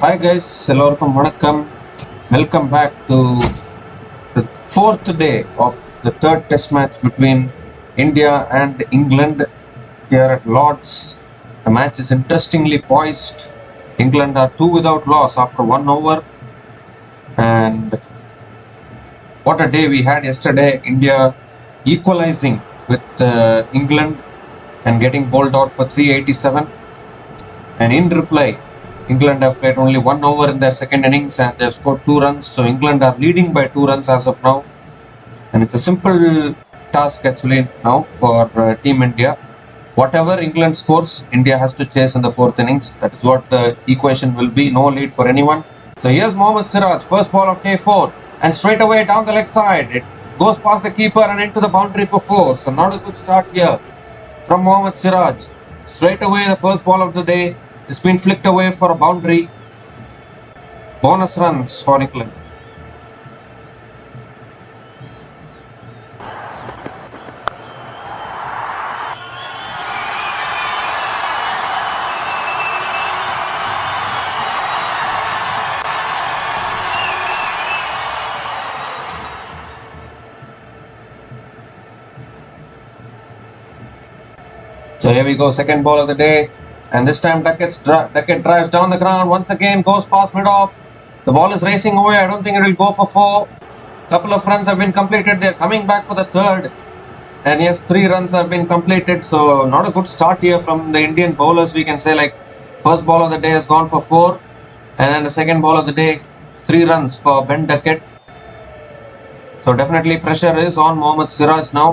Hi guys, எல்லோருக்கும் வணக்கம். Welcome back to the fourth day of the third test match between India and England here at Lord's. The match is interestingly poised. England are 2 without loss after 1 over, and what a day we had yesterday. India equalizing with England and getting bowled out for 387, and in reply England have played only 1 over in their second innings and they have scored 2 runs. So England are leading by 2 runs as of now. And it's a simple task actually now for Team India. Whatever England scores, India has to chase in the fourth innings. That is what the equation will be. No lead for anyone. So here's Mohammad Siraj, first ball of day 4. And straight away down the leg side. It goes past the keeper and into the boundary for 4. So not a good start here from Mohammad Siraj. Straight away the first ball of the day. It's been flicked away for a boundary. Bonus runs for England. So here we go, second ball of the day. And this time Duckett drives down the ground once again, goes past mid-off. The ball is racing away. I don't think it will go for 4. Couple of runs have been completed. They're coming back for the third. And yes, 3 runs have been completed. So not a good start here from the Indian bowlers. We can say like first ball of the day has gone for 4. And then the second ball of the day, 3 runs for Ben Duckett. So definitely pressure is on Mohammad Siraj now.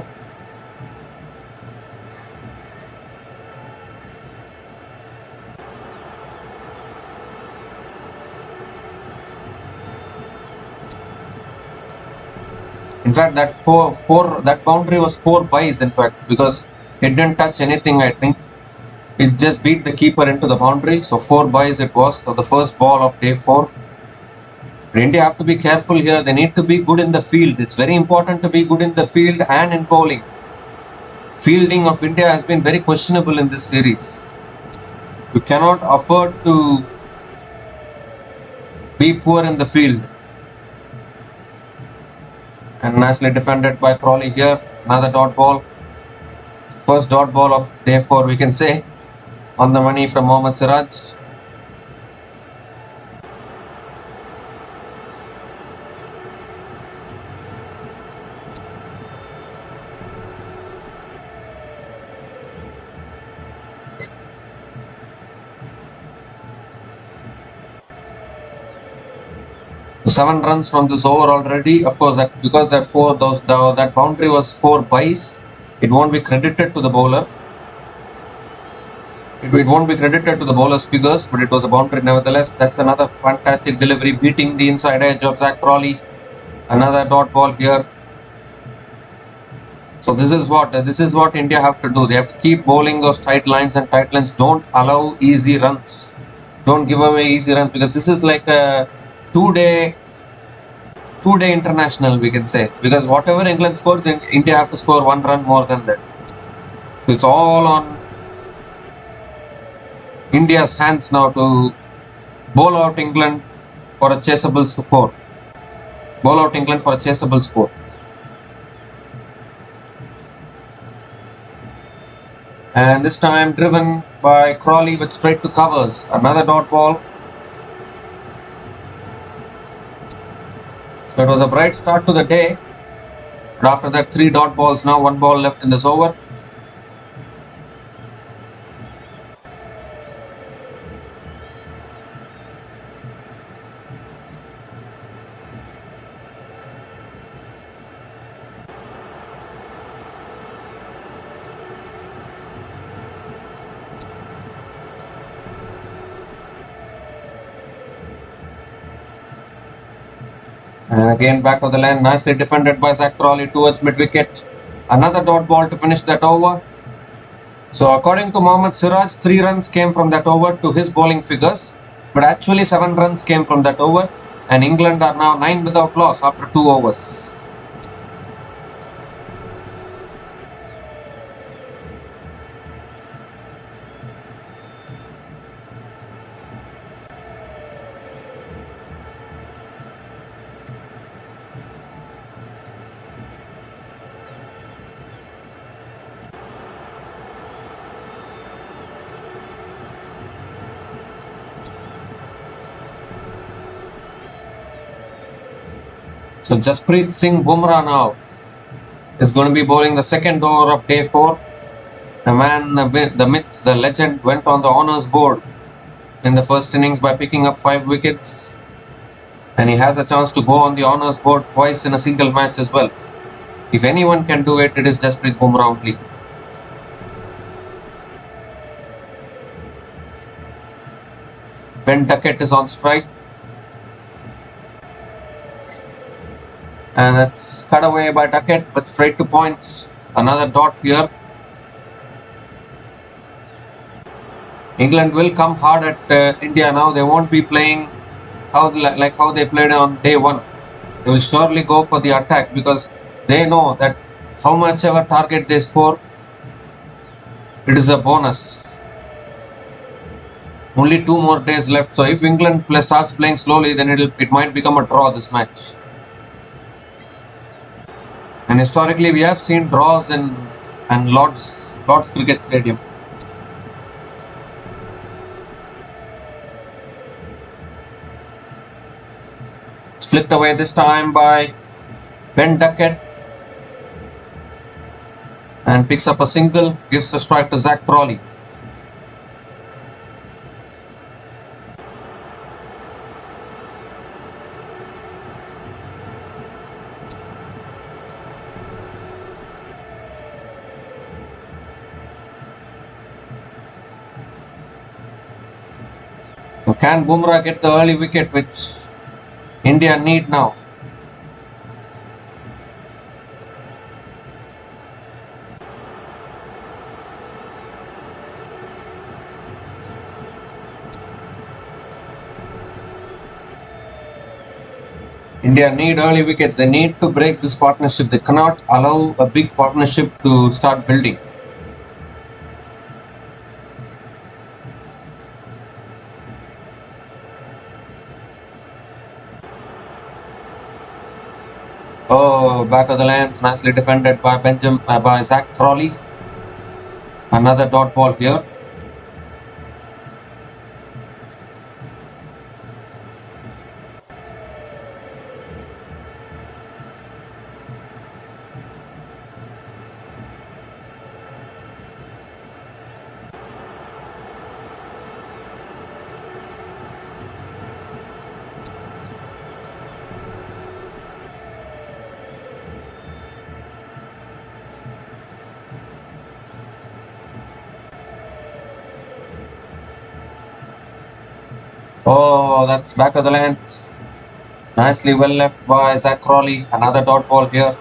In fact, that boundary was 4 byes. In fact, because it didn't touch anything. I think it just beat the keeper into the boundary. So 4 byes it was for the first ball of day 4. But India have to be careful here. They need to be good in the field. It's very important to be good in the field and in bowling. Fielding of India has been very questionable in this series. You cannot afford to be poor in the field. And nicely defended by Crawley here. Another dot ball. First dot ball of day 4, we can say. On the money from Mohammad Siraj. So 7 runs from this over already. Of course, that boundary was 4 byes. It won't be credited to the bowler. It won't be credited to the bowler's figures, but it was a boundary nevertheless. That's another fantastic delivery, beating the inside edge of Zach Crawley. Another dot ball here. So this is what India have to do. They have to keep bowling those tight lines and tight lines. Don't allow easy runs. Don't give away easy runs, because this is like a two-day international, we can say. Because whatever England scores, India have to score 1 run more than that. So it's all on India's hands now to bowl out England for a chaseable score. And this time driven by Crawley with straight to covers. Another dot ball. So it was a bright start to the day. But after that, 3 dot balls, now 1 ball left in this over. And again back of the line, nicely defended by Zach Crawley towards mid-wicket. Another dot ball to finish that over. So according to Mohammad Siraj, 3 runs came from that over to his bowling figures. But actually 7 runs came from that over. And England are now 9 without loss after 2 overs. So Jasprit Singh Bumrah now is going to be bowling the second over of day 4. The man, the myth, the legend went on the honours board in the first innings by picking up 5 wickets. And he has a chance to go on the honours board twice in a single match as well. If anyone can do it, it is Jasprit Bumrah only. Ben Duckett is on strike. And it's cut away by Duckett, but straight to points. Another dot here. England will come hard at India now. They won't be playing like how they played on day 1. They will surely go for the attack because they know that how much ever target they score, it is a bonus. Only 2 more days left. So if England starts playing slowly, then it might become a draw this match. And historically, we have seen draws in Lord's Cricket Stadium. It's flicked away this time by Ben Duckett. And picks up a single, gives the strike to Zach Crawley. So can Bumrah get the early wicket which India need now? India need early wickets. They need to break this partnership. They cannot allow a big partnership to start building. Oh, back of the lanes, nicely defended by Zach Crawley. Another dot ball here. Oh, that's back of the length. Nicely well left by Zach Crawley. Another dot ball here.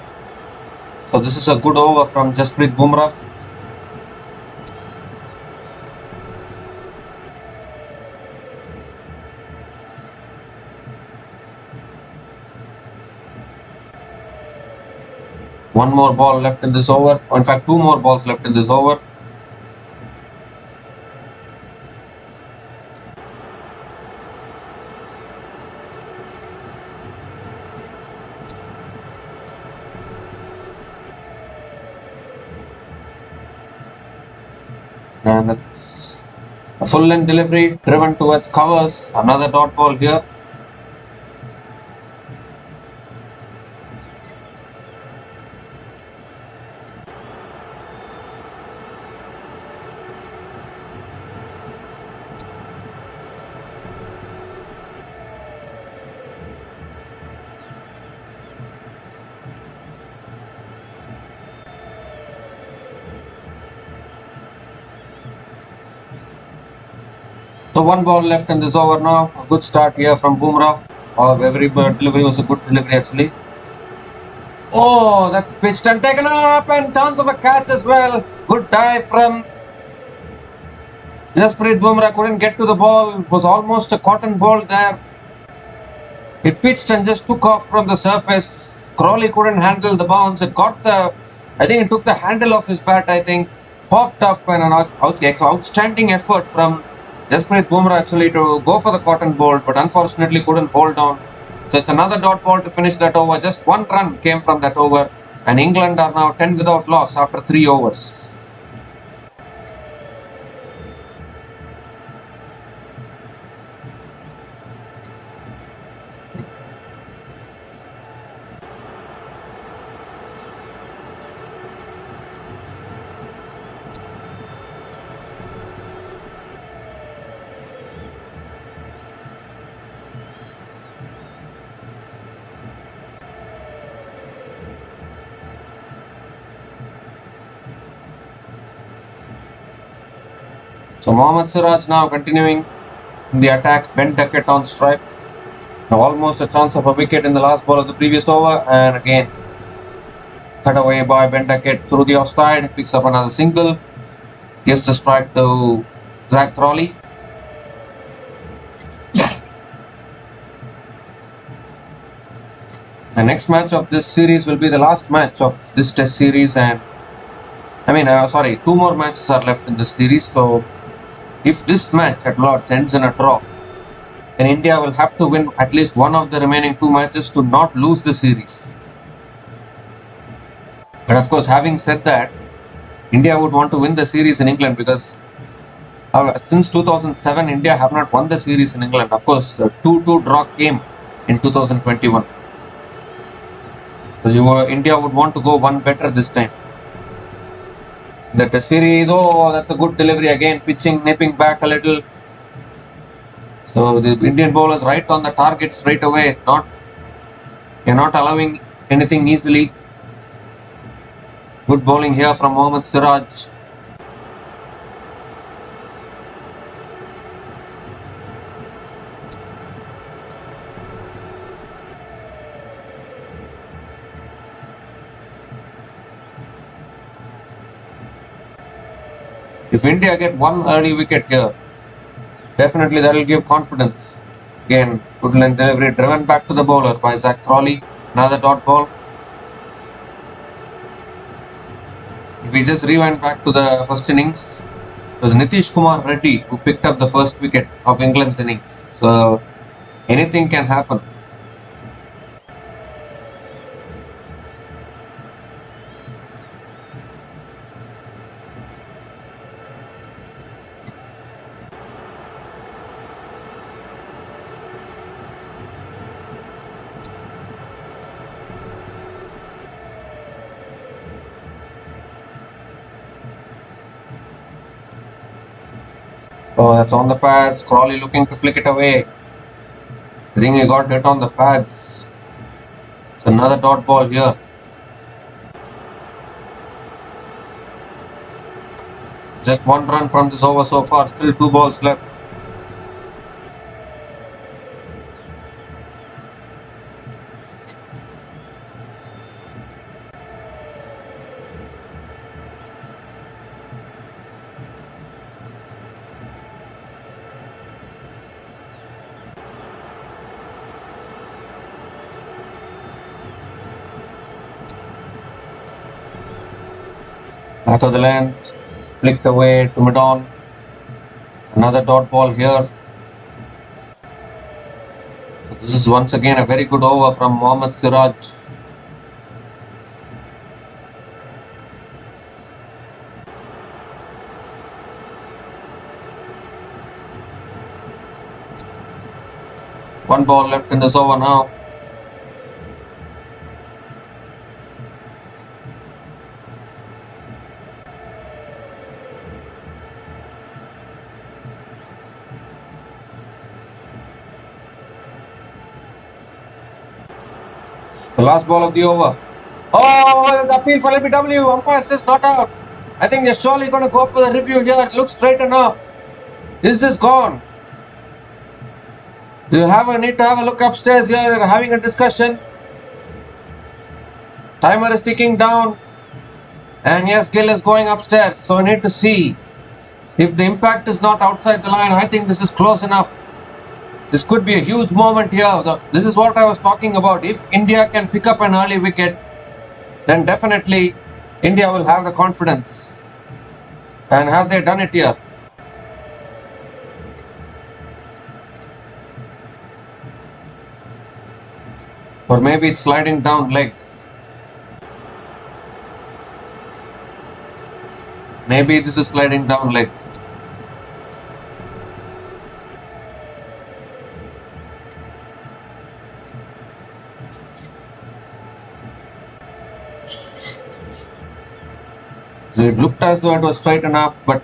So this is a good over from Jasprit Bumrah. One more ball left in this over. In fact, 2 more balls left in this over. And it's a full length delivery driven towards covers. Another dot ball here. So 1 ball left in this over now. A good start here from Bumrah. Every delivery was a good delivery actually. Oh, that's pitched and taken up and chance of a catch as well. Good dive from Jasprit Bumrah. Couldn't get to the ball. It was almost a cotton ball there. It pitched and just took off from the surface. Crawley couldn't handle the bounce. I think it took the handle of his bat, I think. Popped up and an outstanding effort from Jasprit Bumrah actually to go for the cotton ball, but unfortunately couldn't hold on. So it's another dot ball to finish that over. Just 1 run came from that over, and England are now 10 without loss after 3 overs. So Mohammad Siraj now continuing in the attack. Ben Duckett on strike. Now almost a chance of a wicket in the last ball of the previous over, and again cut away by Ben Duckett through the offside. Picks up another single. Gives the strike to Zach Crawley. The next match of this series will be the last match of this test series, and sorry, 2 more matches are left in this series. So if this match at Lord's ends in a draw, then India will have to win at least one of the remaining 2 matches to not lose the series. But of course, having said that, India would want to win the series in England because since 2007, India have not won the series in England. Of course, the 2-2 draw came in 2021. So India would want to go one better this time. That series, oh, that's a good delivery again, pitching, nipping back a little. So the Indian bowlers right on the target straight away, they're not allowing anything easily. Good bowling here from Mohammad Siraj. If India get one early wicket here, definitely that will give confidence. Again, good length delivery driven back to the bowler by Zach Crawley. Another dot ball. If we just rewind back to the first innings, it was Nitish Kumar Reddy who picked up the first wicket of England's innings. So anything can happen. Oh, that's on the pads. Crawley looking to flick it away. I think he got hit on the pads. It's another dot ball here. Just 1 run from this over so far. Still 2 balls left. Back of the length, flicked away to mid-on. Another dot ball here. So this is once again a very good over from Mohammad Siraj. One ball left in this over now. The last ball of the over. Oh, the appeal for LBW. Umpire says not out. I think they're surely going to go for the review here. It looks straight enough. Is this gone? Do you need to have a look upstairs here? They're having a discussion. Timer is ticking down. And yes, Gill is going upstairs. So I need to see if the impact is not outside the line. I think this is close enough. This could be a huge moment here. This is what I was talking about. If India can pick up an early wicket, then definitely India will have the confidence. And have they done it here? Or maybe it's sliding down leg. Maybe this is sliding down leg. So it looked as though it was straight enough, but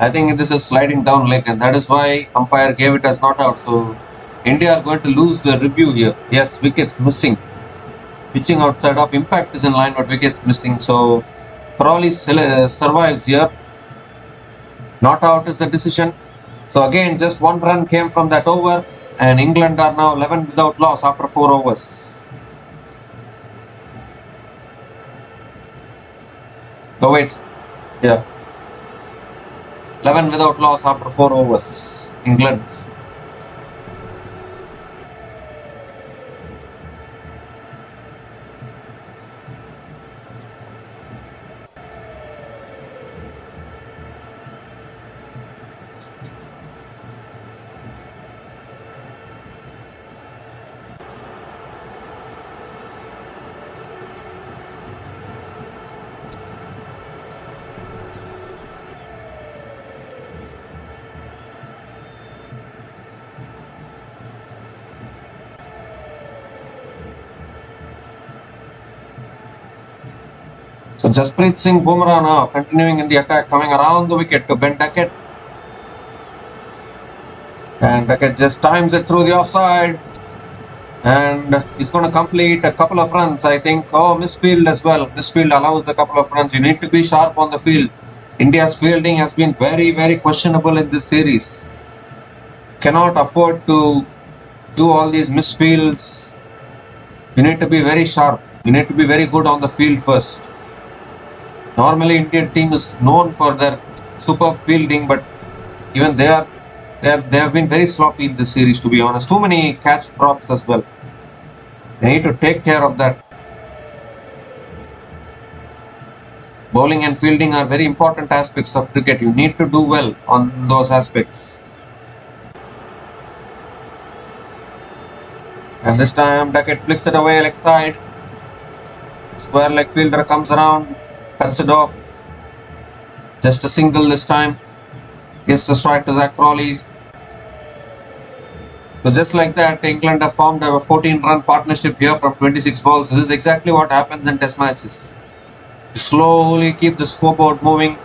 I think this is sliding down leg, and that is why umpire gave it as not out. So India are going to lose the review here. Yes, wickets missing. Pitching outside off, impact is in line, but wickets missing. So Crawley survives here. Not out is the decision. So again, just one run came from that over, and England are now 11 without loss after 4 overs. Oh wait, yeah, 11 without loss after 4 overs. England. So Jasprit Singh Bumrah now continuing in the attack, coming around the wicket to Ben Duckett. And Duckett just times it through the offside. And he's going to complete a couple of runs, I think. Oh, misfield as well. Misfield allows a couple of runs. You need to be sharp on the field. India's fielding has been very, very questionable in this series. Cannot afford to do all these misfields. You need to be very sharp. You need to be very good on the field first. Normally, Indian team is known for their superb fielding, but even they have been very sloppy in this series, to be honest. Too many catch drops as well. They need to take care of that. Bowling and fielding are very important aspects of cricket. You need to do well on those aspects. And this time Duckett flicks it away leg side. Square leg fielder comes around, cuts it off. Just a single this time. Gives the strike to Zach Crawley. So just like that, England have formed a 14-run partnership here from 26 balls. This is exactly what happens in test matches. You slowly keep the scoreboard moving.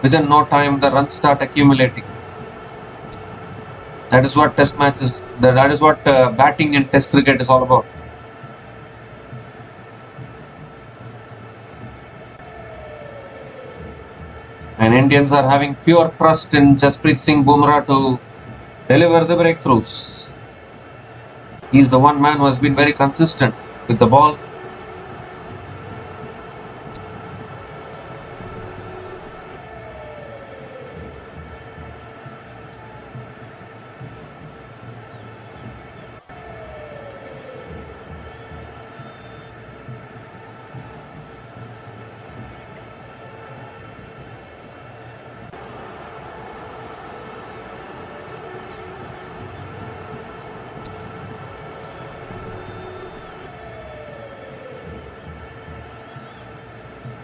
Within no time, the runs start accumulating. That is what test matches, that is what batting in test cricket is all about. And Indians are having pure trust in Jasprit Singh Bumrah to deliver the breakthroughs. He's the one man who has been very consistent with the ball.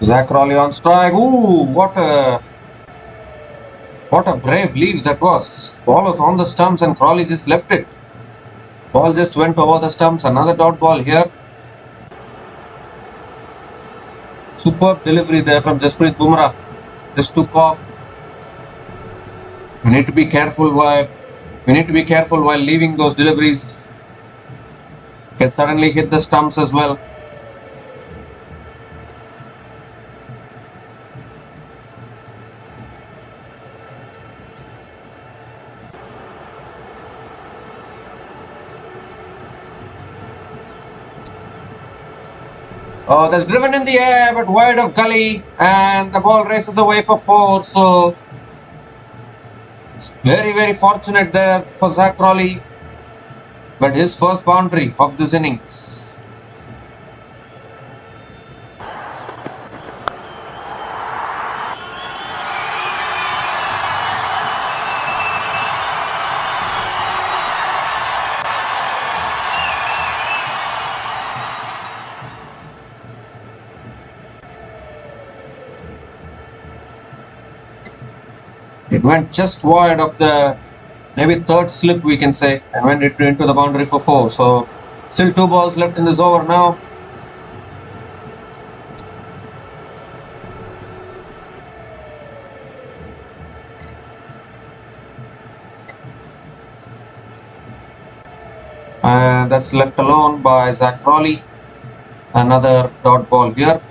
Zach Crawley on strike. Ooh, what a brave leave that was. Ball was on the stumps and Crawley just left it. Ball just went over the stumps. Another dot ball here. Superb delivery there from Jasprit Bumrah. Just took off. We need to be careful while leaving those deliveries. Can suddenly hit the stumps as well. Oh, that's driven in the air, but wide of gully, and the ball races away for 4. So, very, very fortunate there for Zach Crawley. But his first boundary of this innings. It went just wide of the maybe third slip, we can say, and went into the boundary for 4. So still 2 balls left in this over now. And that's left alone by Zach Crawley. Another dot ball here.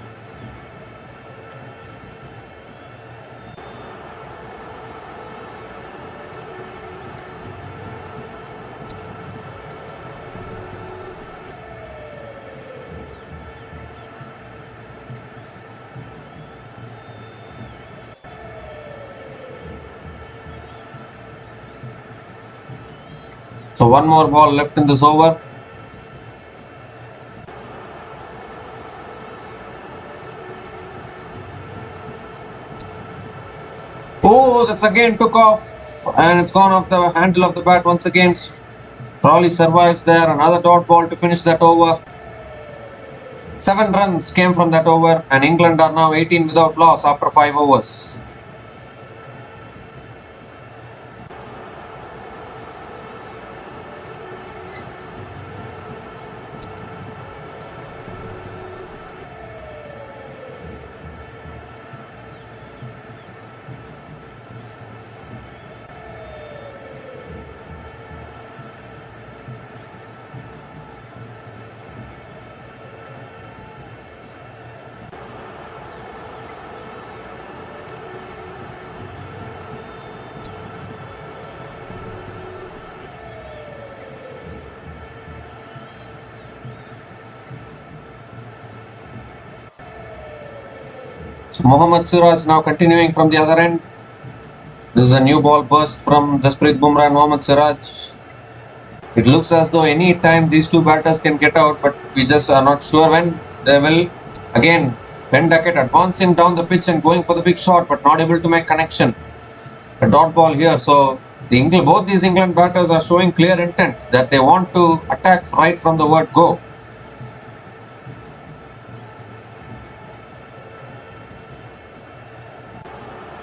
So one more ball left in this over. Oh, that's again took off and it's gone off the handle of the bat once again. Crawley survives there. Another dot ball to finish that over. 7 runs came from that over and England are now 18 without loss after 5 overs. So Mohammad Siraj now continuing from the other end. This is a new ball burst from Jasprit Bumrah and Mohammad Siraj. It looks as though any time these two batters can get out, but we just are not sure when they will. Again, Ben Duckett advancing down the pitch and going for the big shot, but not able to make connection. A dot ball here. So both these England batters are showing clear intent that they want to attack right from the word go.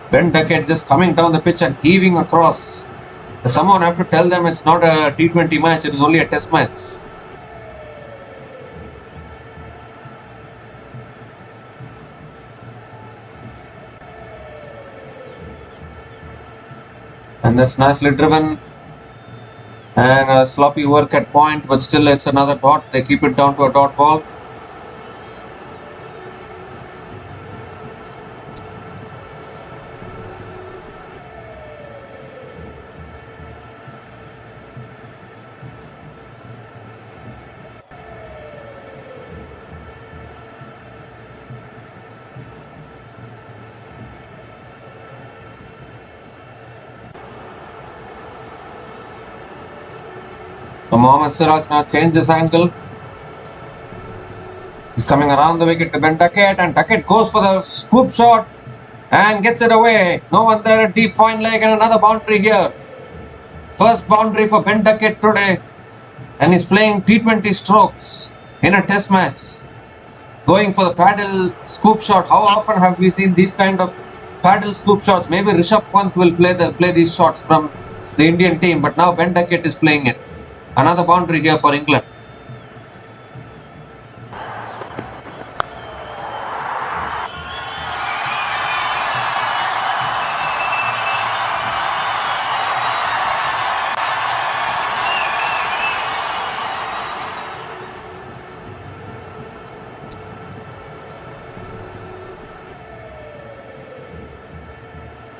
Ben Duckett just coming down the pitch and heaving across. Someone have to tell them it's not a T20 match, it is only a test match. And that's nicely driven. And a sloppy work at point, but still it's another dot. They keep it down to a dot ball. So Mohammad Siraj now changes angle. He's coming around the wicket to Ben Duckett and Duckett goes for the scoop shot and gets it away. No one there, a deep fine leg and another boundary here. First boundary for Ben Duckett today and he's playing T20 strokes in a test match. Going for the paddle scoop shot. How often have we seen these kind of paddle scoop shots? Maybe Rishabh Pant will play these shots from the Indian team, but now Ben Duckett is playing it. Another boundary here for England.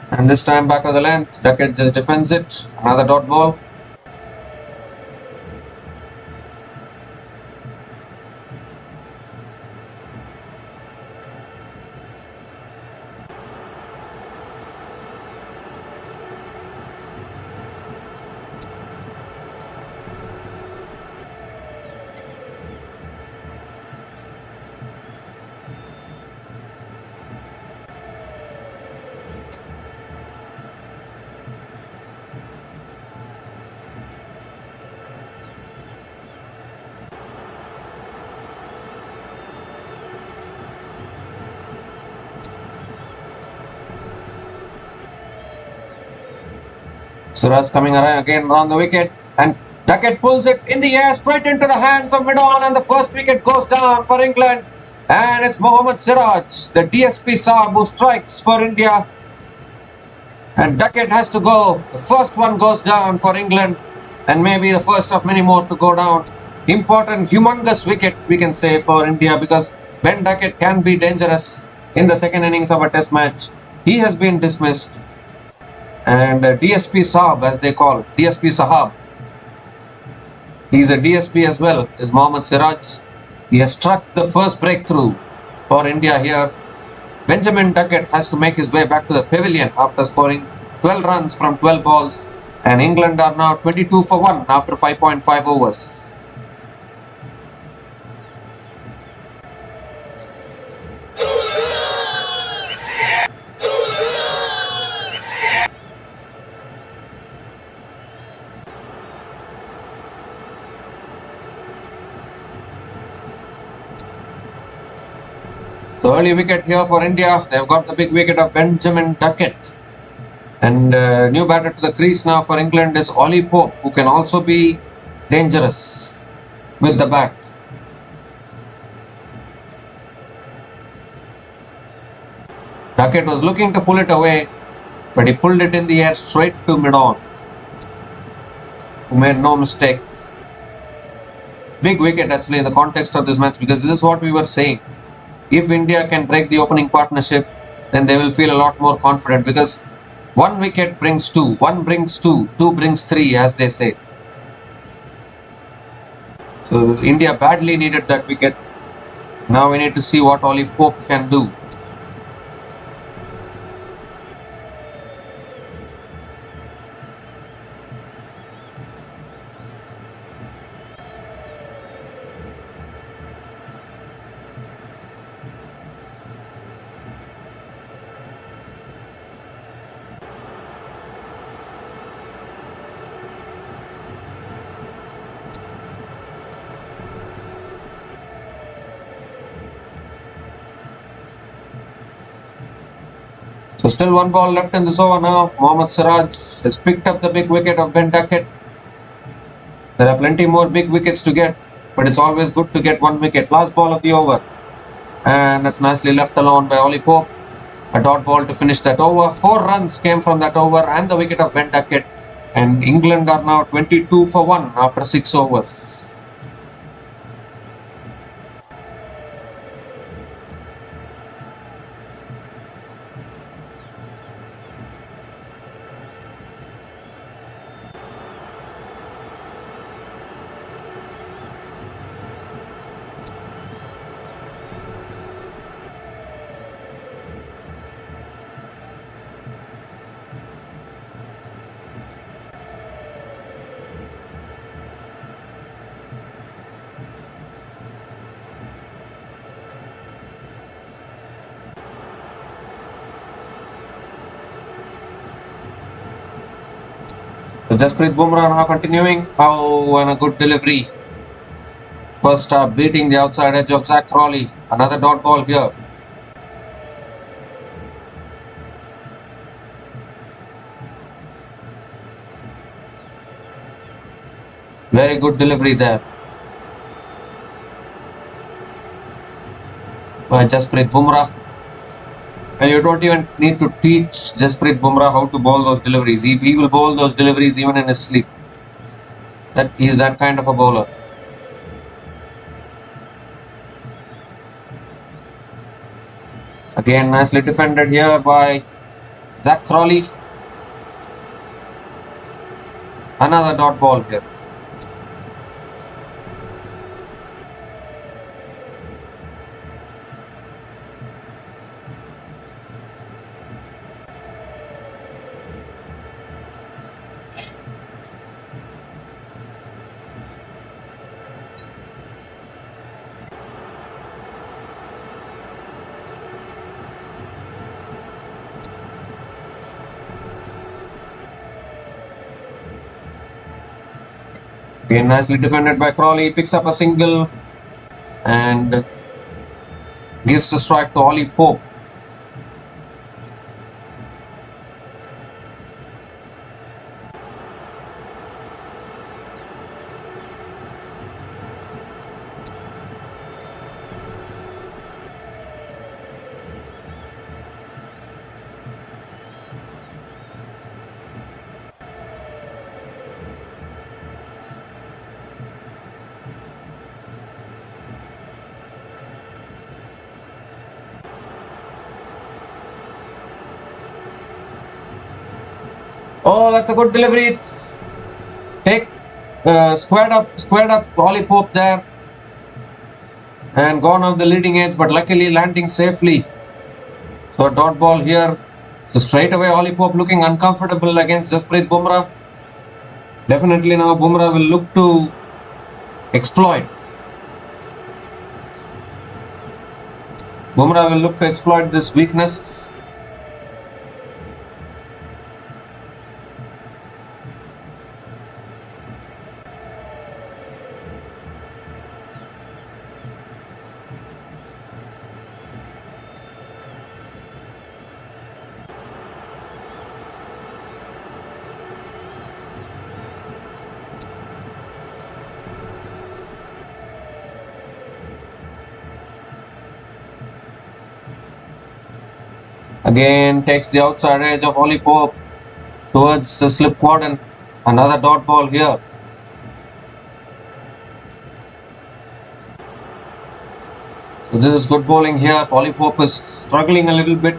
And this time back of the length, Duckett just defends it. Another dot ball. Suraj coming again around the wicket and Duckett pulls it in the air straight into the hands of mid-on and the first wicket goes down for England and it's Mohammad Siraj, the DSP Saab, who strikes for India and Duckett has to go. The first one goes down for England and maybe the first of many more to go down. Important, humongous wicket we can say for India because Ben Duckett can be dangerous in the second innings of a test match. He has been dismissed. And DSP Saab, as they call DSP Sahab, he's a DSP as well, is Mohammad Siraj. He has struck the first breakthrough for India here. Benjamin Duckett has to make his way back to the pavilion after scoring 12 runs from 12 balls. And England are now 22 for 1 after 5.5 overs. So early wicket here for India. They've got the big wicket of Benjamin Duckett. And new batter to the crease now for England is Ollie Pope, who can also be dangerous with the bat. Duckett was looking to pull it away, but he pulled it in the air straight to mid-on, who made no mistake. Big wicket actually in the context of this match, because this is what we were saying. If India can break the opening partnership, then they will feel a lot more confident, because one wicket brings two, one brings two, two brings three, as they say. So India badly needed that wicket. Now we need to see what Ollie Pope can do. So still one ball left in this over now. Mohammad Siraj has picked up the big wicket of Ben Duckett. There are plenty more big wickets to get, but it's always good to get one wicket. Last ball of the over. And that's nicely left alone by Ollie Pope. A dot ball to finish that over. 4 runs came from that over and the wicket of Ben Duckett. And England are now 22 for 1 after 6 overs. So Jasprit Bumrah now continuing. Oh, and a good delivery. First up, beating the outside edge of Zach Crawley. Another dot ball here. Very good delivery there by Jasprit Bumrah. And you don't even need to teach Jasprit Bumrah how to bowl those deliveries. He will bowl those deliveries even in his sleep. That he is that kind of a bowler. Again, nicely defended here by Zach Crawley. Another dot ball here. Again, nicely defended by Crawley. Picks up a single and gives the strike to Ollie Pope. Oh, that's a good delivery. Take squared up Ollie Pope there and gone off the leading edge, but luckily landing safely. So a dot ball here. So straight away Ollie Pope looking uncomfortable against Jasprit Bumrah. Definitely now Bumrah will look to exploit. Bumrah will look to exploit this weakness. Again takes the outside edge of Ollie Pope towards the slip quadrant. Another dot ball here. So this is good bowling here. Ollie Pope is struggling a little bit.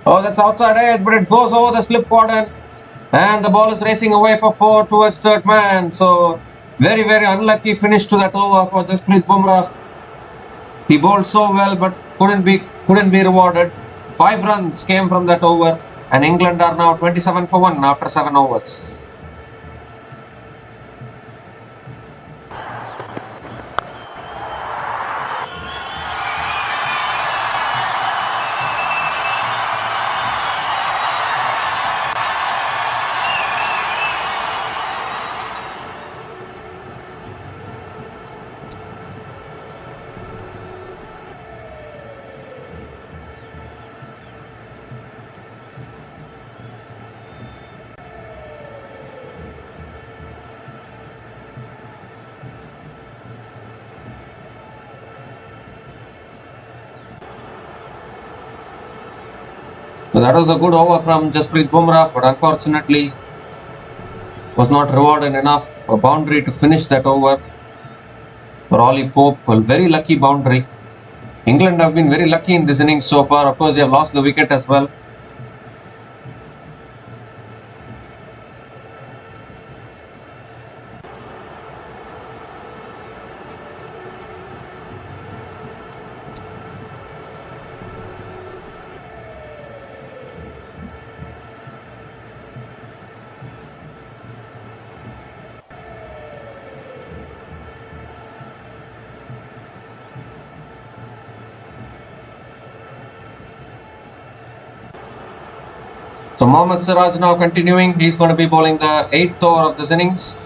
Oh, that's outside edge, but it goes over the slip quadrant. And the ball is racing away for 4 towards third man. So very, very unlucky finish to that over for Jasprit Bumrah. He bowled so well, but couldn't be rewarded. 5 runs came from that over, and England are now 27 for 1 after 7 overs. So that was a good over from Jasprit Bumrah, but unfortunately was not rewarded enough. A boundary to finish that over for Ollie Pope. A very lucky boundary. England have been very lucky in this innings so far. Of course, they have lost the wicket as well. So Mohammad Siraj now continuing. He's going to be bowling the 8th over of this innings.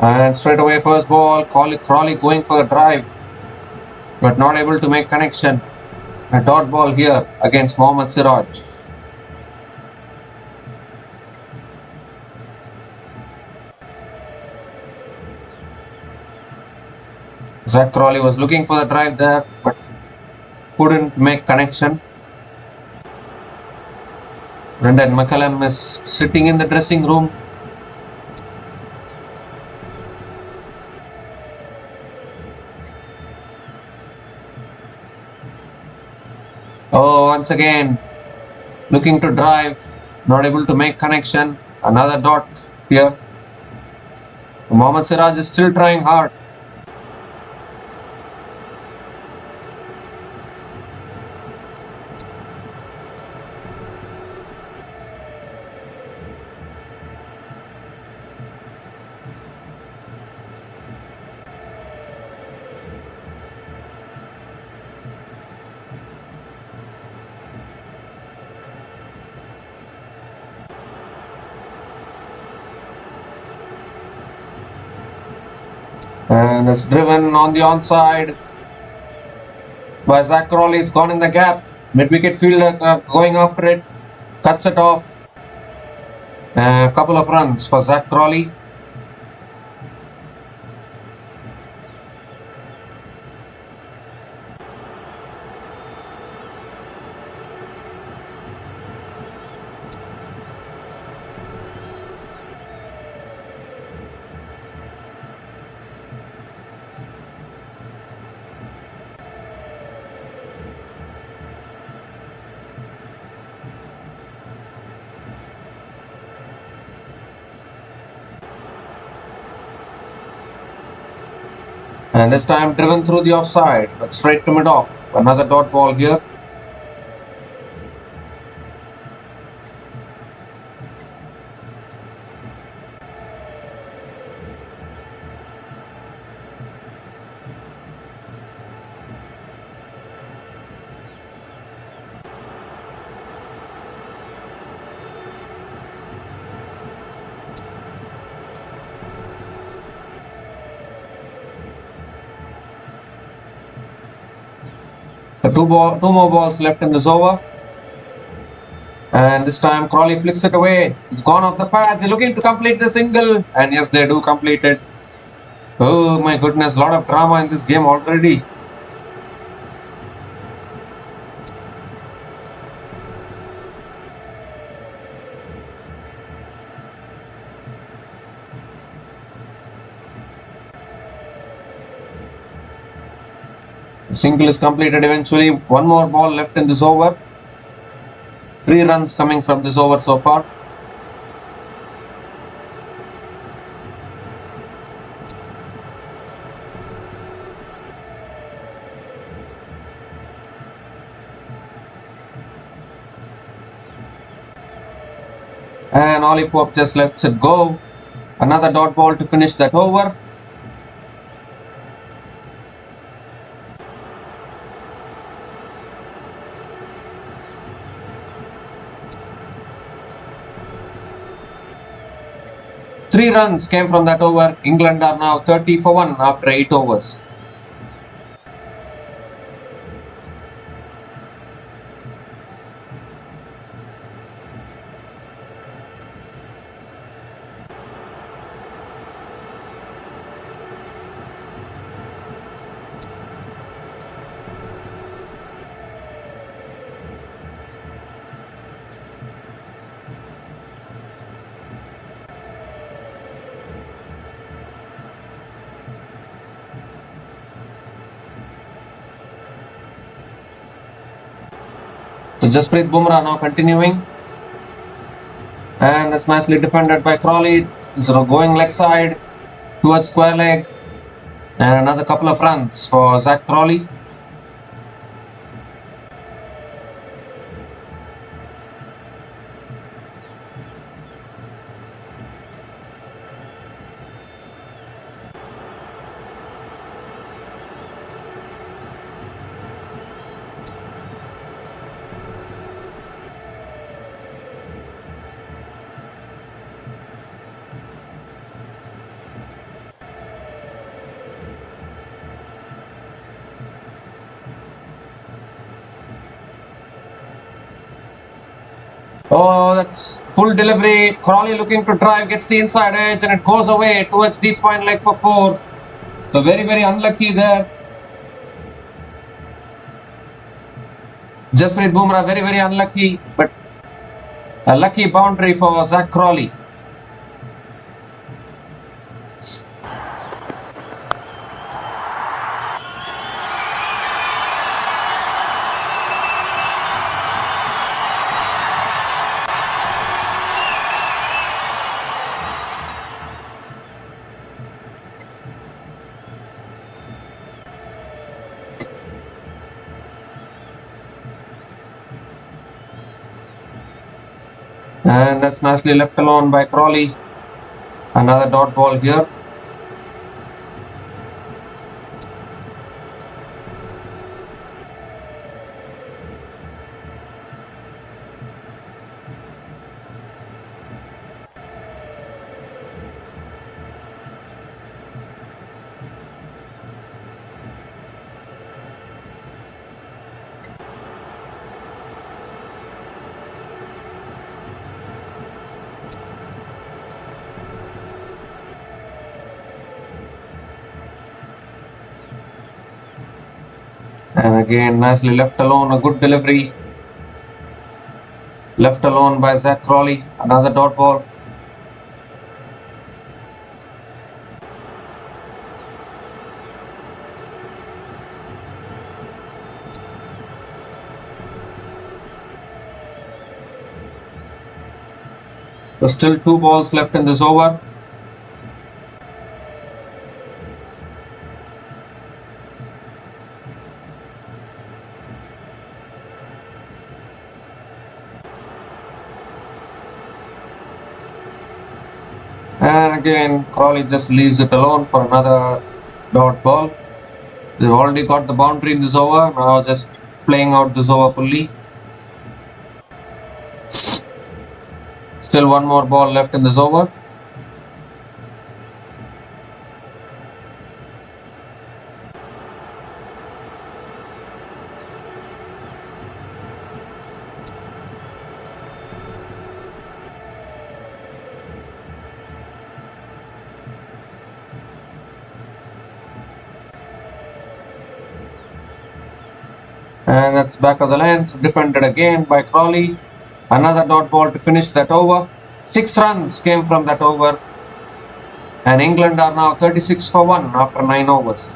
And straight away first ball, Crawley going for the drive, but not able to make connection. A dot ball here against Mohammad Siraj. Zach Crawley was looking for the drive there, but couldn't make connection. Brendan McCullum is sitting in the dressing room. Oh, once again, looking to drive, not able to make connection. Another dot here. Mohammad Siraj is still trying hard. And it's driven on the onside by Zach Crawley. It's gone in the gap. Mid-wicket fielder going after it. Cuts it off. A couple of runs for Zach Crawley. And this time driven through the offside, but straight to mid-off. Another dot ball here. Two more balls left in this over. And this time Crawley flicks it away. It's gone off the pads. He's looking to complete the single. And yes, they do complete it. Oh my goodness, a lot of drama in this game already. The single is completed eventually. One more ball left in this over. 3 runs coming from this over so far. And Ollie Pope just lets it go. Another dot ball to finish that over. Three runs came from that over. England are now 30 for 1 after 8 overs. So Jasprit Bumrah now continuing. And that's nicely defended by Crawley. Instead of going leg side towards square leg. And another couple of runs for Zach Crawley. Oh, that's full delivery. Crawley looking to drive, gets the inside edge and it goes away towards deep fine leg for 4. So very, very unlucky there. Jasprit Bumrah very, very unlucky, but a lucky boundary for Zach Crawley. And that's nicely left alone by Crawley. Another dot ball here. And again, nicely left alone, a good delivery. Left alone by Zach Crawley, another dot ball. So still 2 balls left in this over. And again, Crawley just leaves it alone for another dot ball. They've already got the boundary in this over. Now just playing out this over fully. Still one more ball left in this over. And that's back of the length, defended again by Crawley. Another dot ball to finish that over. 6 runs came from that over. And England are now 36 for 1 after 9 overs.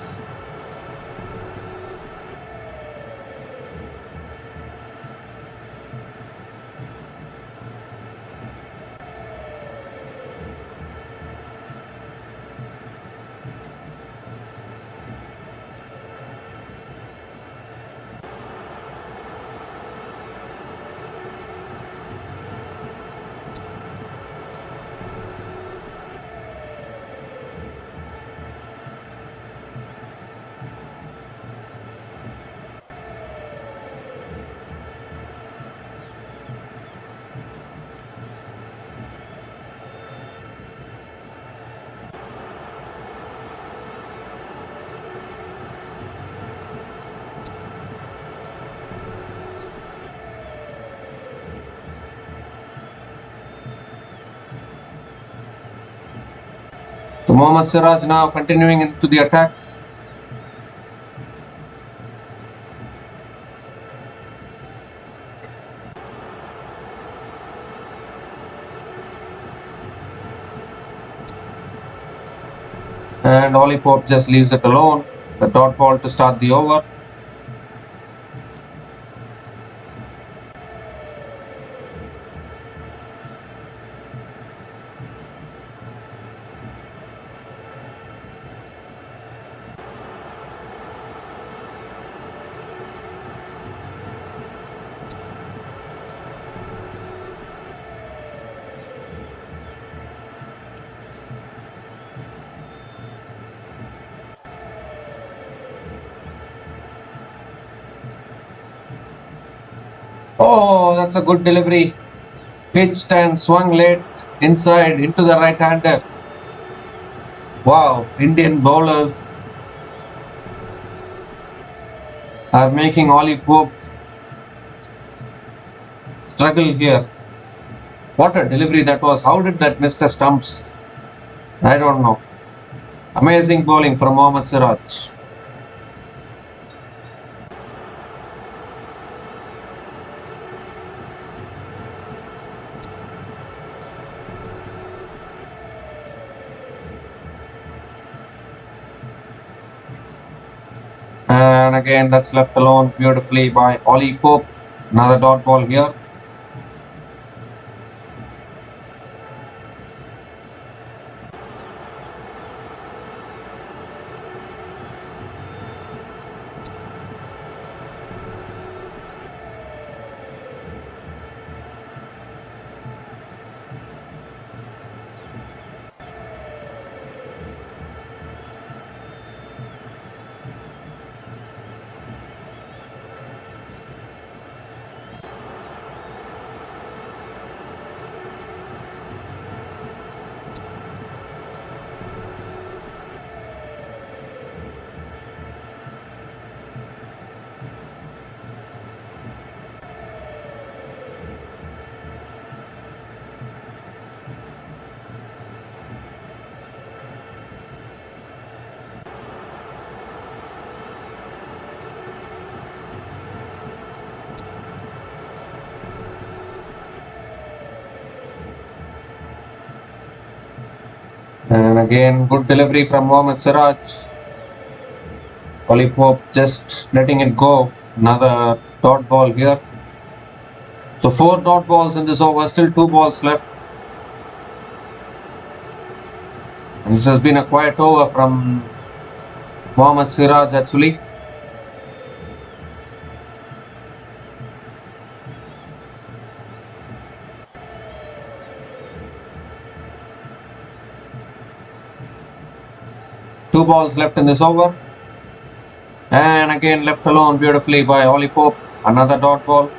So Mohammad Siraj now continuing into the attack. And Ollie Pope just leaves it alone. The dot ball to start the over. Oh, that's a good delivery. Pitched and swung late inside into the right-hander. Wow, Indian bowlers are making Ollie Pope struggle here. What a delivery that was. How did that miss the stumps? I don't know. Amazing bowling from Mohammad Siraj. And again, that's left alone beautifully by Ollie Pope. Another dot ball here. And again, good delivery from Mohammad Siraj. Oli Pope just letting it go. Another dot ball here. So 4 dot balls in this over, still 2 balls left. And this has been a quiet over from Mohammad Siraj actually. Two balls left in this over. And again left alone beautifully by Oli Pope. Another dot ball.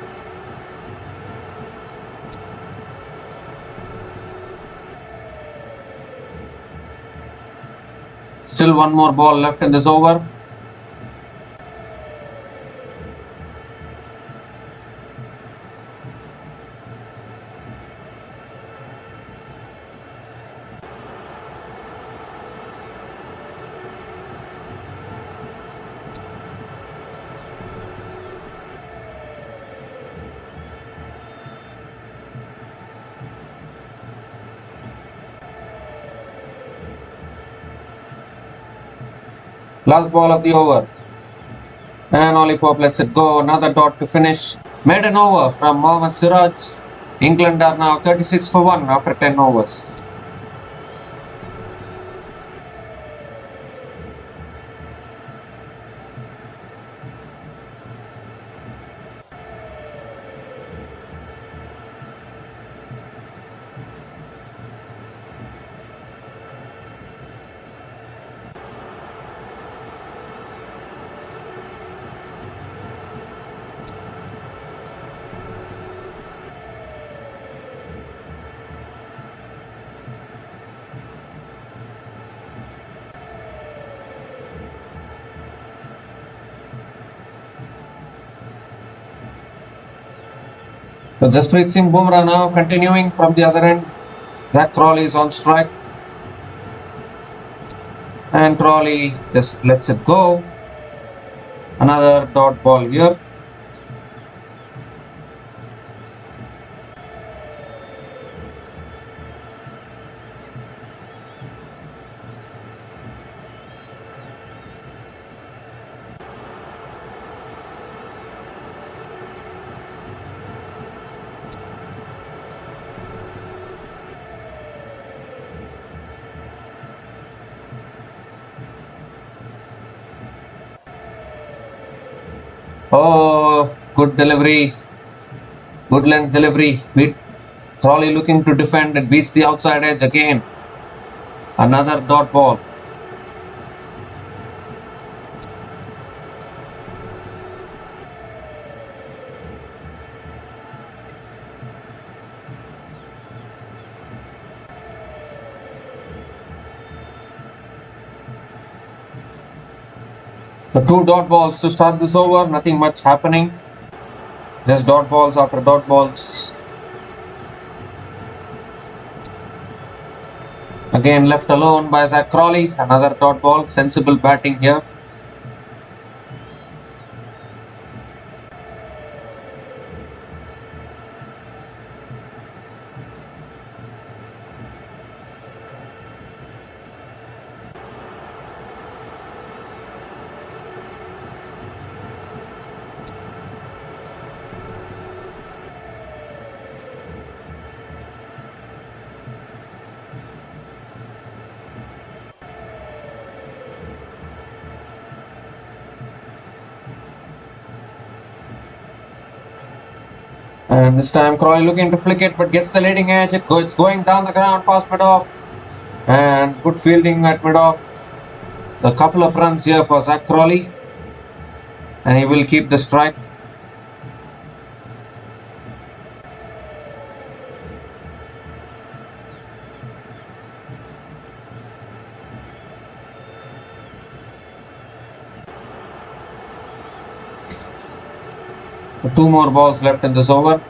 Still one more ball left in this over. Last ball of the over. And Oli Pope lets it go. Another dot to finish. Maiden over from Mohammad Siraj. England are now 36 for 1 after 10 overs. So Jasprit Singh Bumrah now continuing from the other end. Zach Crawley is on strike. And Crawley just lets it go. Another dot ball here. Oh, good delivery. Good length delivery. Crawley looking to defend. It beats the outside edge again. Another dot ball. So 2 dot balls to start this over. Nothing much happening. Just dot balls after dot balls. Again left alone by Zach Crawley. Another dot ball. Sensible batting here. And this time Crawley looking to flick it but gets the leading edge. It's going down the ground past mid-off. And good fielding at mid-off. A couple of runs here for Zach Crawley. And he will keep the strike. Two more balls left in this over.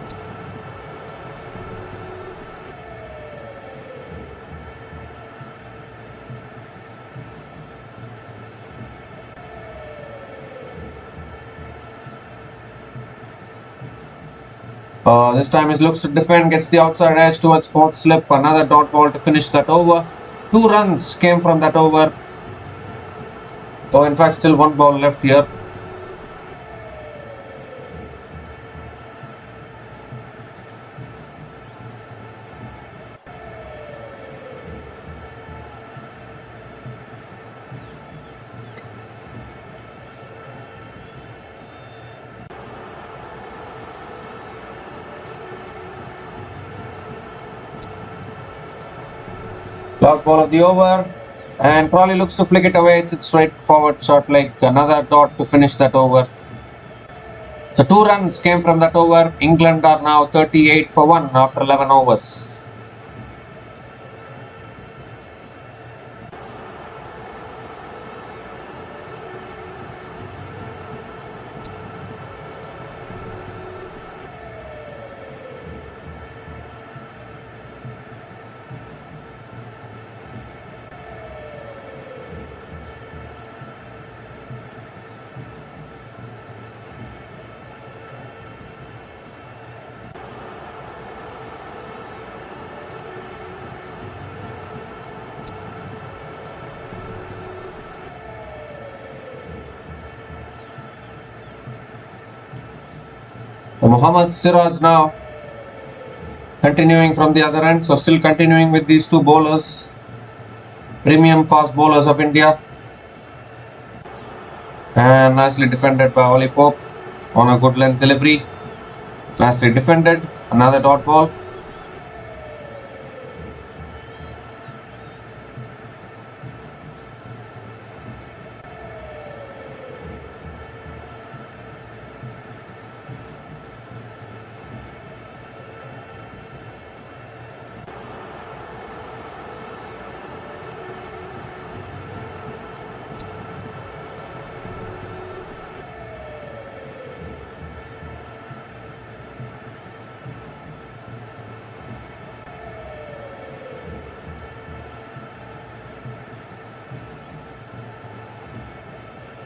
This time he looks to defend, gets the outside edge towards fourth slip. Another dot ball to finish that over. 2 runs came from that over. Oh, in fact, still 1 ball left here. Last ball of the over, and probably looks to flick it away. It's a straight forward shot, like another dot to finish that over. So 2 runs came from that over. England are now 38 for 1 after 11 overs. So Mohammad Siraj now continuing from the other end, so still continuing with these 2 bowlers, premium fast bowlers of India, and nicely defended by Ollie Pope on a good length delivery. Nicely defended, another dot ball.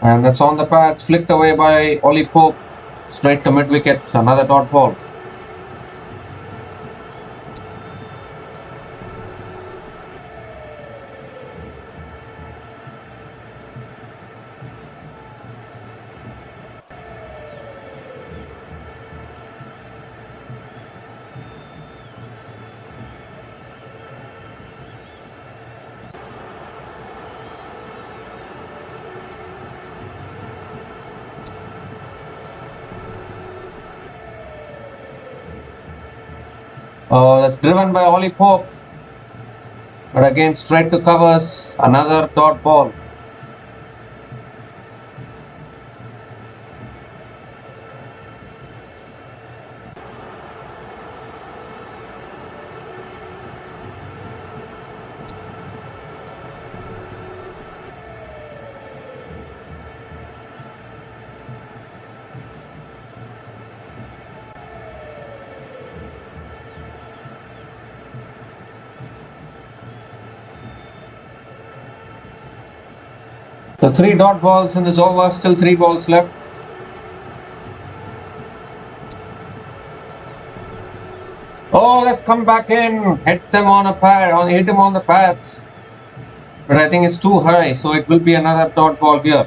And that's on the patch, flicked away by Ollie Pope, straight to mid-wicket, another dot ball. That's driven by Ollie Pope, but again straight to covers, another dot ball. So 3 dot balls in this over, still 3 balls left. Oh, let's come back in, hit them on a pad, hit him on the pads. But I think it's too high, so it will be another dot ball here.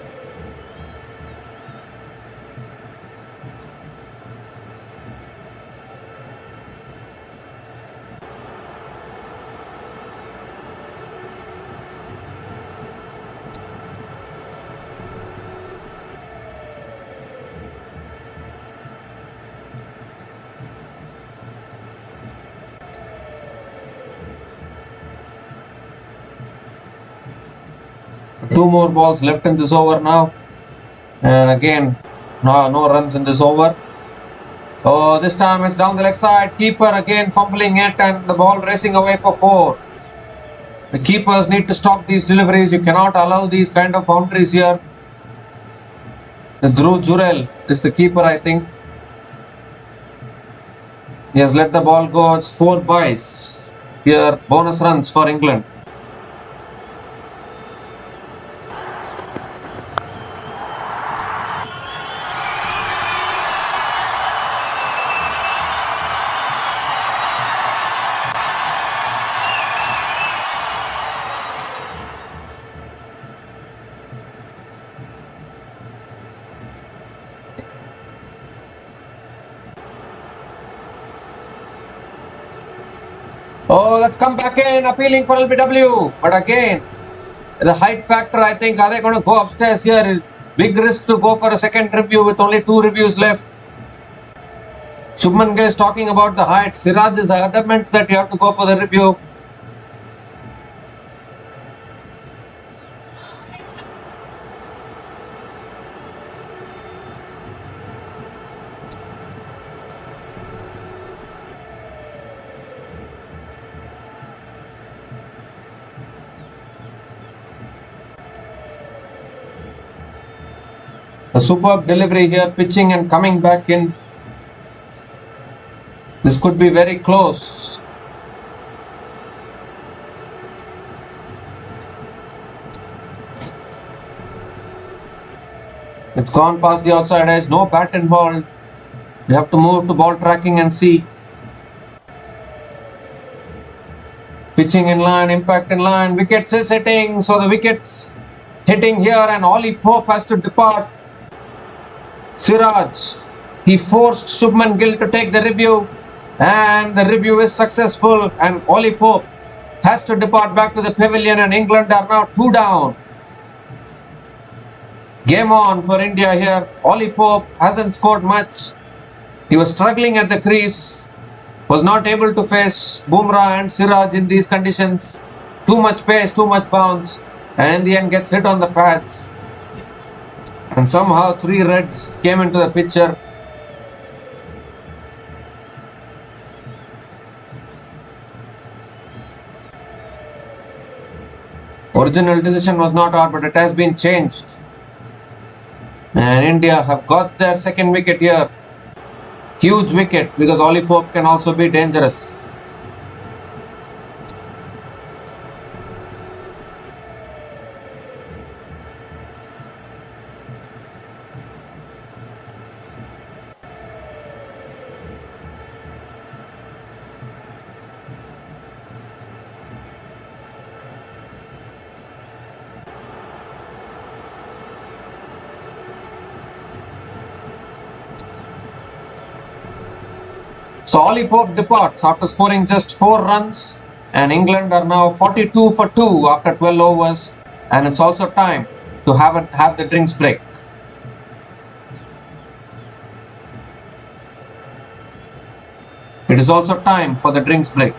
Two more balls left in this over now, and again no runs in this over. Oh, this time it's down the leg side, keeper again fumbling it, and the ball racing away for 4. The keepers need to stop these deliveries. You cannot allow these kind of boundaries here. The Dhruv Jurel is the keeper, I think. He has let the ball go. It's 4 byes here, bonus runs for England. Oh, let's come back in, appealing for LBW. But again, the height factor, I think, are they going to go upstairs here? Big risk to go for a second review with only 2 reviews left. Shubman Gill is talking about the height. Siraj is adamant that you have to go for the review. A superb delivery here, pitching and coming back in. This could be very close. It's gone past the outside edge, no bat involved. We have to move to ball tracking and see. Pitching in line, impact in line, wickets is hitting, so the wickets hitting here and Ollie Pope has to depart. Siraj, he forced Shubman Gill to take the review and the review is successful and Ollie Pope has to depart back to the pavilion and England are now 2 down. Game on for India here. Ollie Pope hasn't scored much. He was struggling at the crease, was not able to face Bumrah and Siraj in these conditions. Too much pace, too much bounce, and in the end gets hit on the pads. And somehow 3 reds came into the picture. Original decision was not out, but it has been changed. And India have got their second wicket here. Huge wicket because Ollie Pope can also be dangerous. So Ollie Pope departs after scoring just 4 runs and England are now 42 for 2 after 12 overs and it's also time to have the drinks break. It is also time for the drinks break.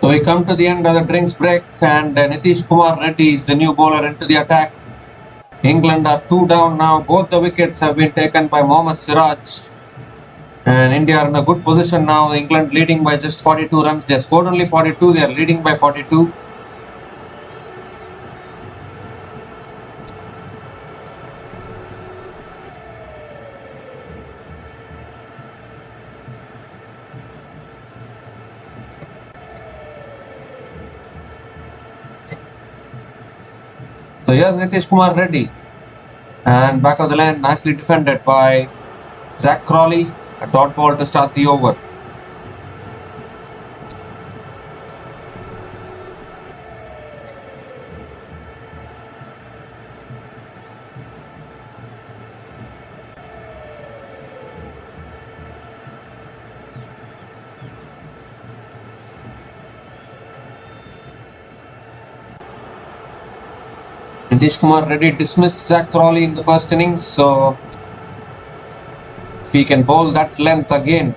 So we come to the end of the drinks break, and Nitish Kumar Reddy is the new bowler into the attack. England are 2 down now. Both the wickets have been taken by Mohammad Siraj. And India are in a good position now. England leading by just 42 runs. They have scored only 42. They are leading by 42. So here's Nitish Kumar Reddy. And back of the line, nicely defended by Zach Crawley. A dot ball to start the over. Nitish Kumar Reddy dismissed Zach Crawley in the first innings, so if he can bowl that length again,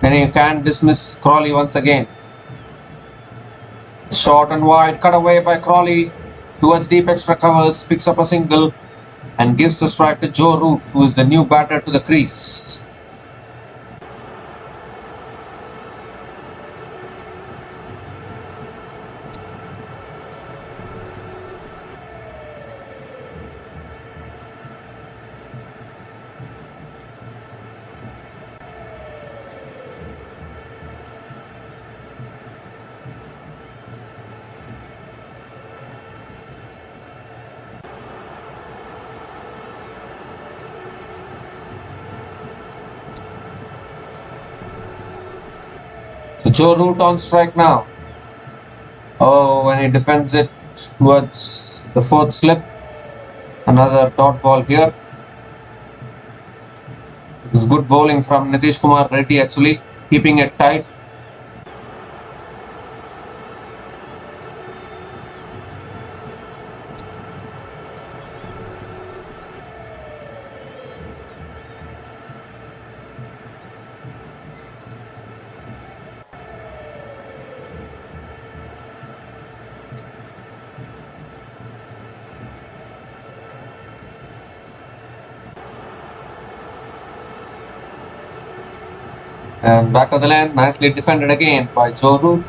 then he can dismiss Crawley once again. Short and wide, cut away by Crawley towards deep extra covers, picks up a single and gives the strike to Joe Root, who is the new batter to the crease. So Joe Root on strike now. Oh, when he defends it towards the fourth slip. Another dot ball here. It was good bowling from Nitish Kumar Reddy actually, keeping it tight. And back of the line, nicely defended again by Joe Root.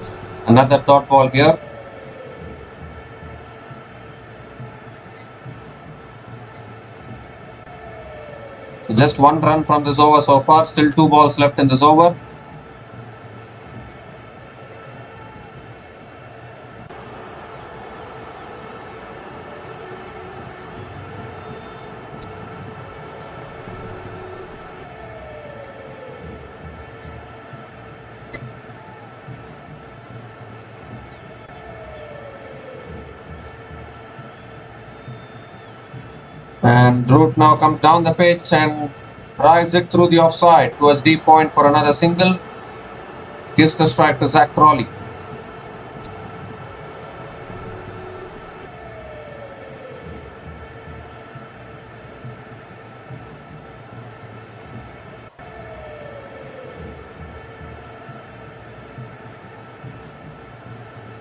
Another dot ball here. So just 1 run from this over so far. Still 2 balls left in this over. And Root now comes down the pitch and drives it through the offside towards deep point for another single. Gives the strike to Zach Crawley.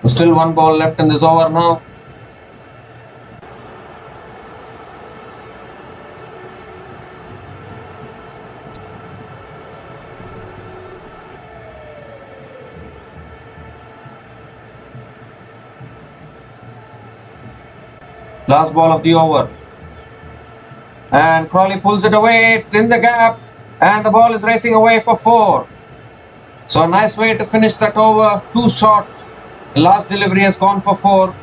Still 1 ball left in this over now. Last ball of the over. And Crawley pulls it away, it's in the gap, and the ball is racing away for 4. So a nice way to finish that over, too short. The last delivery has gone for 4.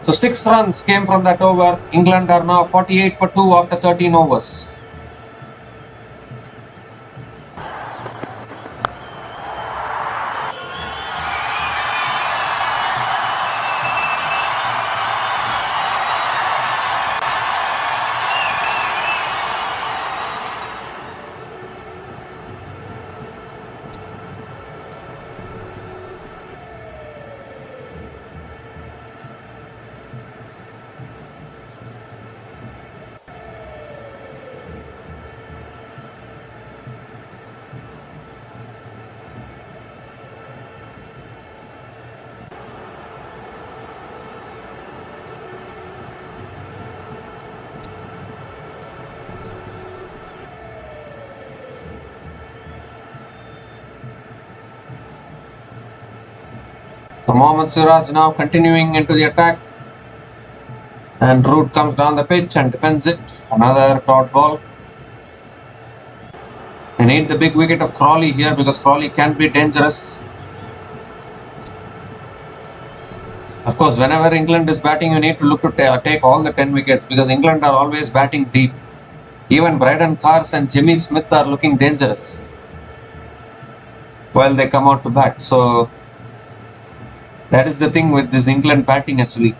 So 6 runs came from that over. England are now 48 for 2 after 13 overs. So Mohammad Siraj now continuing into the attack. And Root comes down the pitch and defends it. Another dot ball. They need the big wicket of Crawley here because Crawley can be dangerous. Of course, whenever England is batting, you need to look to take all the 10 wickets because England are always batting deep. Even Braden Carrs and Jimmy Smith are looking dangerous while they come out to bat. So that is the thing with this England batting actually.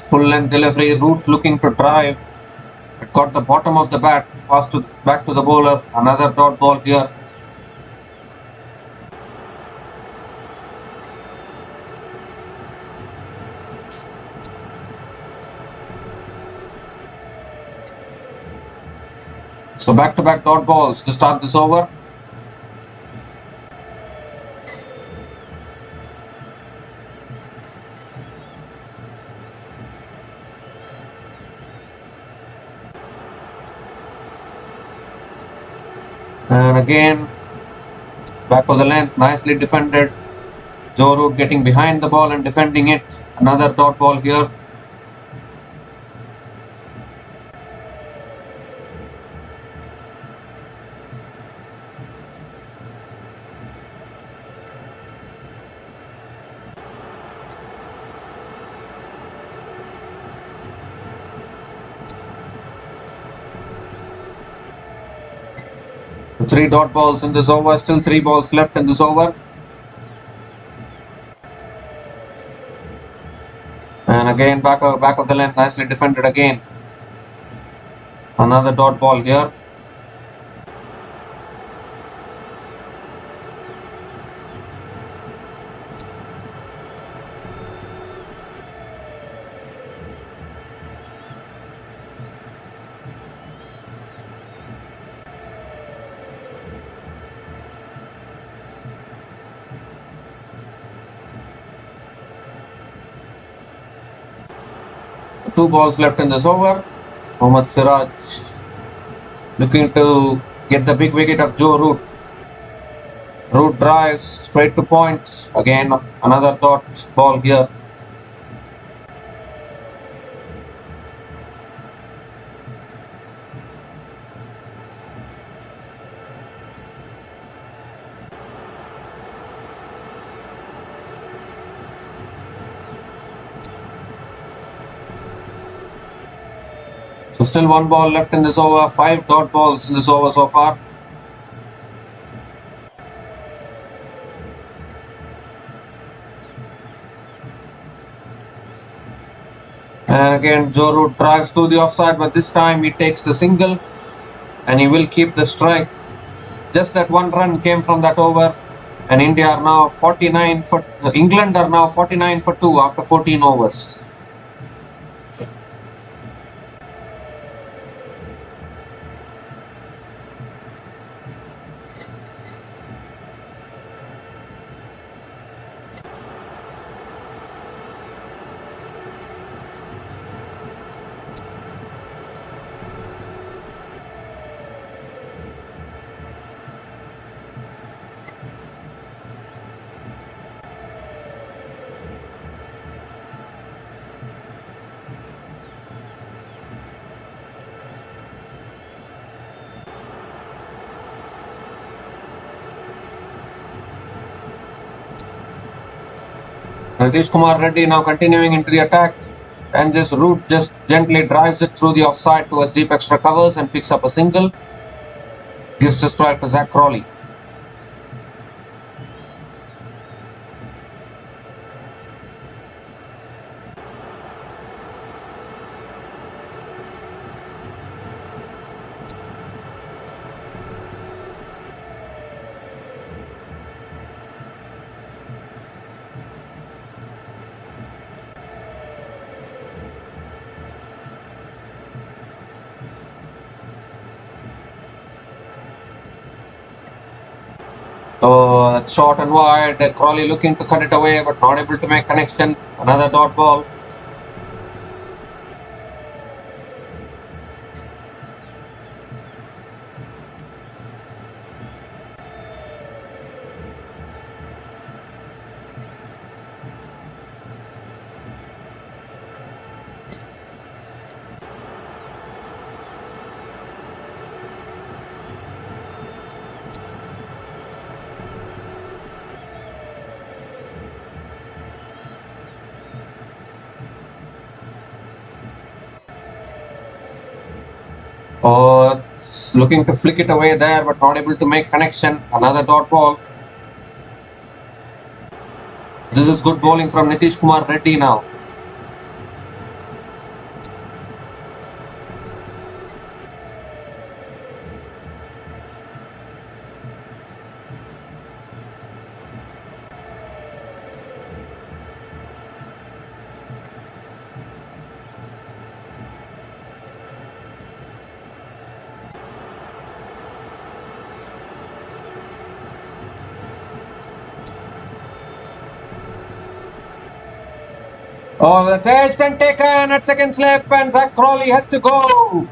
Full length delivery, Root looking to drive. It got the bottom of the bat, back to the bowler. Another dot ball here. So back-to-back dot balls to start this over. And again, back of the length, nicely defended. Joe Root getting behind the ball and defending it. Another dot ball here. Three dot balls in this over, still 3 balls left in this over. And again, back of the length, nicely defended again. Another dot ball here. Two balls left in this over. Mohammad Siraj looking to get the big wicket of Joe Root. Root drives straight to points. Again, another dot ball here. So still 1 ball left in this over, 5 dot balls in this over so far. And again, Joe Root drives to the offside, but this time he takes the single and he will keep the strike. Just that 1 run came from that over, and England are now 49 for 2 after 14 overs. Nitish Kumar Reddy now continuing into the attack, and this Root just gently drives it through the offside towards deep extra covers and picks up a single. Gives the strike to Zach Crawley. Short and wide. Crawley looking to cut it away, but not able to make connection. Another dot ball. Looking to flick it away there, but not able to make connection. Another dot ball. This is good bowling from Nitish Kumar Reddy now. That's edged and taken at second slip, and Zach Crawley has to go.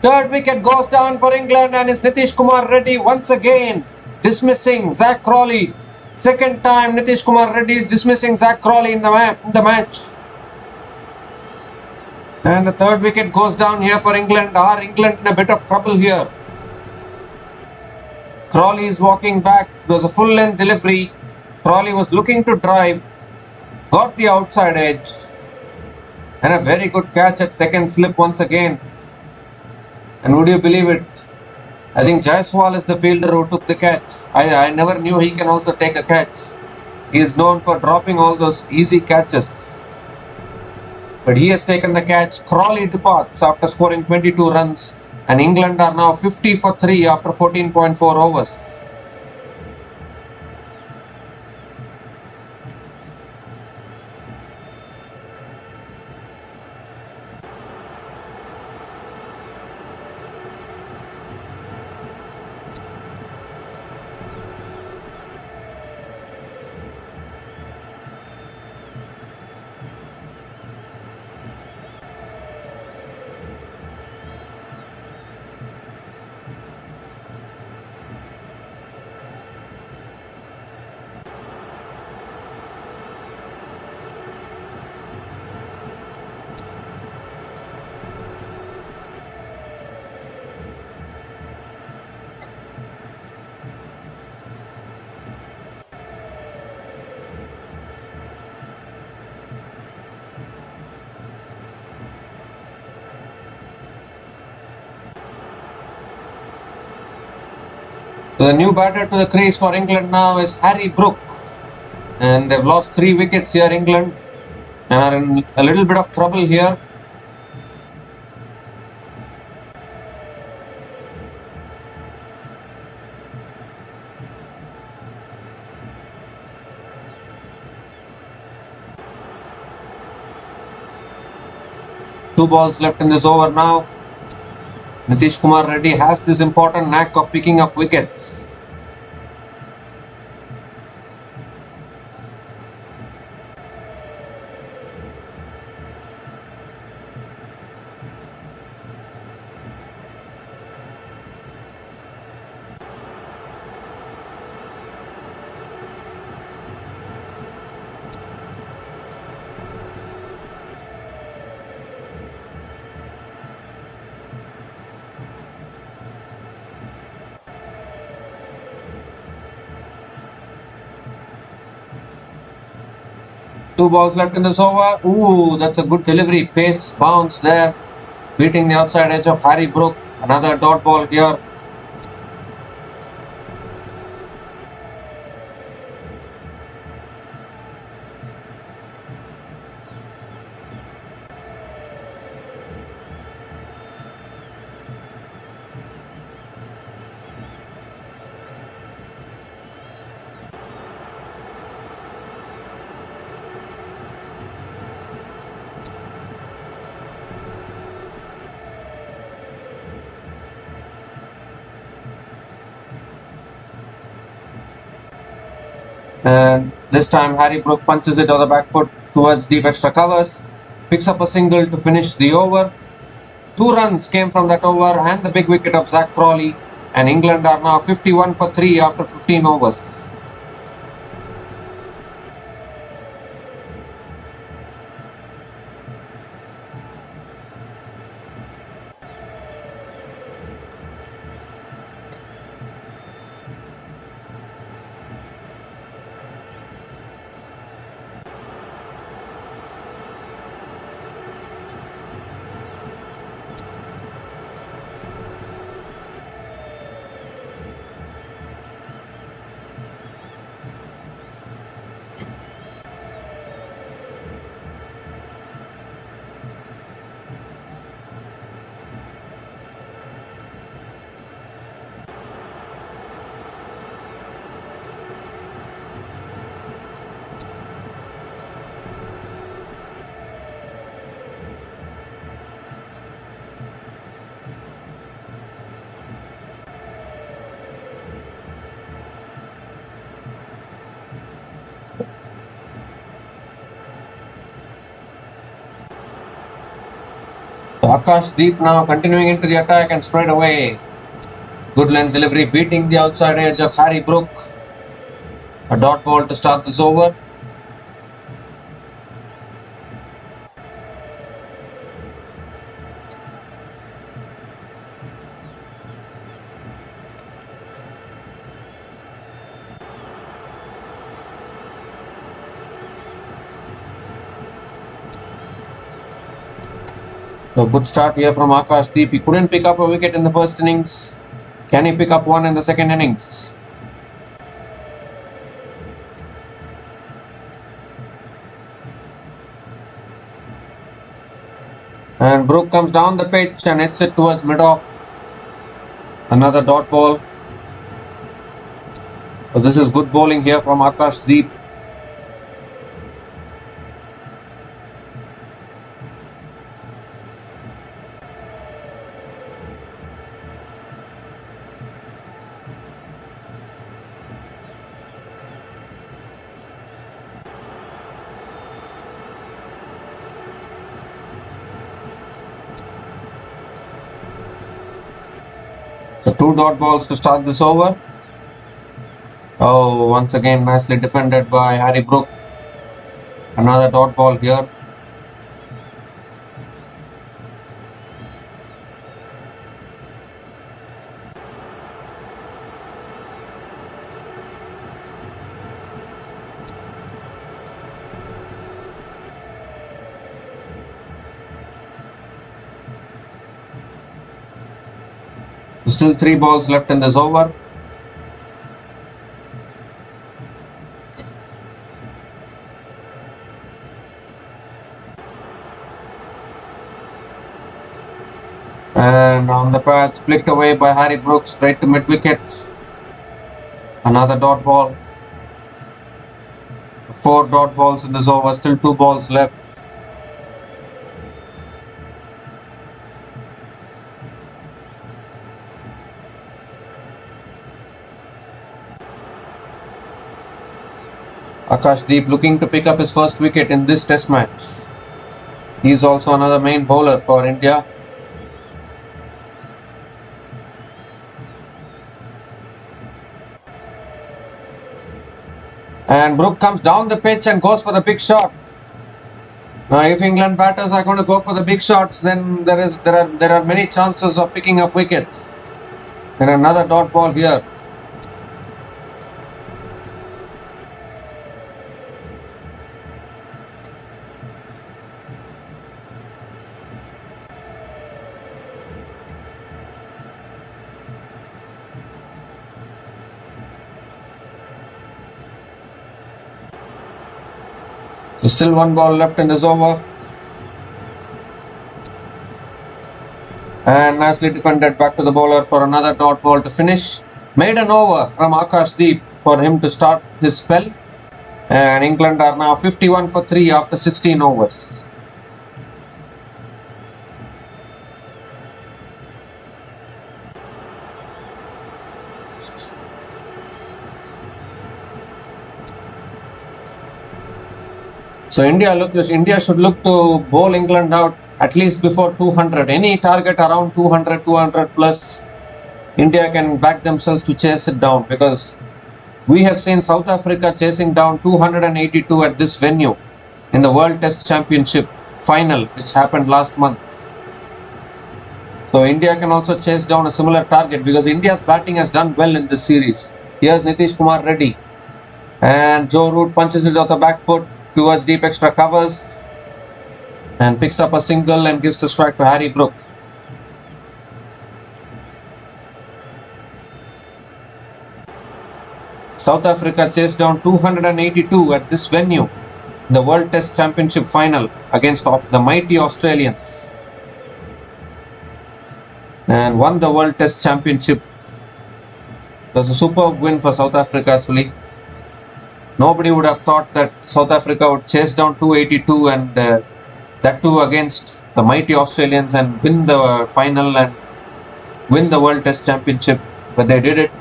Third wicket goes down for England, and it's Nitish Kumar Reddy once again dismissing Zach Crawley. Second time Nitish Kumar Reddy is dismissing Zach Crawley in the match. And the third wicket goes down here for England. Are England in a bit of trouble here? Crawley is walking back. It was a full length delivery. Crawley was looking to drive. Got the outside edge. And a very good catch at second slip once again. And would you believe it? I think Jaiswal is the fielder who took the catch. I never knew he can also take a catch. He is known for dropping all those easy catches. But he has taken the catch. Crawley departs after scoring 22 runs. And England are now 50 for 3 after 14.4 overs. So the new batter to the crease for England now is Harry Brook. And they've lost 3 wickets here, England. And are in a little bit of trouble here. Two balls left in this over now. Nitish Kumar Reddy has this important knack of picking up wickets. Two balls left in this over. Ooh, that's a good delivery. Pace bounce there. Beating the outside edge of Harry Brook. Another dot ball here. And this time Harry Brook punches it on the back foot towards deep extra covers, picks up a single to finish the over. 2 runs came from that over and the big wicket of Zach Crawley, and England are now 51 for 3 after 15 overs. So Akash Deep now continuing into the attack and straight away. Good length delivery beating the outside edge of Harry Brook. A dot ball to start this over. So good start here from Akash Deep. He couldn't pick up a wicket in the first innings. Can he pick up one in the second innings? And Brook comes down the pitch and hits it towards mid-off. Another dot ball. So this is good bowling here from Akash Deep. So 2 dot balls to start this over. Oh, once again nicely defended by Harry Brook. Another dot ball here. Still 3 balls left in this over. And on the patch, flicked away by Harry Brook straight to mid-wicket. Another dot ball. 4 dot balls in this over, still 2 balls left. Akash Deep looking to pick up his first wicket in this test match. He is also another main bowler for India. And Brook comes down the pitch and goes for the big shot. Now, if England batters are going to go for the big shots, then there are many chances of picking up wickets. And another dot ball here. So still 1 ball left in this over. And nicely defended back to the bowler for another dot ball to finish. Made an over from Akash Deep for him to start his spell. And England are now 51 for 3 after 16 overs. So India should look to bowl England out at least before 200. Any target around 200, 200 plus, India can back themselves to chase it down, because we have seen South Africa chasing down 282 at this venue in the World Test Championship final, which happened last month. So India can also chase down a similar target, because India's batting has done well in this series. Here's Nitish Kumar Reddy, and Joe Root punches it off the back foot towards deep extra covers and picks up a single and gives the strike to Harry Brook. South Africa chased down 282 at this venue in the World Test Championship final against the mighty Australians, and won the World Test Championship. It was a superb win for South Africa actually. Nobody would have thought that South Africa would chase down 282, and that too against the mighty Australians, and win the final and win the World Test Championship. But they did it.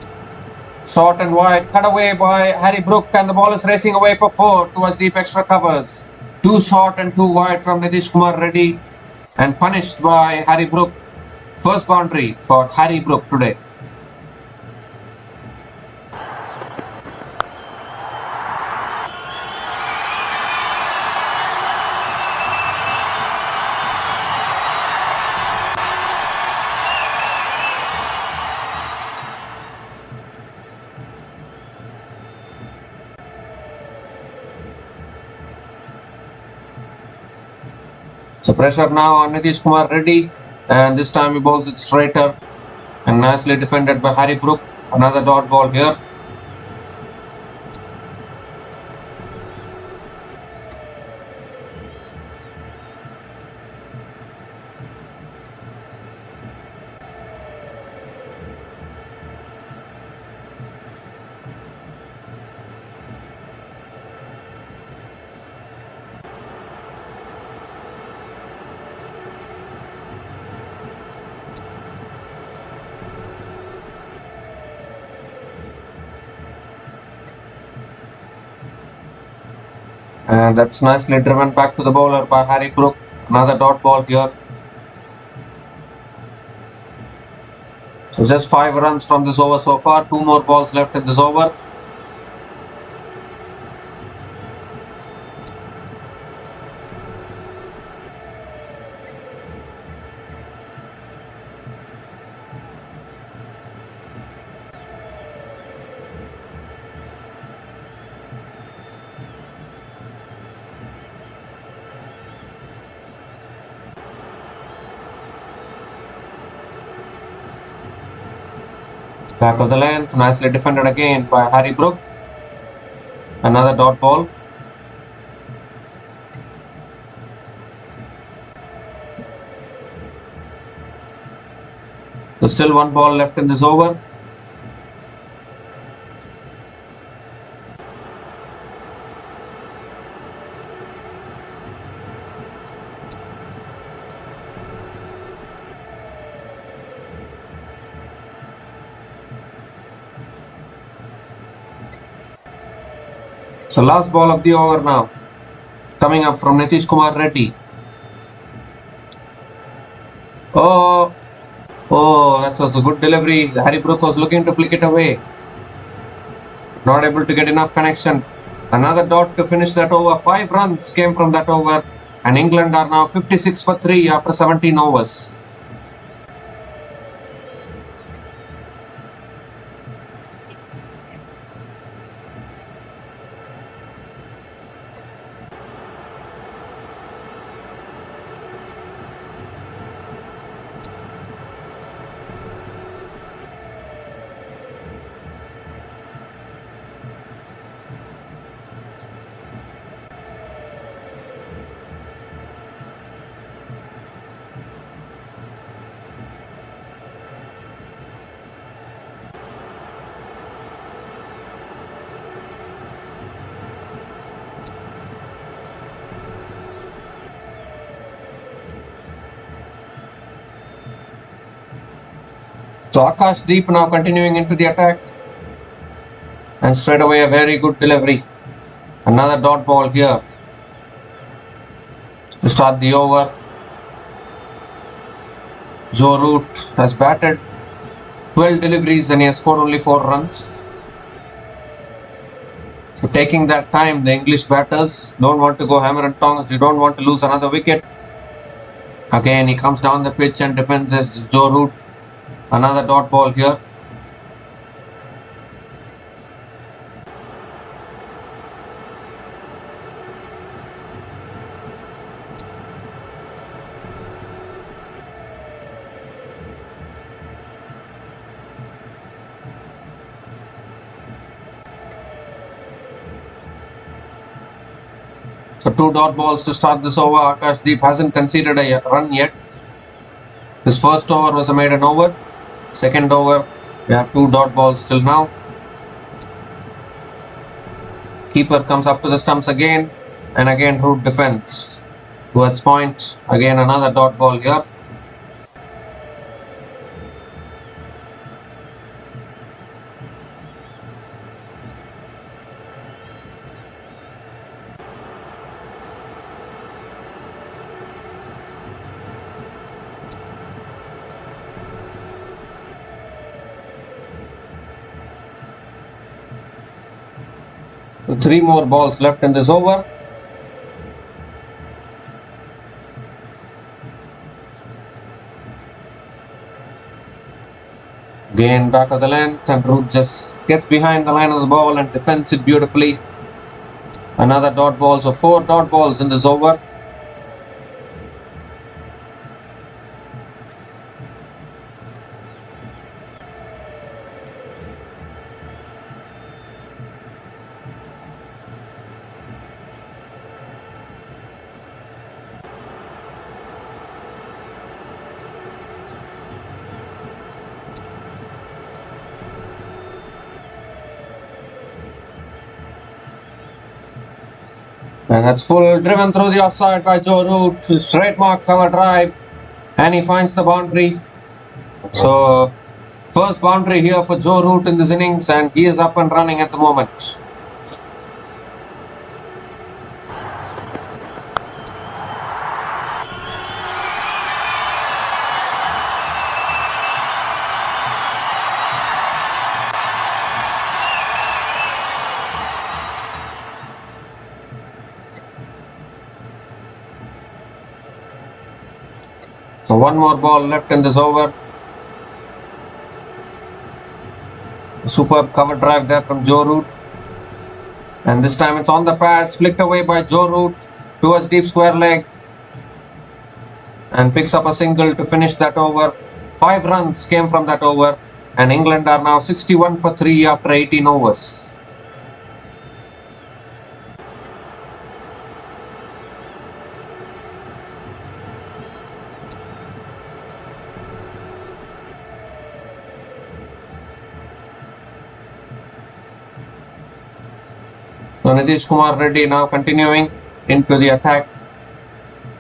Short and wide, cut away by Harry Brook, and the ball is racing away for 4 towards deep extra covers. Too short and too wide from Nitish Kumar Reddy, and punished by Harry Brook. First boundary for Harry Brook today. So pressure now on Nitish Kumar Reddy, and this time he bowls it straighter, and nicely defended by Harry Brook. Another dot ball here. And that's nicely driven back to the bowler by Harry Brook. Another dot ball here. So just 5 runs from this over so far. 2 more balls left in this over. Back of the length, nicely defended again by Harry Brook. Another dot ball. There's still 1 ball left in this over. So last ball of the over now, coming up from Nitish Kumar Reddy. Oh, that was a good delivery. Harry Brook was looking to flick it away. Not able to get enough connection. Another dot to finish that over. 5 runs came from that over, and England are now 56 for 3 after 17 overs. So Akash Deep now continuing into the attack, and straight away a very good delivery. Another dot ball here. To start the over, Joe Root has batted 12 deliveries and he has scored only 4 runs. So taking that time, the English batters don't want to go hammer and tongs. They don't want to lose another wicket. Again, he comes down the pitch and defends as Joe Root. Another dot ball here. So 2 dot balls to start this over. Akashdeep hasn't conceded a run yet. His first over was a maiden over. Second over, we have 2 dot balls till now. Keeper comes up to the stumps again, and again Root defends. Towards point, again another dot ball here. So 3 more balls left in this over. Again back of the length, and Root just gets behind the line of the ball and defends it beautifully. Another dot ball, so 4 dot balls in this over. And that's full, driven through the offside by Joe Root. Straight mark cover drive, and he finds the boundary. So first boundary here for Joe Root in this innings, and he is up and running at the moment. So 1 more ball left in this over. Superb cover drive there from Joe Root. And this time it's on the pads, flicked away by Joe Root towards deep square leg. And picks up a single to finish that over. 5 runs came from that over. And England are now 61 for 3 after 18 overs. So Nitish Kumar Reddy now continuing into the attack.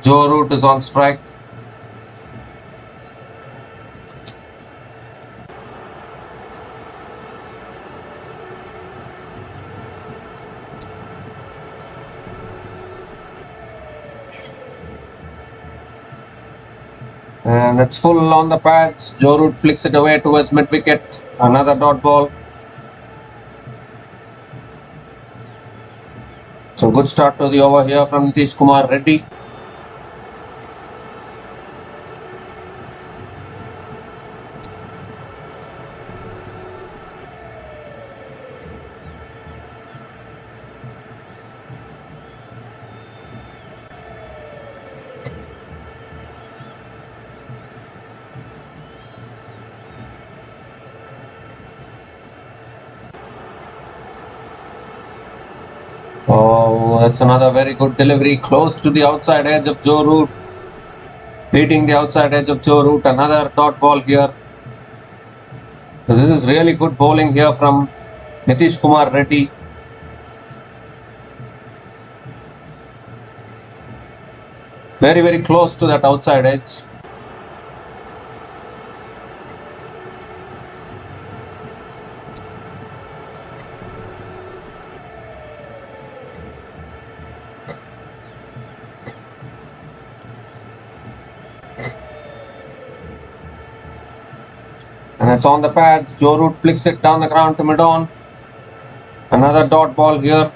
Joe Root is on strike. And it's full on the pads. Joe Root flicks it away towards mid wicket. Another dot ball. So good start to the over here from Nitish Kumar Reddy. Oh, that's another very good delivery, close to the outside edge of Joe Root. Beating the outside edge of Joe Root, another dot ball here. So this is really good bowling here from Nitish Kumar Reddy. Very, very close to that outside edge. And it's on the pads. Joe Root flicks it down the ground to mid-on. Another dot ball here.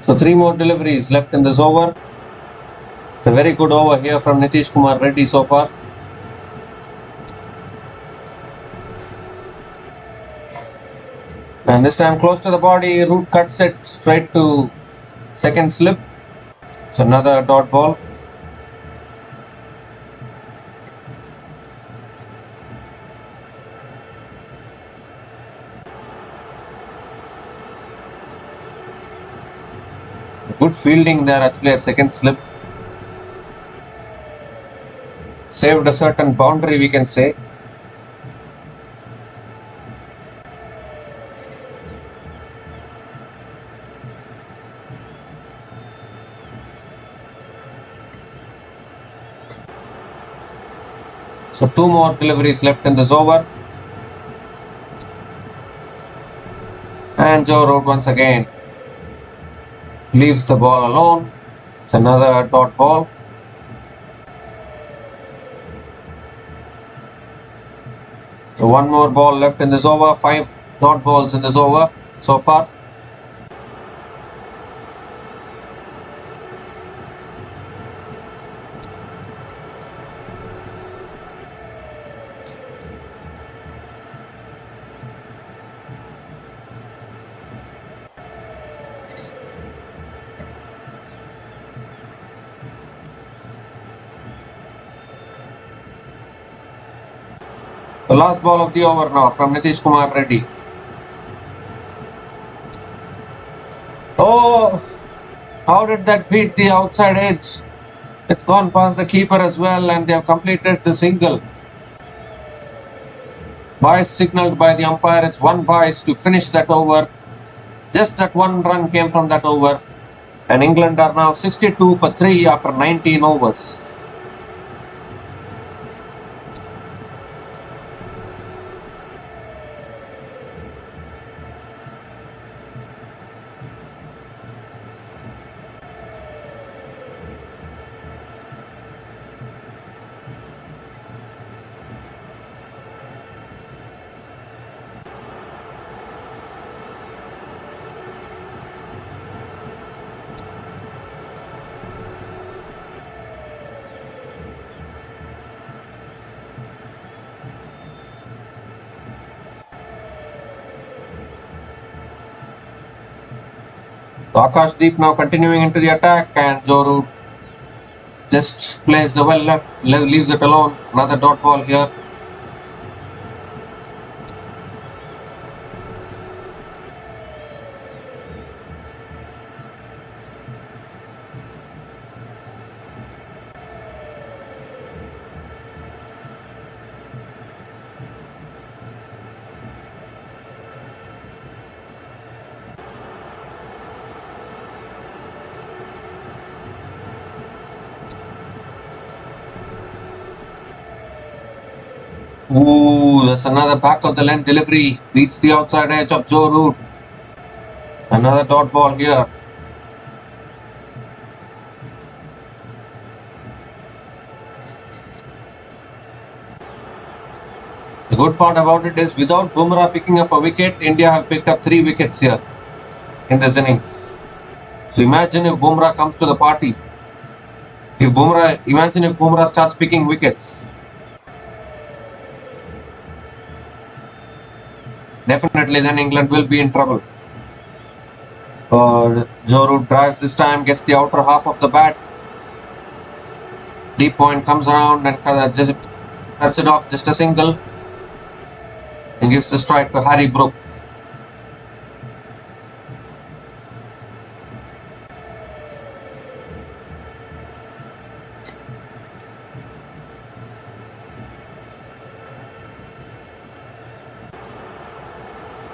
So 3 more deliveries left in this over. It's a very good over here from Nitish Kumar Reddy so far. And this time close to the body, Root cuts it straight to second slip. It's another dot ball. Good fielding there actually at second slip. Saved a certain boundary, we can say. So 2 more deliveries left in this over. And Joe Root once again leaves the ball alone. It's another dot ball. So 1 more ball left in this over. 5 dot balls in this over so far. The last ball of the over now from Nitish Kumar Reddy. Oh, how did that beat the outside edge? It's gone past the keeper as well, and they have completed the single. Bias signaled by the umpire. It's 1 bias to finish that over. Just that 1 run came from that over. And England are now 62 for 3 after 19 overs. So Akashdeep now continuing into the attack, and Joe Root just plays the well left, leaves it alone. Another dot ball here. Ooh, that's another back of the length delivery. Beats the outside edge of Joe Root. Another dot ball here. The good part about it is without Bumrah picking up a wicket, India have picked up 3 wickets here in this innings. So imagine if Bumrah comes to the party. Imagine if Bumrah starts picking wickets. Definitely then England will be in trouble. Joe Root drives this time, gets the outer half of the bat. Deep point comes around and just cuts it off, just a single. And gives the strike to Harry Brook.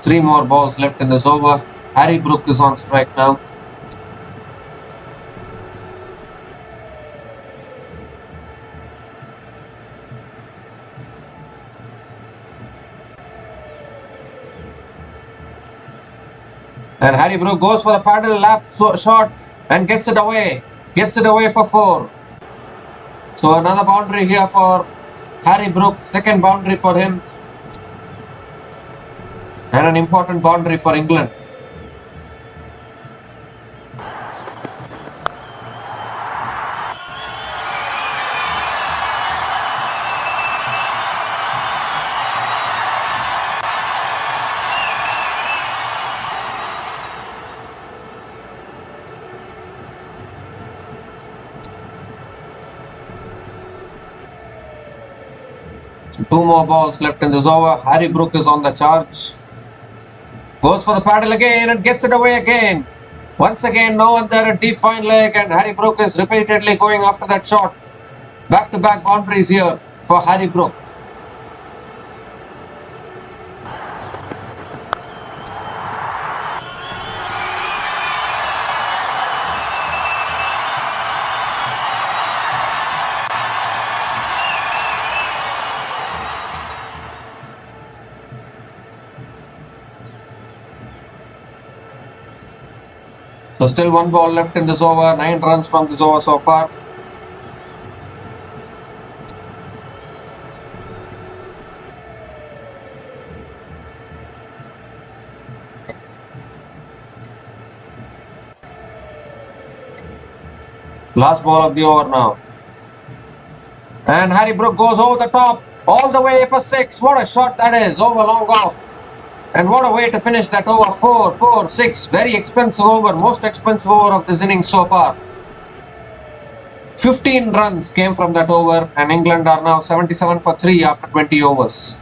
Three more balls left in this over. Harry Brook is on strike now. And Harry Brook goes for the paddle lap shot and gets it away. Gets it away for 4. So another boundary here for Harry Brook. Second boundary for him. And an important boundary for England. Two more balls left in this over. Harry Brook is on the charge. Goes for the paddle again and gets it away again. Once again, no one there at deep fine leg, and Harry Brook is repeatedly going after that shot. Back-to-back boundaries here for Harry Brook. So still one ball left in this over. 9 runs from this over so far. Last ball of the over now. And Harry Brook goes over the top, all the way for 6. What a shot that is, over long off. And what a way to finish that over. 4, 4, 6. Very expensive over, most expensive over of this innings so far. 15 runs came from that over, and England are now 77 for 3 after 20 overs.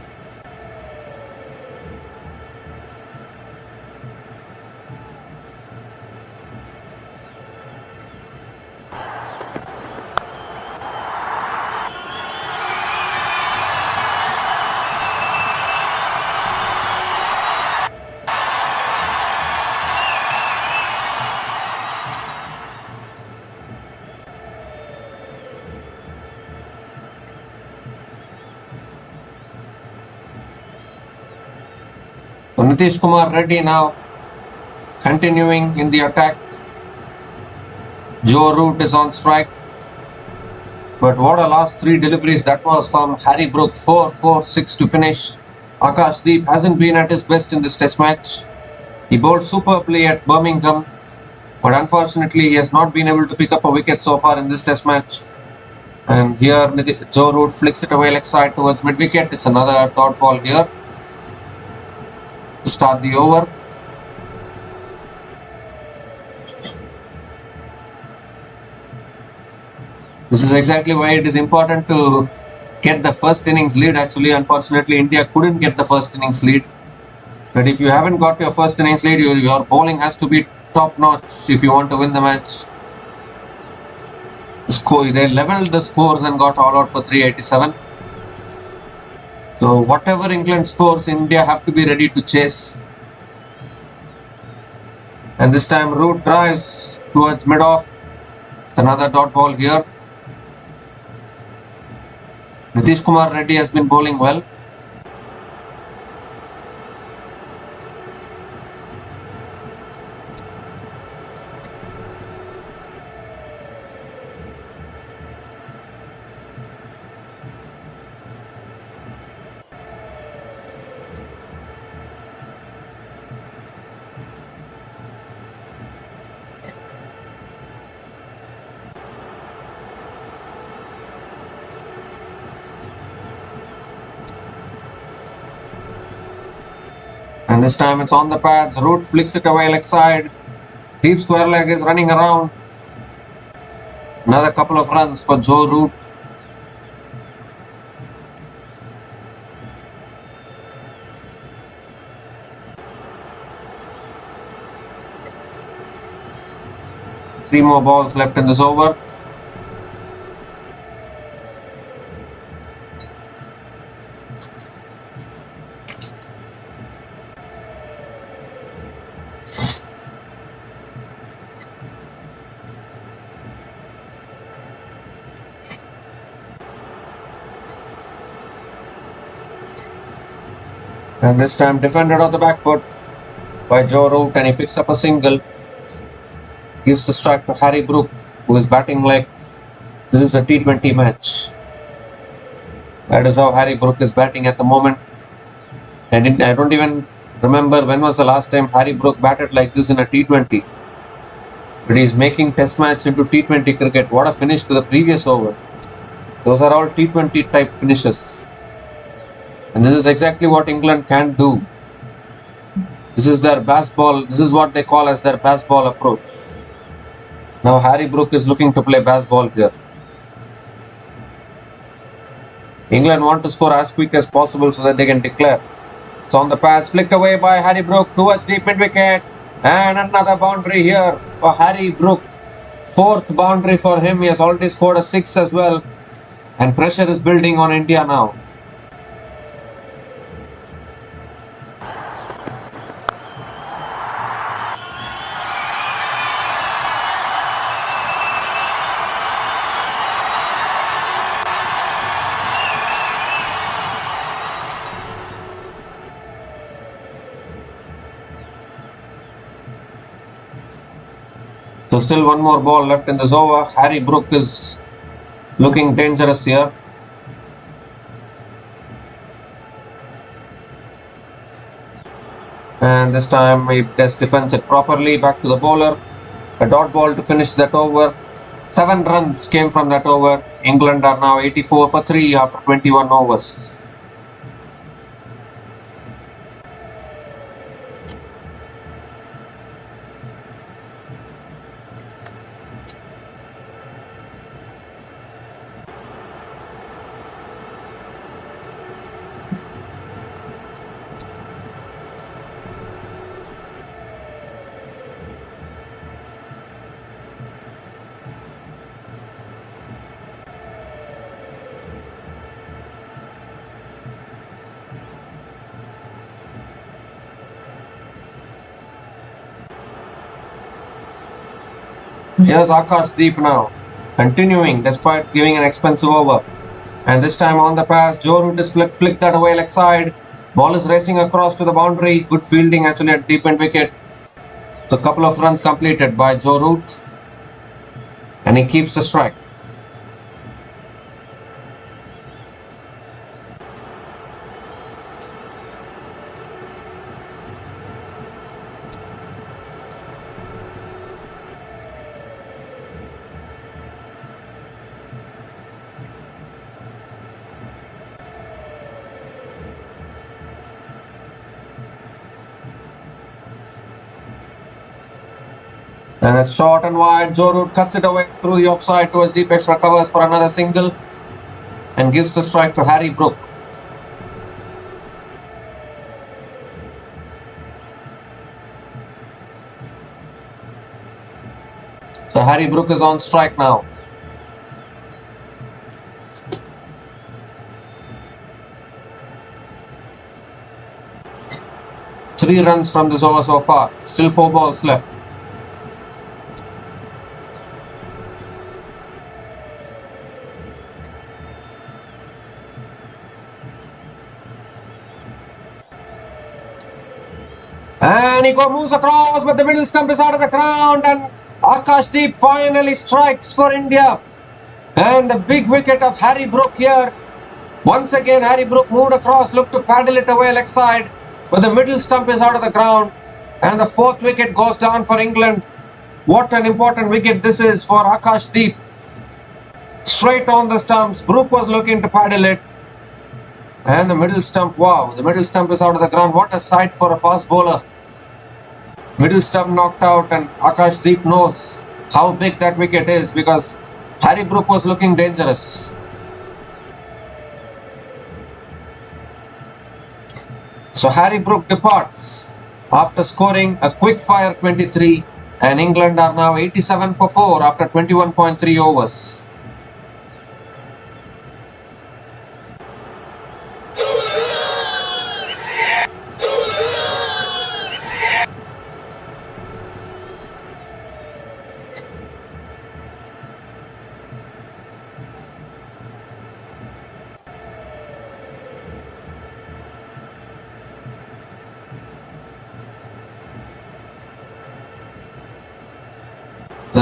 So Nitish Kumar Reddy now continuing in the attack. Joe Root is on strike. But what a last 3 deliveries that was from Harry Brook. 4, 4, 6 to finish. Akashdeep hasn't been at his best in this test match. He bowled superbly at Birmingham, but unfortunately he has not been able to pick up a wicket so far in this test match. And here Joe Root flicks it away leg side towards mid wicket. It's another dot ball here to start the over. This is exactly why it is important to get the first innings lead. Actually, unfortunately, India couldn't get the first innings lead. But if you haven't got your first innings lead, your bowling has to be top notch if you want to win the match. They leveled the scores and got all out for 387. So whatever England scores, India have to be ready to chase. And this time Root drives towards mid-off. It's another dot ball here. Nitish Kumar Reddy has been bowling well. And this time it's on the pads. Root flicks it away leg side. Deep square leg is running around. Another couple of runs for Joe Root. Three more balls left in this over. And this time defended on the back foot by Joe Root, and he picks up a single. Gives the strike to Harry Brook, who is batting like this is a T20 match. That is how Harry Brook is batting at the moment. And I don't even remember when was the last time Harry Brook batted like this in a T20. But he's making test match into T20 cricket. What a finish to the previous over. Those are all T20 type finishes. And this is exactly what England can do. This is their baseball. This is what they call as their baseball approach. Now Harry Brook is looking to play baseball here. England want to score as quick as possible so that they can declare. It's on the pads, flicked away by Harry Brook towards deep mid wicket. And another boundary here for Harry Brook. Fourth boundary for him. He has already scored a 6 as well. And pressure is building on India now. So still one more ball left in this over. Harry Brook is looking dangerous here. And this time he just defends it properly. Back to the bowler. A dot ball to finish that over. 7 runs came from that over. England are now 84 for 3 after 21 overs. Here's Akash Deep now, continuing despite giving an expensive over. And this time on the pass, Joe Root is flicked that away leg side. Ball is racing across to the boundary. Good fielding actually at deep end wicket. So a couple of runs completed by Joe Root. And he keeps the strike. And it's short and wide. Joe Root cuts it away through the offside towards Deepesh, recovers for another single and gives the strike to Harry Brook. So Harry Brook is on strike now. Three runs from this over so far. Still 4 balls left. And he moves across, but the middle stump is out of the ground, and Akash Deep finally strikes for India. And the big wicket of Harry Brook here. Once again, Harry Brook moved across, looked to paddle it away leg side, but the middle stump is out of the ground, and the 4th wicket goes down for England. What an important wicket this is for Akash Deep. Straight on the stumps. Brook was looking to paddle it. And the middle stump, wow, the middle stump is out of the ground. What a sight for a fast bowler. Middle stump knocked out, and Akash Deep knows how big that wicket is because Harry Brook was looking dangerous. So Harry Brook departs after scoring a quick fire 23, and England are now 87 for 4 after 21.3 overs.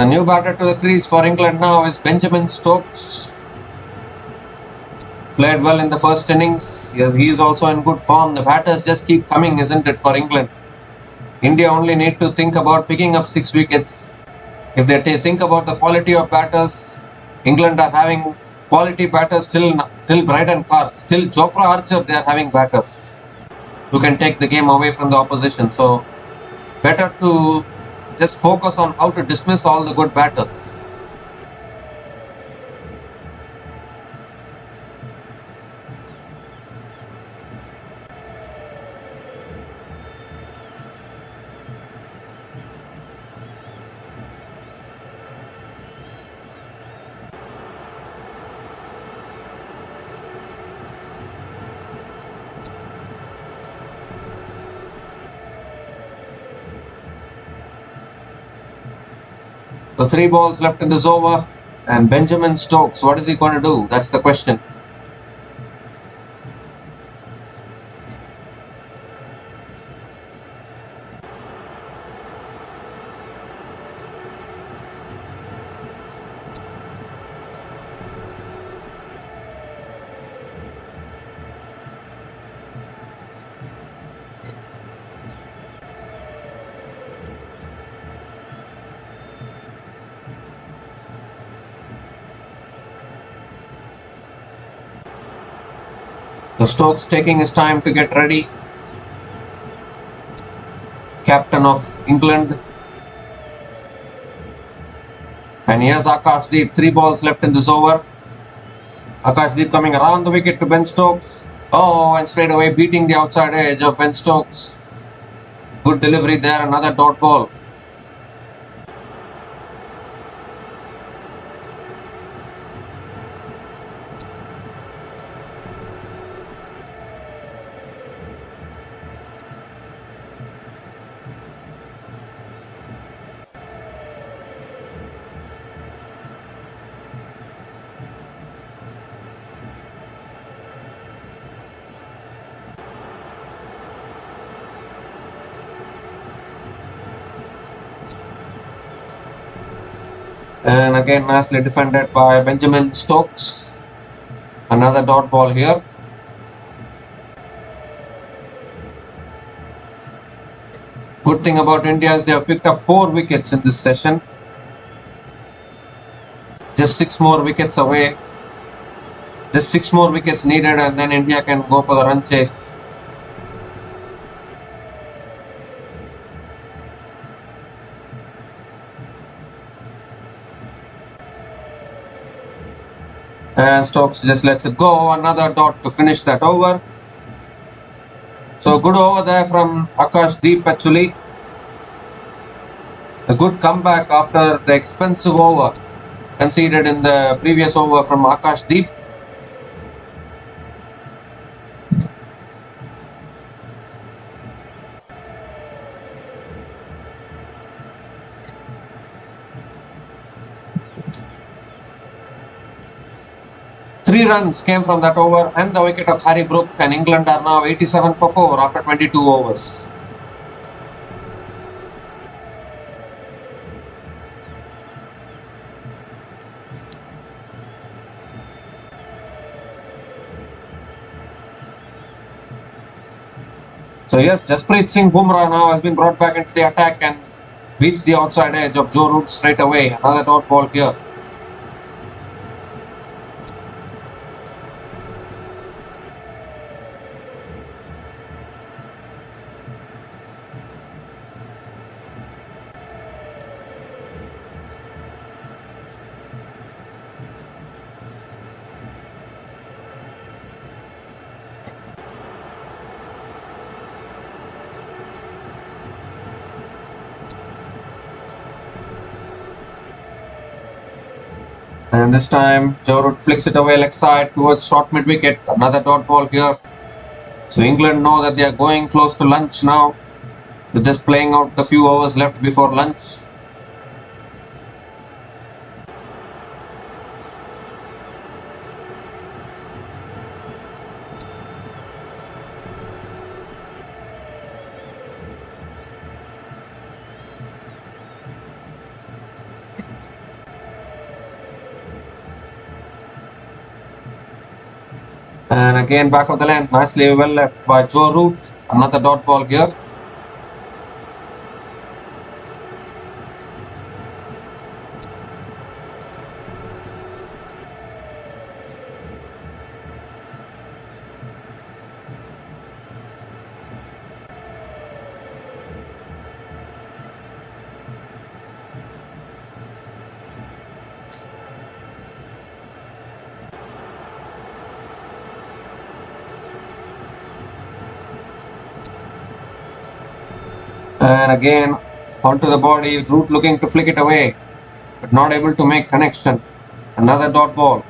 The new batter to the crease for England now is Benjamin Stokes. Played well in the first innings. He is also in good form. The batters just keep coming, isn't it, for England? India only need to think about picking up 6 wickets. If they think about the quality of batters, England are having quality batters till Bryden Carr, till Jofra Archer. They are having batters who can take the game away from the opposition. So better to just focus on how to dismiss all the good batters. So 3 balls left in this over, and Benjamin Stokes, what is he going to do? That's the question. So Stokes taking his time to get ready. Captain of England. And here's Akashdeep. 3 balls left in this over. Akashdeep coming around the wicket to Ben Stokes. Oh, and straight away beating the outside edge of Ben Stokes. Good delivery there. Another dot ball. And again nicely defended by Benjamin Stokes. Another dot ball here. Good thing about India is they have picked up 4 wickets in this session. Just 6 more wickets away. Just 6 more wickets needed, and then India can go for the run chase. And Stokes just lets it go. Another dot to finish that over. So good over there from Akashdeep actually. A good comeback after the expensive over conceded in the previous over from Akashdeep. Three runs came from that over and the wicket of Harry Brook, and England are now 87 for 4 after 22 overs. So yes, Jasprit Singh Bumrah now has been brought back into the attack and beats the outside edge of Joe Root straight away. Another dot ball here. And this time, Joe Root flicks it away leg side towards short mid wicket. Another dot ball here. So England know that they are going close to lunch now. They're just playing out the few overs left before lunch. And again back of the length, nicely well left by Joe Root. Another dot ball here. And again onto the body, Root looking to flick it away, but not able to make connection. Another dot ball.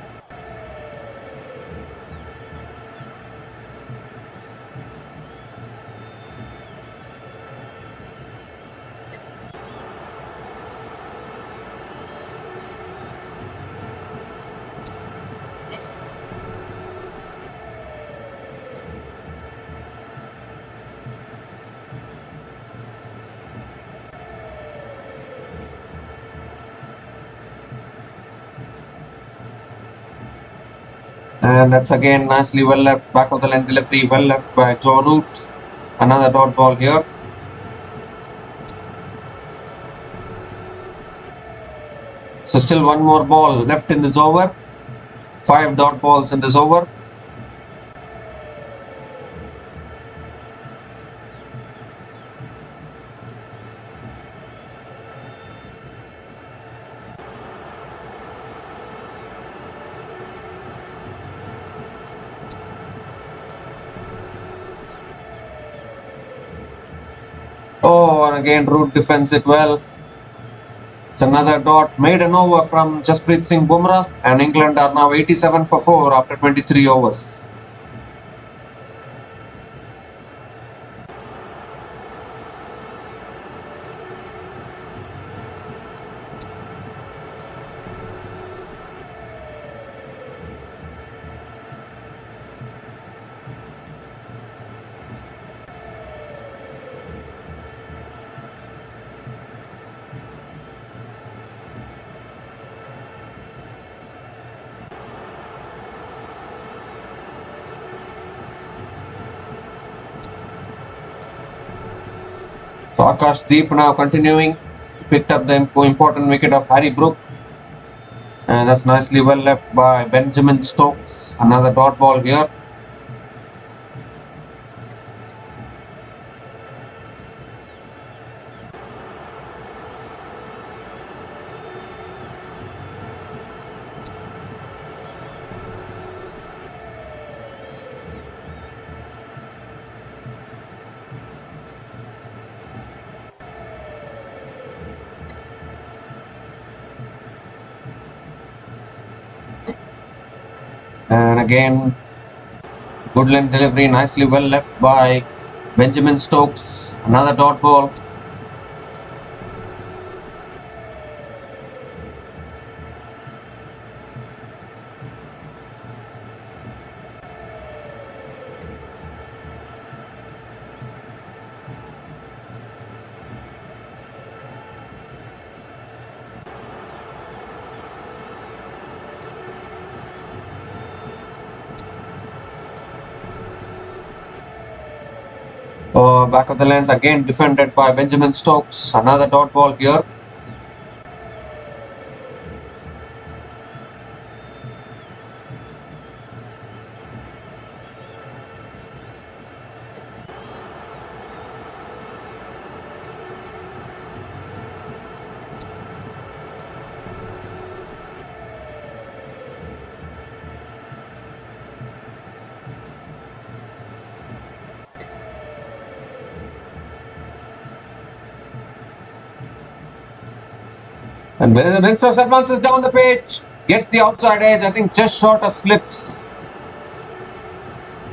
And that's again nicely well left, back of the length delivery, well left by Joe Root. Another dot ball here. So still one more ball left in this over. 5 dot balls in this over. Oh, and again Root defends it well. It's another dot, made an over from Jasprit Singh Bumrah, and England are now 87 for 4 after 23 overs. So Akash Deep now continuing. Picked up the important wicket of Harry Brook. And that's nicely well left by Benjamin Stokes. Another dot ball here. And again, good length delivery, nicely well left by Benjamin Stokes. Another dot ball. Back of the length, again defended by Benjamin Stokes. Another dot ball here. And when Stokes advances down the pitch, gets the outside edge, I think just short of slips.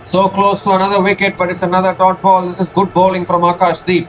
So close to another wicket, but it's another dot ball. This is good bowling from Akash Deep.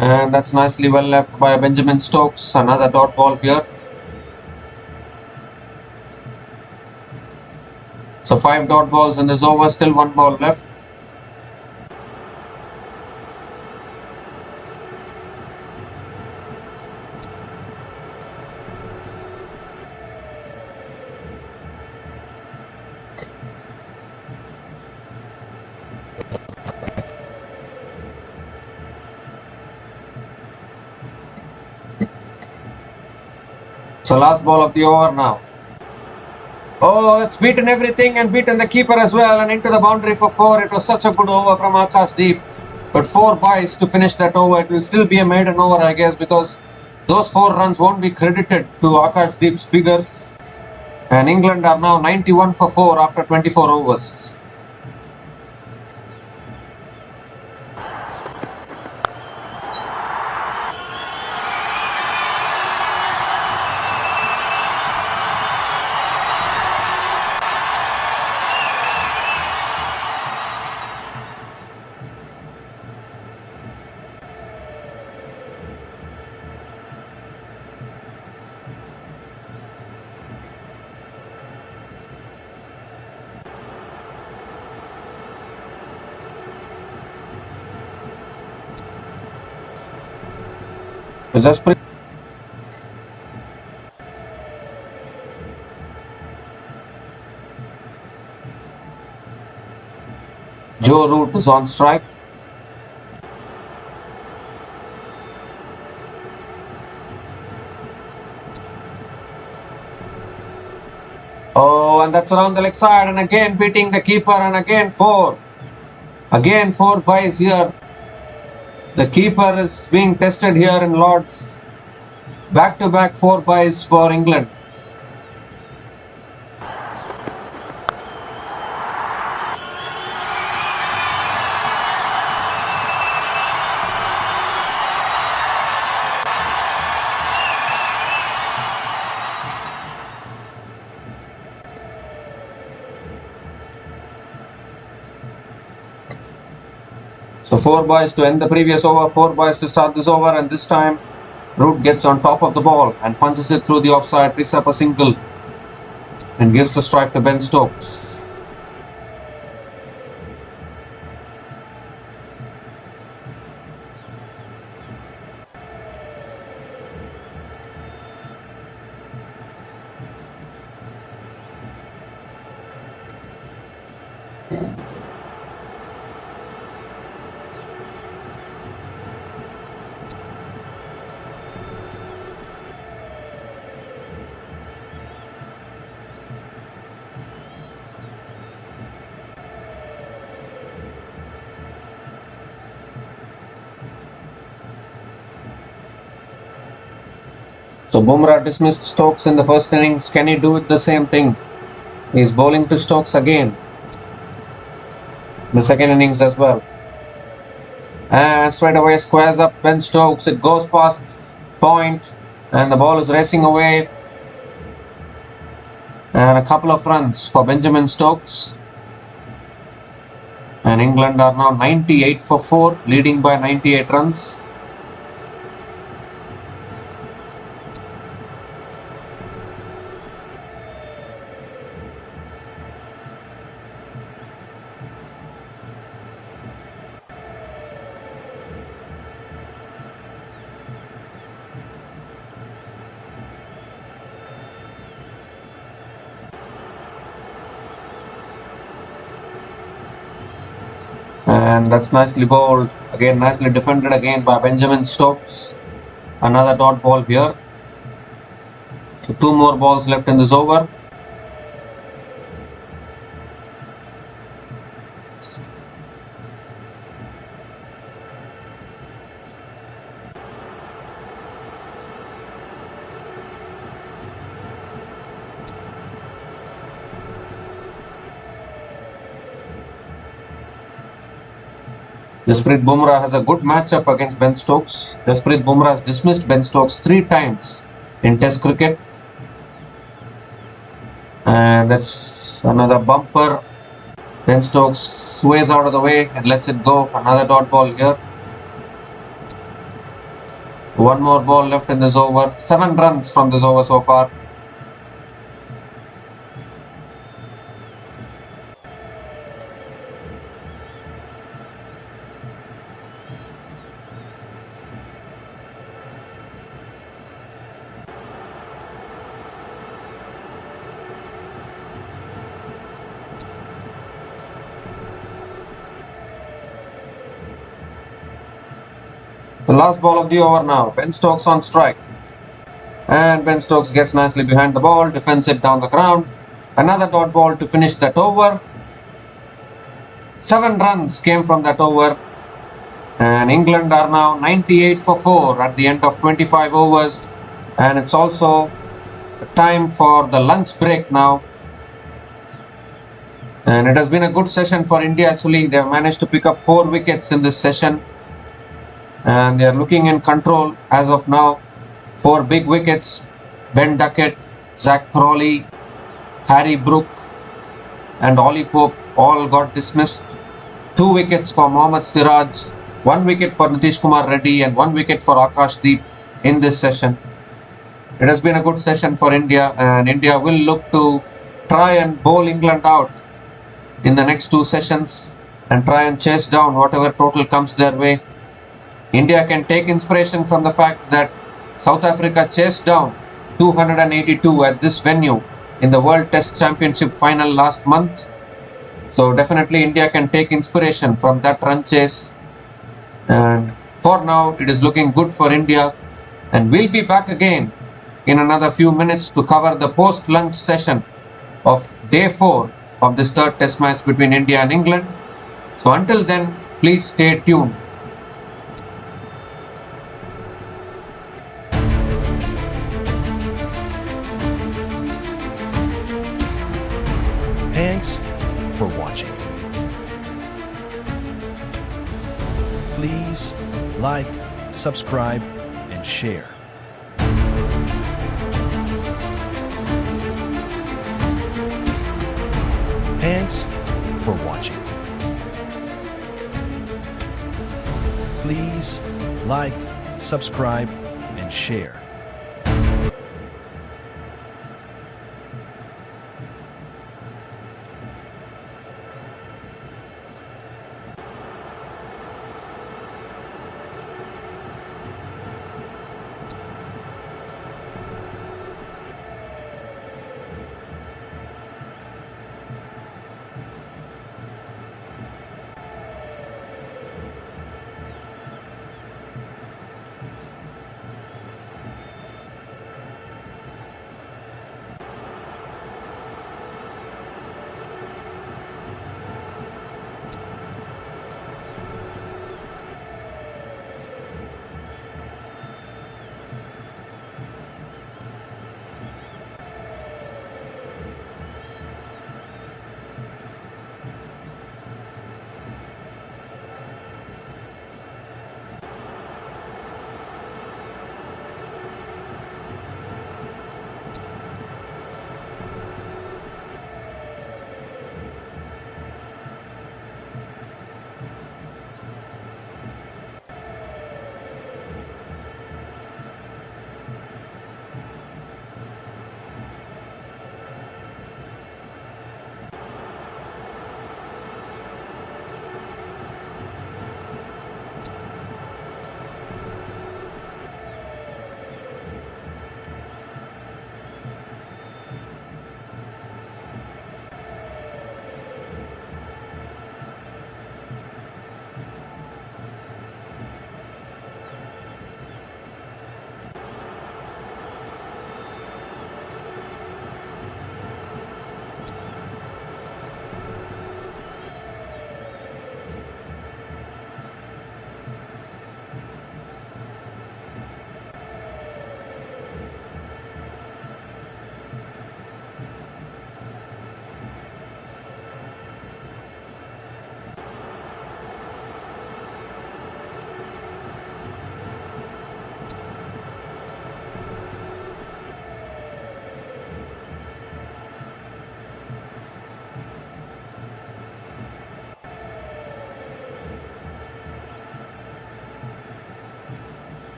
And that's nicely well left by Benjamin Stokes. Another dot ball here. So 5 dot balls in this over, still 1 ball left. So last ball of the over now. Oh, it's beaten everything and beaten the keeper as well and into the boundary for 4. It was such a good over from Akash Deep. But 4 byes to finish that over. It will still be a maiden over, I guess, because those 4 runs won't be credited to Akash Deep's figures. And England are now 91 for 4 after 24 overs. So just Joe Root is on strike. Oh, and that's around the leg side and again beating the keeper and again 4. Again 4 byes here. The keeper is being tested here in Lord's. Back-to-back 4 byes for England. So 4 byes to end the previous over, 4 byes to start this over, and this time Root gets on top of the ball and punches it through the offside, picks up a single and gives the strike to Ben Stokes. So Bumrah dismissed Stokes in the first innings. Can he do it the same thing? He's bowling to Stokes again. The second innings as well. And straight away squares up Ben Stokes. It goes past point and the ball is racing away. And a couple of runs for Benjamin Stokes. And England are now 98 for 4, leading by 98 runs. And that's nicely bowled. Again, nicely defended again by Benjamin Stokes. Another dot ball here. So 2 more balls left in this over. Jasprit Bumrah has a good matchup against Ben Stokes. Jasprit Bumrah has dismissed Ben Stokes 3 times in Test cricket. And that's another bumper. Ben Stokes sways out of the way and lets it go. Another dot ball here. One more ball left in this over. 7 runs from this over so far. The last ball of the over now. Ben Stokes on strike. And Ben Stokes gets nicely behind the ball, defends it down the ground. Another dot ball to finish that over. 7 runs came from that over. And England are now 98 for 4 at the end of 25 overs. And it's also time for the lunch break now. And it has been a good session for India actually. They have managed to pick up 4 wickets in this session. And they are looking in control as of now. 4 big wickets. Ben Duckett, Zach Crawley, Harry Brook and Ollie Pope all got dismissed. 2 wickets for Mohammad Siraj, 1 wicket for Nitish Kumar Reddy and 1 wicket for Akash Deep in this session. It has been a good session for India, and India will look to try and bowl England out in the next 2 sessions and try and chase down whatever total comes their way. India can take inspiration from the fact that South Africa chased down 282 at this venue in the World Test Championship final last month. So definitely India can take inspiration from that run chase. And for now, it is looking good for India. And we'll be back again in another few minutes to cover the post-lunch session of day 4 of this third test match between India and England. So until then, please stay tuned. Thanks for watching. Please like, subscribe, and share. Thanks for watching. Please like, subscribe, and share.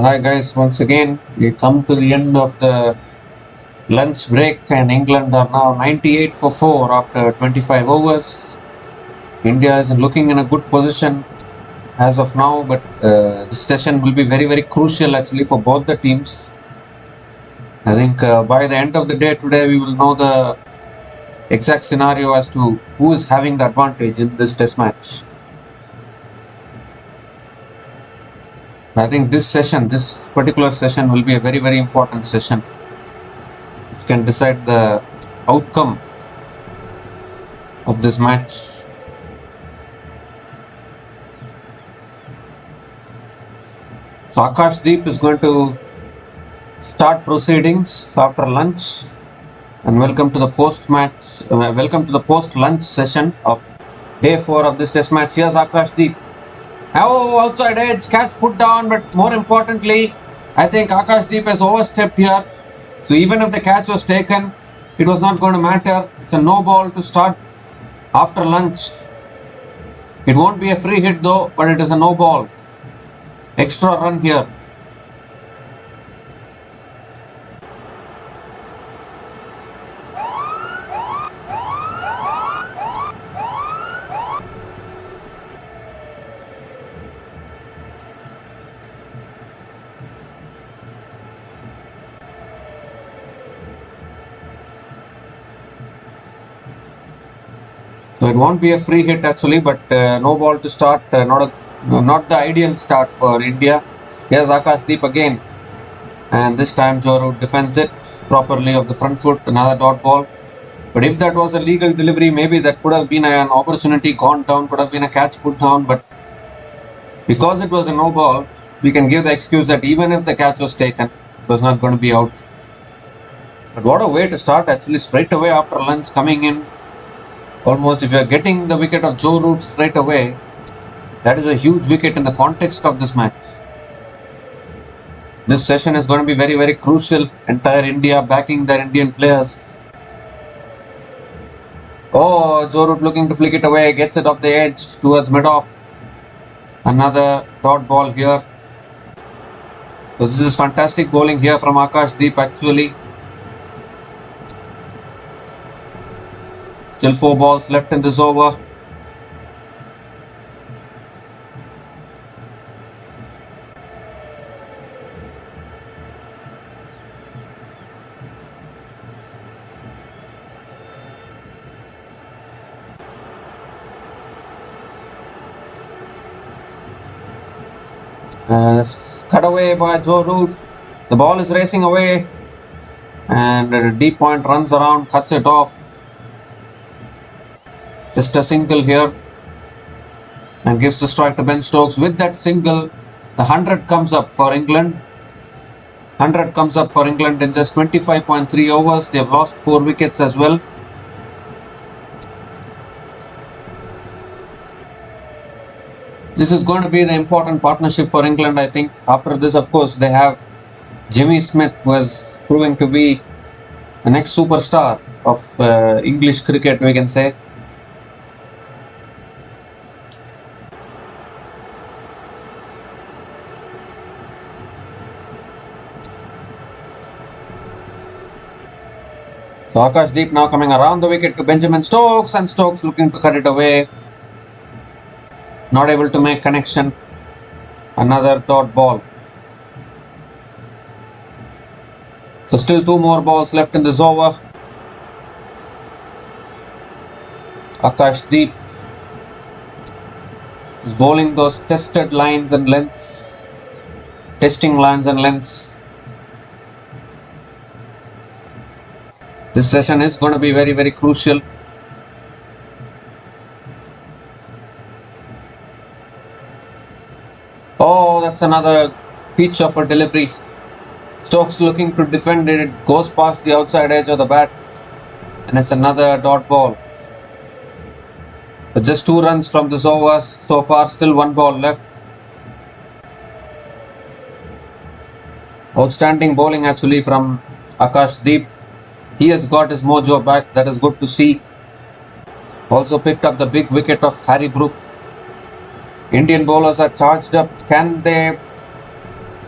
Hi guys, once again we come to the end of the lunch break and England are now 98 for 4 after 25 overs. India is looking in a good position as of now, but this session will be very crucial actually for both the teams. I think by the end of the day today we will know the exact scenario as to who is having the advantage in this test match. I think this particular session will be a very important session which can decide the outcome of this match. So Akashdeep is going to start proceedings after lunch, and welcome to the post-lunch session of day 4 of this test match. Here's Akashdeep. Oh, outside edge, catch put down, but more importantly, I think Akashdeep has overstepped here. So even if the catch was taken, it was not going to matter. It's a no ball to start after lunch. It won't be a free hit though, but it is a no ball. Extra run here. So it won't be a free hit actually, but no ball to start. Not the ideal start for India. Here's Akashdeep again, and this time Joe Root defends it properly of the front foot. Another dot ball. But if that was a legal delivery, maybe that could have been an opportunity gone down. Could have been a catch put down. But because it was a no ball, we can give the excuse that even if the catch was taken, it was not going to be out. But what a way to start actually, straight away after lunch, coming in. Almost, if you are getting the wicket of Joe Root straight away, that is a huge wicket in the context of this match. This session is going to be very crucial. Entire India backing their Indian players. Oh, Joe Root looking to flick it away, gets it off the edge towards mid-off. Another dot ball here. So this is fantastic bowling here from Akashdeep actually. Still 4 balls left in this over. Cut away by Joe Root. The ball is racing away, and a deep point runs around, cuts it off. Just a single here, and gives the strike to Ben Stokes. With that single, the 100 comes up for England. 100 comes up for England in just 25.3 overs. They have lost 4 wickets as well. This is going to be the important partnership for England, I think. After this, of course, they have Jimmy Smith, who is proving to be the next superstar of English cricket, we can say. So Akashdeep now coming around the wicket to Benjamin Stokes, and Stokes looking to cut it away. Not able to make connection. Another dot ball. So still 2 more balls left in this over. Akashdeep is bowling those tested lines and lengths. Testing lines and lengths. This session is going to be very crucial. Oh, that's another pitch of a delivery. Stokes looking to defend it. It goes past the outside edge of the bat, and it's another dot ball. So just 2 runs from this over so far. Still 1 ball left. Outstanding bowling actually from Akashdeep. He has got his mojo back. That is good to see. Also picked up the big wicket of Harry Brook. Indian bowlers are charged up. Can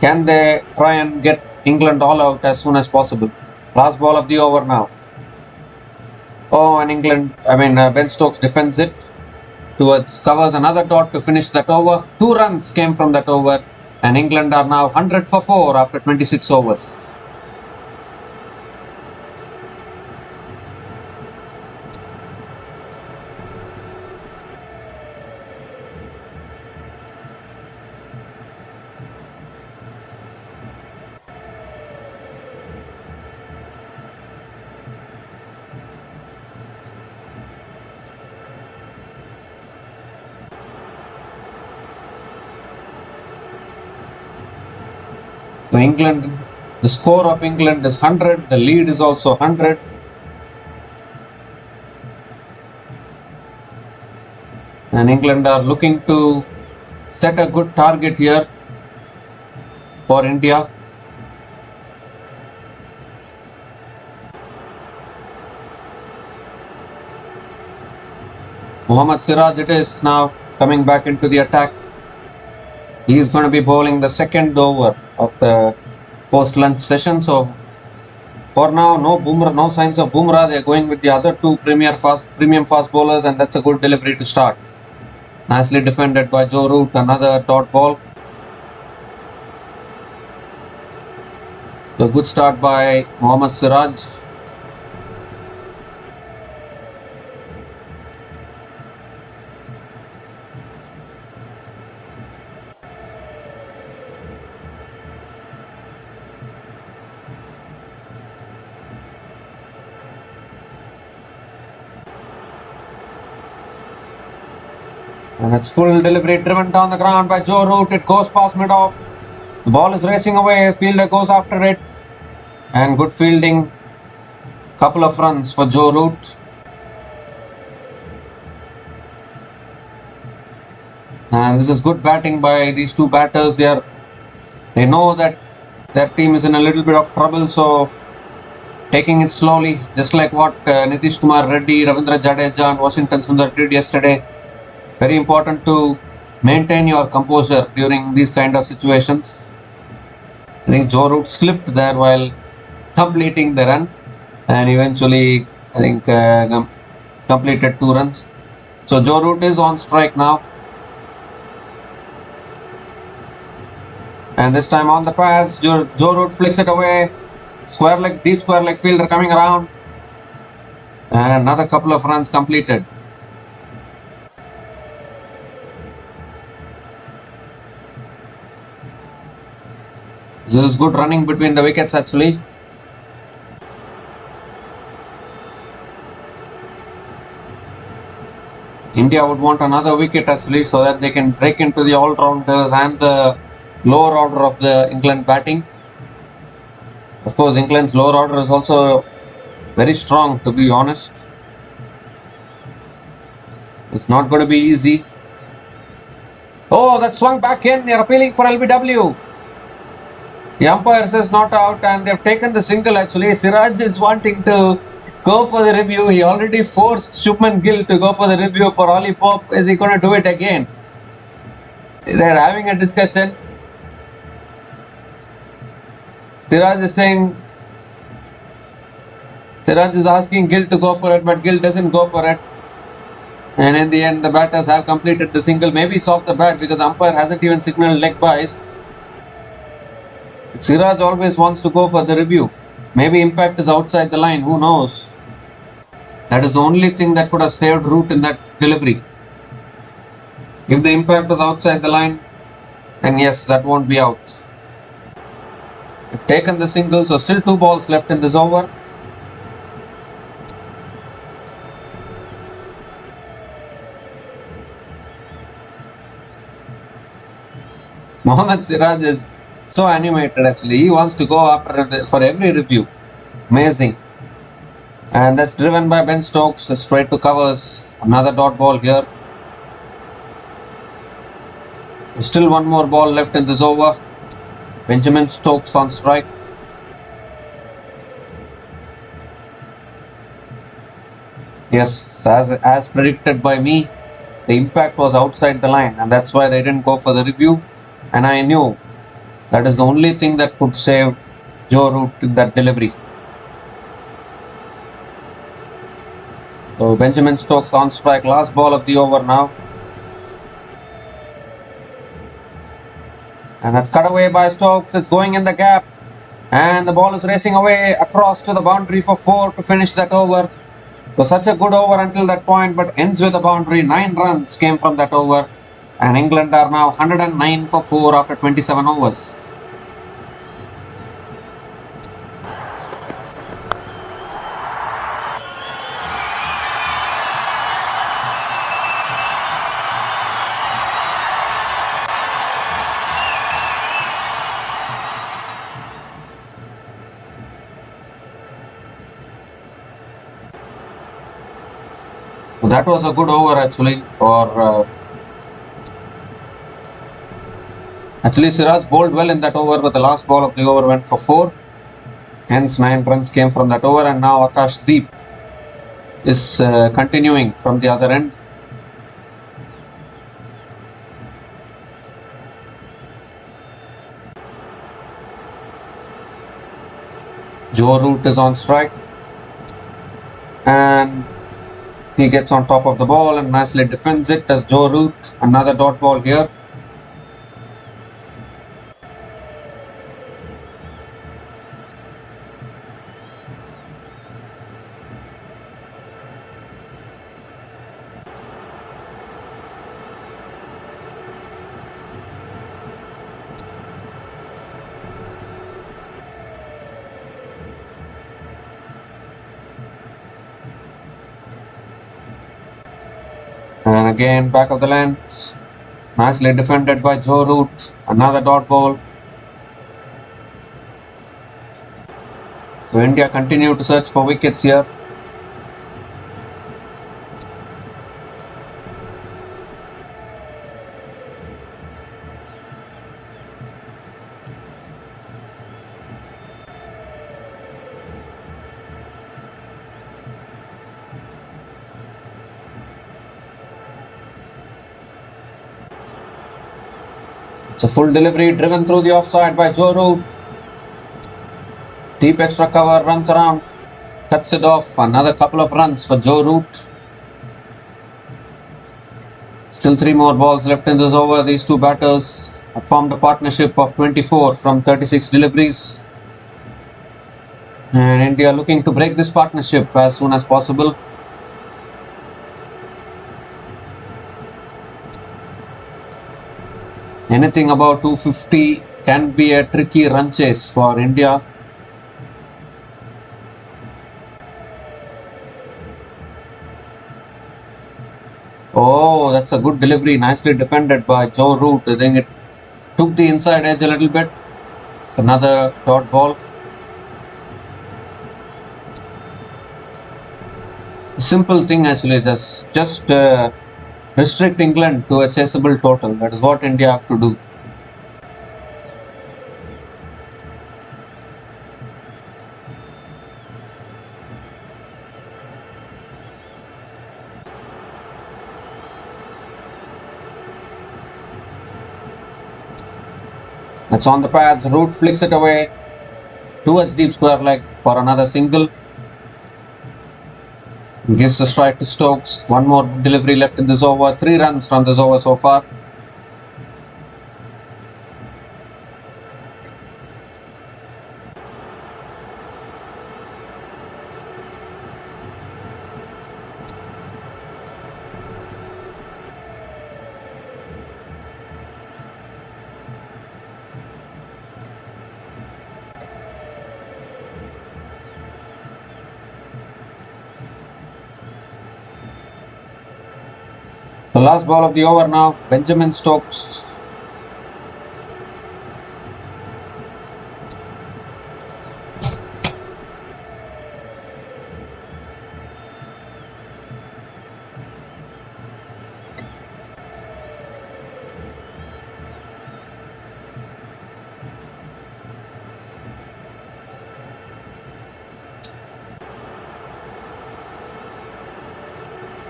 Can they try and get England all out as soon as possible? Last ball of the over now. Oh, and Ben Stokes defends it towards, covers another dot to finish that over. 2 runs came from that over, and England are now 100 for 4 after 26 overs. So England, the score of England is 100, the lead is also 100. And England are looking to set a good target here for India. Mohammad Siraj it is now coming back into the attack. He is going to be bowling the second over of the post-lunch session. So for now, no signs of Bumrah. They are going with the other 2 premium fast bowlers, and that's a good delivery to start. Nicely defended by Joe Root. Another dot ball. So good start by Mohammad Siraj. And it's full delivery driven down the ground by Joe Root. It goes past mid-off. The ball is racing away. Fielder goes after it. And good fielding. Couple of runs for Joe Root. And this is good batting by these 2 batters. They know that their team is in a little bit of trouble, so taking it slowly, just like what Nitish Kumar Reddy, Ravindra Jadeja and Washington Sundar did yesterday. Very important to maintain your composure during these kind of situations. I think Joe Root slipped there while completing the run, and eventually I think completed 2 runs. So Joe Root is on strike now. And this time on the pads, Joe Root flicks it away. Deep square leg fielder coming around. And another couple of runs completed. This is good running between the wickets actually. India would want another wicket actually, so that they can break into the all-rounders and the lower order of the England batting. Of course, England's lower order is also very strong, to be honest. It's not going to be easy. Oh, that swung back in. They're appealing for LBW. The umpire says not out, and they've taken the single actually. Siraj is wanting to go for the review. He already forced Shubman Gill to go for the review for Ollie Pope. Is he going to do it again? They're having a discussion. Siraj is asking Gill to go for it, but Gill doesn't go for it. And in the end, the batters have completed the single. Maybe it's off the bat because umpire hasn't even signaled leg byes. Siraj always wants to go for the review. Maybe impact is outside the line. Who knows? That is the only thing that could have saved Root in that delivery. If the impact was outside the line, then yes, that won't be out. They've taken the single, so still 2 balls left in this over. Mohammad Siraj is so animated actually. He wants to go after for every review. Amazing. And that's driven by Ben Stokes straight to covers. Another dot ball here. Still 1 more ball left in this over. Benjamin Stokes on strike. Yes, as predicted by me, the impact was outside the line, and that's why they didn't go for the review. And I knew That is the only thing that could save Joe Root in that delivery. So Benjamin Stokes on strike, last ball of the over now. And that's cut away by Stokes. It's going in the gap. And the ball is racing away across to the boundary for 4 to finish that over. It was such a good over until that point, but ends with a boundary. 9 runs came from that over. And England are now 109 for 4 after 27 overs. So that was a good over actually for... Actually, Siraj bowled well in that over, but the last ball of the over went for 4. Hence, 9 runs came from that over, and now Akash Deep is continuing from the other end. Joe Root is on strike, and he gets on top of the ball and nicely defends it as Joe Root. Another dot ball here. And again, back of the length. Nicely defended by Joe Root. Another dot ball. So India continue to search for wickets here. It's a full delivery driven through the offside by Joe Root. Deep extra cover, runs around, cuts it off. Another couple of runs for Joe Root. Still 3 more balls left in this over. These two batters have formed a partnership of 24 from 36 deliveries. And India looking to break this partnership as soon as possible. Anything above 250 can be a tricky run chase for India. Oh, that's a good delivery. Nicely defended by Joe Root. I think it took the inside edge a little bit. It's another dot ball. Simple thing actually, just restrict England to a chaseable total. That is what India have to do. That's on the pads. Root flicks it away towards deep square leg for another single. Gives the strike to Stokes. One more delivery left in this over. 3 runs from this over so far. The last ball of the over now, Benjamin Stokes.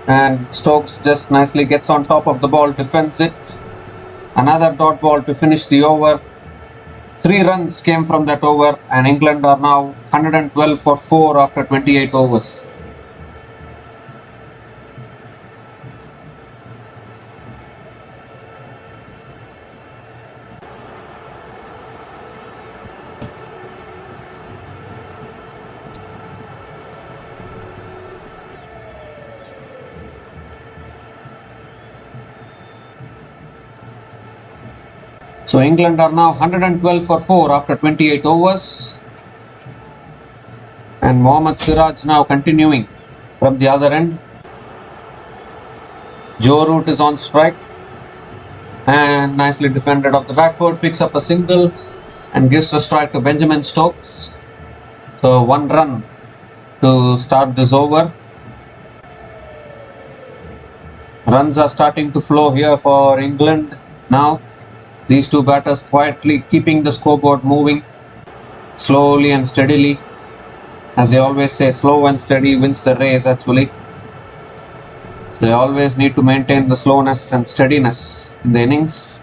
And Stokes just nicely gets on top of the ball, defends it. Another dot ball to finish the over. 3 runs came from that over, and England are now 112 for 4 after 28 overs. So England are now 112 for 4 after 28 overs. And Mohammad Siraj now continuing from the other end. Joe Root is on strike. And nicely defended off the back foot, picks up a single and gives a strike to Benjamin Stokes. So 1 run to start this over. Runs are starting to flow here for England now. These two batters quietly keeping the scoreboard moving slowly and steadily. As they always say, slow and steady wins the race actually. They always need to maintain the slowness and steadiness in the innings.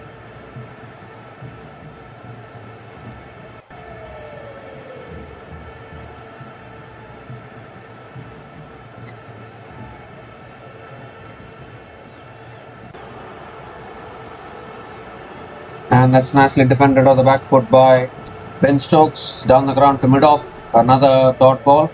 And that's nicely defended on the back foot by Ben Stokes, down the ground to mid-off, another dot ball.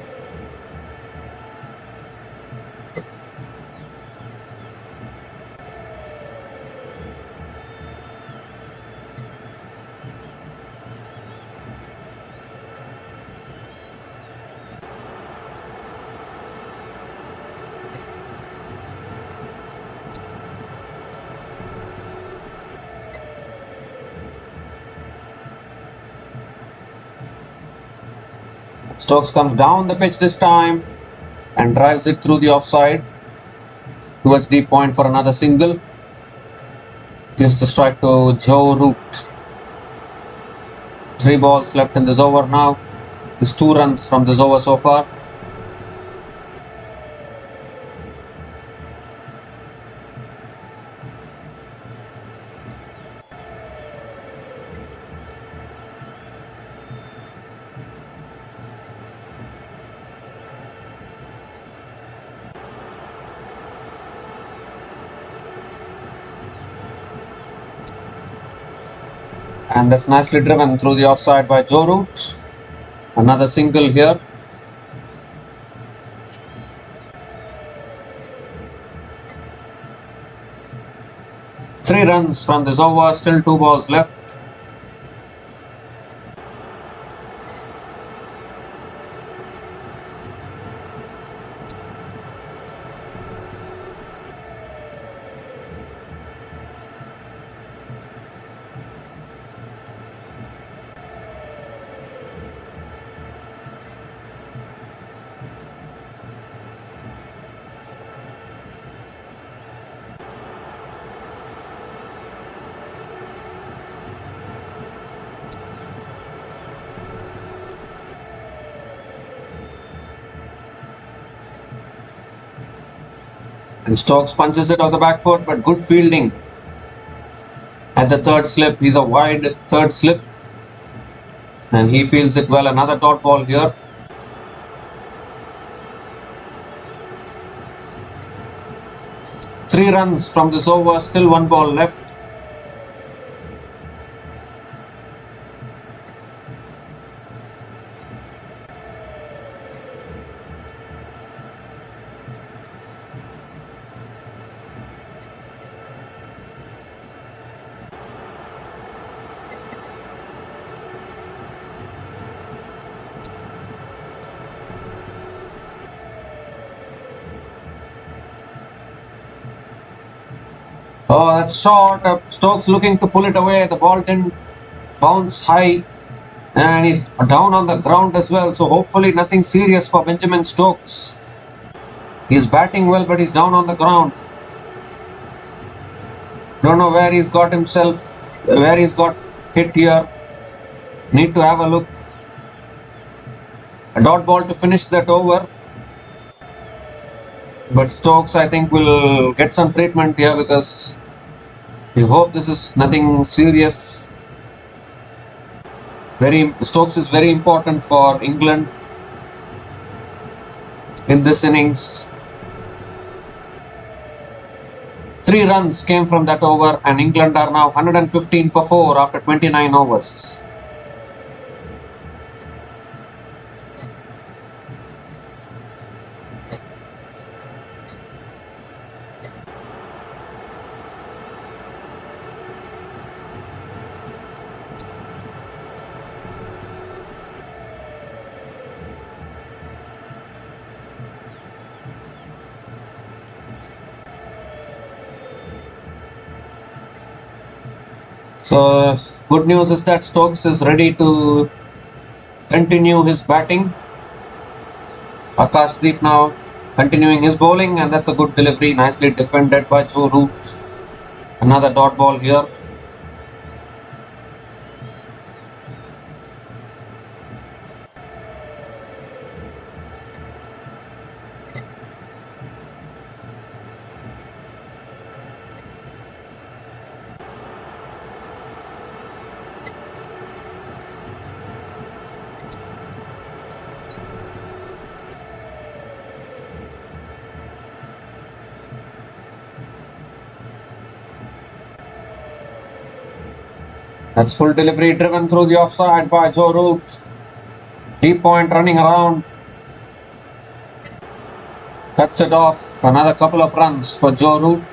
Stokes comes down the pitch this time and drives it through the offside towards deep point for another single. Gives the strike to Joe Root. 3 balls left in this over now. There's 2 runs from this over so far. And that's nicely driven through the offside by Joe Root. Another single here. Three runs from this over, still 2 balls left. And Stokes punches it off the back foot, but good fielding at the third slip. He's a wide third slip and he fields it well. Another dot ball here. Three runs from this over, still 1 ball left. Oh, that's short. Stokes looking to pull it away. The ball didn't bounce high and he's down on the ground as well. So hopefully nothing serious for Benjamin Stokes. He's batting well, but he's down on the ground. Don't know where he's got hit here. Need to have a look. A dot ball to finish that over. But Stokes, I think, will get some treatment here because we hope this is nothing serious. Stokes is very important for England in this innings. 3 runs came from that over, and England are now 115 for 4 after 29 overs. So, good news is that Stokes is ready to continue his batting. Akashdeep now continuing his bowling, and that's a good delivery, nicely defended by Joe Root. Another dot ball here. That's full delivery driven through the offside by Joe Root. Deep point running around. Cuts it off. Another couple of runs for Joe Root.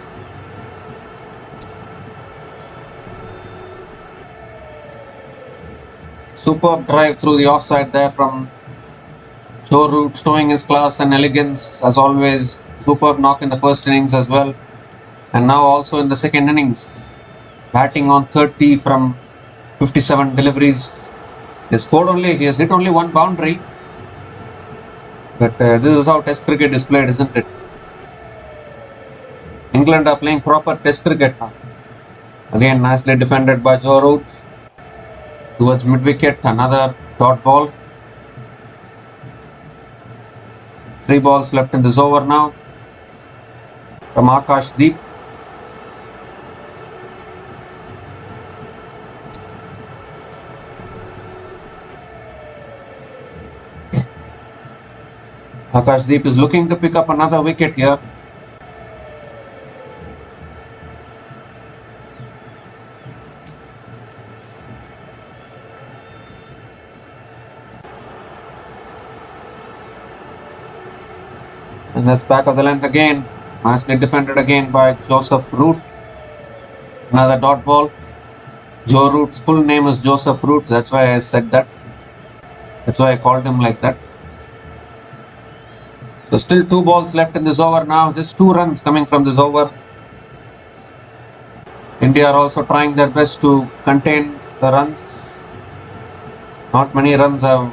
Superb drive through the offside there from Joe Root, showing his class and elegance as always. Superb knock in the first innings as well. And now also in the second innings. Batting on 30 from 57 deliveries. He has hit only 1 boundary. But this is how Test cricket is played, isn't it? England are playing proper Test cricket now. Again, nicely defended by Joe Root. Towards mid-wicket, another dot ball. 3 balls left in this over now. From Akashdeep. Akashdeep is looking to pick up another wicket here. And that's back of the length again. Nicely defended again by Joseph Root. Another dot ball. Joe Root's full name is Joseph Root. That's why I said that. That's why I called him like that. So still 2 balls left in this over now. Just 2 runs coming from this over. India are also trying their best to contain the runs. Not many runs have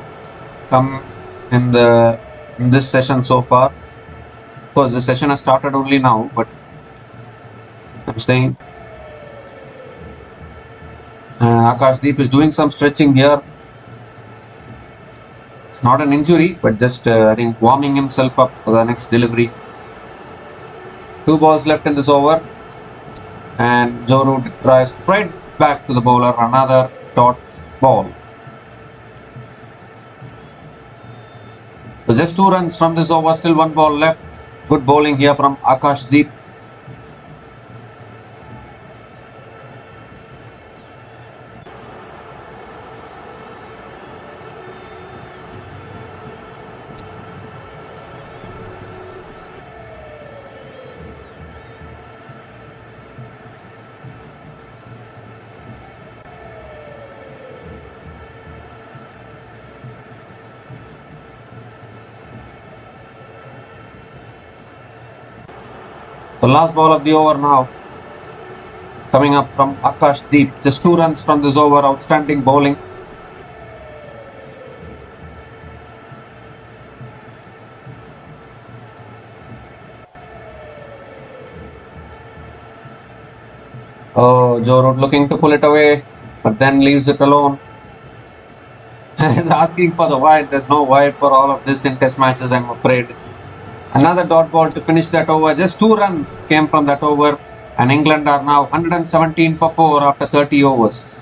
come in this session so far. Of course, the session has started only now, but I'm saying Akashdeep is doing some stretching here. It's not an injury, but just I think warming himself up for the next delivery. 2 balls left in this over, and Joe Root drives straight back to the bowler. Another dot ball. So just 2 runs from this over, still 1 ball left. Good bowling here from Akashdeep. The last ball of the over now. Coming up from Akashdeep. Just 2 runs from this over. Outstanding bowling. Oh, Joe Root looking to pull it away, but then leaves it alone. He's asking for the wide. There's no wide for all of this in Test matches, I'm afraid. Another dot ball to finish that over. Just 2 runs came from that over, and England are now 117 for 4 after 30 overs.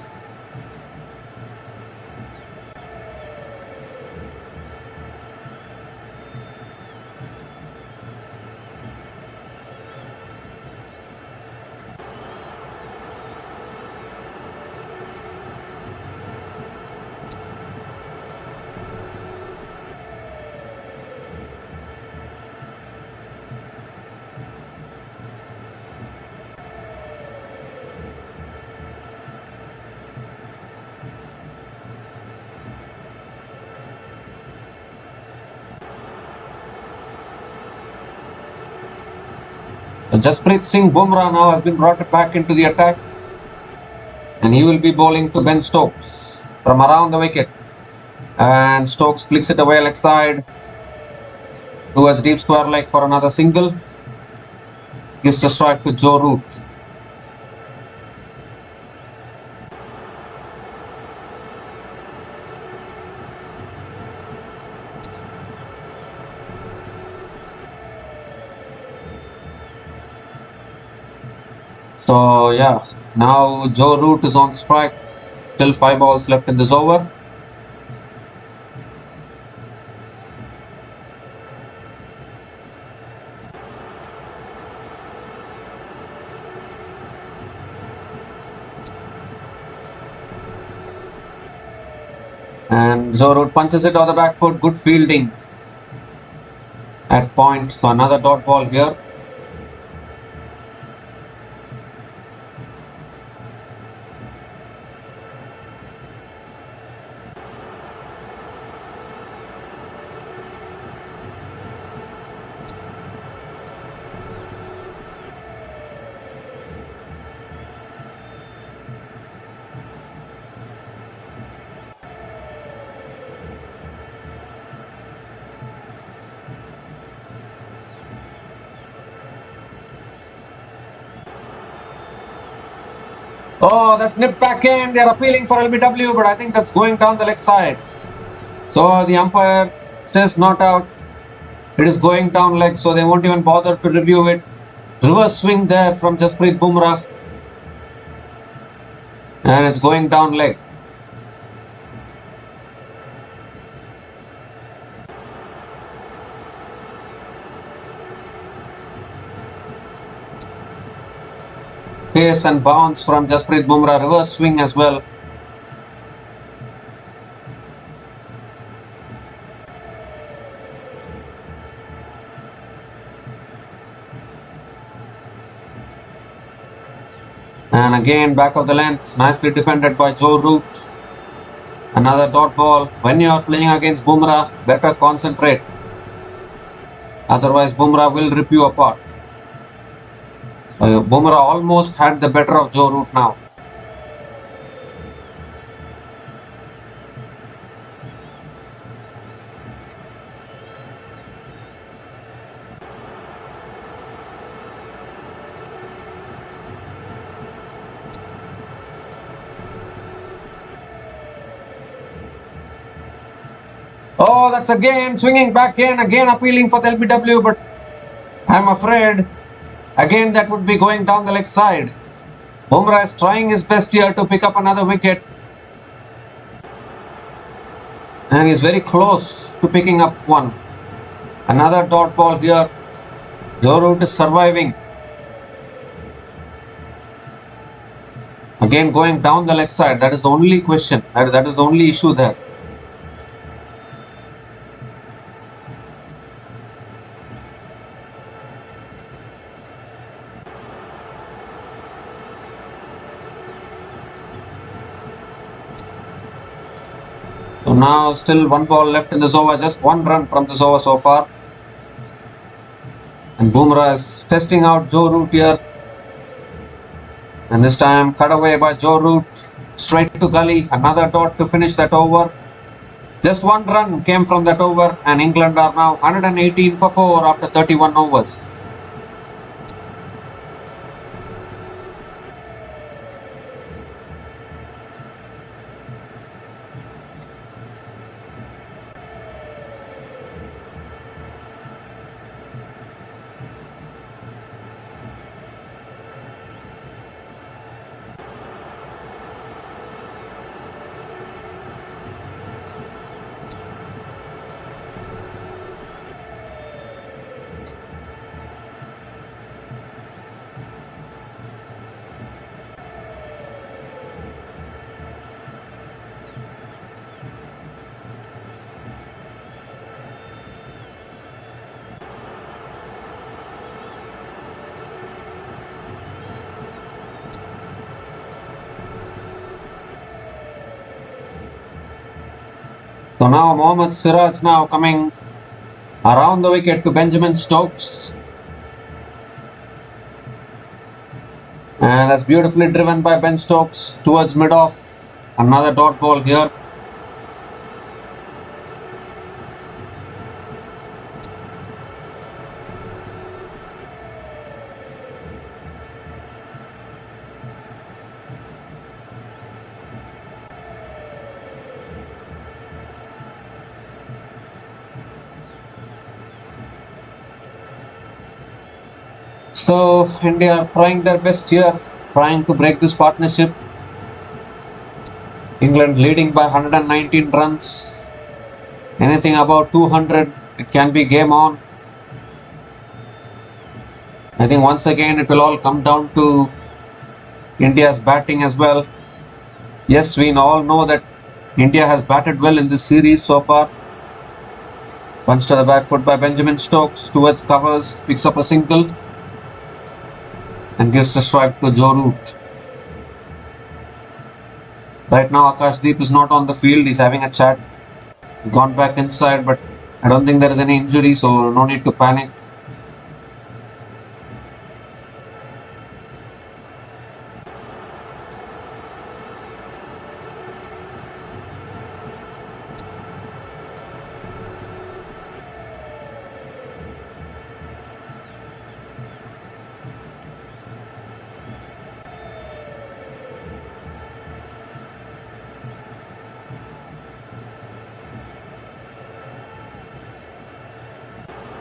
Jasprit Singh Bumrah now has been brought back into the attack, and he will be bowling to Ben Stokes from around the wicket. And Stokes flicks it away leg side towards deep square leg for another single. Gives the strike to Joe Root. So yeah, now Joe Root is on strike. Still 5 balls left in this over. And Joe Root punches it on the back foot. Good fielding at point. So another dot ball here. Oh, that's nipped back in. They're appealing for LBW, but I think that's going down the leg side. So the umpire says not out. It is going down leg, so they won't even bother to review it. Reverse swing there from Jasprit Bumrah. And it's going down leg. Pace and bounce from Jasprit Bumrah. Reverse swing as well. And again back of the length. Nicely defended by Joe Root. Another dot ball. When you are playing against Bumrah, better concentrate. Otherwise Bumrah will rip you apart. Bumrah almost had the better of Joe Root now. Oh, that's again swinging back in, again appealing for the LBW, but I'm afraid again that would be going down the leg side. Bumrah is trying his best here to pick up another wicket. And he's very close to picking up one. Another dot ball here. Joe Root is surviving. Again going down the leg side. That is the only question. That is the only issue there. So now still 1 ball left in this over. Just 1 run from this over so far. And Bumrah is testing out Joe Root here. And this time cut away by Joe Root. Straight to gully. Another dot to finish that over. Just 1 run came from that over. And England are now 118 for 4 after 31 overs. So now Mohammad Siraj now coming around the wicket to Benjamin Stokes. And that's beautifully driven by Ben Stokes towards mid-off. Another dot ball here. So India are trying their best here, trying to break this partnership. England leading by 119 runs. Anything about 200, it can be game on. I think once again it will all come down to India's batting as well. Yes, we all know that India has batted well in this series so far. Punch to the back foot by Benjamin Stokes towards covers, picks up a single and gives the strike to Joe Root. Right now Akashdeep is not on the field, he's having a chat. He's gone back inside, but I don't think there is any injury, so no need to panic.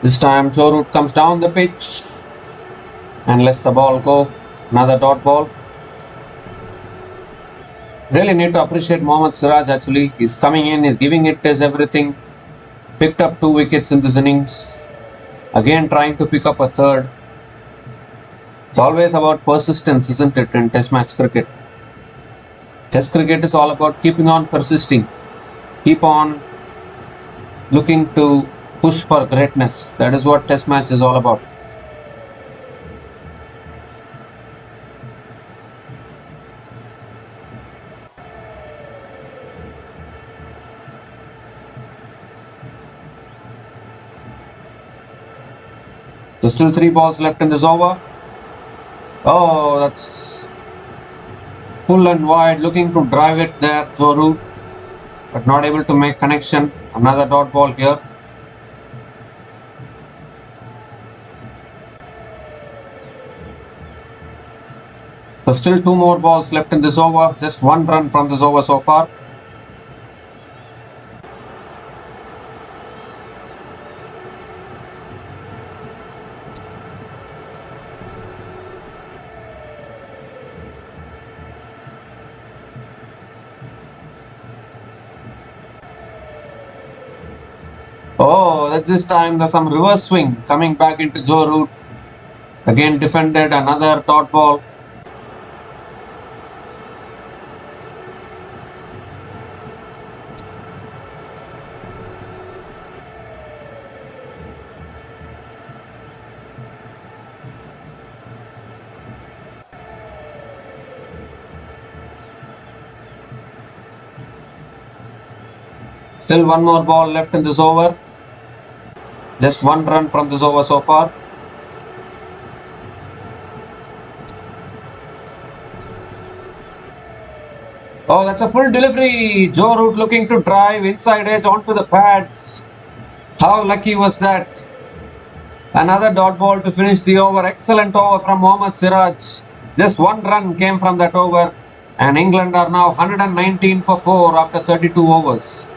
This time Joe Root comes down the pitch and lets the ball go. Another dot ball. Really need to appreciate Mohammad Siraj actually. He's coming in, he's giving it his everything. Picked up 2 wickets in this innings. Again trying to pick up a third. It's always about persistence, isn't it, in Test match cricket? Test cricket is all about keeping on persisting. Keep on looking to push for greatness. That is what Test match is all about. There's still 3 balls left in this over. Oh, that's full and wide, looking to drive it there, Joe Root, but not able to make connection. Another dot ball here. So still 2 more balls left in this over. Just 1 run from this over so far. Oh, at this time there's some reverse swing coming back into Joe Root. Again defended, another dot ball. Still 1 more ball left in this over. Just 1 run from this over so far. Oh, that's a full delivery. Joe Root looking to drive inside edge onto the pads. How lucky was that? Another dot ball to finish the over. Excellent over from Mohammad Siraj. Just 1 run came from that over. And England are now 119 for 4 after 32 overs.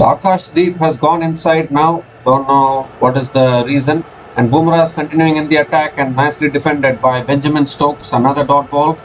Akashdeep has gone inside now. Don't know what is the reason. And Bumrah is continuing in the attack and nicely defended by Benjamin Stokes. Another dot ball.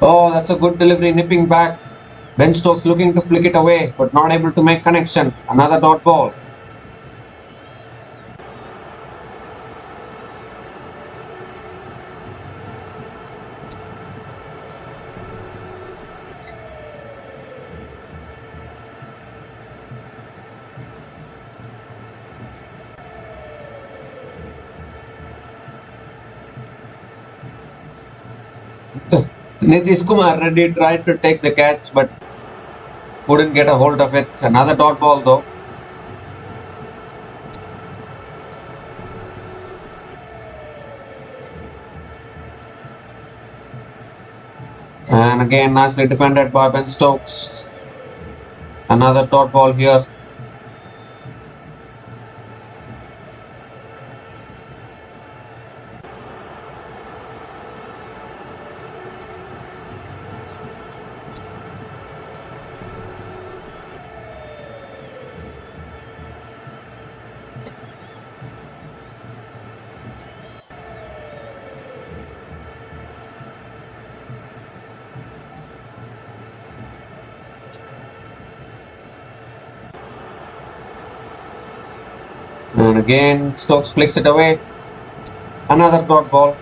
Oh, that's a good delivery, nipping back. Ben Stokes looking to flick it away, but not able to make connection. Another dot ball. Nitish Kumar Reddy tried to take the catch, but couldn't get a hold of it. Another dot ball though. And again, nicely defended by Ben Stokes. Another dot ball here. And again, Stokes flicks it away. Another dot ball.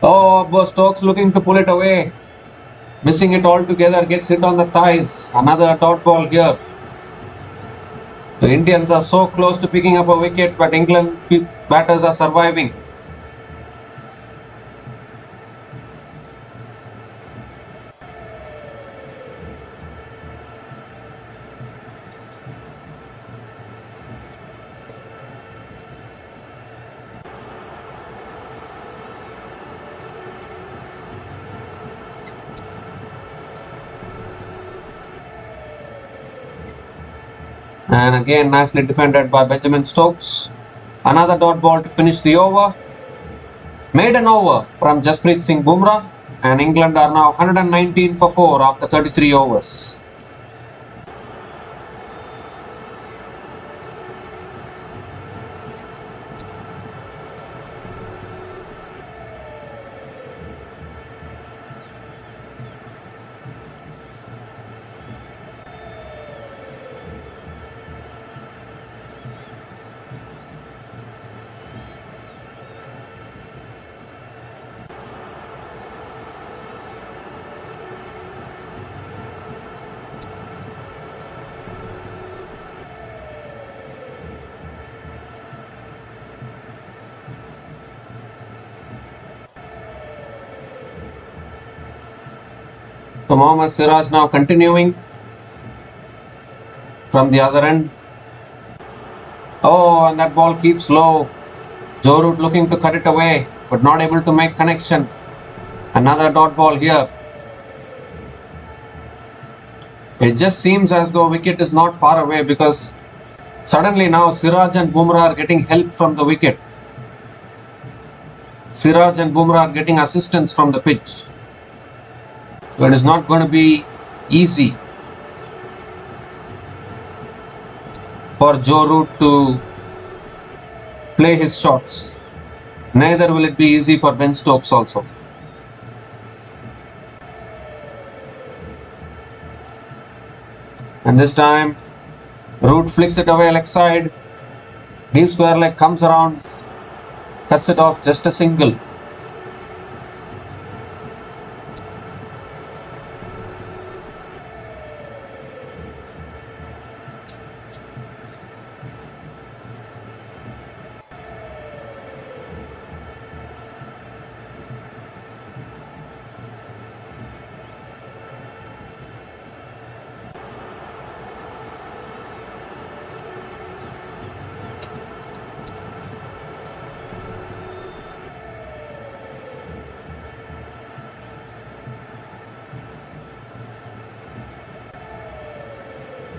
Oh, Stokes looking to pull it away. Missing it altogether, gets hit on the thighs. Another dot ball here. The Indians are so close to picking up a wicket, but England batters are surviving. And again, nicely defended by Benjamin Stokes. Another dot ball to finish the over. Maiden over from Jasprit Singh Bumrah. And England are now 119 for 4 after 33 overs. So Mohammad Siraj now continuing from the other end. Oh, and that ball keeps low. Joe Root looking to cut it away, but not able to make connection. Another dot ball here. It just seems as though wicket is not far away, because suddenly now Siraj and Bumrah are getting help from the wicket. Siraj and Bumrah are getting assistance from the pitch. So it is not going to be easy for Joe Root to play his shots. Neither will it be easy for Ben Stokes also. And this time, Root flicks it away leg side. Deep square leg comes around, cuts it off, just a single.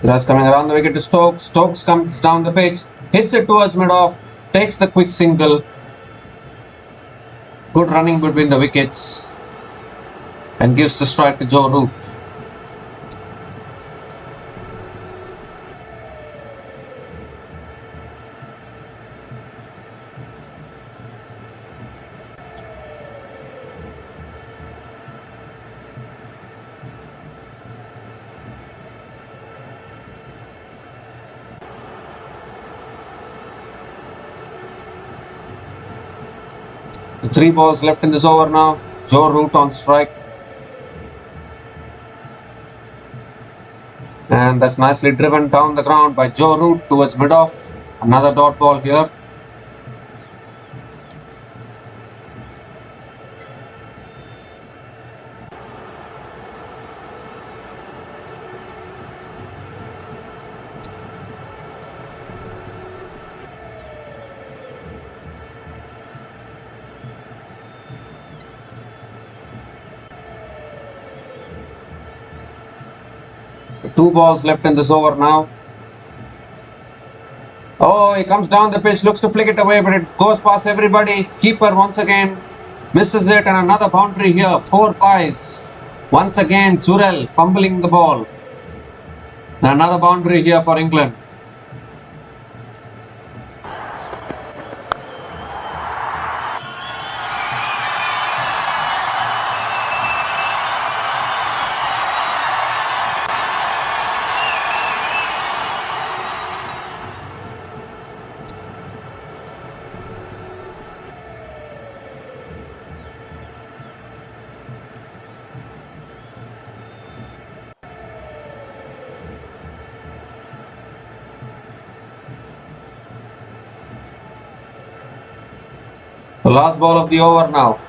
Siraj coming around the wicket to Stokes. Stokes comes down the pitch, hits it towards mid-off, takes the quick single. Good running between the wickets and gives the strike to Joe Root. The 3 balls left in this over now. Joe Root on strike. And that's nicely driven down the ground by Joe Root towards mid-off. Another dot ball here. The 2 balls left in this over now. Oh, he comes down the pitch, looks to flick it away, but it goes past everybody. Keeper once again misses it, and another boundary here. 4 pies. Once again, Jurel fumbling the ball. And another boundary here for England. The last ball of the over now.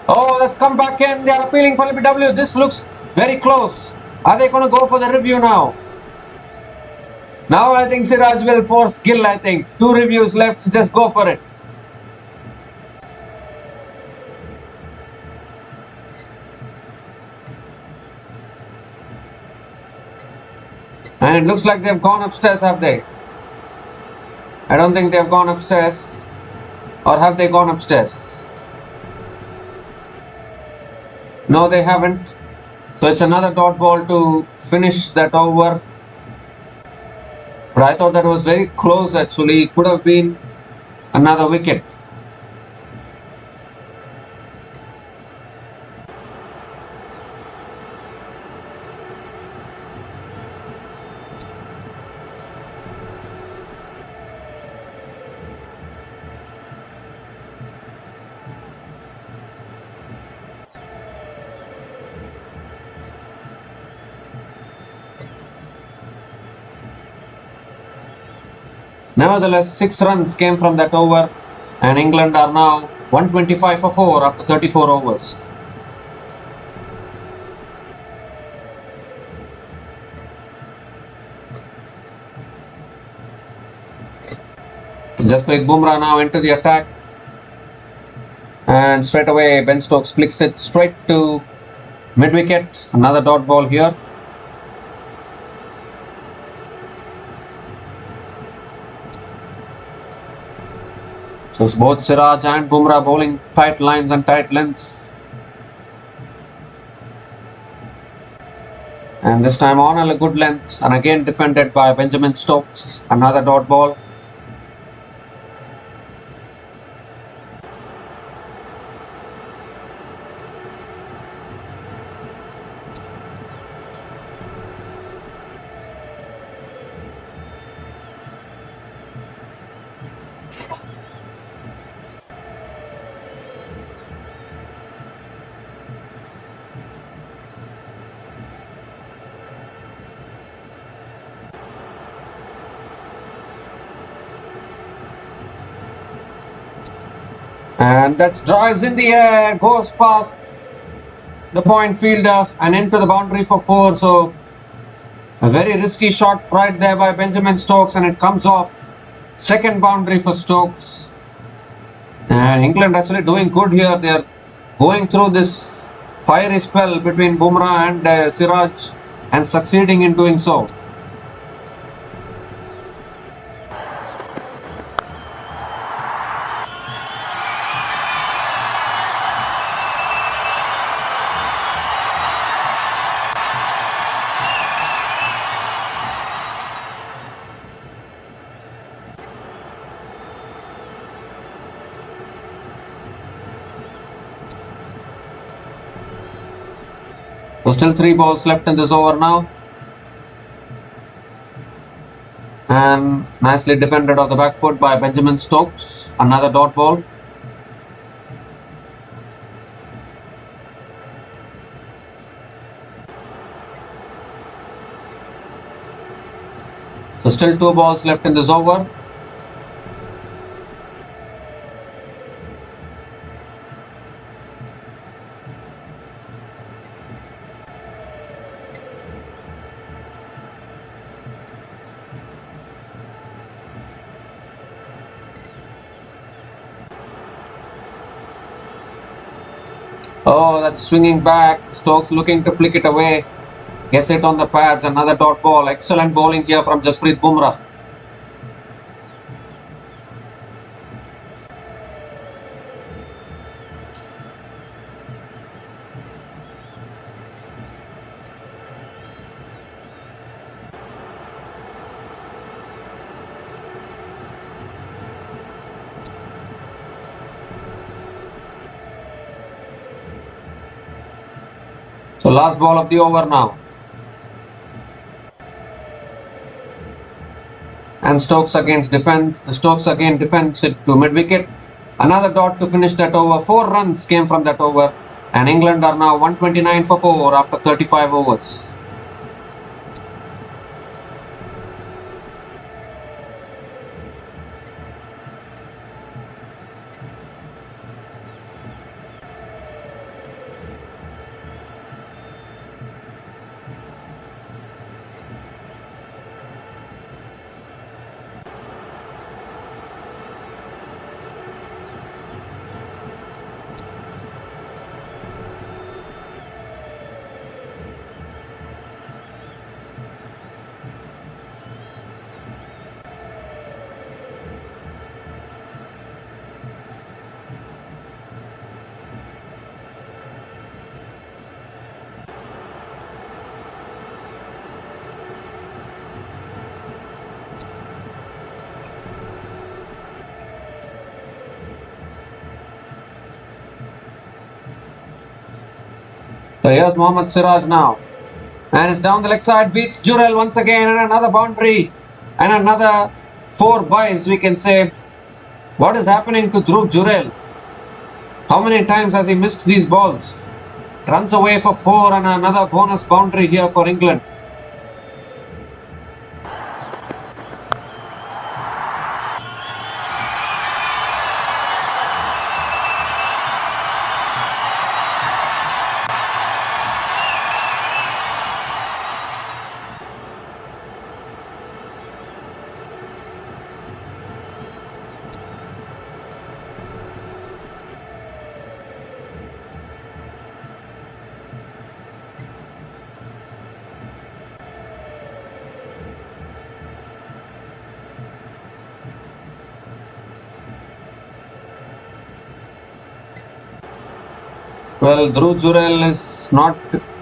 Oh, let's come back in. They are appealing for LBW. This looks very close. Are they going to go for the review now? Now I think Siraj will force Gill, I think. 2 reviews left. Just go for it. And it looks like they've gone upstairs, have they? I don't think they've gone upstairs. Or have they gone upstairs? No, they haven't. So it's another dot ball to finish that over. But I thought that was very close actually. It could have been another wicket. Nevertheless, 6 runs came from that over, and England are now 125 for 4 after 34 overs. Jasprit Bumrah now into the attack, and straight away Ben Stokes flicks it straight to mid-wicket. Another dot ball here. So it's both Siraj and Bumrah bowling tight lines and tight lengths. And this time on a good length, and again defended by Benjamin Stokes. Another dot ball. And that drives in the air, goes past the point fielder and into the boundary for 4. So a very risky shot right there by Benjamin Stokes, and it comes off. Second boundary for Stokes. And England actually doing good here. They're going through this fiery spell between Bumrah and Siraj and succeeding in doing so. So still 3 balls left in this over now. And nicely defended on the back foot by Benjamin Stokes. Another dot ball. So still 2 balls left in this over. Oh, that's swinging back. Stokes looking to flick it away. Gets it on the pads. Another dot ball. Excellent bowling here from Jasprit Bumrah. So last ball of the over now. And Stokes again defends it to mid wicket. Another dot to finish that over. 4 runs came from that over. And England are now 129 for 4 after 35 overs. So here's Mohammad Siraj now. And it's down the leg side, beats Jurel once again, and another boundary. And another 4 byes, we can say. What is happening to Dhruv Jurel? How many times has he missed these balls? Runs away for 4 and another bonus boundary here for England. Well, Dhruv Jurel is not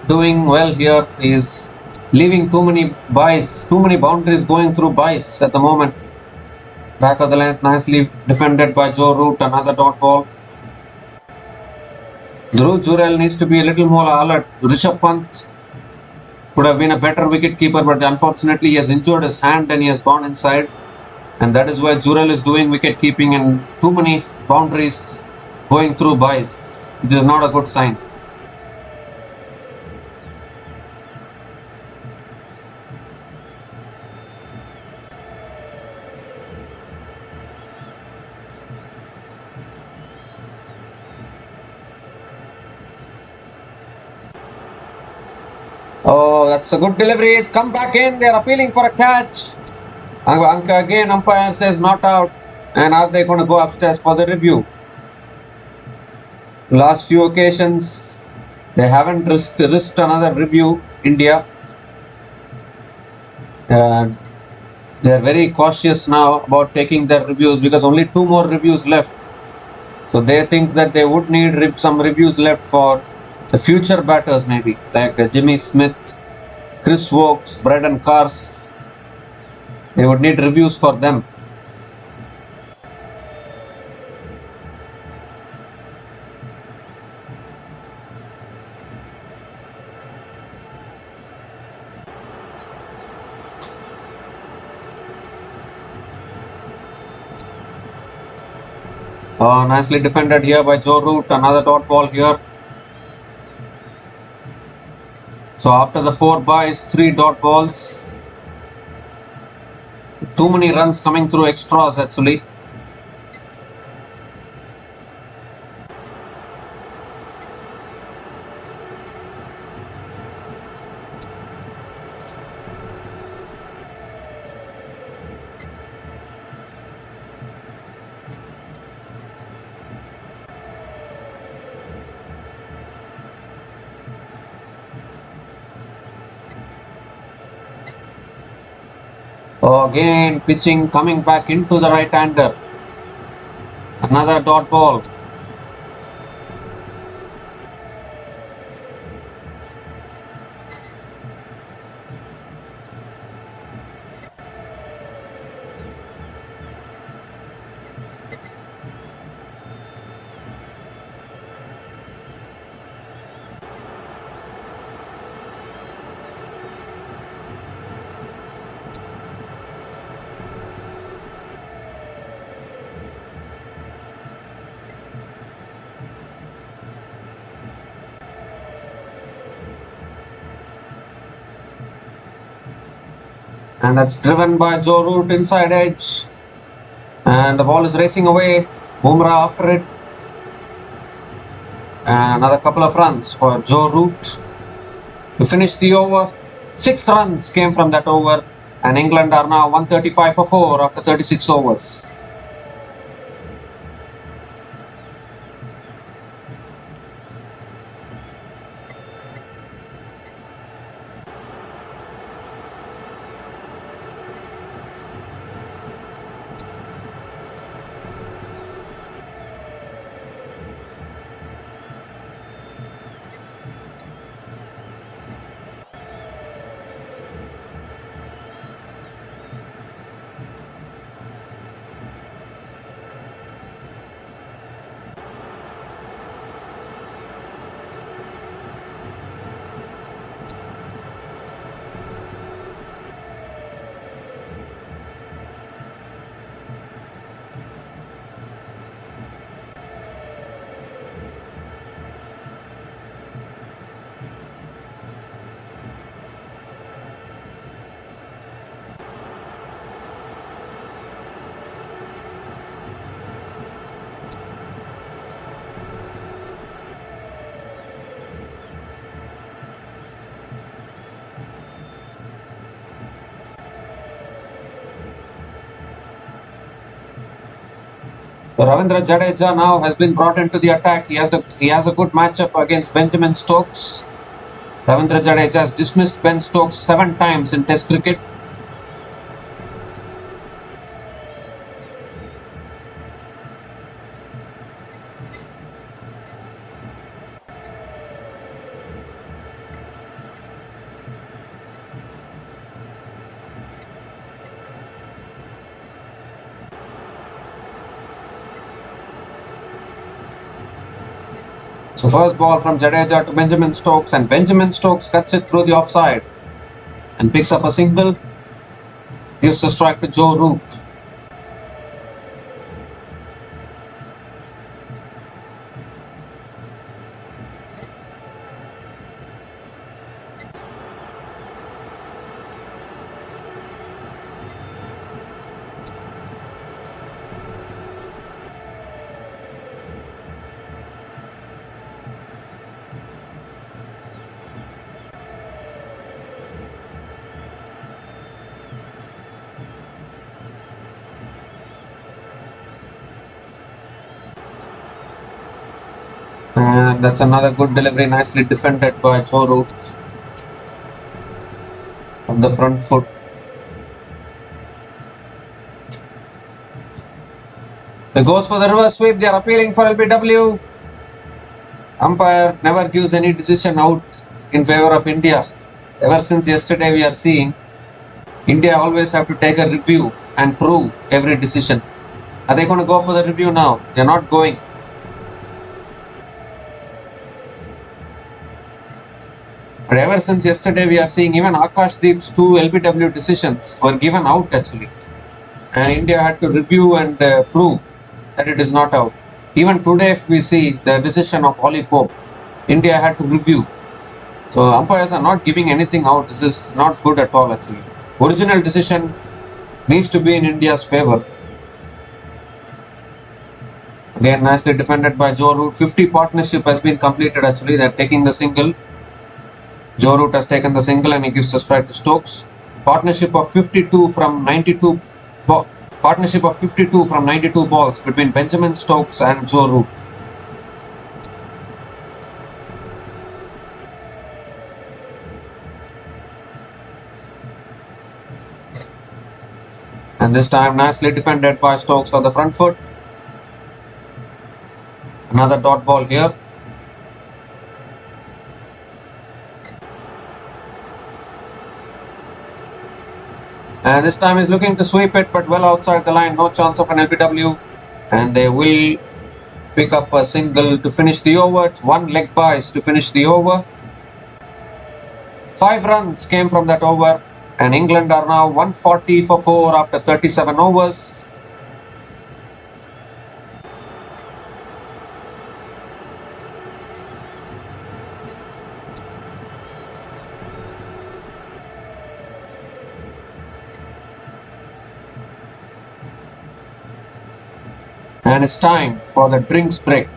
doing well here. He is leaving too many byes, too many boundaries going through byes at the moment. Back of the length, nicely defended by Joe Root, another dot ball. Dhruv Jurel needs to be a little more alert. Rishabh Pant could have been a better wicket keeper, but unfortunately he has injured his hand and he has gone inside. And that is why Jurel is doing wicket keeping, and too many boundaries going through byes. It is not a good sign. Oh, that's a good delivery. It's come back in. They're appealing for a catch. Again, umpire says not out. And are they going to go upstairs for the review? Last few occasions, they haven't risked another review, India. And they're very cautious now about taking their reviews because only two more reviews left. So they think that they would need some reviews left for the future batters, maybe like Jimmy Smith, Chris Wokes, Braden Cars. They would need reviews for them. Nicely defended here by Joe Root. Another dot ball here. So after the 4 byes, 3 dot balls. Too many runs coming through extras actually. Again, pitching coming back into the right-hander. Another dot ball. And that's driven by Joe Root inside edge. And the ball is racing away. Bumrah after it. And another couple of runs for Joe Root to finish the over. 6 runs came from that over. And England are now 135 for 4 after 36 overs. So Ravindra Jadeja now has been brought into the attack. He has a good matchup against Benjamin Stokes. Ravindra Jadeja has dismissed Ben Stokes 7 times in Test cricket. So first ball from Jadeja to Benjamin Stokes, and Benjamin Stokes cuts it through the offside and picks up a single. Gives the strike to Joe Root. And that's another good delivery, nicely defended by Joe Root on the front foot. He goes for the reverse sweep. They are appealing for LBW. Umpire never gives any decision out in favor of India. Ever since yesterday, we are seeing India always have to take a review and prove every decision. Are they going to go for the review now? They're not going. But ever since yesterday, we are seeing even Akash Deep's two LBW decisions were given out actually. And India had to review and prove that it is not out. Even today, if we see the decision of Ollie Pope, India had to review. So umpires are not giving anything out. This is not good at all actually. Original decision needs to be in India's favor. Again, nicely defended by Joe Root. 50 partnership has been completed actually. They're taking the single. Joe Root has taken the single and he gives the strike to Stokes. Partnership of 52 from 92. Partnership of 52 from 92 balls between Benjamin Stokes and Joe Root. And this time nicely defended by Stokes on the front foot. Another dot ball here. And this time he's looking to sweep it, but well outside the line. No chance of an LBW. And they will pick up a single to finish the over. It's one leg byes to finish the over. 5 runs came from that over. And England are now 140 for 4 after 37 overs. And it's time for the drinks break.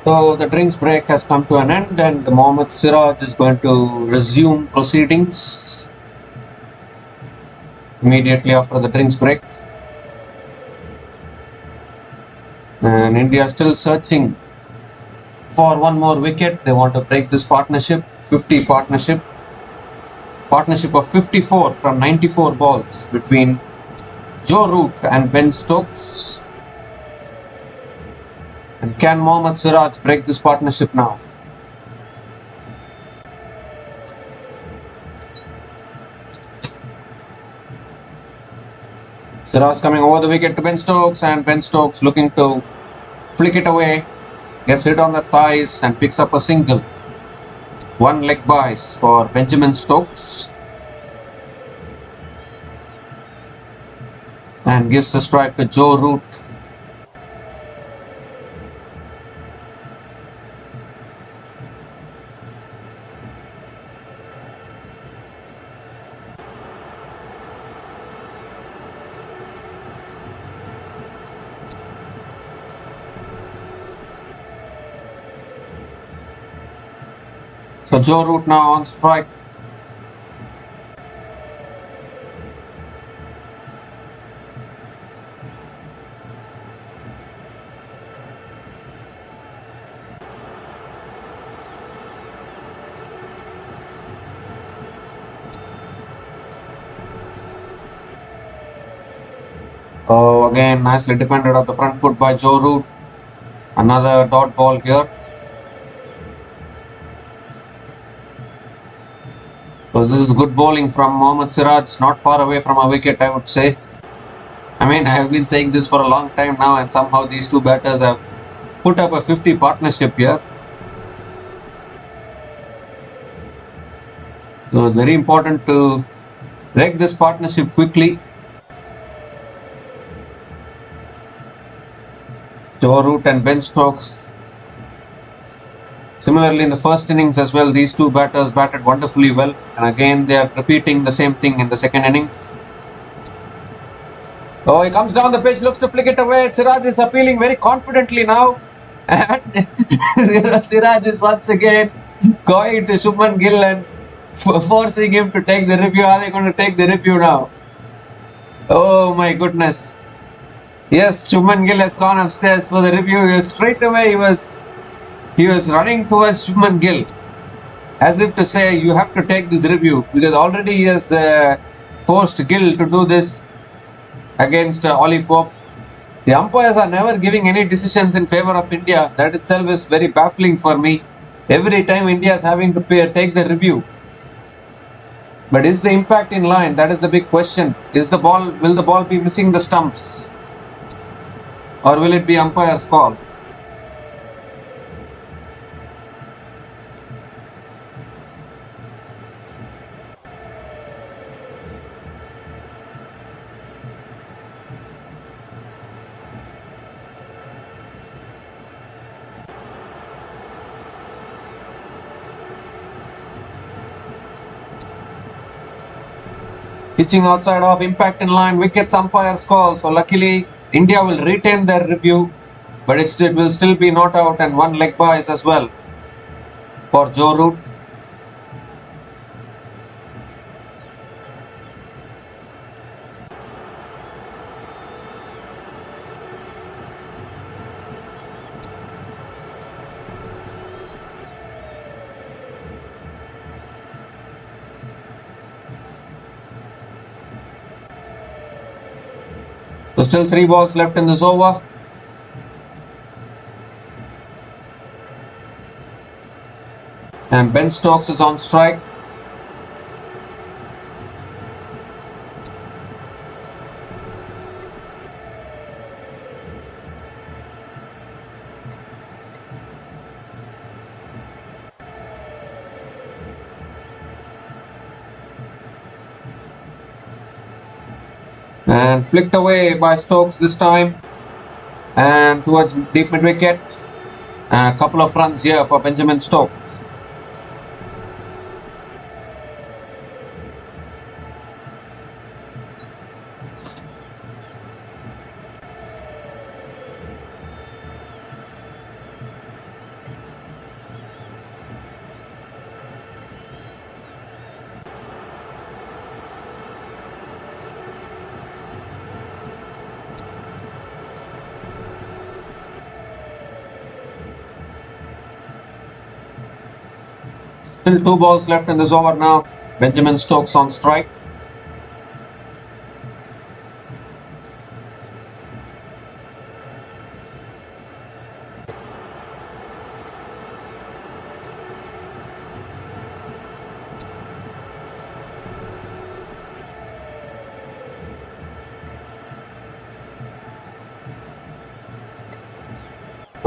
So the drinks break has come to an end, and Mohammad Siraj is going to resume proceedings immediately after the drinks break. And India is still searching for one more wicket. They want to break this partnership, 50 partnership of 54 from 94 balls between Joe Root and Ben Stokes. And can Mohammad Siraj break this partnership now? Siraj coming over the wicket to Ben Stokes, and Ben Stokes looking to flick it away. Gets hit on the thighs and picks up a single. One leg byes for Benjamin Stokes. And gives the strike to Joe Root. So Joe Root now on strike. Oh, again nicely defended at the front foot by Joe Root. Another dot ball here. So this is good bowling from Mohammad Siraj, not far away from a wicket, I would say. I mean, I have been saying this for a long time now, and somehow these two batters have put up a 50 partnership here. So it's very important to break this partnership quickly. Joe Root and Ben Stokes. Similarly, in the first innings as well, these two batters batted wonderfully well. And again, they are repeating the same thing in the second innings. Oh, he comes down the pitch, looks to flick it away. Siraj is appealing very confidently now. And Siraj is once again going to Shubman Gill and forcing him to take the review. Are they going to take the review now? Oh my goodness. Yes, Shubman Gill has gone upstairs for the review. Straight away he was running towards Shubman Gill as if to say, you have to take this review, because already he has forced Gill to do this against Ollie Pope. The umpires are never giving any decisions in favor of India. That itself is very baffling for me. Every time India is having to take the review. But is the impact in line? That is the big question. Will the ball be missing the stumps? Or will it be umpire's call? Pitching outside of, impact in line, wickets, umpire's call. So luckily India will retain their review, but it will still be not out, and one leg byes as well for Joe Root. So still 3 balls left in this over. And Ben Stokes is on strike. And flicked away by Stokes this time, and towards deep mid wicket. A couple of runs here for Benjamin Stokes. Still 2 balls left in this over now. Benjamin Stokes on strike.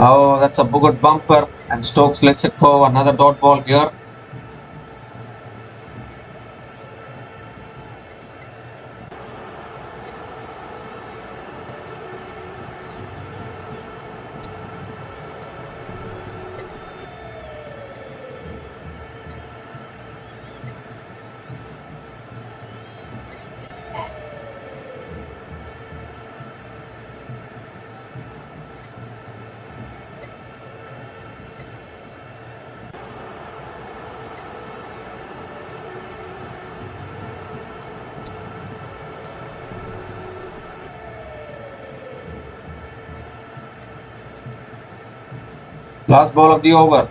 Oh, that's a good bumper, and Stokes lets it go. Another dot ball here. Last ball of the over.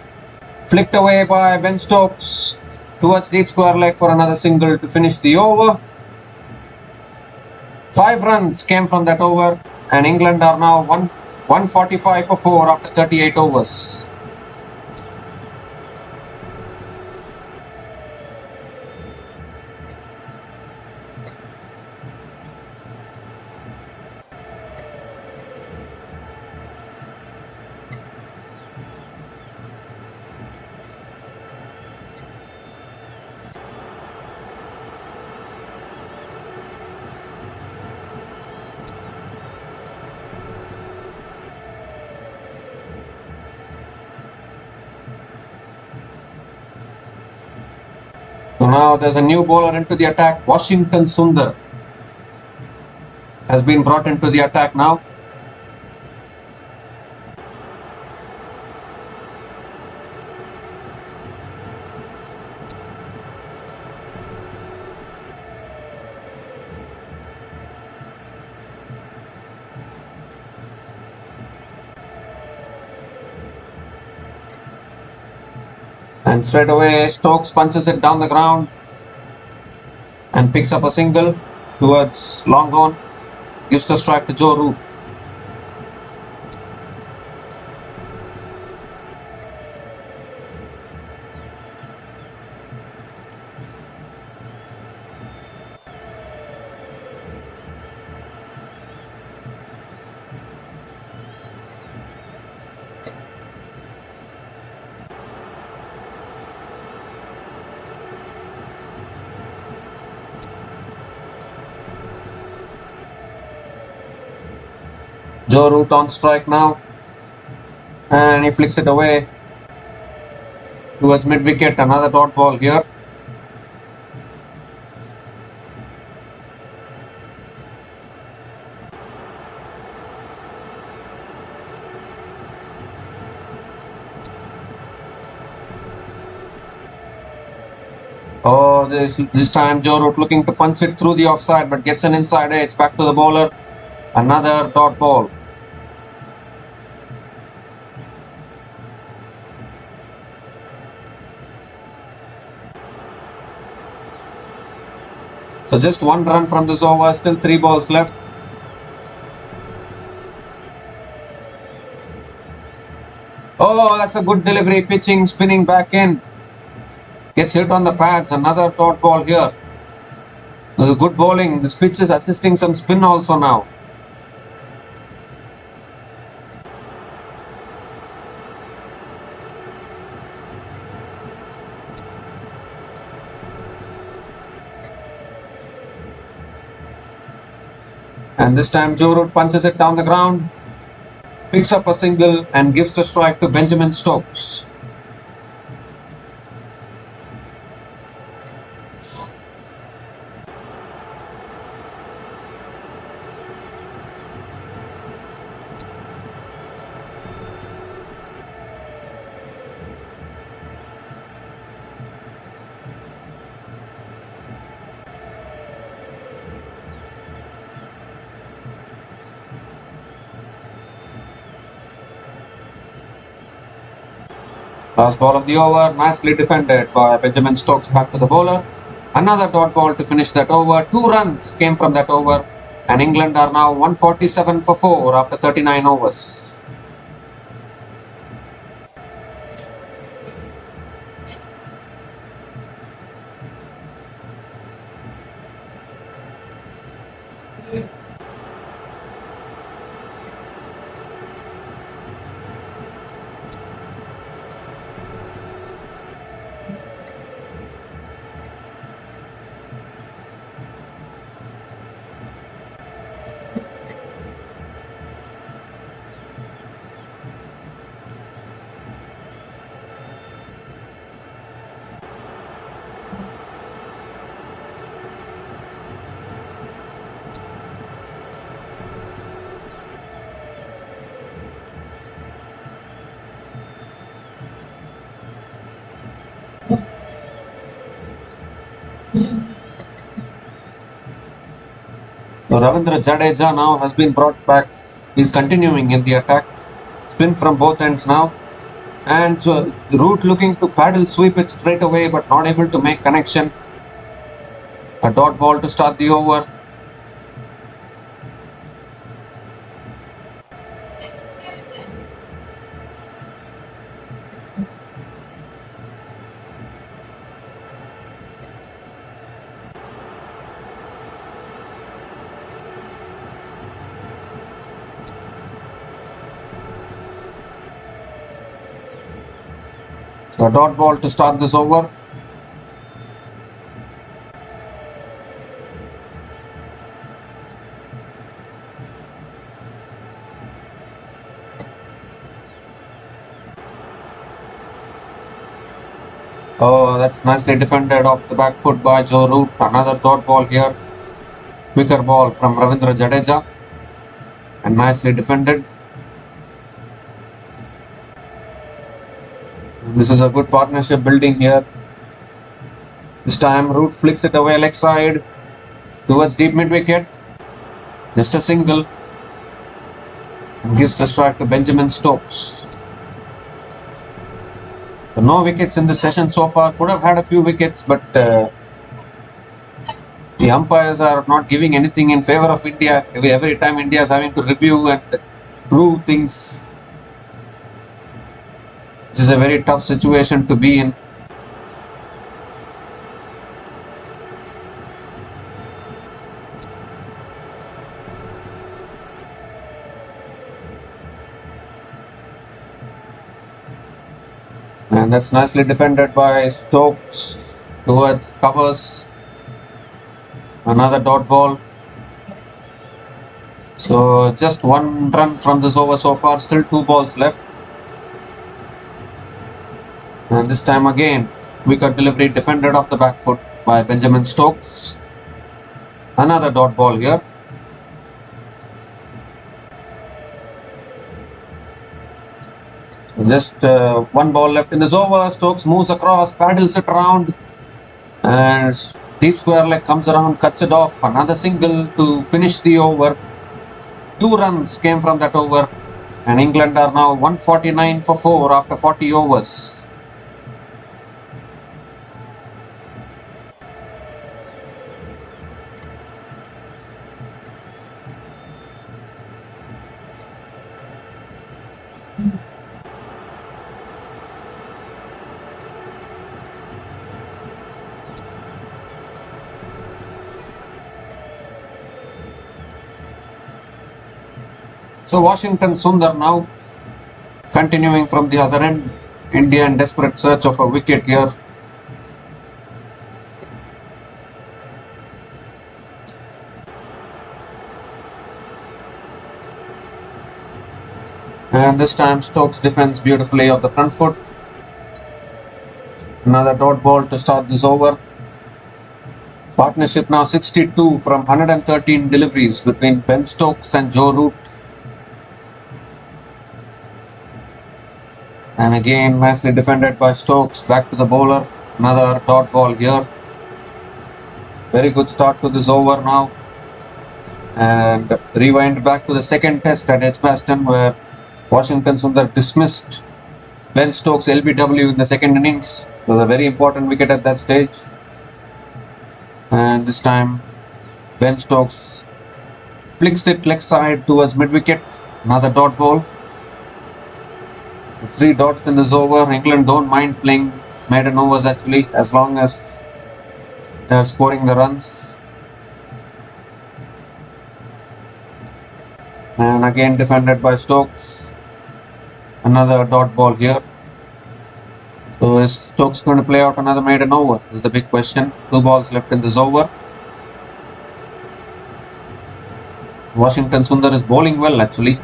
Flicked away by Ben Stokes towards deep square leg for another single to finish the over. 5 runs came from that over, and England are now 145 for 4 after 38 overs. So now there's a new bowler into the attack. Washington Sundar has been brought into the attack now. And straight away, Stokes punches it down the ground and picks up a single towards long on. Gives the strike to Joe Root. Joe Root on strike now, and he flicks it away towards mid wicket. Another dot ball here. Oh, this time Joe Root looking to punch it through the offside, but gets an inside edge. Back to the bowler. Another dot ball. So just 1 run from this over, still 3 balls left. Oh, that's a good delivery, pitching, spinning back in. Gets hit on the pads, another dot ball here. Good bowling, this pitch is assisting some spin also now. And this time Joe Root punches it down the ground, picks up a single and gives the strike to Benjamin Stokes. Last ball of the over, nicely defended by Benjamin Stokes back to the bowler. Another dot ball to finish that over. 2 runs came from that over, and England are now 147 for 4 after 39 overs. So Ravindra Jadeja now has been brought back. He's continuing in the attack. Spin from both ends now. And so Root looking to paddle sweep it straight away, but not able to make connection. A dot ball to start the over. So a dot ball to start this over. Oh, that's nicely defended off the back foot by Joe Root. Another dot ball here. Quicker ball from Ravindra Jadeja. And nicely defended. This is a good partnership building here. This time Root flicks it away leg side towards deep mid wicket. Just a single. And gives the strike to Benjamin Stokes. So no wickets in this session so far. Could have had a few wickets, but the umpires are not giving anything in favor of India. Every time India is having to review and prove things. This is a very tough situation to be in. And that's nicely defended by Stokes towards covers. Another dot ball. So just 1 run from this over so far. Still 2 balls left. And this time again, wicket delivery defended off the back foot by Benjamin Stokes. Another dot ball here. Just 1 ball left in this over. Stokes moves across, paddles it around, and deep square leg comes around, cuts it off. Another single to finish the over. 2 runs came from that over, and England are now 149 for 4 after 40 overs. So Washington Sundar now continuing from the other end. India in desperate search of a wicket here. And this time Stokes defends beautifully off the front foot. Another dot ball to start this over. Partnership now 62 from 113 deliveries between Ben Stokes and Joe Root. And again nicely defended by Stokes. Back to the bowler. Another dot ball here. Very good start to this over now. And rewind back to the second test at Edgbaston, where Washington Sundar dismissed Ben Stokes LBW in the second innings. It was a very important wicket at that stage. And this time Ben Stokes flicks it leg side towards mid-wicket. Another dot ball. 3 dots in this over. England don't mind playing maiden overs actually, as long as they are scoring the runs. And again defended by Stokes. Another dot ball here. So is Stokes going to play out another maiden over? Is the big question. 2 balls left in this over. Washington Sundar is bowling well actually.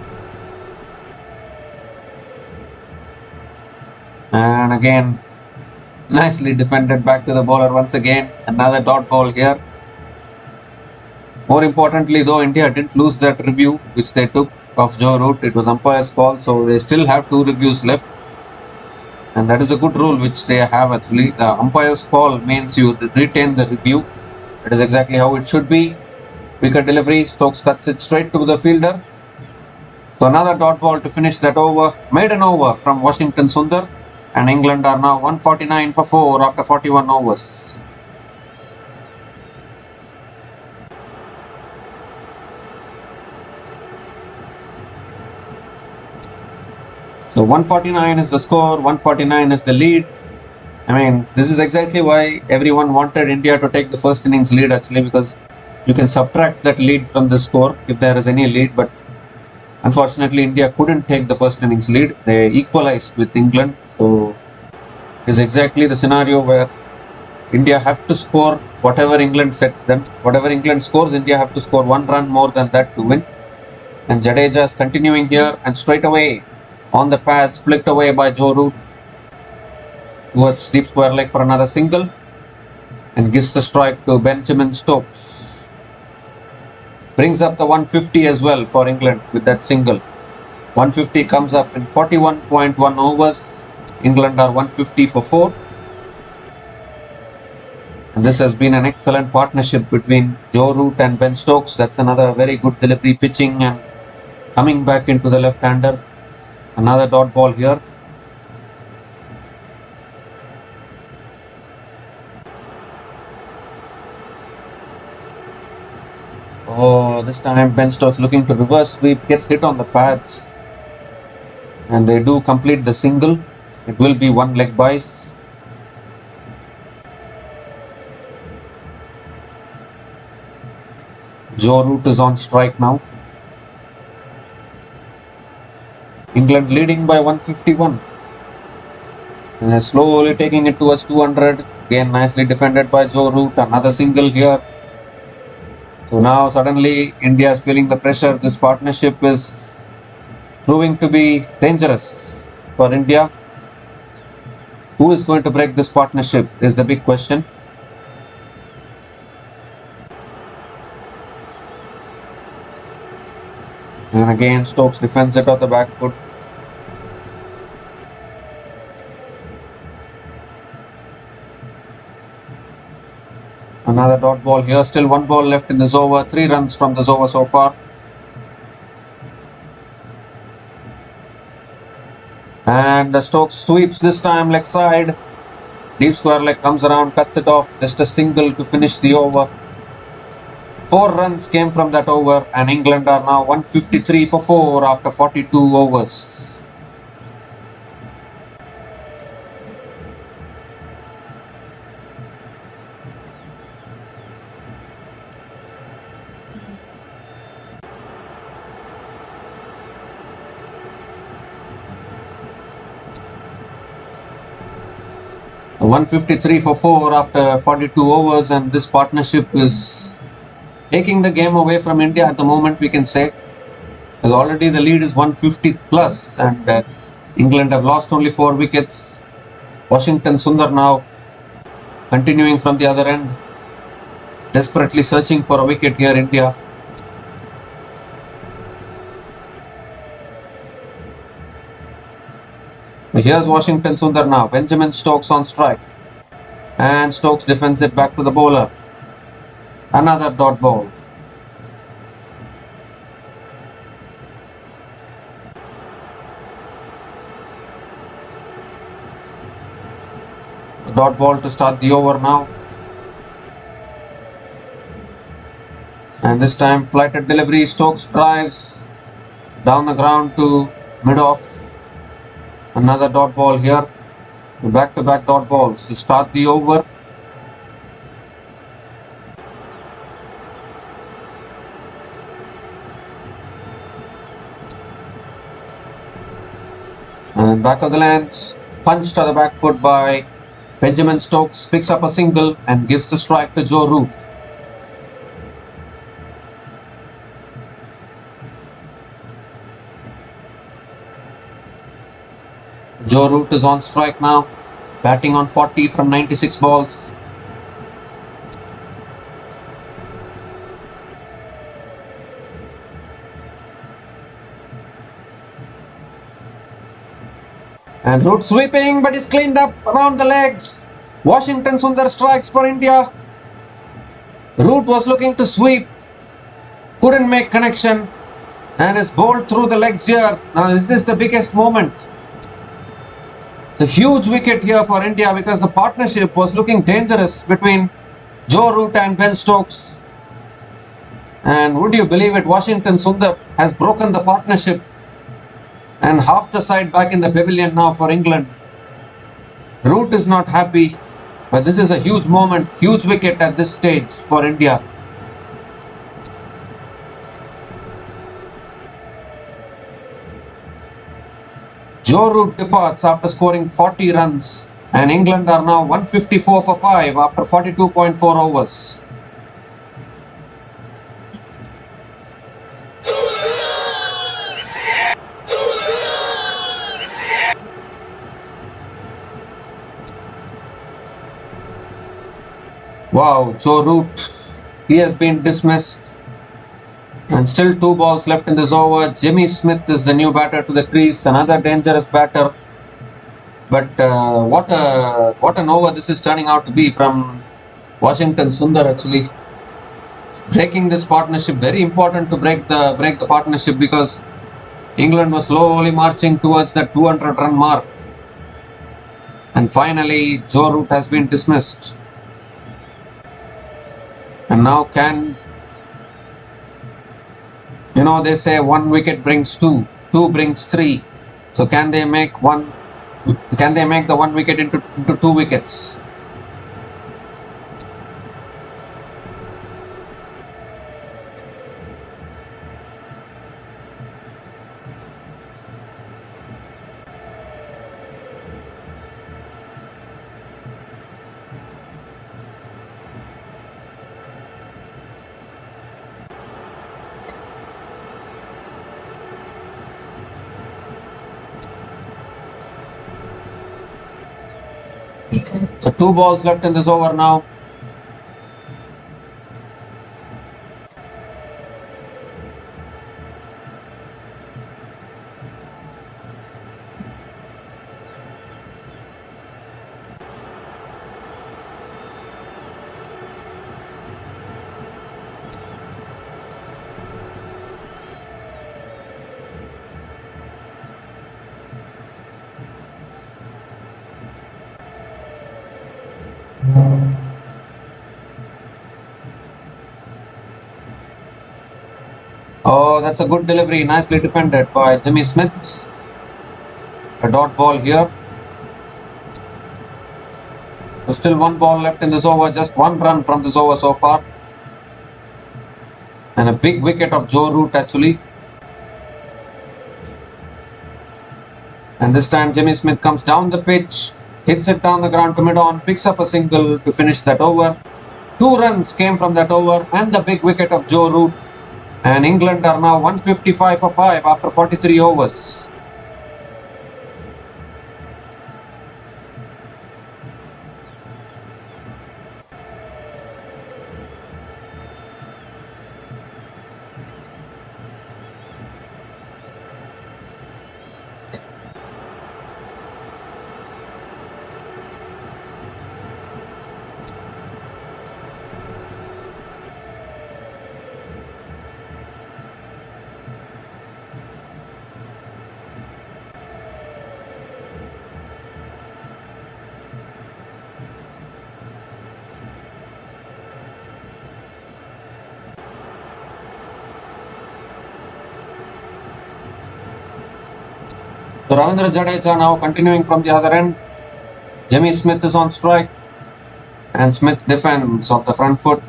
And again, nicely defended back to the bowler once again. Another dot ball here. More importantly though, India didn't lose that review which they took of Joe Root. It was umpire's call, so they still have 2 reviews left. And that is a good rule which they have actually. The umpire's call means you retain the review. That is exactly how it should be. Wicket delivery, Stokes cuts it straight to the fielder. So another dot ball to finish that over. Maiden over from Washington Sundar. And England are now 149 for 4 after 41 overs. So 149 is the score, 149 is the lead. I mean, this is exactly why everyone wanted India to take the first innings lead actually, because you can subtract that lead from the score if there is any lead, but unfortunately India couldn't take the first innings lead. They equalized with England, so it is exactly the scenario where India have to score whatever England sets them. Whatever England scores, India have to score 1 run more than that to win. And Jadeja is continuing here, and straight away on the pads, flicked away by Joe Root towards deep square leg for another single, and gives the strike to Benjamin Stokes. Brings up the 150 as well for England with that single. 150 comes up in 41.1 overs. England are 150 for 4. And this has been an excellent partnership between Joe Root and Ben Stokes. That's another very good delivery pitching and coming back into the left-hander. Another dot ball here. Oh, this time Ben Stokes looking to reverse sweep, gets hit on the pads. And they do complete the single. It will be 1 leg byes. Joe Root is on strike now. England leading by 151. And they're slowly taking it towards 200. Again, nicely defended by Joe Root. Another single here. So now suddenly India is feeling the pressure. This partnership is proving to be dangerous for India. Who is going to break this partnership is the big question. And again, Stokes defends it off the back foot. Another dot ball here. Still 1 ball left in this over. 3 runs from this over so far. And the Stokes sweeps this time leg side. Deep square leg comes around, cuts it off. Just a single to finish the over. 4 runs came from that over, and England are now 153 for 4 after 42 overs. So 153 for 4 after 42 overs, and this partnership is taking the game away from India at the moment, we can say. Because already the lead is 150 plus, and England have lost only 4 wickets. Washington Sundar now continuing from the other end, desperately searching for a wicket here, India. Here's Washington Sundar now. Benjamin Stokes on strike. And Stokes defends it back to the bowler. Another dot ball. The dot ball to start the over now. And this time flighted delivery. Stokes drives down the ground to mid-off. Another dot ball here. Back-to-back dot balls to start the over. And back of the length, punched to the back foot by Benjamin Stokes, picks up a single and gives the strike to Joe Root. Joe Root is on strike now, batting on 40 from 96 balls. And Root sweeping, but is cleaned up around the legs. Washington Sundar strikes for India. Root was looking to sweep, couldn't make connection, and is bowled through the legs here. Now, is this the biggest moment? It's a huge wicket here for India because the partnership was looking dangerous between Joe Root and Ben Stokes. And would you believe it, Washington Sundar has broken the partnership and half the side back in the pavilion now for England. Root is not happy, but this is a huge moment, huge wicket at this stage for India. Joe Root departs after scoring 40 runs, and England are now 154 for 5 after 42.4 overs. Wow, Joe Root, he has been dismissed. And still 2 balls left in this over. Jimmy Smith is the new batter to the crease, another dangerous batter. But what an over this is turning out to be from Washington Sundar actually. Breaking this partnership, very important to break the partnership because England was slowly marching towards the 200 run mark. And finally Joe Root has been dismissed. And now they say 1 wicket brings 2, 2 brings 3. So can they make the 1 wicket into 2 wickets? So 2 balls left in this over now. Oh, that's a good delivery, nicely defended by Jimmy Smith. A dot ball here. So still 1 ball left in this over, just 1 run from this over so far. And a big wicket of Joe Root actually. And this time Jimmy Smith comes down the pitch, hits it down the ground to mid-on, picks up a single to finish that over. 2 runs came from that over and the big wicket of Joe Root. And England are now 155 for 5 after 43 overs. Ravindra Jadeja now continuing from the other end. Jimmy Smith is on strike. And Smith defends off the front foot.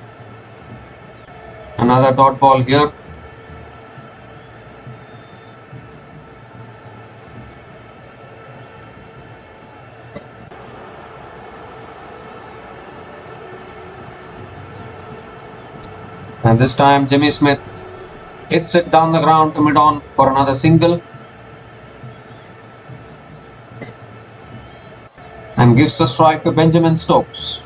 Another dot ball here. And this time Jimmy Smith hits it down the ground to mid-on for another single. And gives the strike to Benjamin Stokes.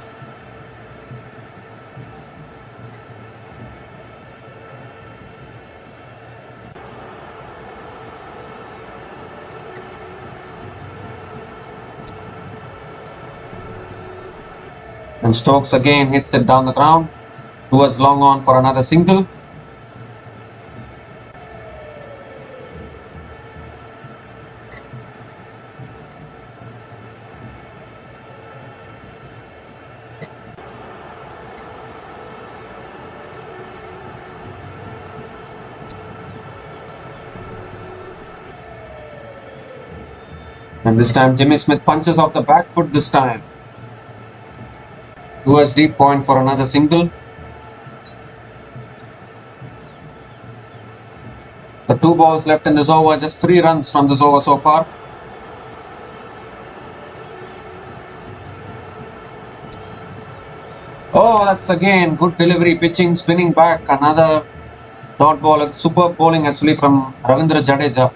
And Stokes again hits it down the ground towards long on for another single. And this time Jimmy Smith punches off the back foot this time. Towards deep point for another single. The 2 balls left in this over, just 3 runs from this over so far. Oh, that's again good delivery, pitching, spinning back, another dot ball, superb bowling actually from Ravindra Jadeja.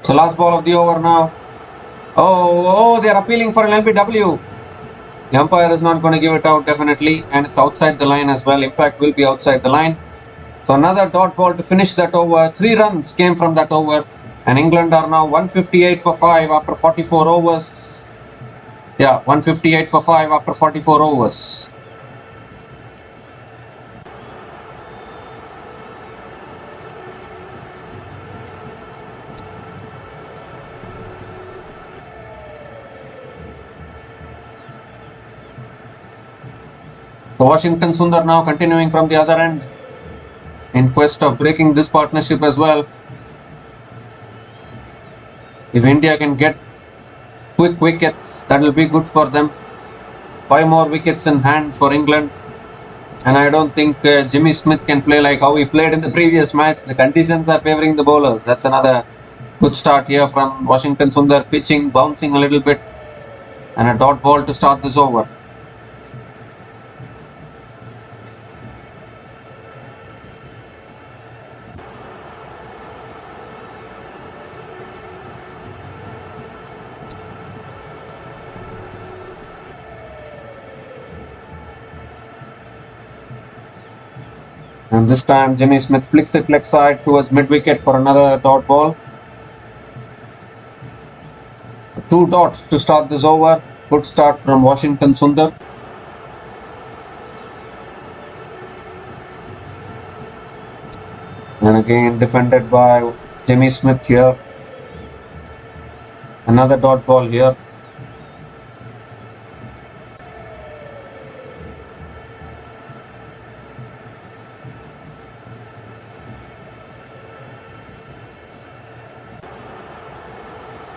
So last ball of the over now. Oh, they are appealing for an LBW. The umpire is not going to give it out definitely, and it's outside the line as well. Impact will be outside the line. So another dot ball to finish that over. 3 runs came from that over, and England are now 158 for 5 after 44 overs. Yeah, 158 for 5 after 44 overs. So Washington Sundar now continuing from the other end in quest of breaking this partnership as well. If India can get quick wickets, that will be good for them. 5 more wickets in hand for England. And I don't think Jimmy Smith can play like how he played in the previous match. The conditions are favouring the bowlers. That's another good start here from Washington Sundar, pitching, bouncing a little bit, and a dot ball to start this over. And this time Jimmy Smith flicks it leg side towards mid-wicket for another dot ball. 2 dots to start this over. Good start from Washington Sundar. And again defended by Jimmy Smith here. Another dot ball here.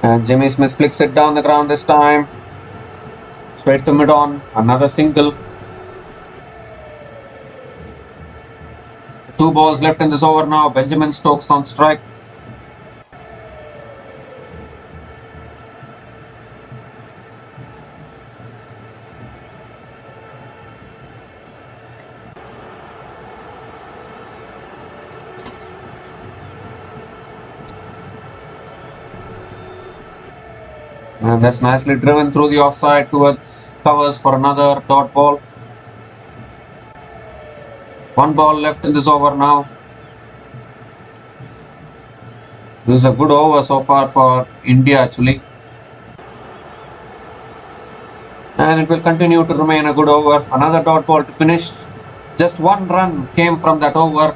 And Jimmy Smith flicks it down the ground this time. Straight to mid-on. Another single. 2 balls left in this over now. Benjamin Stokes on strike. And that's nicely driven through the offside towards covers for another dot ball. 1 ball left in this over now. This is a good over so far for India actually. And it will continue to remain a good over. Another dot ball to finish. Just 1 run came from that over.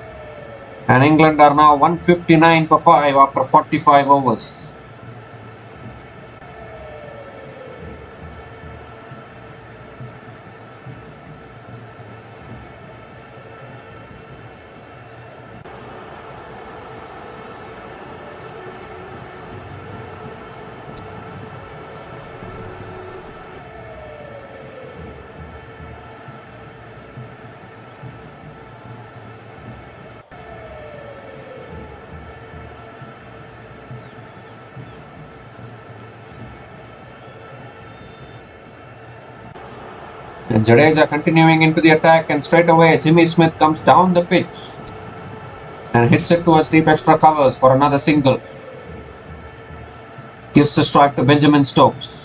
And England are now 159 for 5 after 45 overs. And Jadeja continuing into the attack, and straight away Jimmy Smith comes down the pitch and hits it towards deep extra covers for another single. Gives the strike to Benjamin Stokes.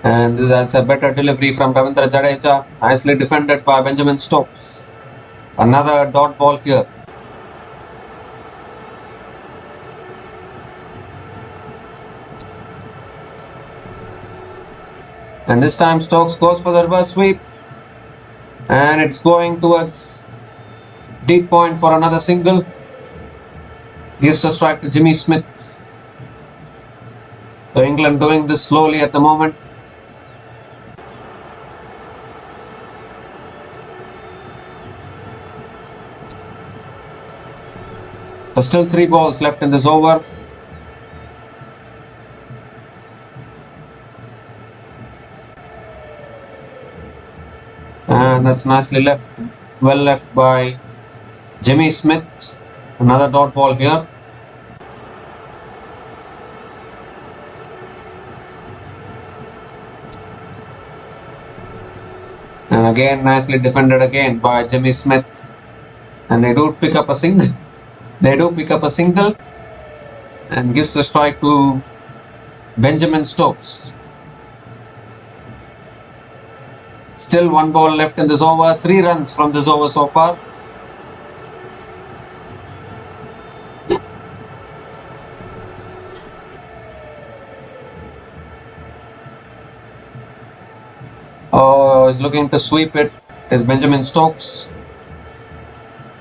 And that's a better delivery from Ravindra Jadeja. Nicely defended by Benjamin Stokes. Another dot ball here. And this time Stokes goes for the reverse sweep. And it's going towards deep point for another single. Gives a strike to Jimmy Smith. So England doing this slowly at the moment. So still 3 balls left in this over. And that's nicely left, well left by Jimmy Smith. Another dot ball here. And again nicely defended again by Jimmy Smith. And they do pick up a single. They do pick up a single and gives the strike to Benjamin Stokes. Still 1 ball left in this over. 3 runs from this over so far. Oh, he's looking to sweep it. Is Benjamin Stokes.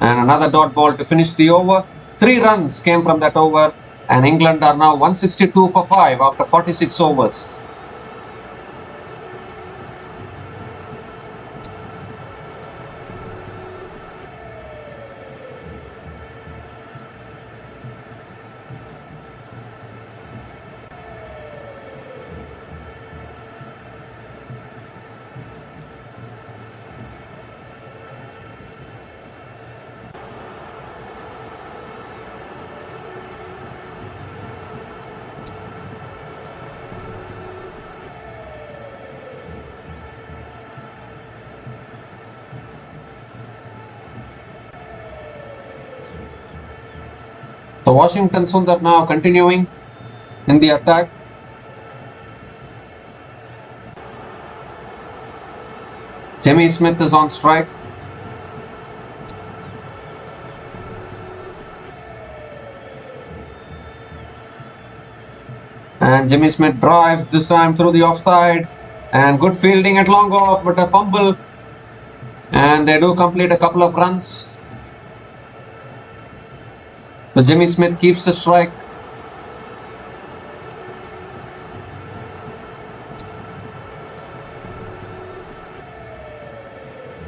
And another dot ball to finish the over. 3 runs came from that over, and England are now 162 for 5 after 46 overs. So Washington Sundar now continuing in the attack. Jimmy Smith is on strike. And Jimmy Smith drives this time through the offside. And good fielding at long off, but a fumble. And they do complete a couple of runs. So Jimmy Smith keeps the strike.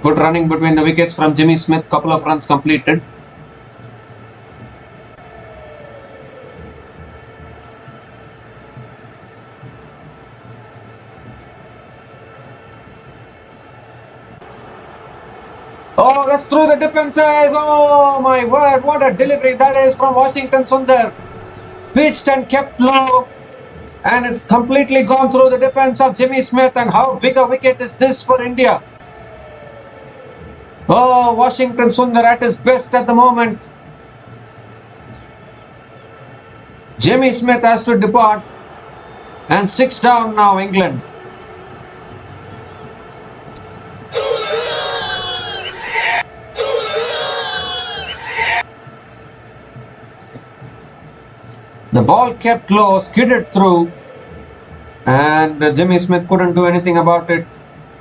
Good running between the wickets from Jimmy Smith. Couple of runs completed. Oh, that's through the defenses. Oh my word, what a delivery that is from Washington Sundar. Pitched and kept low. And it's completely gone through the defense of Jimmy Smith. And how big a wicket is this for India? Oh, Washington Sundar at his best at the moment. Jimmy Smith has to depart. And 6 down now, England. The ball kept low, skidded through, and Jimmy Smith couldn't do anything about it.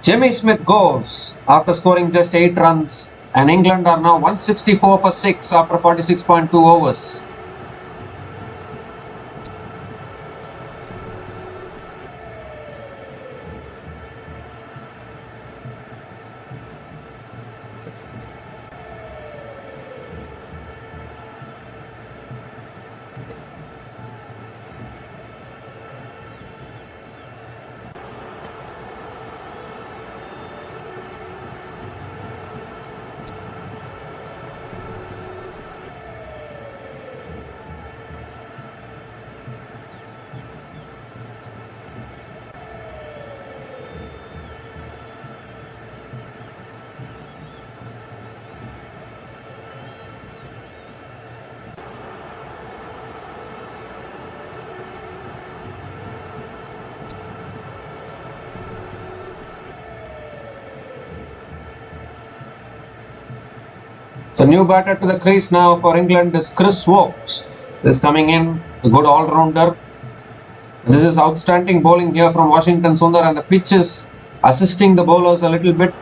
Jimmy Smith goes after scoring just 8 runs, and England are now 164 for 6 after 46.2 overs. So new batter to the crease now for England is Chris Woakes. Is coming in, a good all-rounder. This is outstanding bowling here from Washington Sundar, and the pitch is assisting the bowlers a little bit.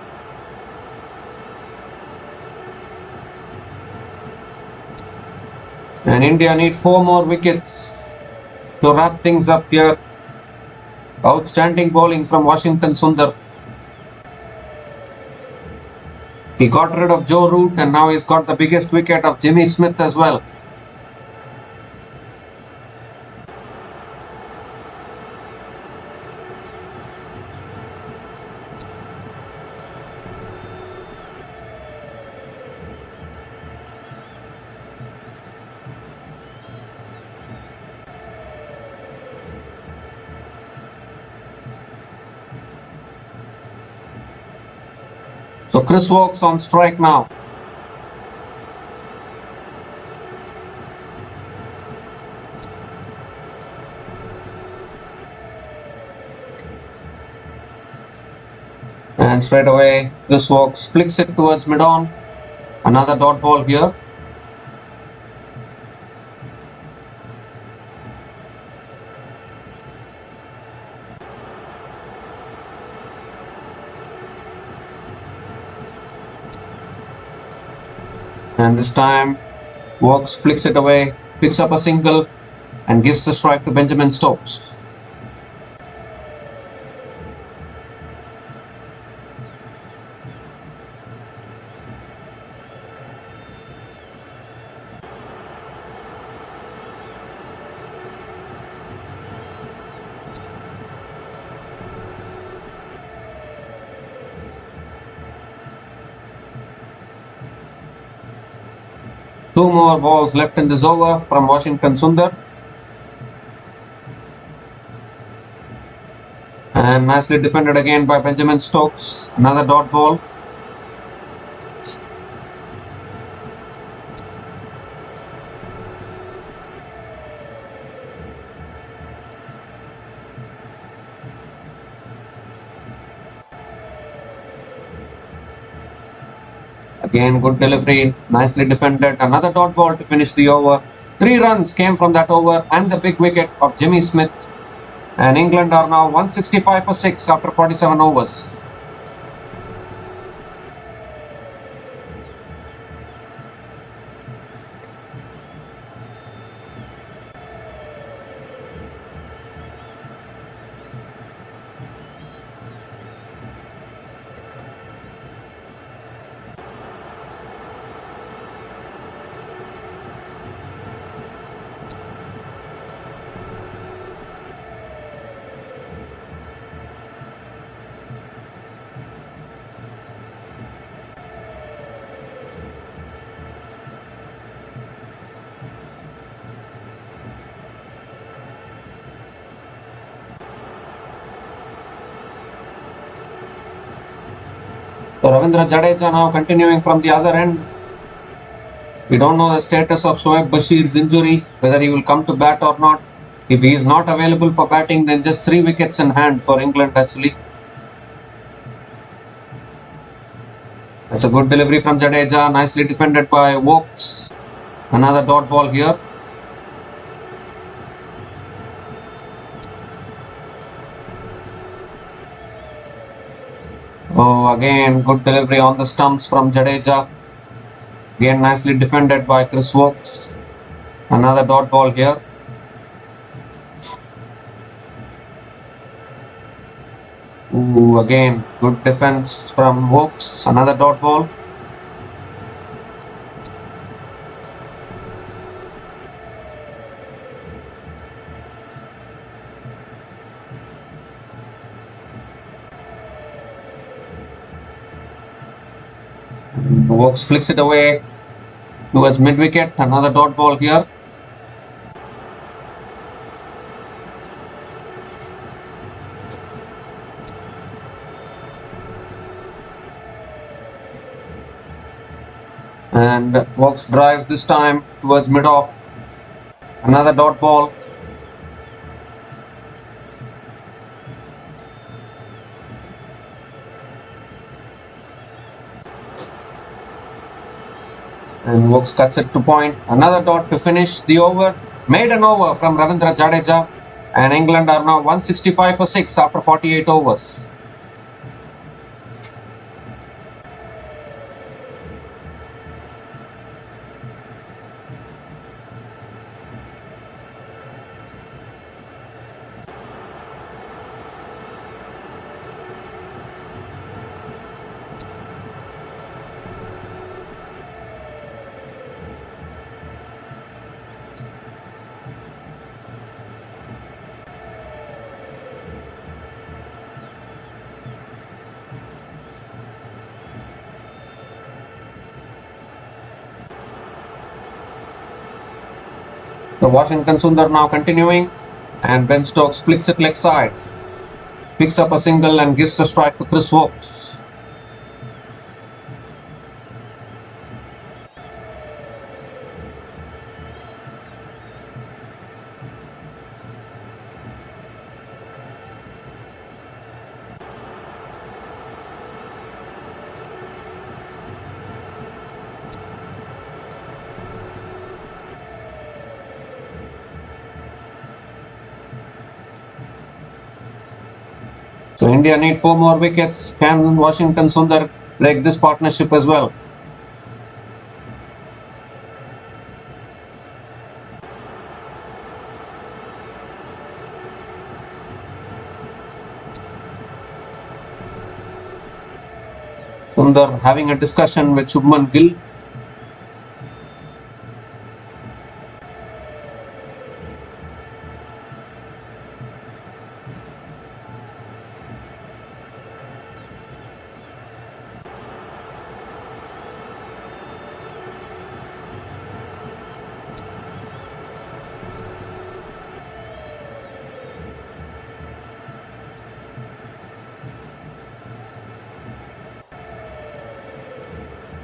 And India need 4 more wickets to wrap things up here. Outstanding bowling from Washington Sundar. He got rid of Joe Root, and now he's got the biggest wicket of Jimmy Smith as well. So Chris Woakes on strike now. And straight away, Chris Woakes flicks it towards mid-on. Another dot ball here. And this time, Woakes flicks it away, picks up a single, and gives the strike to Benjamin Stokes. Two more balls left in this over from Washington Sundar. And nicely defended again by Benjamin Stokes. Another dot ball. Again, good delivery, nicely defended. Another dot ball to finish the over. 3 runs came from that over and the big wicket of Jimmy Smith. And England are now 165 for 6 after 47 overs. So Ravindra Jadeja now continuing from the other end. We don't know the status of Shoaib Bashir's injury, whether he will come to bat or not. If he is not available for batting, then just 3 wickets in hand for England actually. That's a good delivery from Jadeja, nicely defended by Woakes. Another dot ball here. Oh, again, good delivery on the stumps from Jadeja. Again, nicely defended by Chris Woakes. Another dot ball here. Ooh, again, good defense from Woakes. Another dot ball. Woakes flicks it away towards mid-wicket. Another dot ball here. And Woakes drives this time towards mid-off. Another dot ball. And Wokes cuts it to point. Another dot to finish the over. Maiden over from Ravindra Jadeja. And England are now 165 for 6 after 48 overs. The Washington Sundar now continuing, and Ben Stokes flicks it leg side. Picks up a single and gives the strike to Chris Wokes. So India need 4 more wickets. Can Washington Sundar break this partnership as well? Sundar having a discussion with Shubman Gill.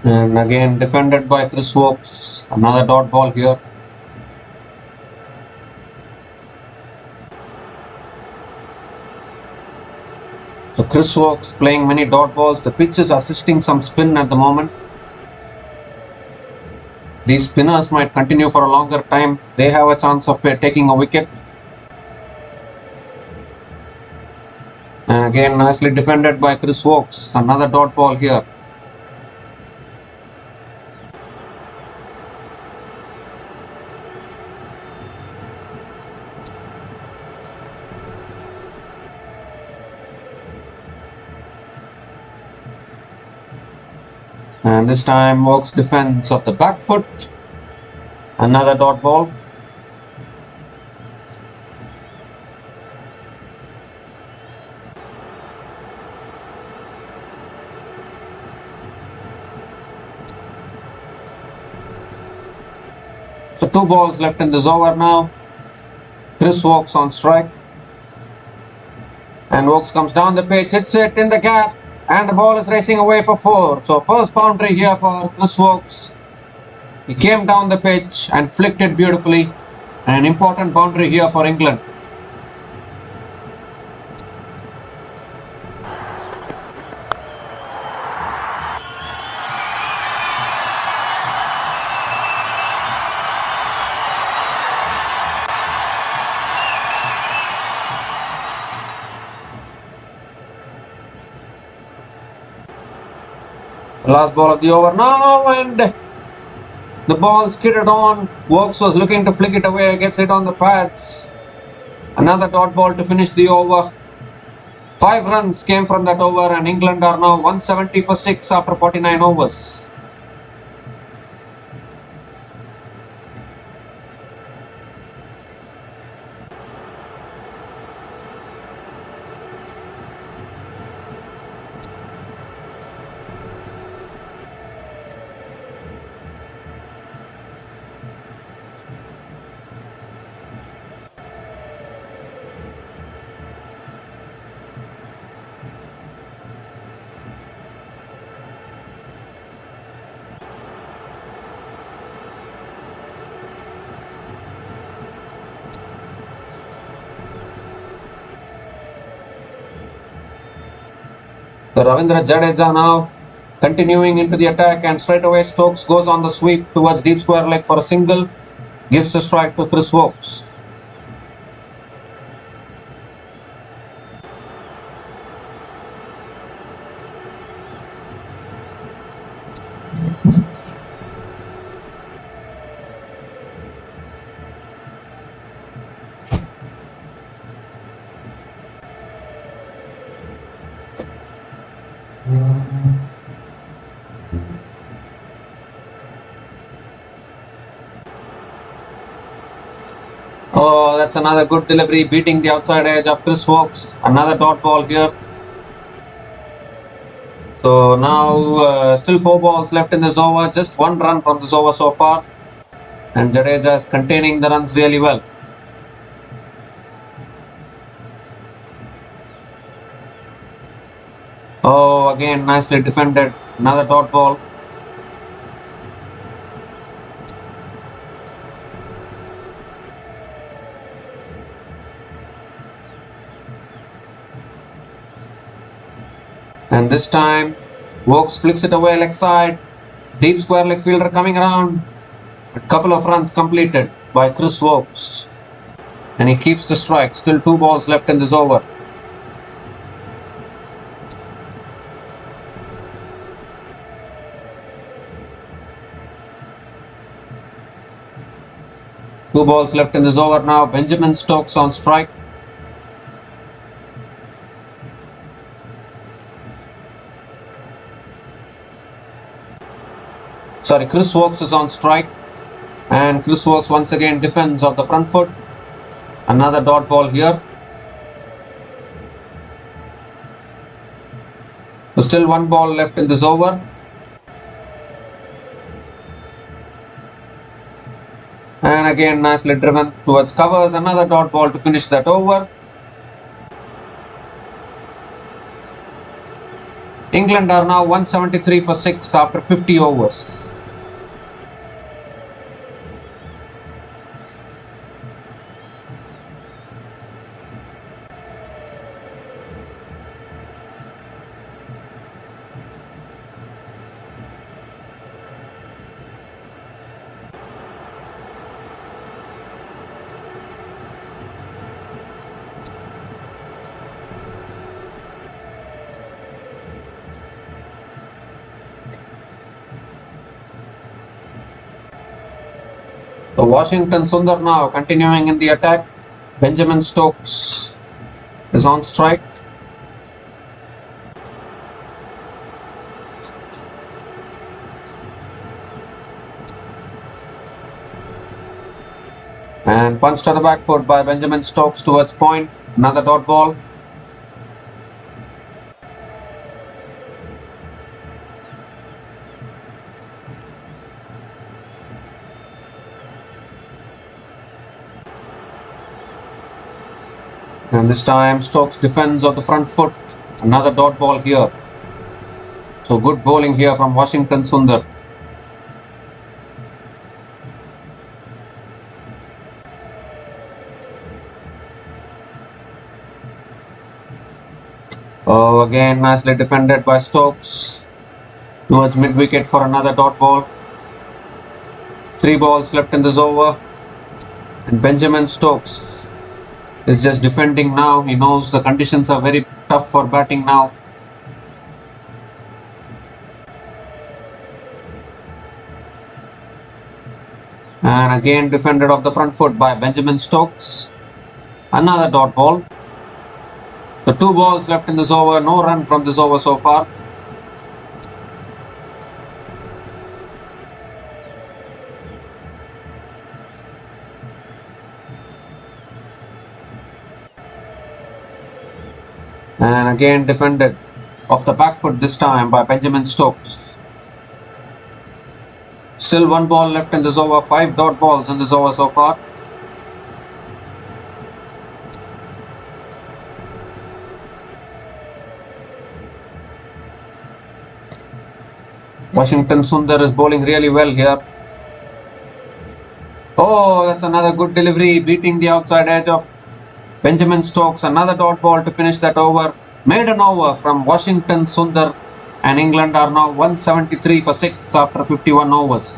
And again defended by Chris Wokes. Another dot ball here. So Chris Wokes playing many dot balls. The pitch is assisting some spin at the moment. These spinners might continue for a longer time. They have a chance of taking a wicket. And again nicely defended by Chris Wokes. Another dot ball here. And this time Wokes defense of the back foot. Another dot ball. So 2 balls left in this over now. Chris Wokes on strike. And Wokes comes down the pitch, hits it in the gap. And the ball is racing away for 4. So first boundary here for Chris Wokes. He came down the pitch and flicked it beautifully. An important boundary here for England. Last ball of the over now, and the ball skidded on. Wokes was looking to flick it away, gets it on the pads. Another dot ball to finish the over. 5 runs came from that over, and England are now 170 for 6 after 49 overs. So Ravindra Jadeja now Continuing into the attack, and straight away Stokes goes on the sweep towards deep square leg for a single. Gives a strike to Chris Woakes. Oh, that's another good delivery, beating the outside edge of Chris Woakes. Another dot ball here. So now still 4 balls left in this over. Just 1 run from this over so far. And Jadeja is containing the runs really well. Oh, again nicely defended. Another dot ball. And this time, Woakes flicks it away leg side. Deep square leg fielder coming around. A couple of runs completed by Chris Woakes. And he keeps the strike. Still 2 balls left in this over. Two balls left in this over now. Benjamin Stokes on strike. Sorry, Chris Woakes is on strike. And Chris Woakes once again defends on the front foot. Another dot ball here. So still 1 ball left in this over. And again nicely driven towards covers. Another dot ball to finish that over. England are now 173 for 6 after 50 overs. So Washington Sundar now continuing in the attack. Benjamin Stokes is on strike. And punched to the back foot by Benjamin Stokes towards point. Another dot ball. And this time Stokes defends on the front foot. Another dot ball here. So good bowling here from Washington Sundar. Oh, again nicely defended by Stokes. Towards mid wicket for another dot ball. 3 balls left in this over. And Benjamin Stokes is just defending now. He knows the conditions are very tough for batting now. And again defended off the front foot by Benjamin Stokes. Another dot ball. So 2 balls left in this over. No run from this over so far. And again defended off the back foot this time by Benjamin Stokes. Still 1 ball left in this over. 5 dot balls in this over so far. Washington Sundar is bowling really well here. Oh, that's another good delivery, beating the outside edge of Benjamin Stokes. Another dot ball to finish that over. Maiden over from Washington Sundar. and England are now 173 for 6 after 51 overs.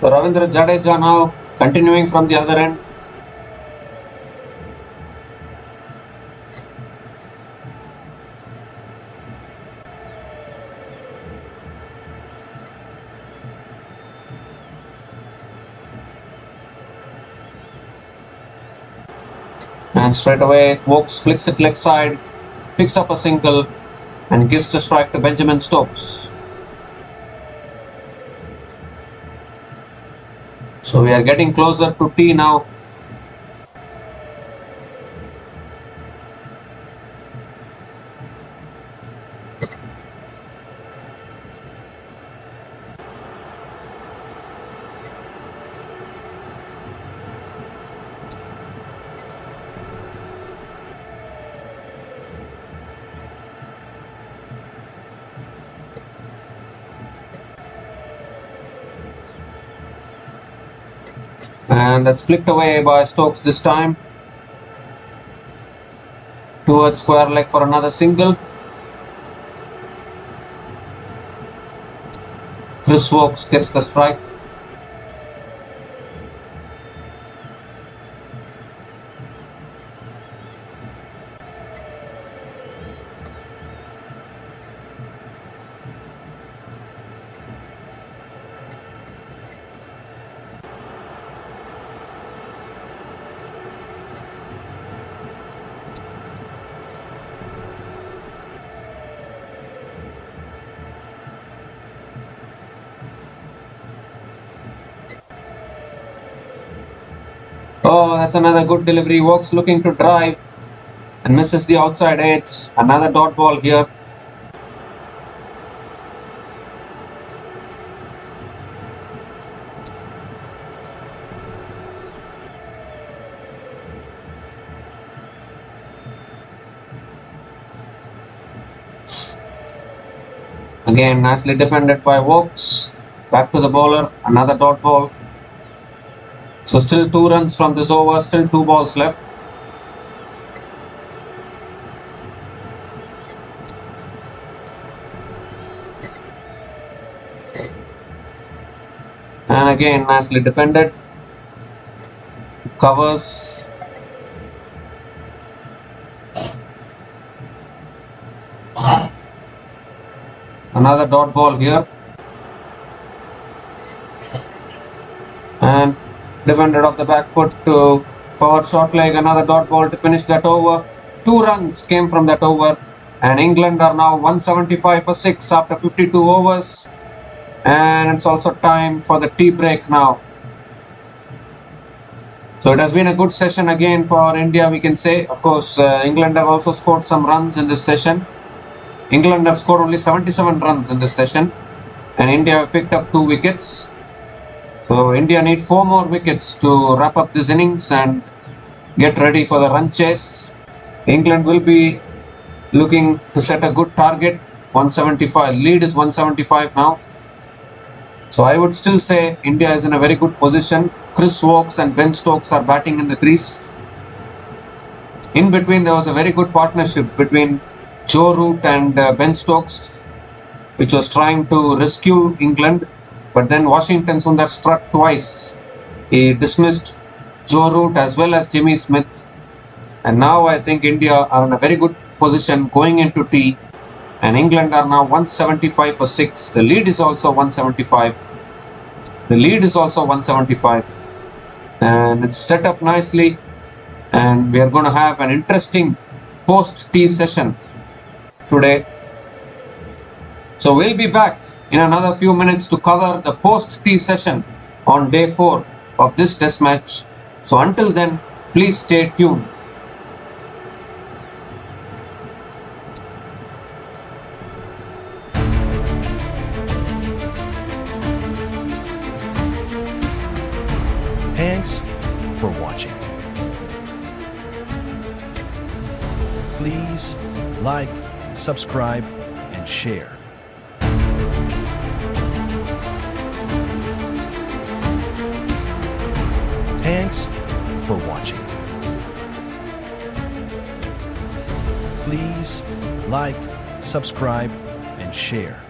So Ravindra Jadeja now continuing from the other end. And straight away, Vokes flicks it leg side, picks up a single, and gives the strike to Benjamin Stokes. So we are getting closer to tea now. And that's flicked away by Stokes this time. Towards square leg for another single. Chris Vokes gets the strike. Oh, that's another good delivery. Vokes looking to drive and misses the outside edge. Another dot ball here. Again, nicely defended by Vokes. Back to the bowler. Another dot ball. So still 2 runs from this over. Still 2 balls left. And again, nicely defended. Covers. Another dot ball here. And defended off the back foot to forward short leg. Another dot ball to finish that over. 2 runs came from that over. And England are now 175 for 6 after 52 overs. And it's also time for the tea break now. So it has been a good session again for India, we can say. Of course, England have also scored some runs in this session. England have scored only 77 runs in this session. And India have picked up 2 wickets. So India need 4 more wickets to wrap up this innings and get ready for the run chase. England will be looking to set a good target. 175. Lead is 175 now. So I would still say India is in a very good position. Chris Vokes and Ben Stokes are batting in the crease. In between, there was a very good partnership between Joe Root and Ben Stokes, which was trying to rescue England. But then Washington Sundar struck twice He dismissed Joe Root as well as Jimmy Smith. And now I think India are in a very good position going into tea. And England are now 175 for 6. The lead is also 175. The lead is also 175. And it's set up nicely. And we are going to have an interesting post-tea session today. So we'll be back in another few minutes to cover the post-tea session on day 4 of this test match. So until then, please stay tuned. Thanks for watching. Please like, subscribe, and share. Thanks for watching. Please like, subscribe, and share.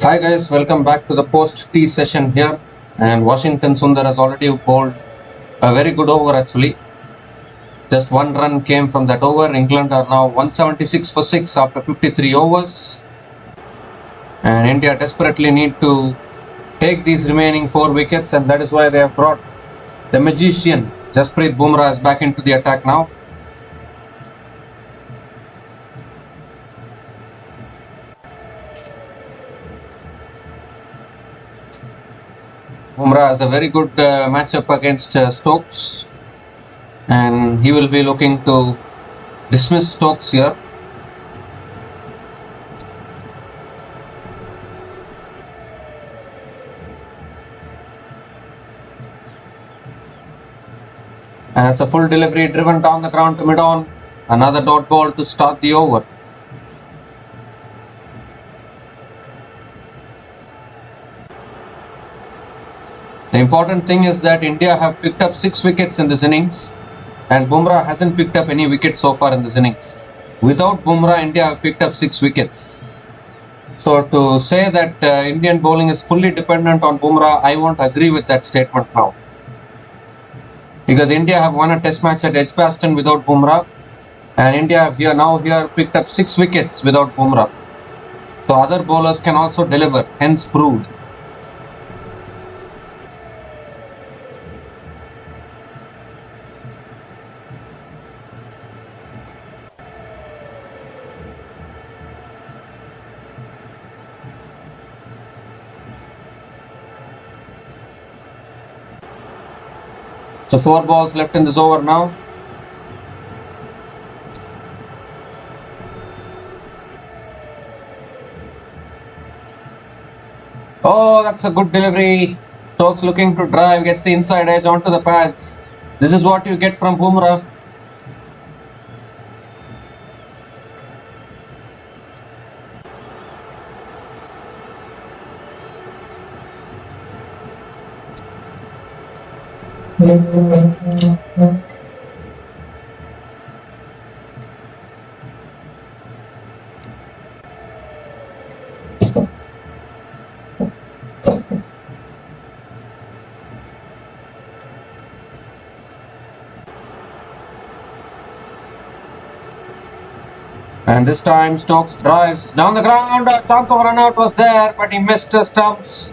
Hi guys, welcome back to the post-tea session here. And Washington Sundar has already bowled a very good over actually. Just one run came from that over. England are now 176 for 6 after 53 overs. And India desperately need to take these remaining 4 wickets, and that is why they have brought the magician Jasprit Bumrah is back into the attack now. Bumrah has a very good matchup against Stokes, and he will be looking to dismiss Stokes here. And it's a full delivery driven down the ground to mid-on. Another dot ball to start the over. The important thing is that India have picked up 6 wickets in this innings, and Bumrah hasn't picked up any wickets so far in this innings. Without Bumrah, India have picked up 6 wickets. So to say that Indian bowling is fully dependent on Bumrah, I won't agree with that statement now. Because India have won a test match at Edgbaston without Bumrah, and India have here picked up 6 wickets without Bumrah. So other bowlers can also deliver, hence proved. So 4 balls left in this over now. Oh, that's a good delivery. Stokes looking to drive, gets the inside edge onto the pads. This is what you get from Bumrah. And this time Stokes drives down the ground. A chance of run out was there, but he missed the stumps.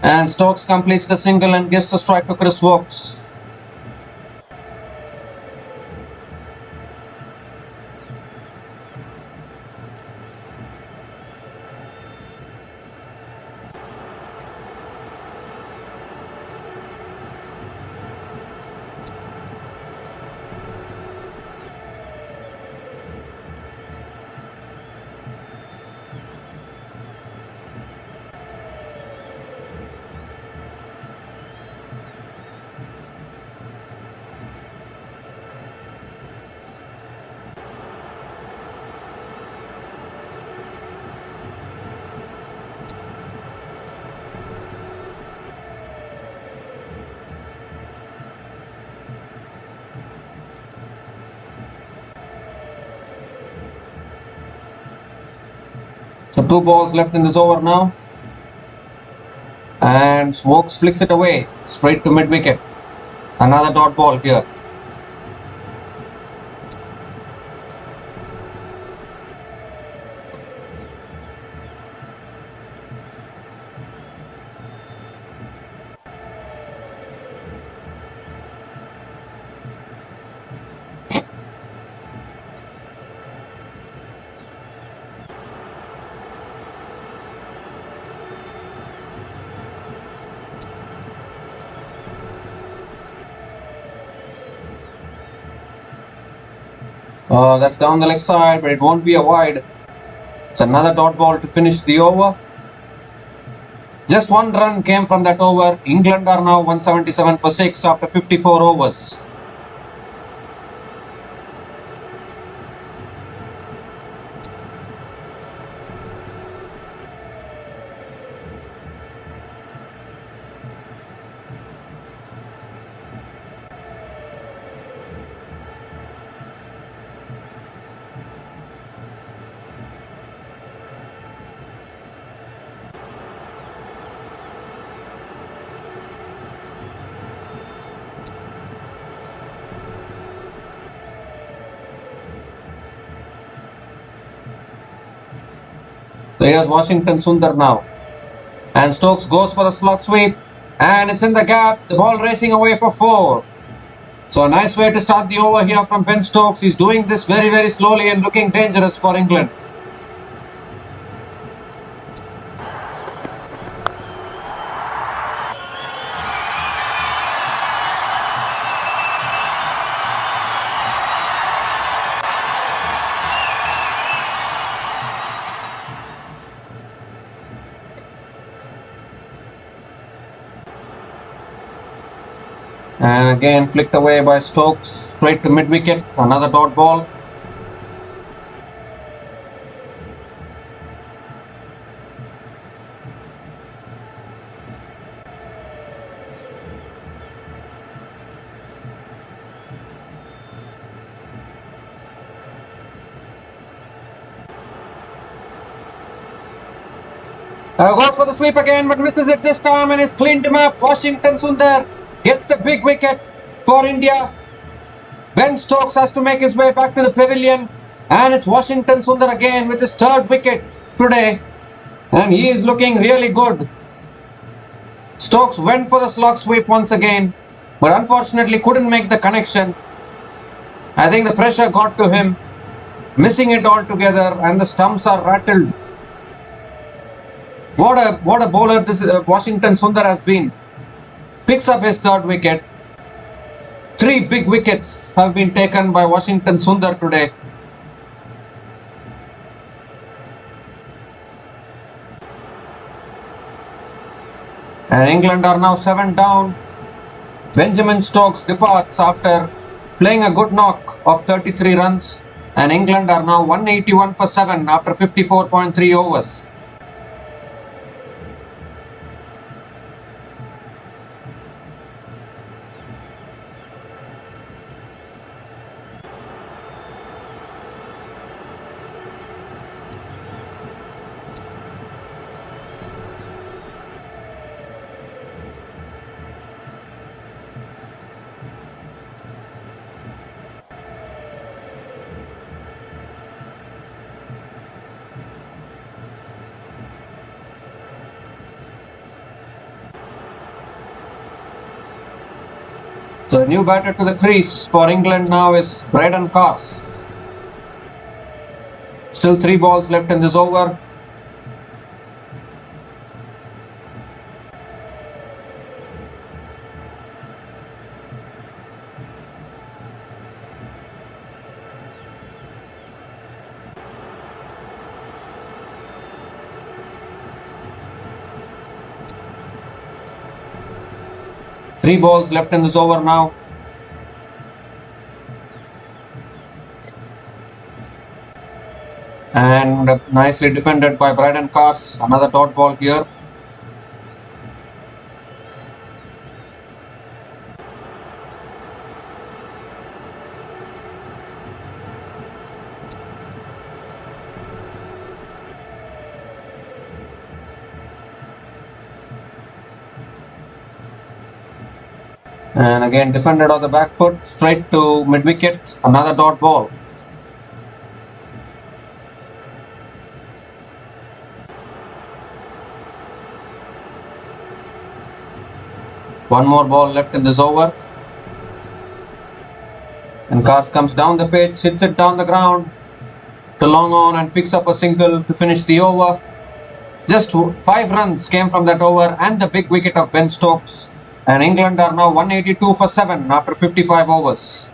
And Stokes completes the single and gives the strike to Chris Woakes. So 2 balls left in this over now. And Woakes flicks it away straight to mid-wicket. Another dot ball here. That's down the leg side, but it won't be a wide. It's another dot ball to finish the over. Just 1 run came from that over. England are now 177 for 6 after 54 overs. So here's Washington Sundar now. And Stokes goes for the slot sweep. And it's in the gap. The ball racing away for 4. So a nice way to start the over here from Ben Stokes. He's doing this very, very slowly and looking dangerous for England. And again flicked away by Stokes, straight to mid-wicket, another dot ball. Goes for the sweep again, but misses it this time and is cleaned him up. Washington Sundar gets the big wicket for India. Ben Stokes has to make his way back to the pavilion, and it's Washington Sundar again with his 3rd wicket today, and he is looking really good. Stokes went for the slot sweep once again, but unfortunately couldn't make the connection. I think the pressure got to him, missing it altogether, and the stumps are rattled. What a bowler this Washington Sundar has been. Picks up his 3rd wicket. 3 big wickets have been taken by Washington Sundar today. And England are now 7 down. Benjamin Stokes departs after playing a good knock of 33 runs. And England are now 181 for 7 after 54.3 overs. So the new batter to the crease for England now is Braden Carse. Still 3 balls left in this over. Three balls left in this over now. And nicely defended by Braden Carse. Another dot ball here. And again defended on the back foot, straight to mid-wicket, another dot ball. One more ball left in this over. And Carse comes down the pitch, hits it down the ground to long on and picks up a single to finish the over. Just 5 runs came from that over and the big wicket of Ben Stokes. And England are now 182 for 7 after 55 overs.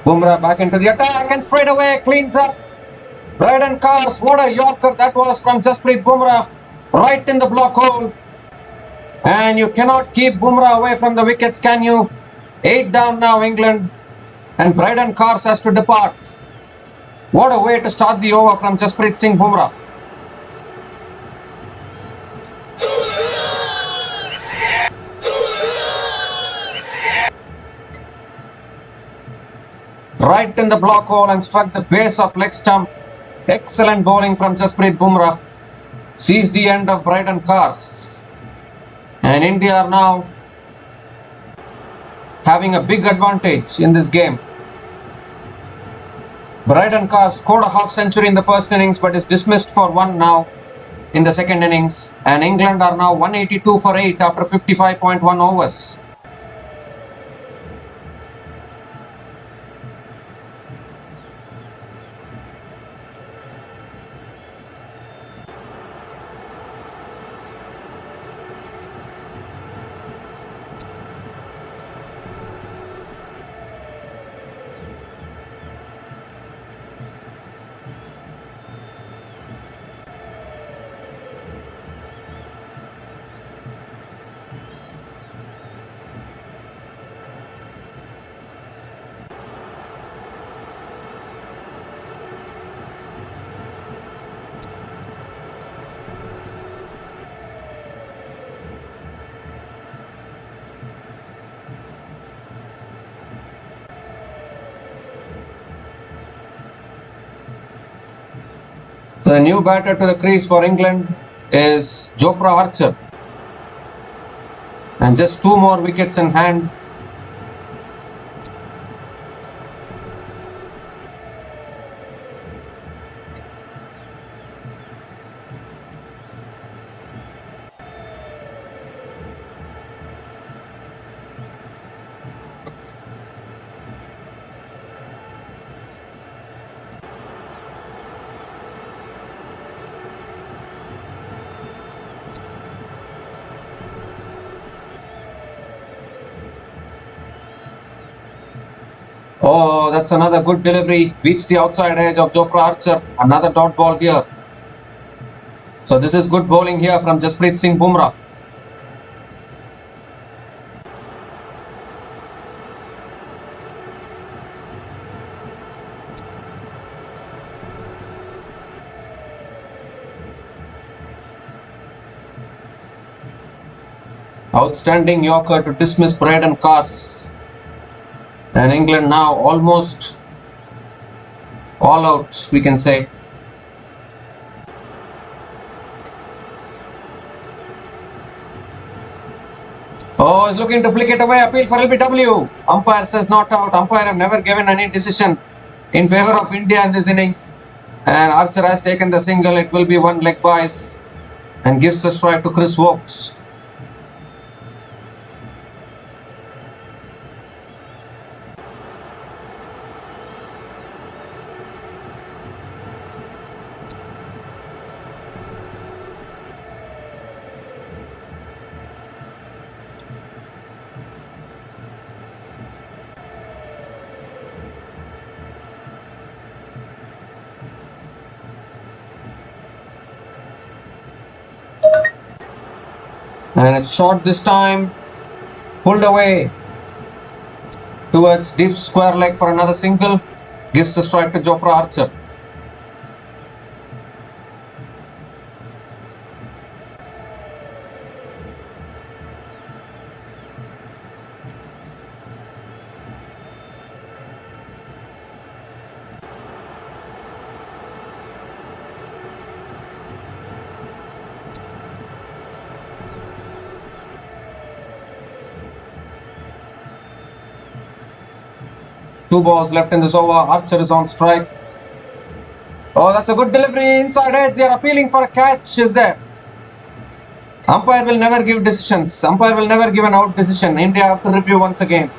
Bumrah back into the attack and straight away cleans up. Braden Cars, what a Yorker that was from Jasprit Bumrah, right in the block hole. And you cannot keep Bumrah away from the wickets, can you? 8 down now, England. And Braden Cars has to depart. What a way to start the over from Jasprit Singh Bumrah. Right in the block hole and struck the base of leg stump. Excellent bowling from Jasprit Bumrah. Sees the end of Braden Cars. And India are now having a big advantage in this game. Braden Cars scored a half century in the first innings but is dismissed for 1 now in the second innings. And England are now 182 for 8 after 55.1 overs. The new batter to the crease for England is Jofra Archer. And just 2 more wickets in hand. Oh, that's another good delivery. Beats the outside edge of Jofra Archer. Another dot ball here. So this is good bowling here from Jasprit Singh Bumrah. Outstanding Yorker to dismiss Braden Cars. And England now almost all out, we can say. Oh, he's looking to flick it away. Appeal for LBW. Umpire says not out. Umpire have never given any decision in favor of India in this innings. And Archer has taken the single. It will be 1 leg byes and gives the strike to Chris Wokes. And it's short this time. Pulled away towards deep square leg for another single. Gives the strike to Jofra Archer. Two balls left in this over. Archer is on strike. Oh, that's a good delivery. Inside edge. They are appealing for a catch. Is there? Umpire will never give decisions. Umpire will never give an out decision. India have to review once again.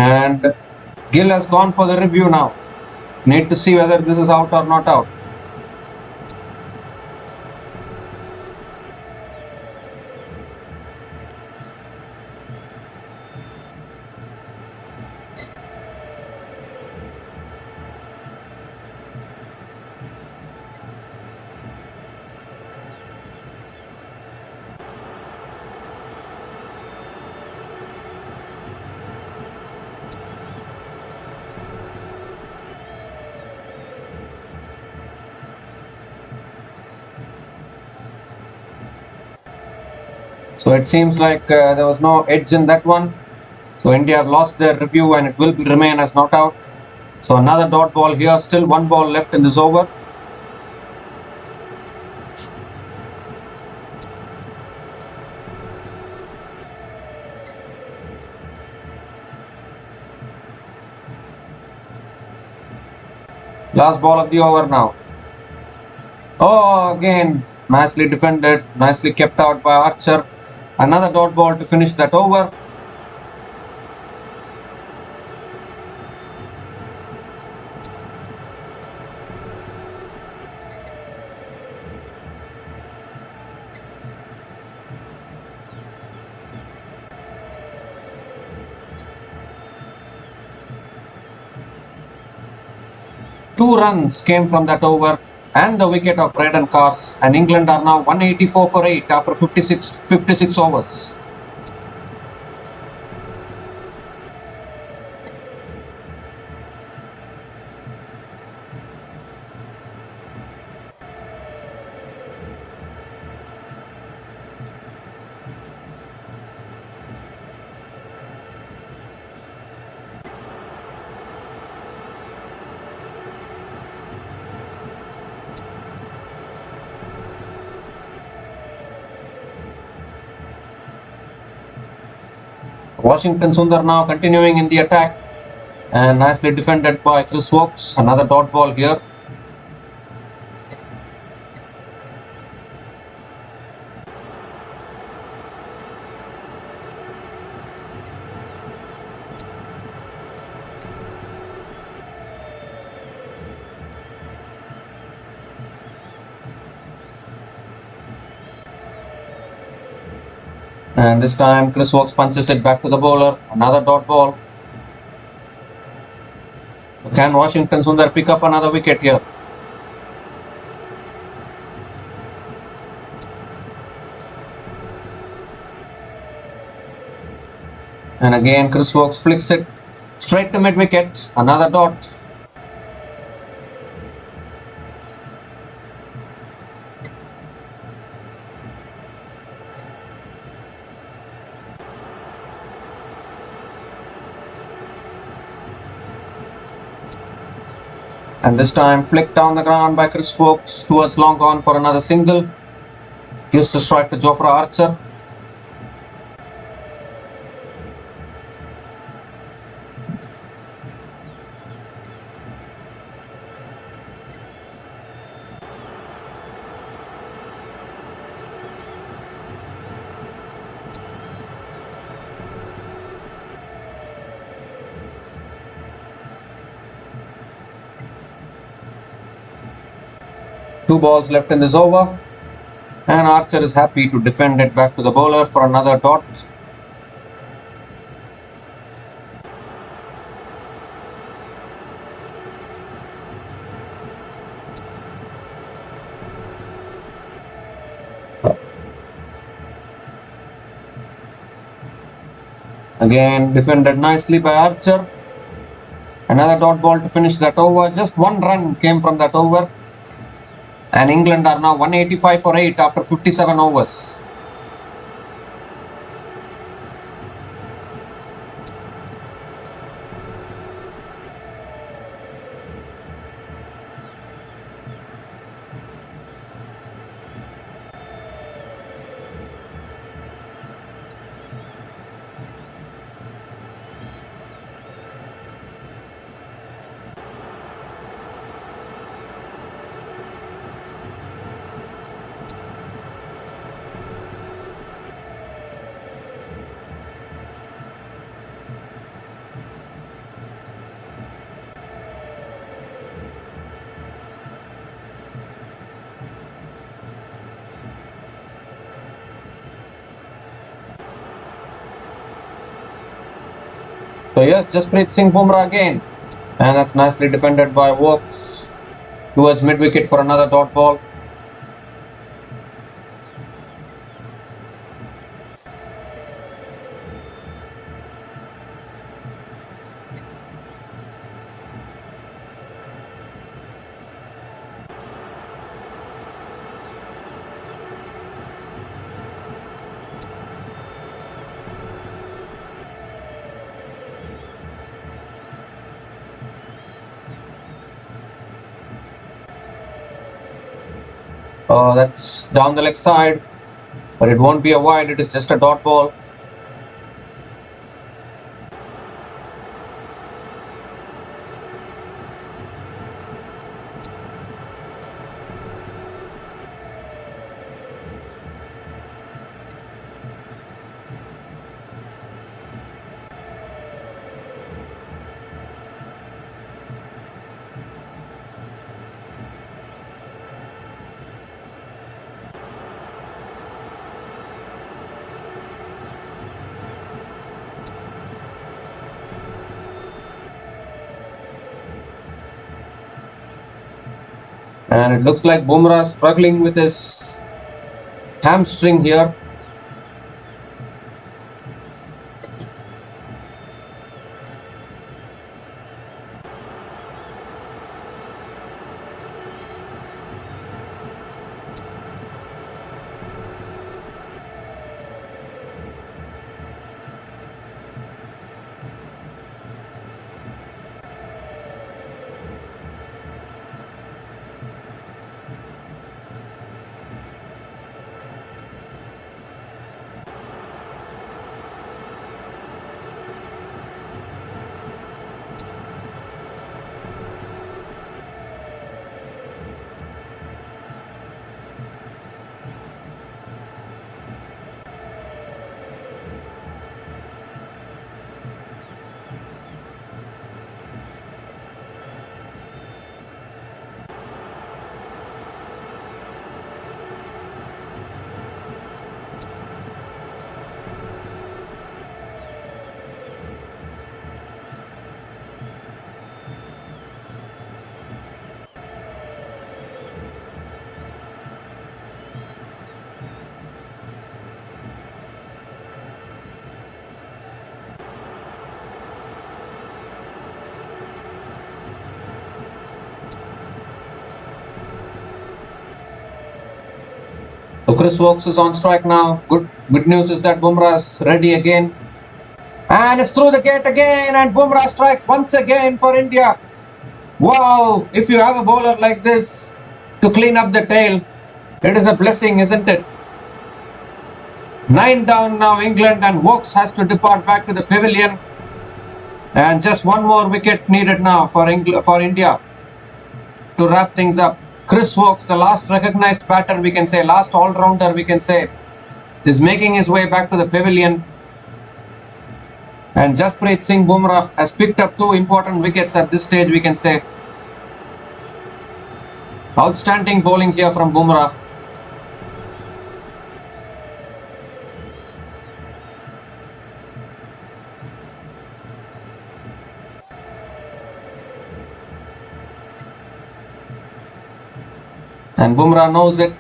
And Gill has gone for the review now. Need to see whether this is out or not out. So it seems like there was no edge in that one. So India have lost their review and it will remain as not out. So another dot ball here, still one ball left in this over. Last ball of the over now. Oh, again, nicely defended, nicely kept out by Archer. Another dot ball to finish that over. Two runs came from that over and the wicket of Braden Cars, and England are now 184 for 8 after 56 overs. Washington Sundar now continuing in the attack and nicely defended by Chris Woakes. Another dot ball here. And this time Chris Woakes punches it back to the bowler. Another dot ball. Can Washington Sundar pick up another wicket here? And again Chris Woakes flicks it straight to mid wicket. Another dot. And this time flicked down the ground by Chris Woakes towards long on for another single. Gives the strike to Jofra Archer. Two balls left in this over, and Archer is happy to defend it back to the bowler for another dot. Again defended nicely by Archer. Another dot ball to finish that over. Just one run came from that over. And England are now 185 for 8 after 57 overs. So yes, Jasprit Singh Bumrah again. And that's nicely defended by Wokes towards mid-wicket for another dot ball. That's down the leg side, but it won't be a wide, it is just a dot ball. And it looks like Bumrah struggling with his hamstring here. So Chris Wokes is on strike now. Good news is that Bumrah is ready again. And it's through the gate again, and Bumrah strikes once again for India. Wow, if you have a bowler like this to clean up the tail, it is a blessing, isn't it? 9 down now England, and Wokes has to depart back to the pavilion. And just one more wicket needed now for India to wrap things up. Chris Wokes, the last recognized batter we can say, last all-rounder we can say, is making his way back to the pavilion. And Jasprit Singh Bumrah has picked up 2 important wickets at this stage, we can say. Outstanding bowling here from Bumrah. And Bumrah knows it,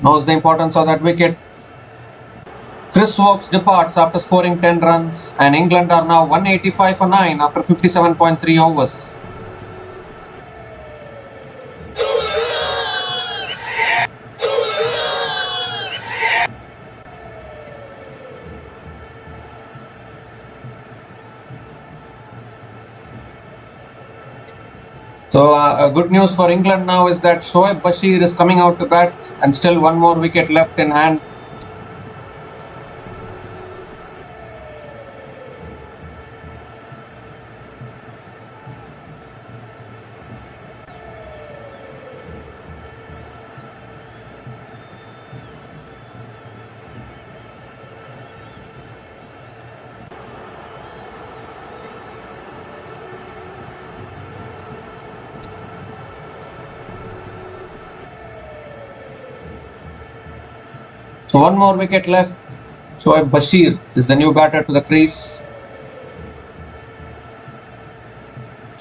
knows the importance of that wicket. Chris Wokes departs after scoring 10 runs, and England are now 185 for 9 after 57.3 overs. So good news for England now is that Shoaib Bashir is coming out to bat, and still one more wicket left in hand. So one more wicket left. Shoaib Bashir is the new batter to the crease.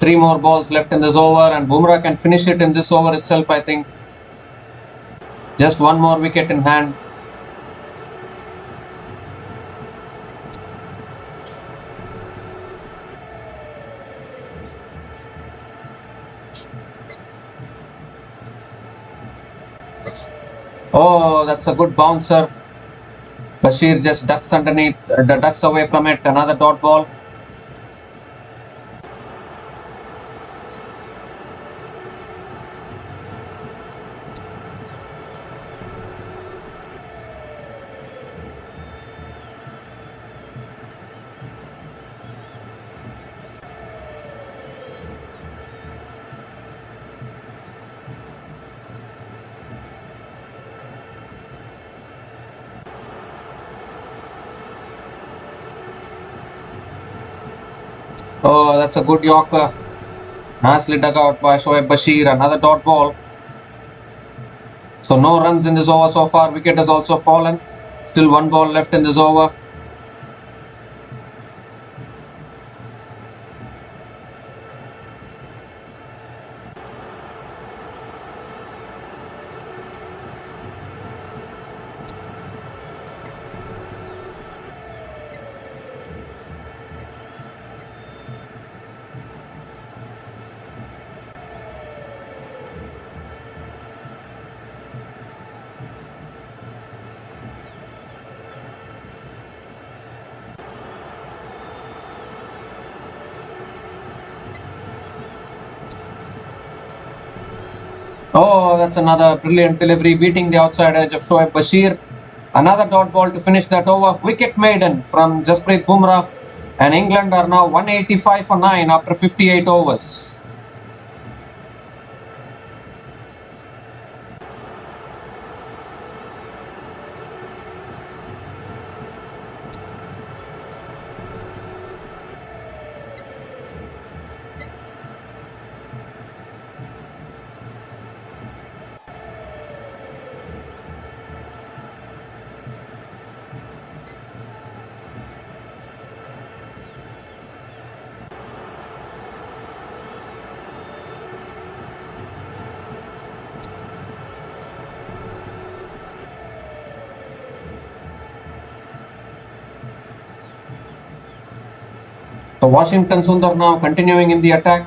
3 more balls left in this over, and Bumrah can finish it in this over itself, I think. Just one more wicket in hand. Oh, that's a good bouncer. Bashir just ducks underneath, ducks away from it. Another dot ball. Oh, that's a good Yorker. Nicely dug out by Shoaib Bashir. Another dot ball. So no runs in this over so far. Wicket has also fallen. Still one ball left in this over. Oh, that's another brilliant delivery, beating the outside edge of Shoaib Bashir. Another dot ball to finish that over. Wicket maiden from Jasprit Bumrah. And England are now 185 for 9 after 58 overs. So Washington Sundar now continuing in the attack.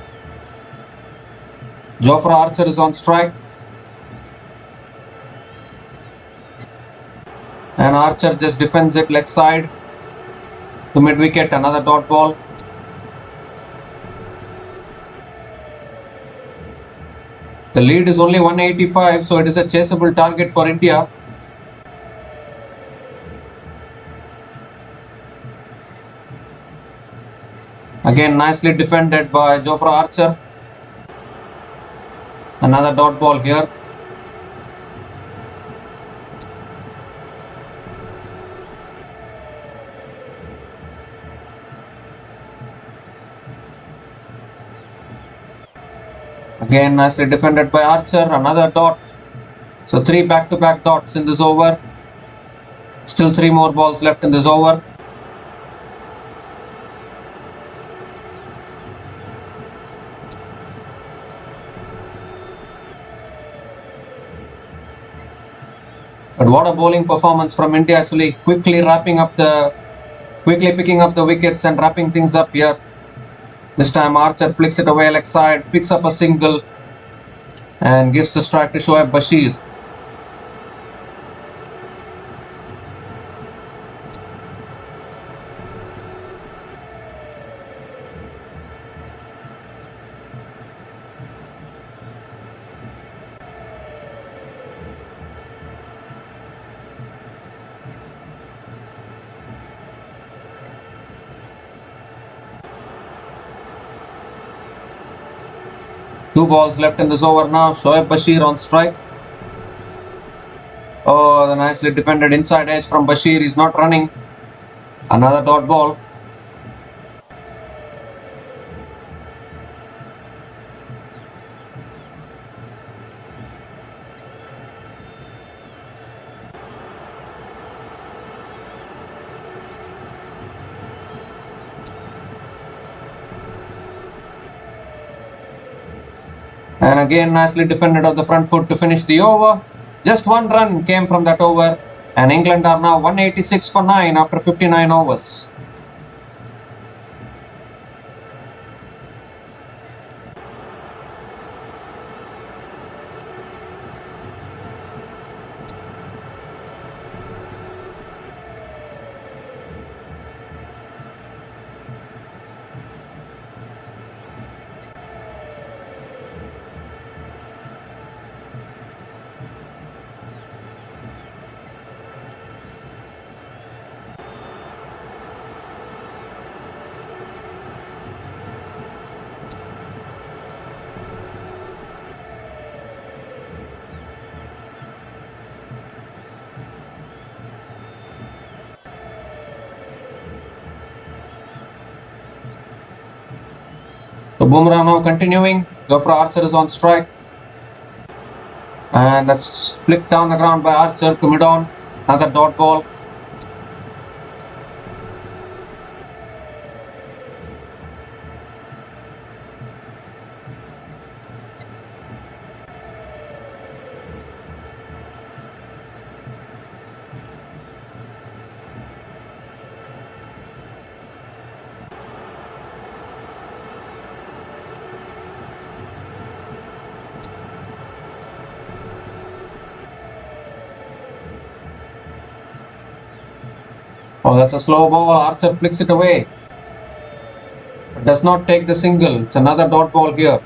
Jofra Archer is on strike. And Archer just defends it leg side to mid wicket. Another dot ball. The lead is only 185, so it is a chaseable target for India. Again, nicely defended by Jofra Archer. Another dot ball here. Again, nicely defended by Archer. Another dot. So 3 back-to-back dots in this over. Still 3 more balls left in this over. But what a bowling performance from India, actually quickly picking up the wickets and wrapping things up here. This time Archer flicks it away leg side, picks up a single and gives the strike to Shoaib Bashir. Two balls left in this over now. Shoaib Bashir on strike. Oh, the nicely defended inside edge from Bashir. He's not running. Another dot ball. And again, nicely defended on the front foot to finish the over. Just one run came from that over, and England are now 186 for 9 after 59 overs. So Bumrah now continuing. Jofra Archer is on strike. And that's flicked down the ground by Archer to mid-on. Another dot ball. Oh, that's a slow ball. Archer flicks it away. But does not take the single. It's another dot ball here.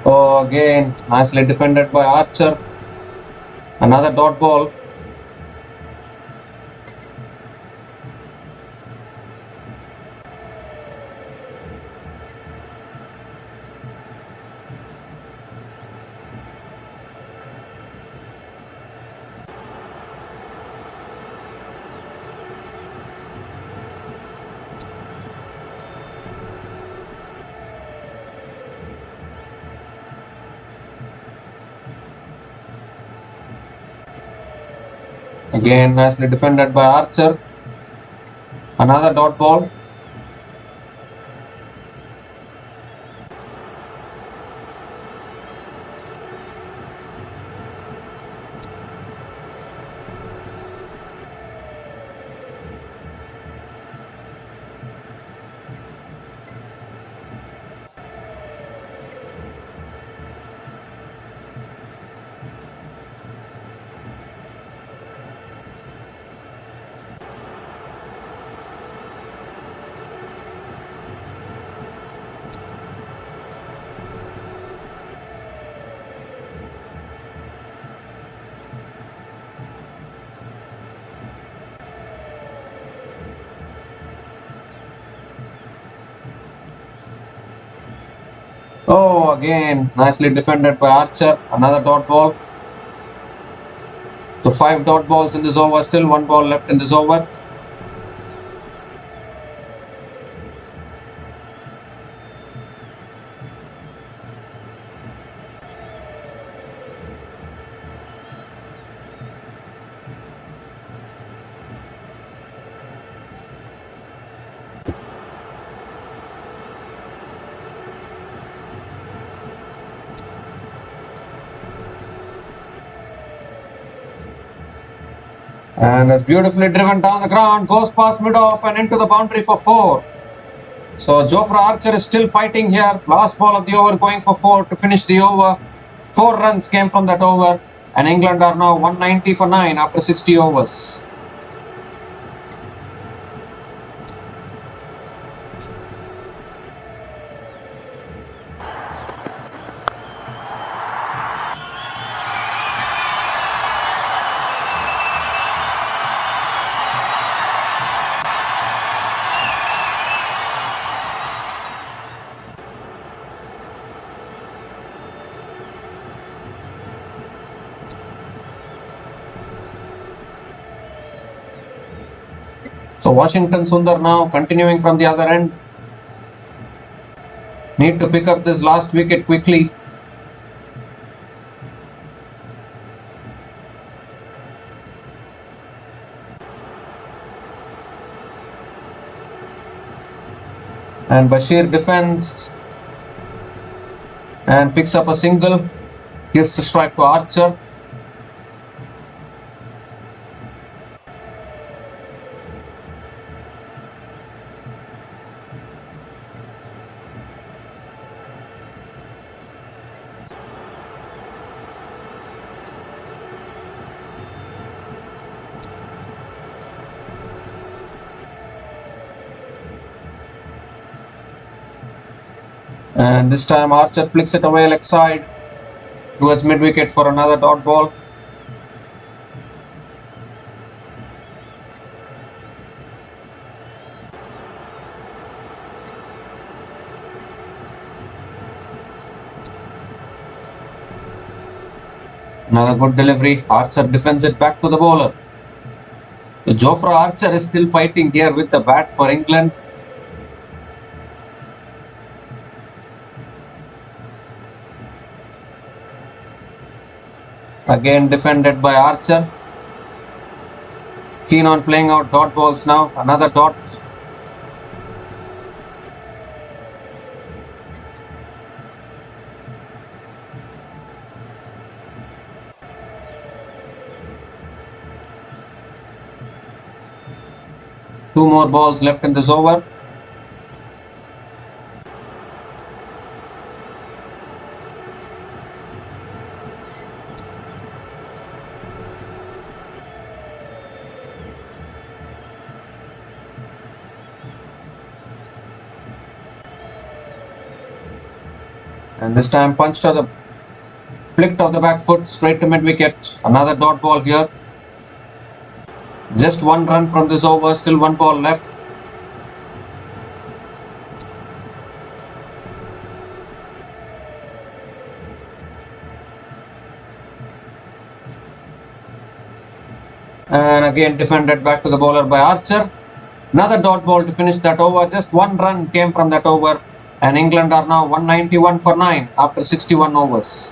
Oh, again, nicely defended by Archer. Another dot ball. Again, nicely defended by Archer. Another dot ball. Oh, again, nicely defended by Archer. Another dot ball. So 5 dot balls in this over. Still 1 ball left in this over. And that's beautifully driven down the ground, goes past mid-off and into the boundary for 4. So Jofra Archer is still fighting here. Last ball of the over going for 4 to finish the over. 4 runs came from that over, and England are now 190 for 9 after 60 overs. So Washington Sundar now continuing from the other end. Need to pick up this last wicket quickly. And Bashir defends and picks up a single, gives the strike to Archer. And this time Archer flicks it away leg side towards mid wicket for another dot ball. Another good delivery. Archer defends it back to the bowler. So Jofra Archer is still fighting here with the bat for England. Again defended by Archer. Keen on playing out dot balls now. Another dot. Two more balls left in this over. And this time punched to the flicked of the back foot straight to mid wicket. Another dot ball here. Just one run from this over, still one ball left. And again defended back to the bowler by Archer. Another dot ball to finish that over. Just one run came from that over. And England are now 191 for 9 after 61 overs.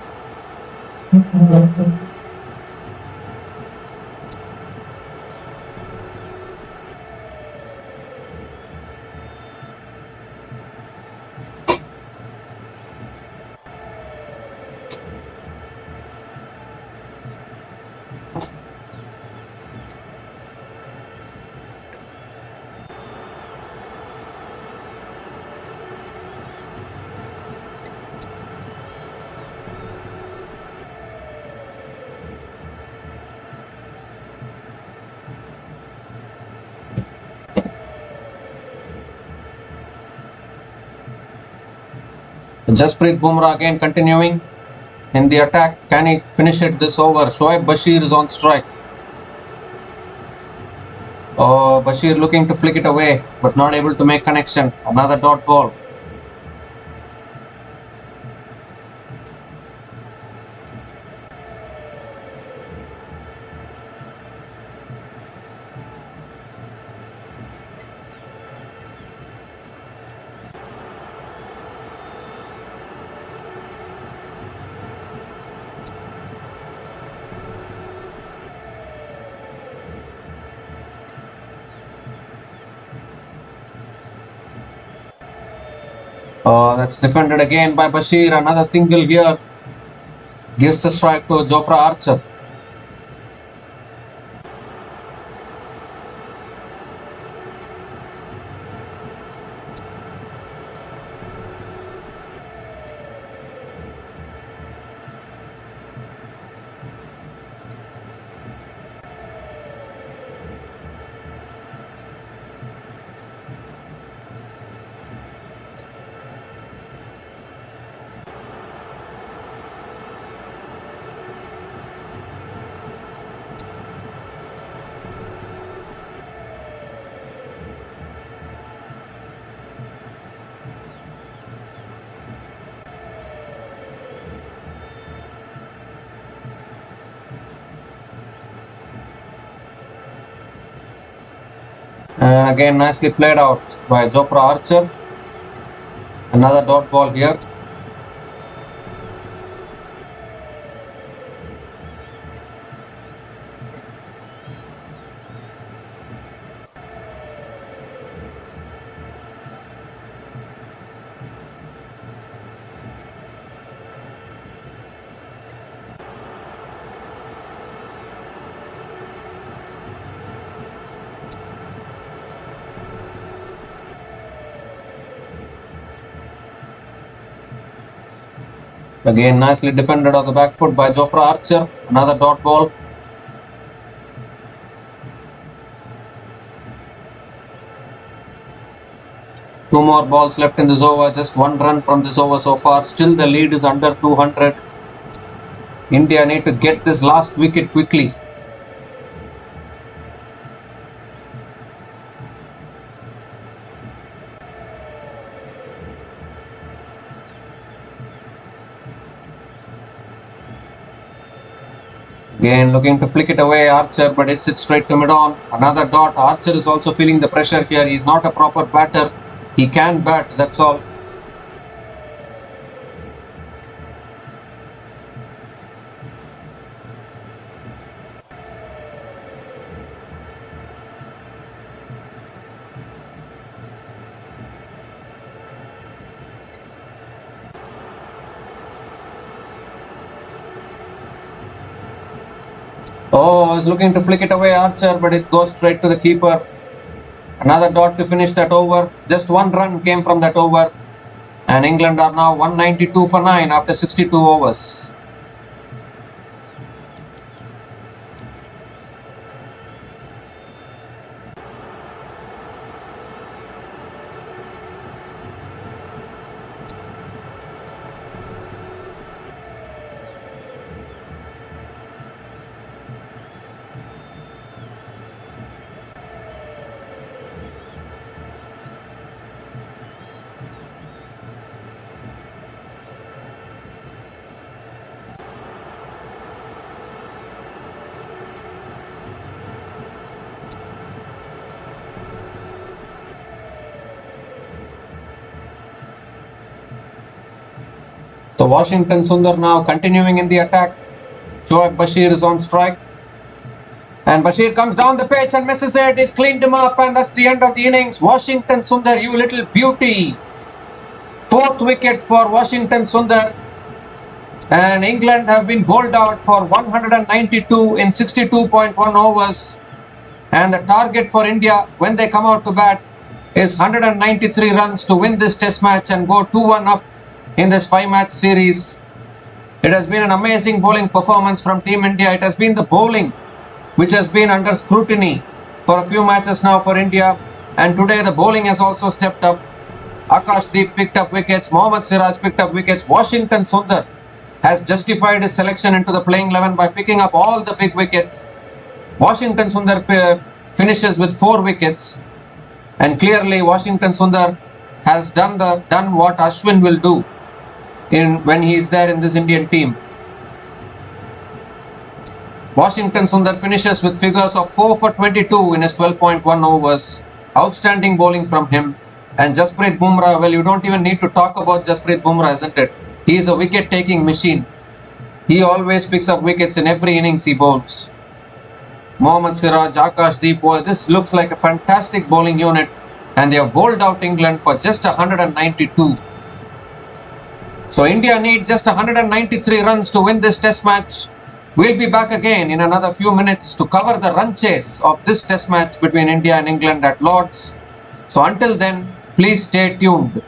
Jasprit Bumrah again continuing in the attack. Can he finish it this over? Shoaib Bashir is on strike. Oh, Bashir looking to flick it away, but not able to make connection. Another dot ball. That's defended again by Bashir. Another single here. Gives the strike to Jofra Archer. And again, nicely played out by Jofra Archer. Another dot ball here. Again, nicely defended on the back foot by Jofra Archer. Another dot ball. Two more balls left in this over. Just one run from this over so far. Still the lead is under 200. India need to get this last wicket quickly. Again, looking to flick it away, Archer, but hits it straight to mid-on. Another dot. Archer is also feeling the pressure here. He's not a proper batter. He can bat, that's all. Oh, he's looking to flick it away, Archer, but it goes straight to the keeper. Another dot to finish that over. Just one run came from that over. And England are now 192 for 9 after 62 overs. So Washington Sundar now continuing in the attack. Shoaib Bashir is on strike. And Bashir comes down the pitch and misses it. He's cleaned him up and that's the end of the innings. Washington Sundar, you little beauty. Fourth wicket for Washington Sundar. And England have been bowled out for 192 in 62.1 overs. And the target for India when they come out to bat is 193 runs to win this test match and go 2-1 up in this 5-match series. It has been an amazing bowling performance from Team India. It has been the bowling which has been under scrutiny for a few matches now for India. And today the bowling has also stepped up. Akashdeep picked up wickets. Mohammad Siraj picked up wickets. Washington Sundar has justified his selection into the playing 11 by picking up all the big wickets. Washington Sundar finishes with 4 wickets. And clearly Washington Sundar has done what Ashwin will do when he is there in this Indian team. Washington Sundar finishes with figures of 4 for 22 in his 12.1 overs. Outstanding bowling from him. And Jasprit Bumrah, well, you don't even need to talk about Jasprit Bumrah, isn't it? He is a wicket-taking machine. He always picks up wickets in every innings he bowls. Mohammad Siraj, Akashdeep, this looks like a fantastic bowling unit. And they have bowled out England for just 192. So India need just 193 runs to win this test match. We'll be back again in another few minutes to cover the run chase of this test match between India and England at Lord's. So until then, please stay tuned.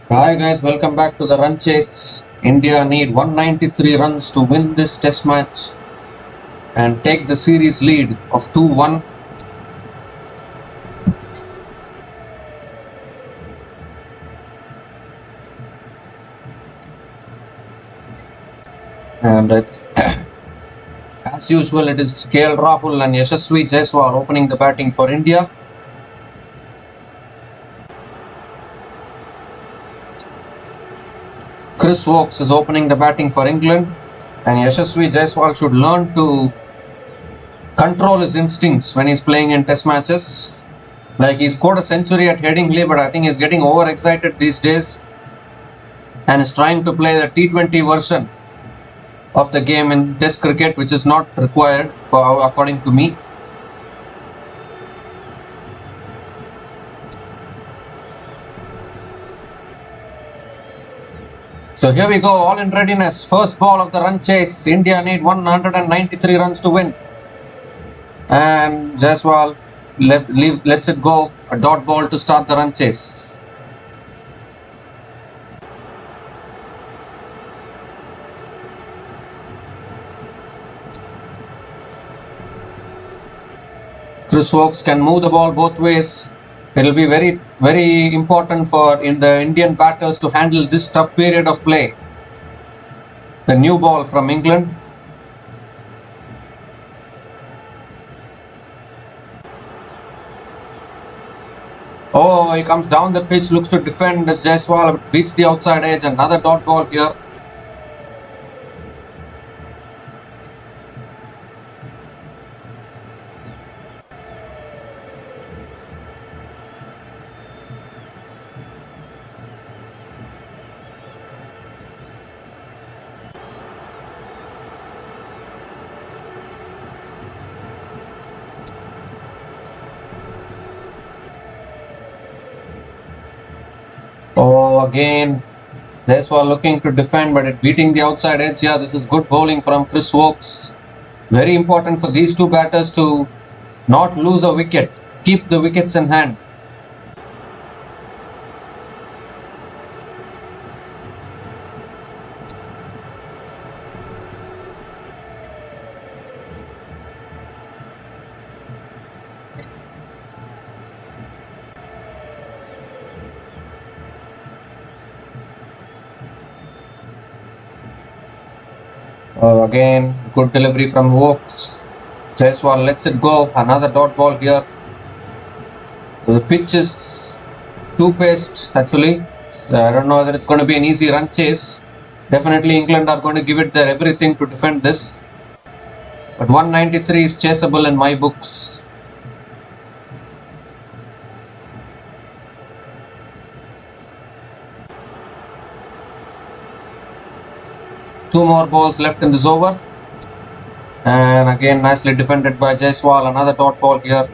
Hi guys, welcome back to the run chase. India need 193 runs to win this test match and take the series lead of 2-1. And as usual, it is KL Rahul and Yashasvi Jaiswal opening the batting for India. Chris Woakes is opening the batting for England, and Yashasvi Jaiswal should learn to control his instincts when he's playing in test matches. Like, he scored a century at Headingley, but I think he's getting overexcited these days and is trying to play the T20 version of the game in test cricket, which is not required for according to me. So here we go, all in readiness. First ball of the run chase. India need 193 runs to win. And Jaiswal lets it go, a dot ball to start the run chase. Chris Woakes can move the ball both ways. It will be very, very important for the Indian batters to handle this tough period of play. The new ball from England. Oh, he comes down the pitch, looks to defend as Jaiswal beats the outside edge. Another dot ball here. Oh, again, Jaiswal looking to defend, but it beating the outside edge. Yeah, this is good bowling from Chris Woakes. Very important for these two batters to not lose a wicket, keep the wickets in hand. Again, good delivery from Woakes. Jaiswal lets it go. Another dot ball here. The pitch is too paced, actually. So I don't know whether it's going to be an easy run chase. Definitely England are going to give it their everything to defend this. But 193 is chaseable in my books. Two more balls left in this over. And again, nicely defended by Jaiswal. Another dot ball here.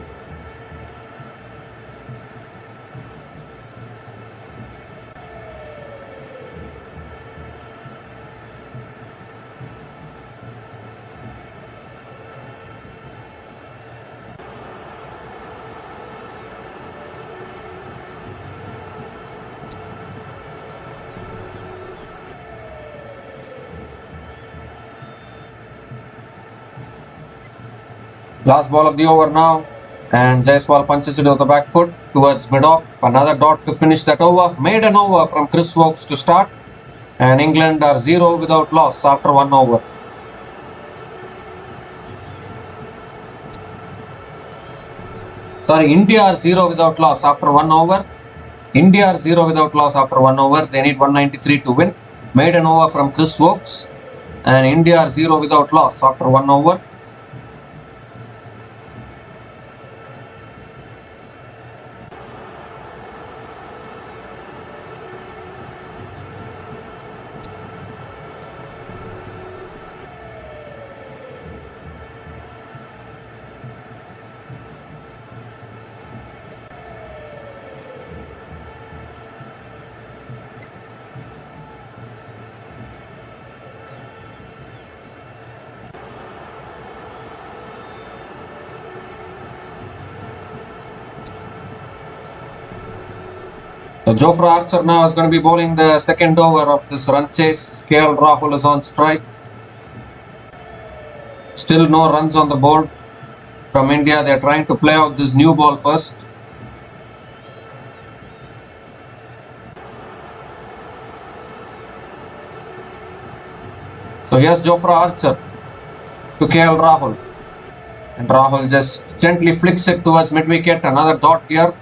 Last ball of the over now, and Jaiswal punches it on the back foot towards mid-off. Another dot to finish that over. Made an over from Chris Woakes to start, and England are 0 without loss after 1 over. Sorry, India are 0 without loss after 1 over. India are 0 without loss after 1 over. They need 193 to win. Made an over from Chris Woakes, and India are 0 without loss after 1 over. So Jofra Archer now is going to be bowling the second over of this run chase. KL Rahul is on strike. Still no runs on the board from India. They are trying to play out this new ball first. So here's Jofra Archer to KL Rahul. And Rahul just gently flicks it towards mid-wicket. Another dot here.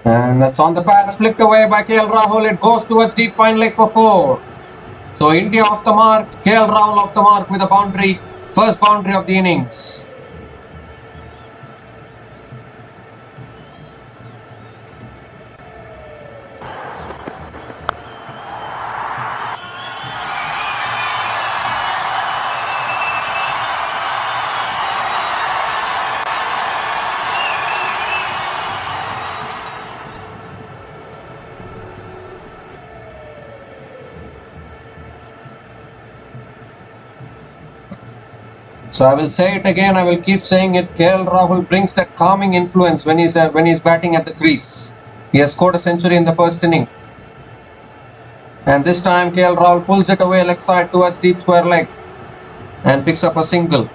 And that's on the patch, flicked away by KL Rahul. It goes towards deep fine leg for 4. So India off the mark, KL Rahul off the mark with a boundary. First boundary of the innings. So I will say it again, I will keep saying it. KL Rahul brings that calming influence when he's batting at the crease. He has scored a century in the first innings. And this time KL Rahul pulls it away leg side towards deep square leg and picks up a single.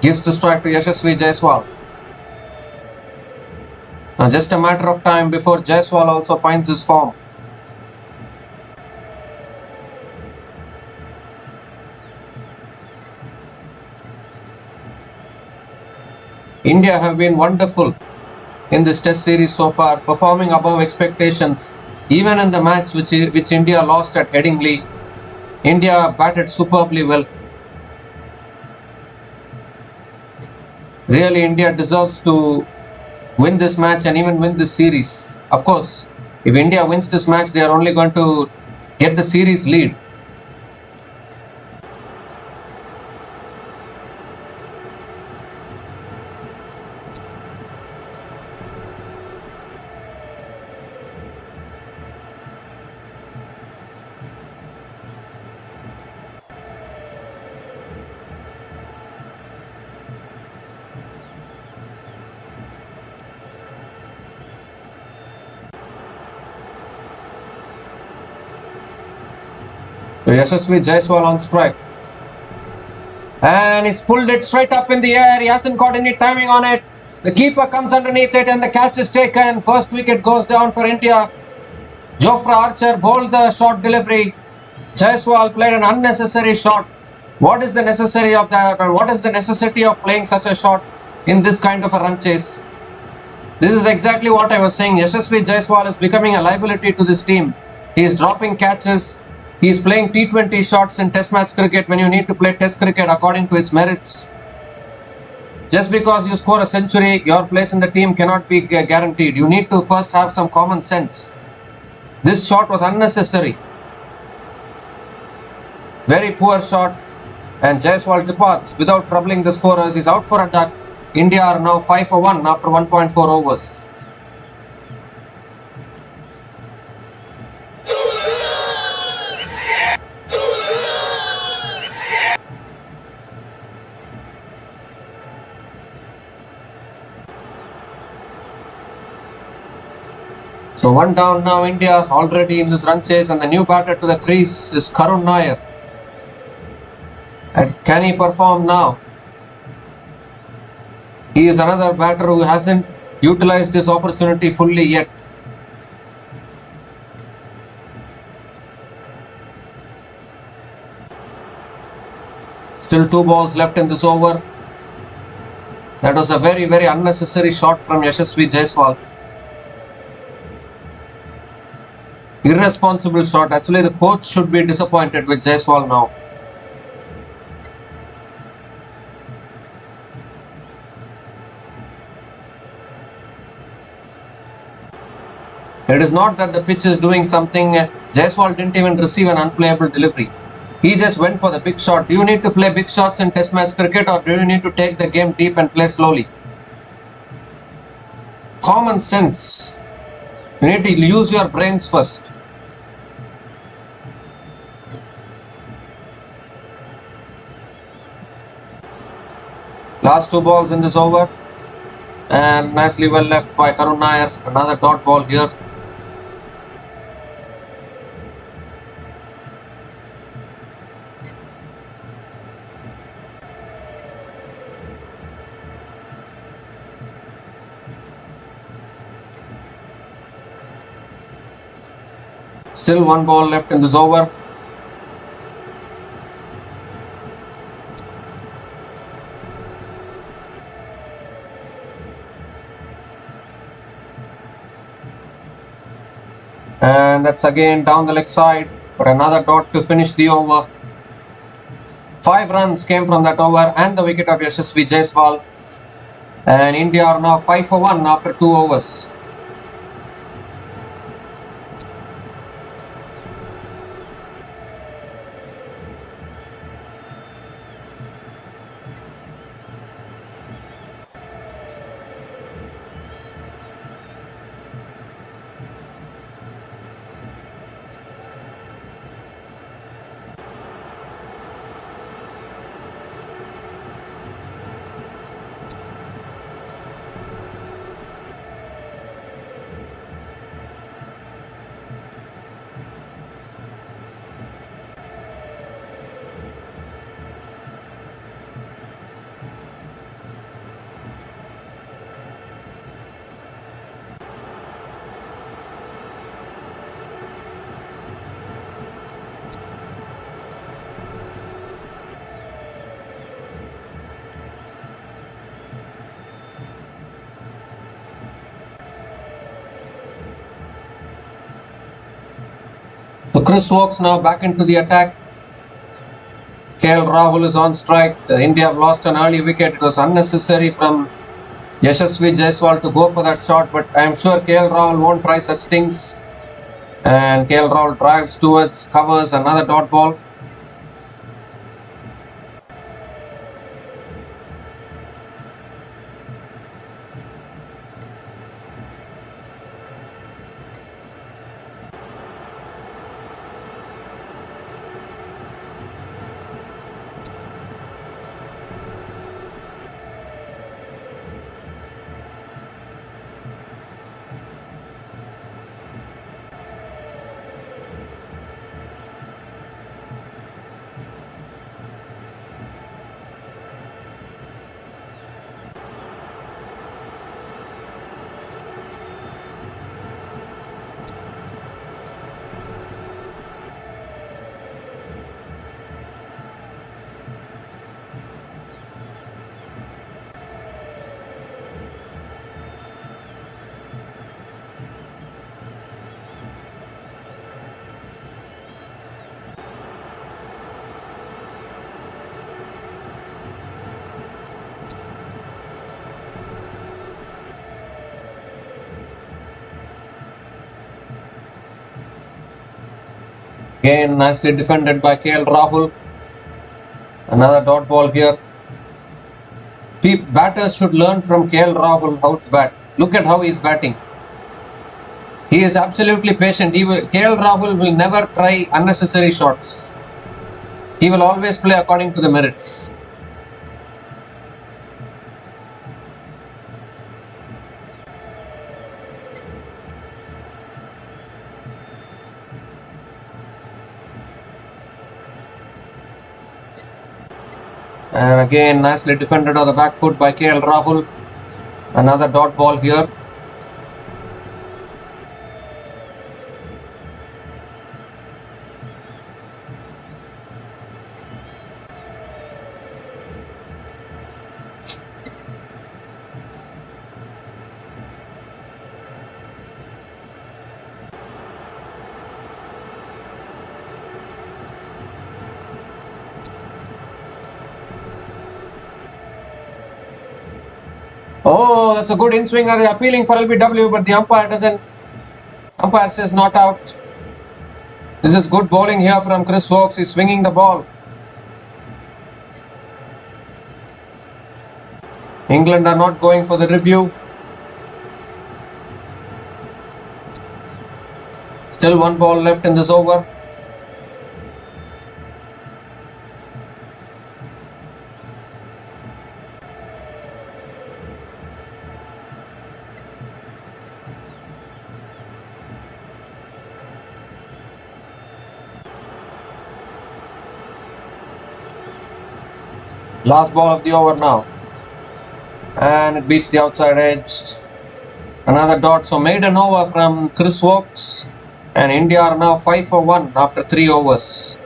Gives the strike to Yashasvi Jaiswal. Now just a matter of time before Jaiswal also finds his form. India have been wonderful in this test series so far, performing above expectations. Even in the match which India lost at Headingley, India batted superbly well. Really, India deserves to win this match and even win this series. Of course, if India wins this match, they are only going to get the series lead. So Yashasvi Jaiswal on strike. And he's pulled it straight up in the air. He hasn't got any timing on it. The keeper comes underneath it and the catch is taken. First wicket goes down for India. Jofra Archer bowled the short delivery. Jaiswal played an unnecessary shot. What is the necessity of that? Or what is the necessity of playing such a shot in this kind of a run chase? This is exactly what I was saying. Yashasvi Jaiswal is becoming a liability to this team. He is dropping catches. He is playing T20 shots in test match cricket when you need to play test cricket according to its merits. Just because you score a century, your place in the team cannot be guaranteed. You need to first have some common sense. This shot was unnecessary. Very poor shot. And Jaiswal departs without troubling the scorers. He's out for a duck. India are now 5 for 1 after 1.4 overs. So one down now, India already in this run chase, and the new batter to the crease is Karun Nair. And can he perform now? He is another batter who hasn't utilized his opportunity fully yet. Still 2 balls left in this over. That was a very, very unnecessary shot from Yashasvi Jaiswal. Irresponsible shot. Actually, the coach should be disappointed with Jaiswal now. It is not that the pitch is doing something. Jaiswal didn't even receive an unplayable delivery. He just went for the big shot. Do you need to play big shots in test match cricket, or do you need to take the game deep and play slowly? Common sense. You need to use your brains first. Last 2 balls in this over. And nicely well left by Karun Nair. Another dot ball here. Still 1 ball left in this over. And that's again down the leg side for another dot to finish the over. 5 runs came from that over and the wicket of Yashasvi Jaiswal. And India are now 5 for 1 after 2 overs. So Chris Woakes now back into the attack. KL Rahul is on strike. India have lost an early wicket. It was unnecessary from Yashasvi Jaiswal to go for that shot, but I am sure KL Rahul won't try such things. And KL Rahul drives towards, covers another dot ball. Again, nicely defended by KL Rahul. Another dot ball here. Batters should learn from KL Rahul how to bat. Look at how he's batting. He is absolutely patient. KL Rahul will never try unnecessary shots. He will always play according to the merits. And again, nicely defended on the back foot by KL Rahul. Another dot ball here. Oh, that's a good in-swinger. They're appealing for LBW, but the umpire doesn't Umpire says not out. This is good bowling here from Chris Woakes. He's swinging the ball. England are not going for the review. Still one ball left in this over. Last ball of the over now. And it beats the outside edge. Another dot. So maiden over from Chris Woakes. And India are now 5 for 1 after 3 overs.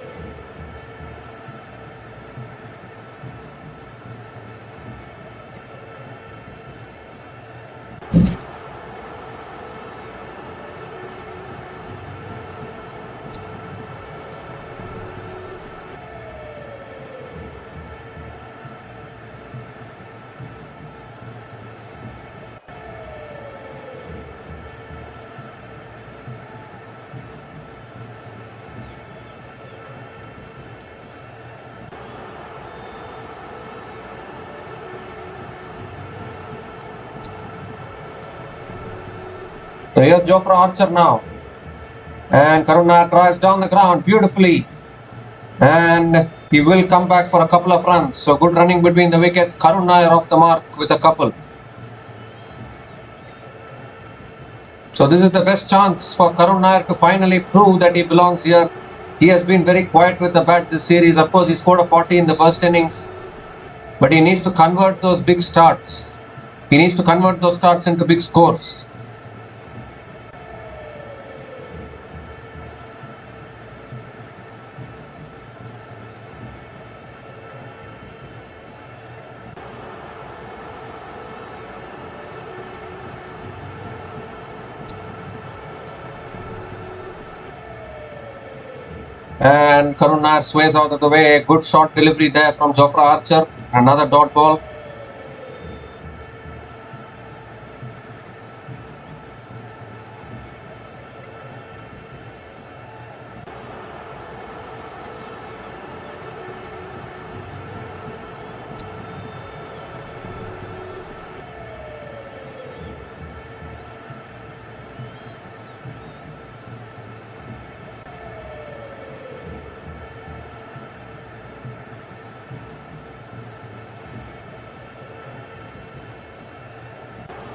So here's Jofra Archer now. And Karun Nair drives down the ground beautifully. And he will come back for a couple of runs. So good running between the wickets. Karun Nair off the mark with a couple. So this is the best chance for Karun Nair to finally prove that he belongs here. He has been very quiet with the bat this series. Of course, he scored a 40 in the first innings. But he needs to convert those big starts. He needs to convert those starts into big scores. And Karun Nair sways out of the way. Good short delivery there from Jofra Archer. Another dot ball.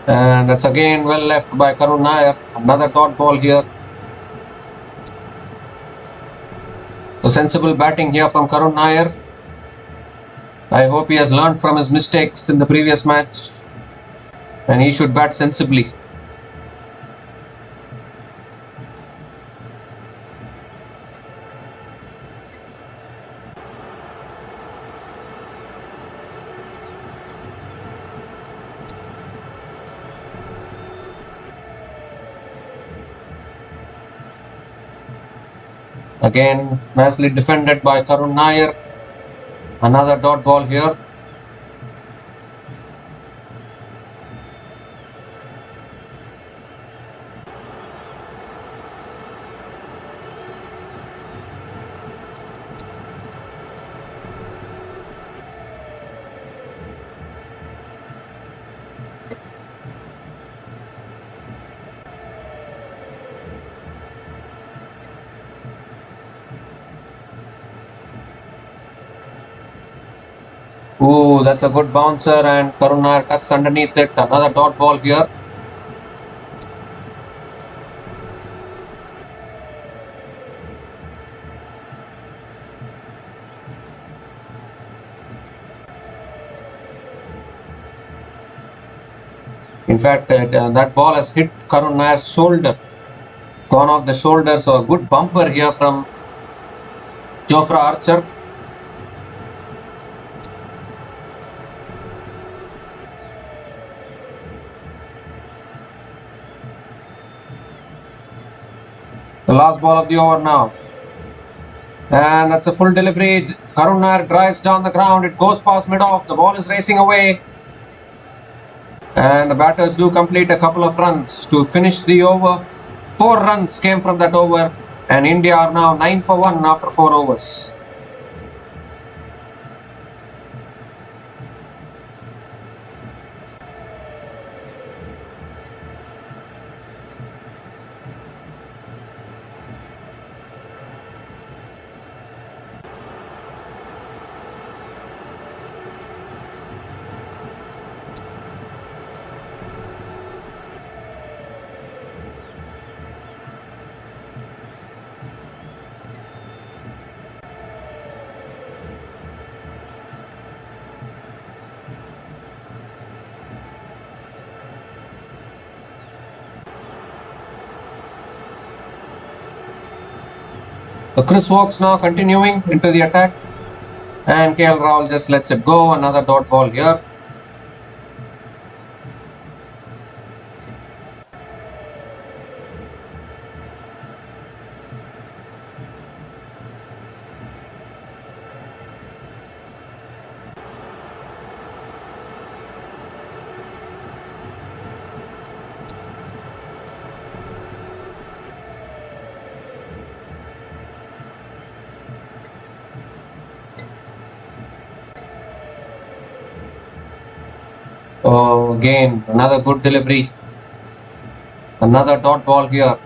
And that's again well left by Karun Nair. Another dot ball here. So sensible batting here from Karun Nair. I hope he has learned from his mistakes in the previous match. And he should bat sensibly. Again, nicely defended by Karun Nair. Another dot ball here. Ooh, that's a good bouncer, and Karun Nair tucks underneath it. Another dot ball here. In fact, that ball has hit Karun Nair's shoulder. Gone off the shoulder, so a good bumper here from Jofra Archer. The last ball of the over now. And that's a full delivery. Karun Nair drives down the ground. It goes past mid-off. The ball is racing away. And the batters do complete a couple of runs to finish the over. 4 runs came from that over, and India are now 9 for 1 after 4 overs. So Chris Wokes now continuing into the attack, and KL Rahul just lets it go. Another dot ball here. Oh, again, another good delivery. Another dot ball here.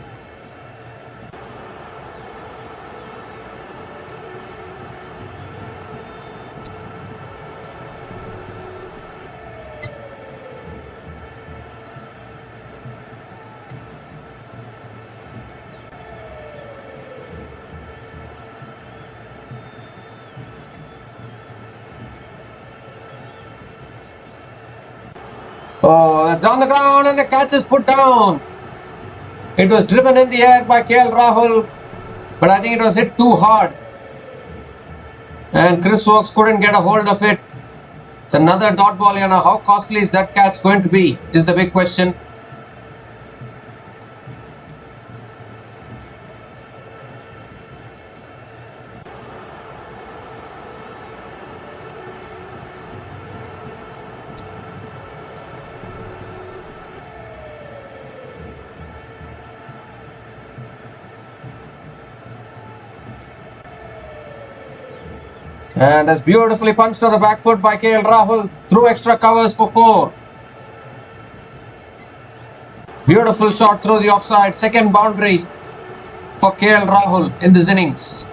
Oh, that's on the ground and the catch is put down. It was driven in the air by KL Rahul, but I think it was hit too hard. And Chris Wokes couldn't get a hold of it. It's another dot ball here now. How costly is that catch going to be is the big question. And that's beautifully punched to the back foot by KL Rahul through extra covers for 4. Beautiful shot through the offside. Second boundary for KL Rahul in this innings.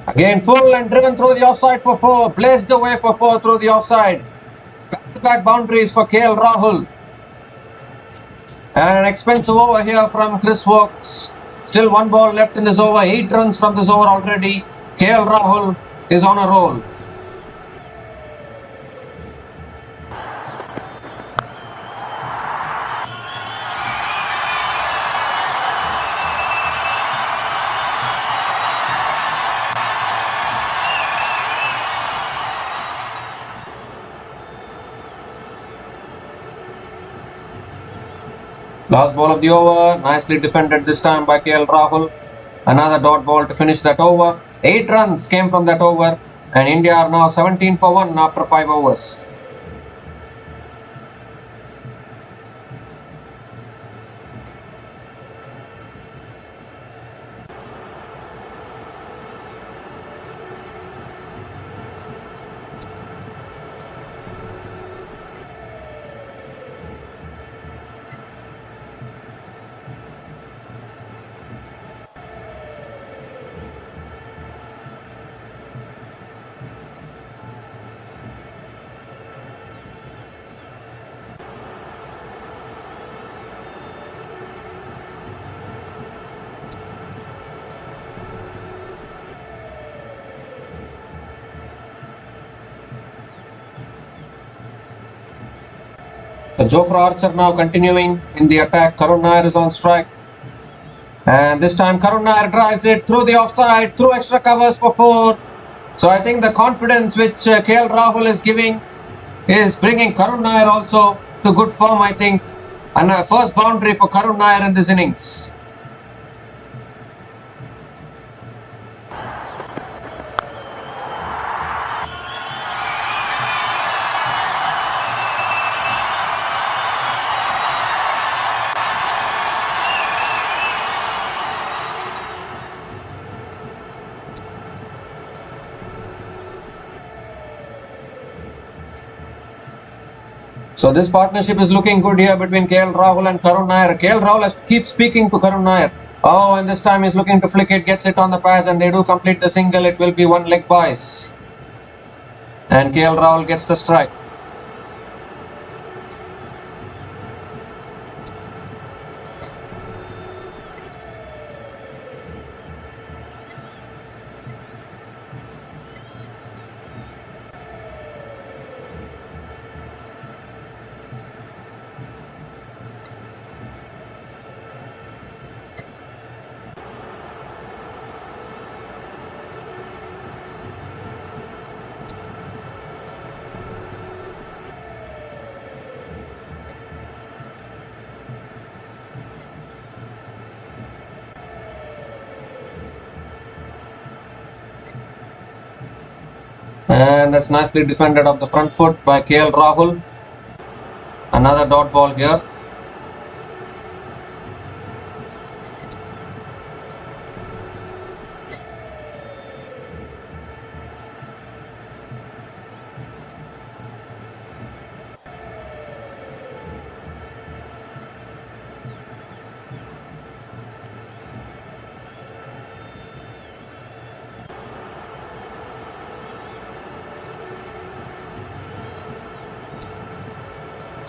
Again, full and driven through the offside for 4. Blazed away for 4 through the offside. Back-to-back boundaries for KL Rahul. And an expensive over here from Chris Wokes. Still 1 ball left in this over. 8 runs from this over already. KL Rahul is on a roll. Last ball of the over, nicely defended this time by KL Rahul. Another dot ball to finish that over. 8 runs came from that over, and India are now 17 for 1 after 5 overs. The Jofra Archer now continuing in the attack. Karun Nair is on strike. And this time Karun Nair drives it through the offside, through extra covers for 4. So I think the confidence which KL Rahul is giving is bringing Karun Nair also to good form, I think. And a first boundary for Karun Nair in this innings. So this partnership is looking good here between KL Rahul and Karun Nair. KL Rahul has to keep speaking to Karun Nair. Oh, and this time he's looking to flick it, gets it on the pads, and they do complete the single. It will be one leg boys. And KL Rahul gets the strike. And that's nicely defended off the front foot by KL Rahul. Another dot ball here.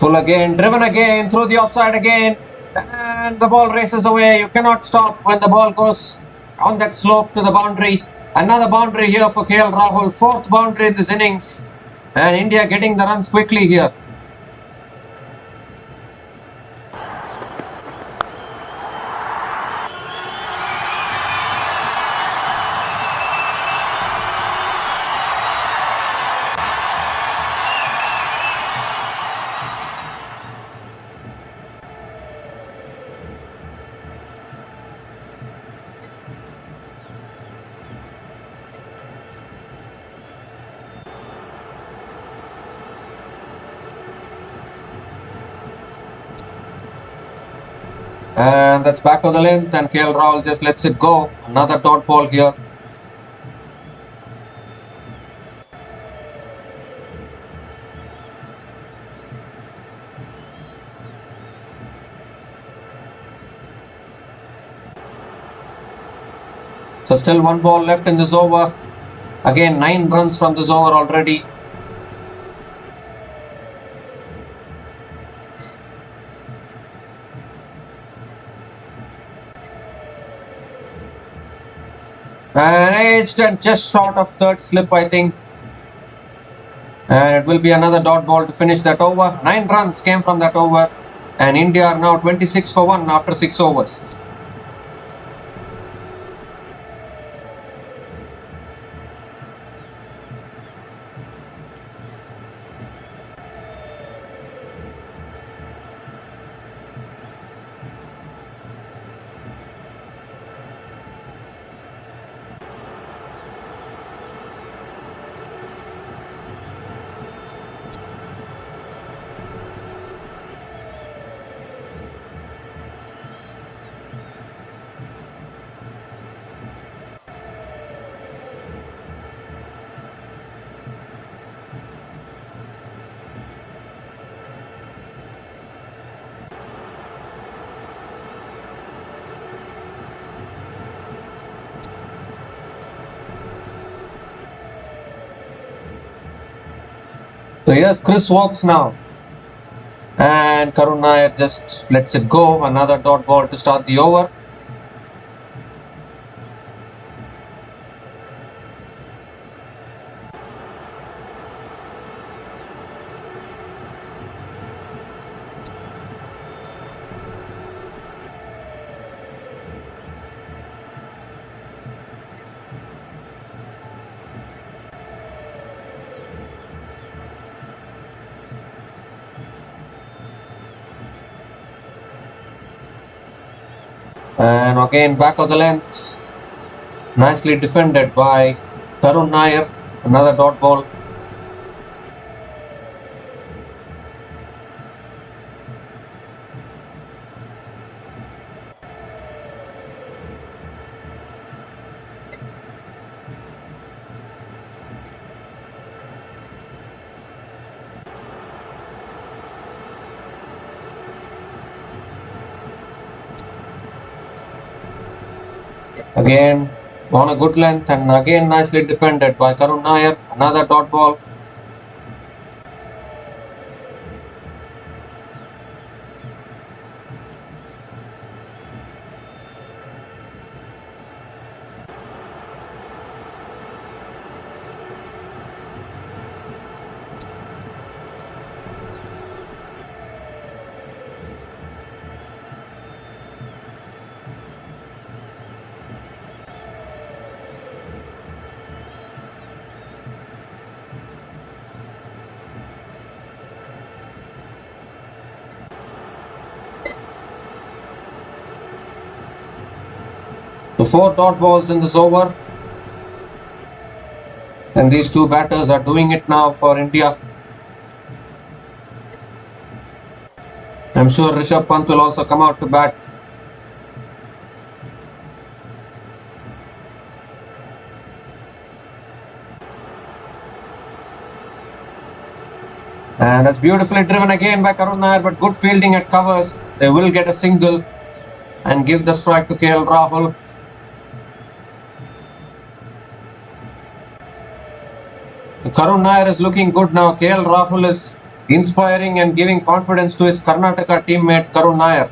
Full again, driven again, through the offside again, and the ball races away. You cannot stop when the ball goes on that slope to the boundary. Another boundary here for KL Rahul, fourth boundary in this innings, and India getting the runs quickly here. And that's back of the length, and KL Rahul just lets it go. Another dot ball here. So still one ball left in this over. Again, 9 runs from this over already. And edged and just short of third slip, I think. And it will be another dot ball to finish that over. 9 runs came from that over. And India are now 26 for 1 after 6 overs. So here's Chris Walks now. And Karun Nair just lets it go. Another dot ball to start the over. And again, back of the length. Nicely defended by Karun Nair. Another dot ball. Again, on a good length and again nicely defended by Karun Nair. Another dot ball. So 4 dot balls in this over. And these two batters are doing it now for India. I'm sure Rishabh Pant will also come out to bat. And that's beautifully driven again by Karun Nair, but good fielding at covers. They will get a single and give the strike to KL Rahul. Karun Nair is looking good now. KL Rahul is inspiring and giving confidence to his Karnataka teammate Karun Nair.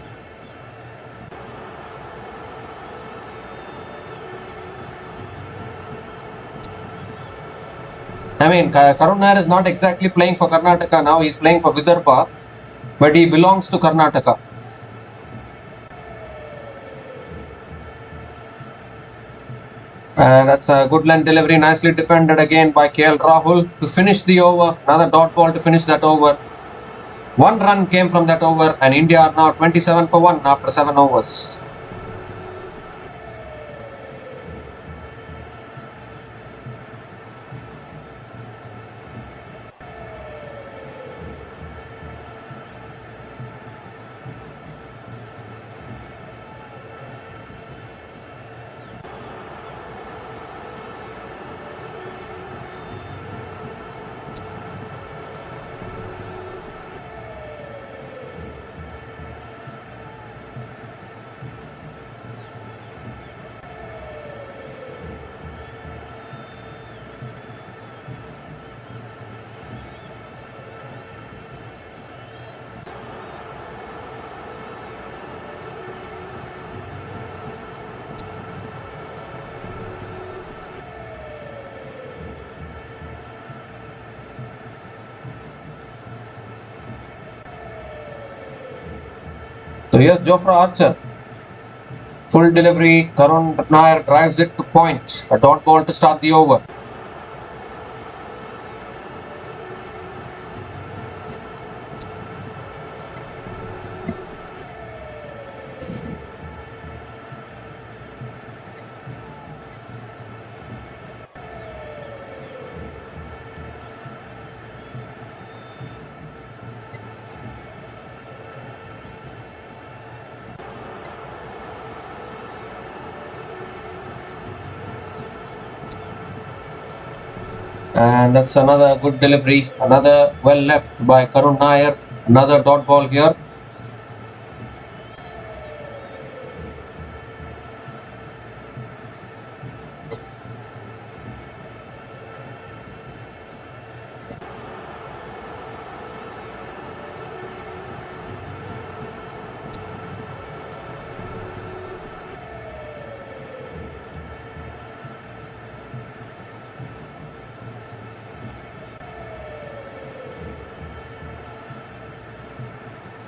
I mean, Karun Nair is not exactly playing for Karnataka now. He's playing for Vidarbha, but he belongs to Karnataka. And that's a good length delivery, nicely defended again by KL Rahul to finish the over. Another dot ball to finish that over. 1 run came from that over, and India are now 27 for 1 after 7 overs. So here's Jofra Archer. Full delivery. Karun Nair drives it to point. A dot ball to start the over. And that's another good delivery. Another well left by Karun Nair. Another dot ball here.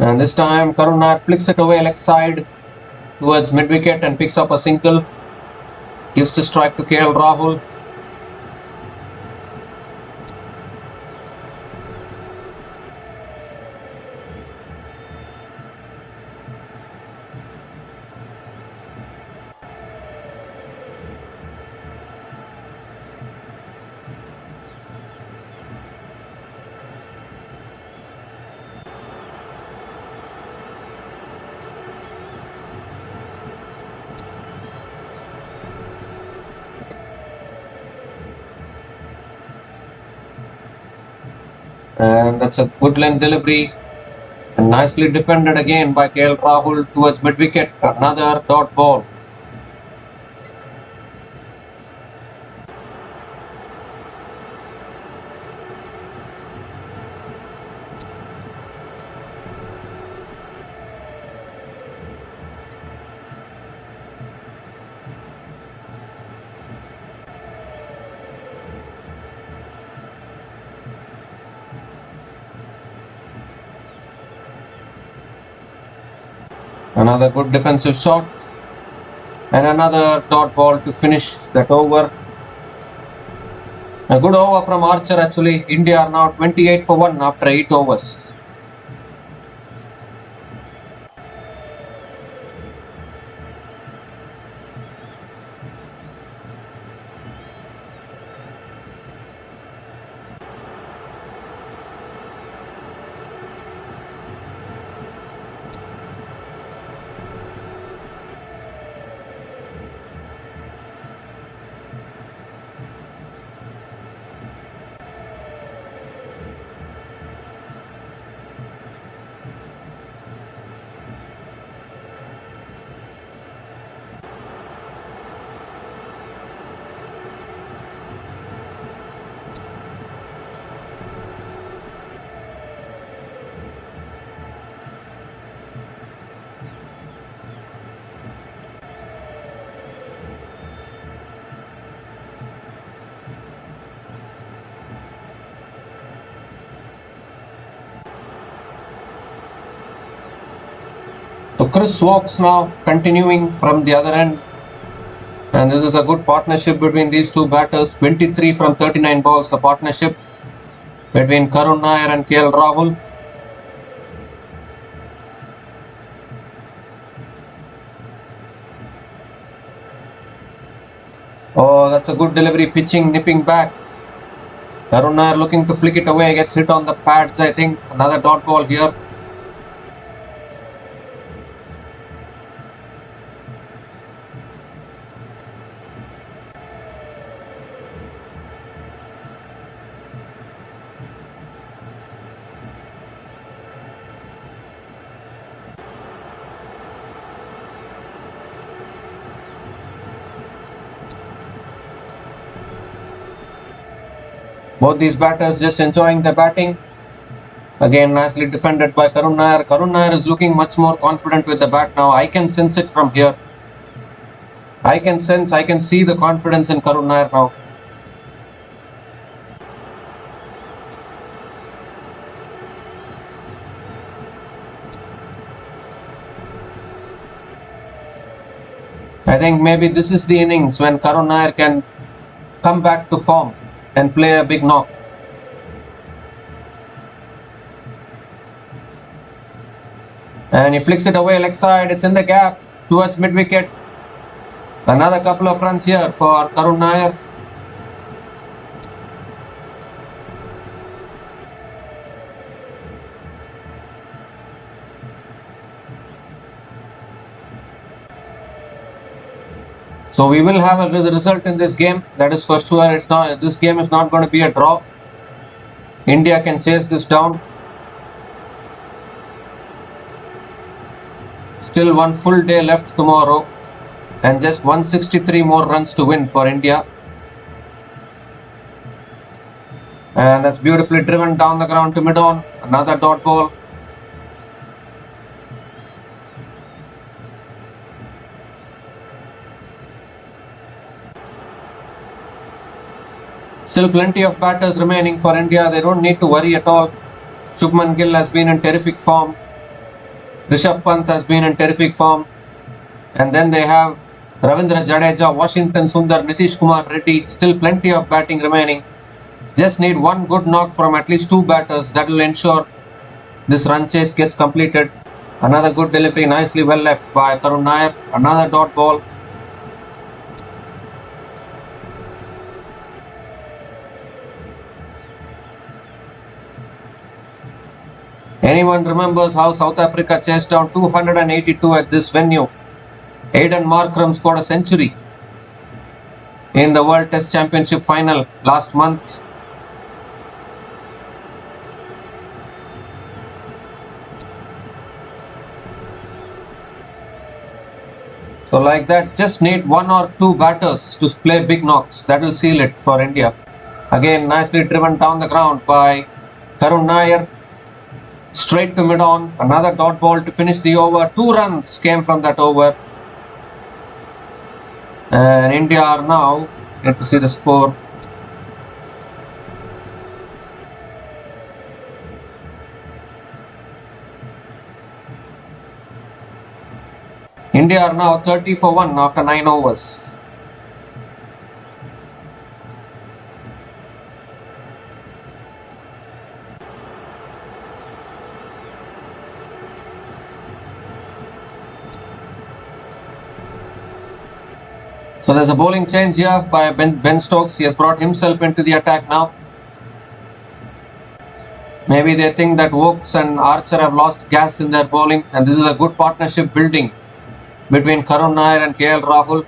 And this time Karun Nair flicks it away leg side towards mid wicket and picks up a single. Gives the strike to KL Rahul. And that's a good length delivery. And nicely defended again by KL Rahul towards mid-wicket. Another dot ball. Another good defensive shot. And another dot ball to finish that over. A good over from Archer actually. India are now 28 for 1 after 8 overs. So Chris Wokes now continuing from the other end. And this is a good partnership between these two batters. 23 from 39 balls, the partnership between Karun Nair and KL Rahul. Oh, that's a good delivery, pitching, nipping back. Karun Nair looking to flick it away, gets hit on the pads, I think. Another dot ball here. Both these batters just enjoying the batting. Again, nicely defended by Karun Nair. Karun Nair is looking much more confident with the bat now. I can sense it from here. I can see the confidence in Karun Nair now. I think maybe this is the innings when Karun Nair can come back to form and play a big knock. And he flicks it away leg side. It's in the gap towards mid-wicket. Another couple of runs here for Karun Nair. So we will have a result in this game. That is for sure. This game is not going to be a draw. India can chase this down. Still one full day left tomorrow. And just 163 more runs to win for India. And that's beautifully driven down the ground to mid-on. Another dot ball. Still plenty of batters remaining for India. They don't need to worry at all. Shubman Gill has been in terrific form. Rishabh Pant has been in terrific form. And then they have Ravindra Jadeja, Washington Sundar, Nitish Kumar Reddy. Still plenty of batting remaining. Just need one good knock from at least two batters. That will ensure this run chase gets completed. Another good delivery, nicely well left by Karun Nair. Another dot ball. Anyone remembers how South Africa chased down 282 at this venue? Aidan Markram scored a century in the World Test Championship final last month. So like that, just need one or two batters to play big knocks. That will seal it for India. Again, nicely driven down the ground by Karun Nair. Straight to mid-on. Another dot ball to finish the over. 2 runs came from that over. And India are now, need to see the score. India are now 30 for 1 after 9 overs. So there's a bowling change here by Ben Stokes. He has brought himself into the attack now. Maybe they think that Wokes and Archer have lost gas in their bowling, and this is a good partnership building between Karun Nair and KL Rahul.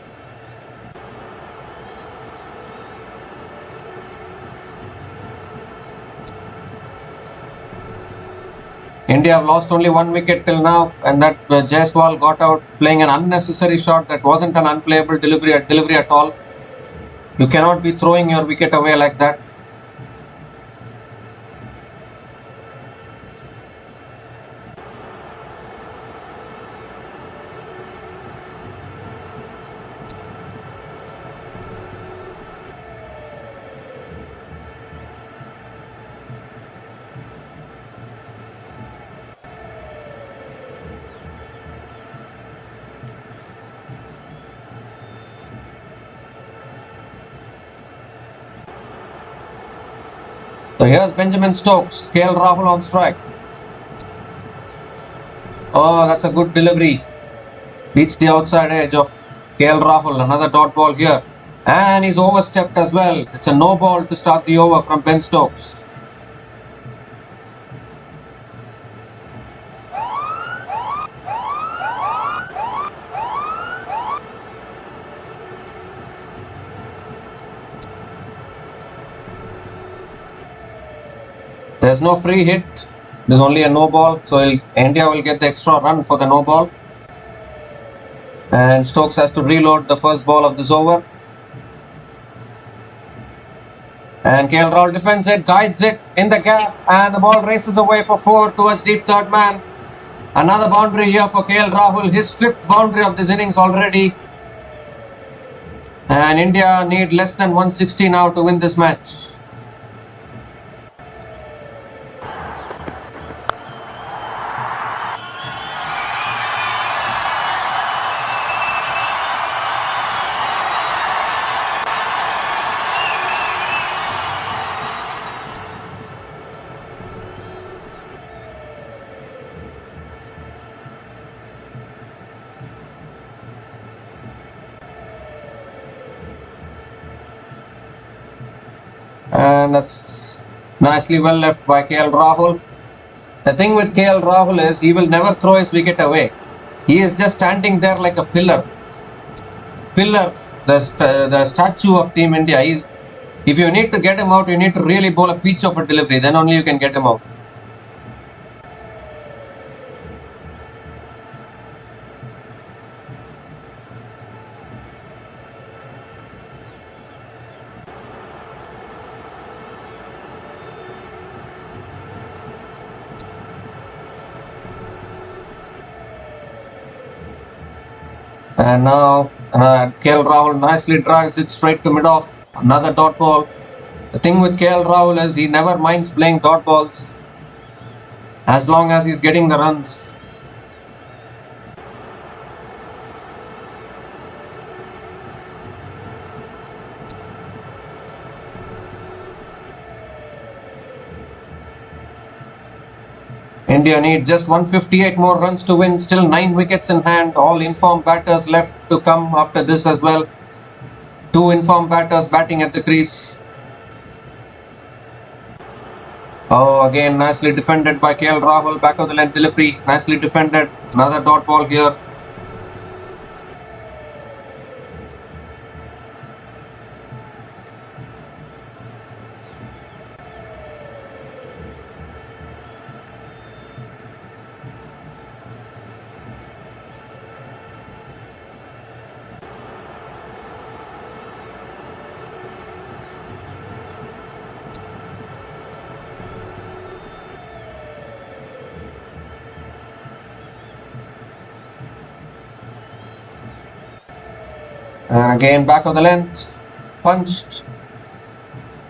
India have lost only 1 wicket till now, and that Jaiswal got out playing an unnecessary shot that wasn't an unplayable delivery at all. You cannot be throwing your wicket away like that. So here's Benjamin Stokes, KL Rahul on strike. Oh, that's a good delivery. Beats the outside edge of KL Rahul. Another dot ball here. And he's overstepped as well. It's a no ball to start the over from Ben Stokes. There's no free hit. There's only a no ball. So India will get the extra run for the no ball. And Stokes has to reload the first ball of this over. And KL Rahul defends it, guides it in the gap, and the ball races away for 4 towards deep third man. Another boundary here for KL Rahul, his 5th boundary of this innings already. And India need less than 160 now to win this match. And that's nicely well left by KL Rahul. The thing with KL Rahul is he will never throw his wicket away. He is just standing there like a pillar. The statue of Team India. If you need to get him out, you need to really bowl a peach of a delivery. Then only you can get him out. And now KL Rahul nicely drives it straight to mid-off. Another dot ball. The thing with KL Rahul is he never minds playing dot balls as long as he's getting the runs. India need just 158 more runs to win. Still 9 wickets in hand. All informed batters left to come after this as well. 2 informed batters batting at the crease. Oh, again nicely defended by KL Rahul. Back of the length delivery. Nicely defended. Another dot ball here. And again back of the length, punched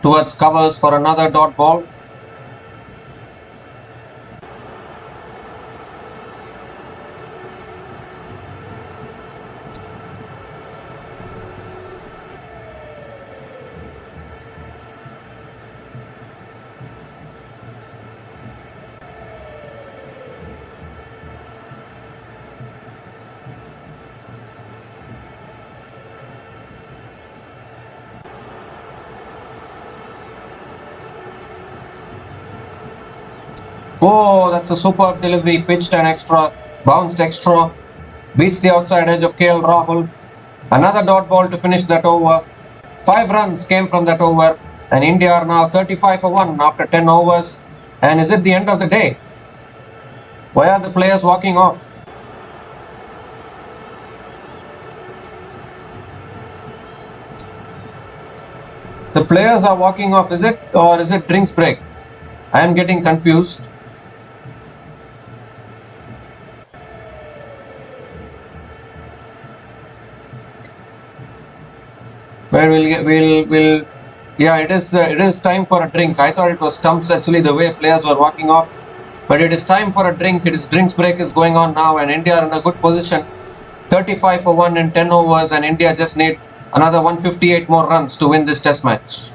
towards covers for another dot ball. Oh, that's a superb delivery, pitched an extra, bounced extra, beats the outside edge of KL Rahul. Another dot ball to finish that over. 5 runs came from that over, and India are now 35 for 1 after 10 overs. And is it the end of the day? Why are the players walking off? The players are walking off, is it? Or is it drinks break? I am getting confused. Where we'll yeah, it is time for a drink. I thought it was stumps actually the way players were walking off, but it is time for a drink. It is drinks break is going on now, and India are in a good position, 35 for 1 in 10 overs, and India just need another 158 more runs to win this test match.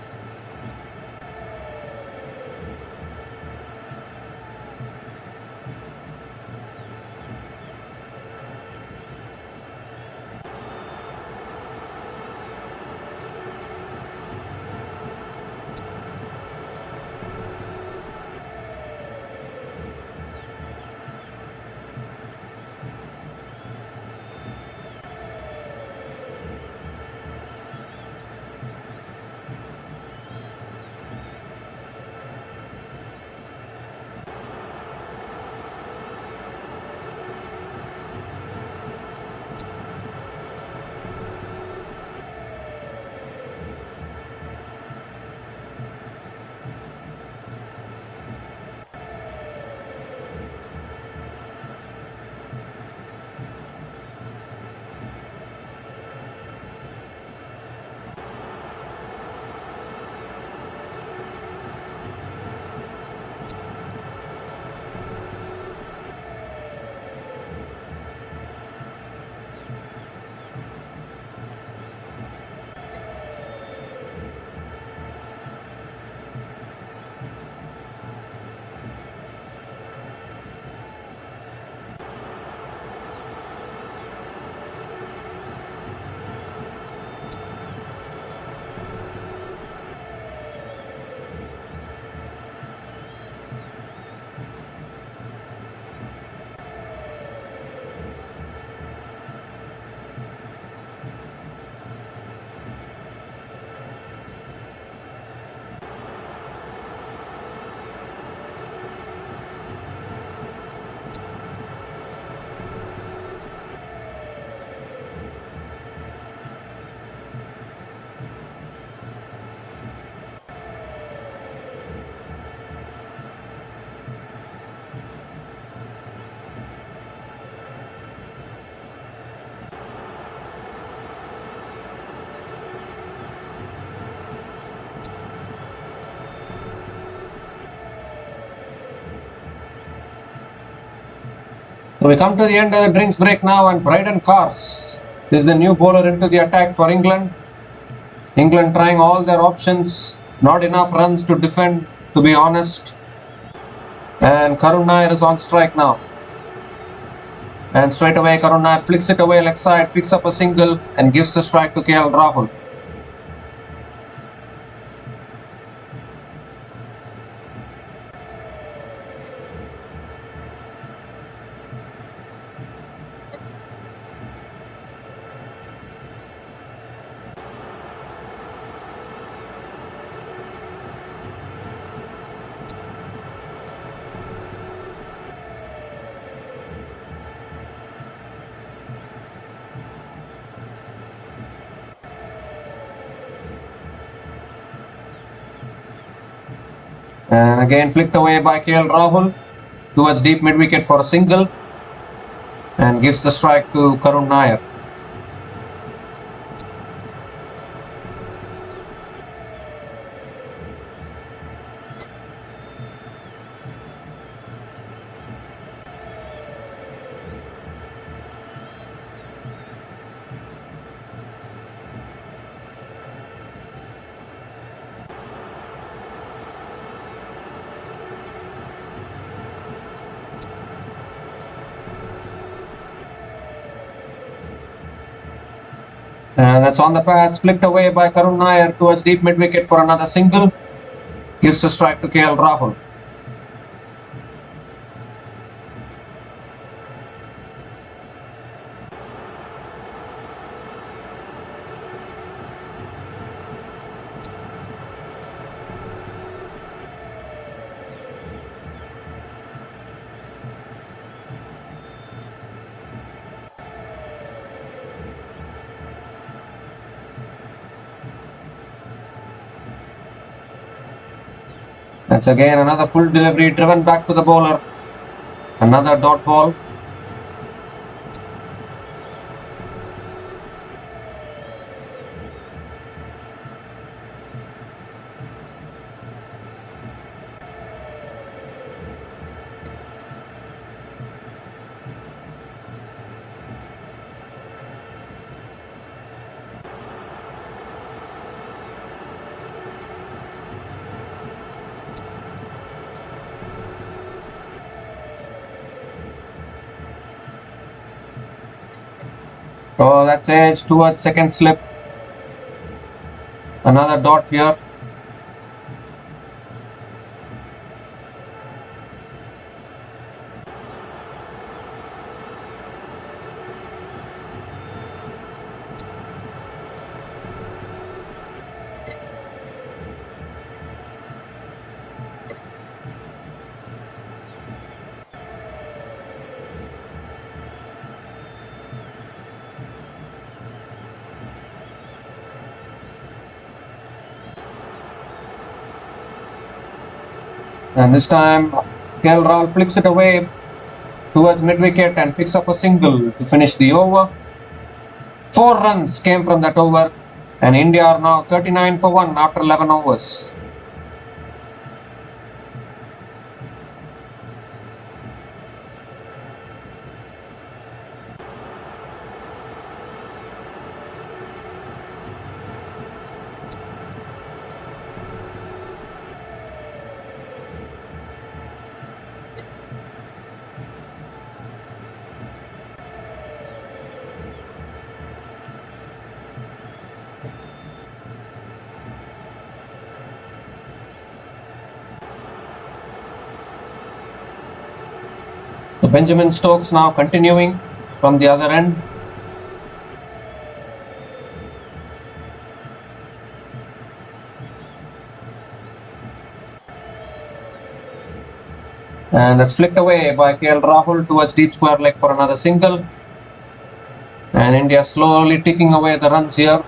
So we come to the end of the drinks break now, and Bryden Cars is the new bowler into the attack for England. England trying all their options, not enough runs to defend, to be honest. And Karun Nair is on strike now. And straight away Karun Nair flicks it away leg side, picks up a single and gives the strike to KL Rahul. And again flicked away by KL Rahul towards deep mid wicket for a single and gives the strike to Karun Nair. And that's on the patch, flicked away by Karun Nair towards deep mid-wicket for another single. Gives the strike to KL Rahul. That's again another full delivery driven back to the bowler. Another dot ball. Oh, that's edge towards second slip. Another dot here. And this time, KL Rahul flicks it away towards mid-wicket and picks up a single to finish the over. 4 runs came from that over, and India are now 39 for 1 after 11 overs. So Benjamin Stokes now continuing from the other end. And that's flicked away by KL Rahul towards deep square leg for another single. And India slowly ticking away the runs here.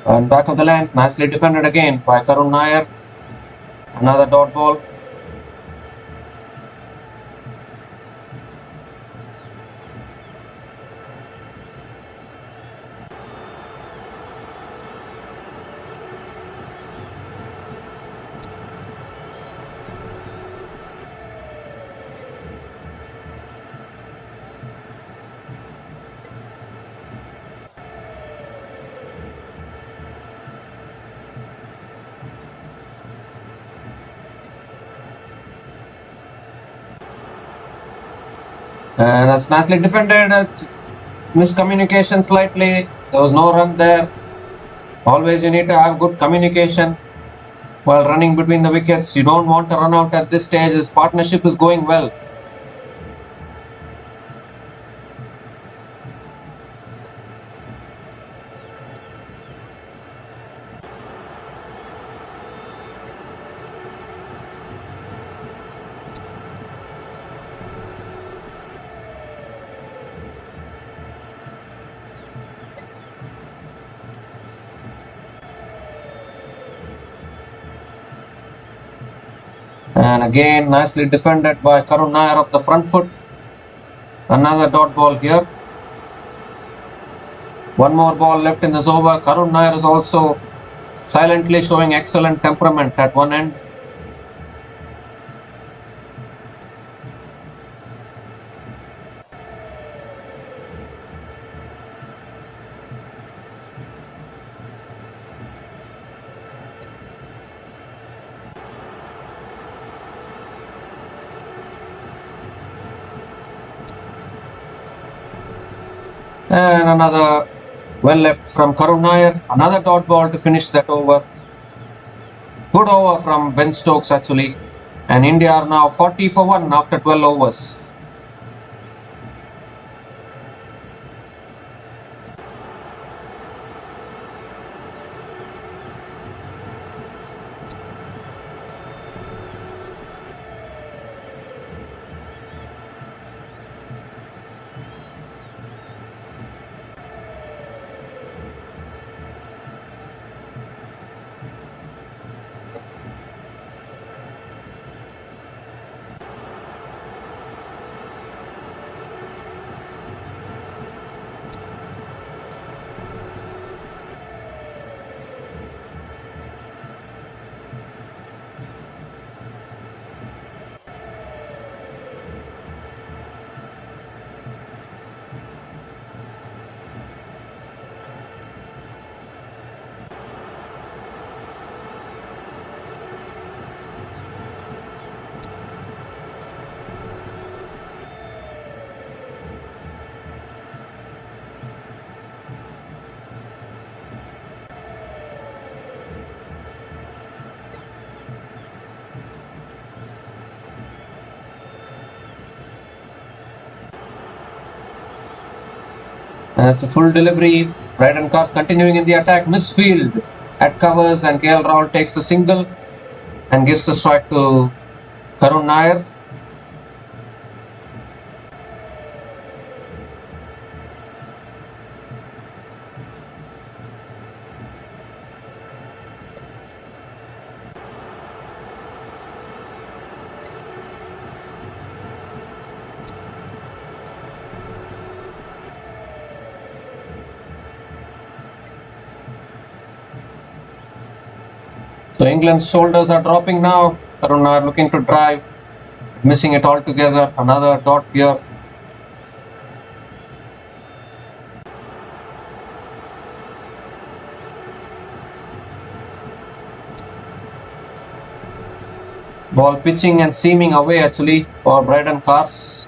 And back of the length, nicely defended again by Karun Nair. Another dot ball. And that's nicely defended. Miscommunication slightly. There was no run there. Always you need to have good communication while running between the wickets. You don't want to run out at this stage. This partnership is going well. And again, nicely defended by Karun Nair of the front foot. Another dot ball here. One more ball left in this over. Karun Nair is also silently showing excellent temperament at one end. And another well left from Karun Nair. Another dot ball to finish that over. Good over from Ben Stokes actually. And India are now 40 for 1 after 12 overs. And it's a full delivery. Braden Carr continuing in the attack. Misfield at covers, and KL Rahul takes the single and gives the strike to Karun Nair. So England's shoulders are dropping now. Karun Nair looking to drive, missing it altogether. Another dot here. Ball pitching and seaming away actually for Braden Cars.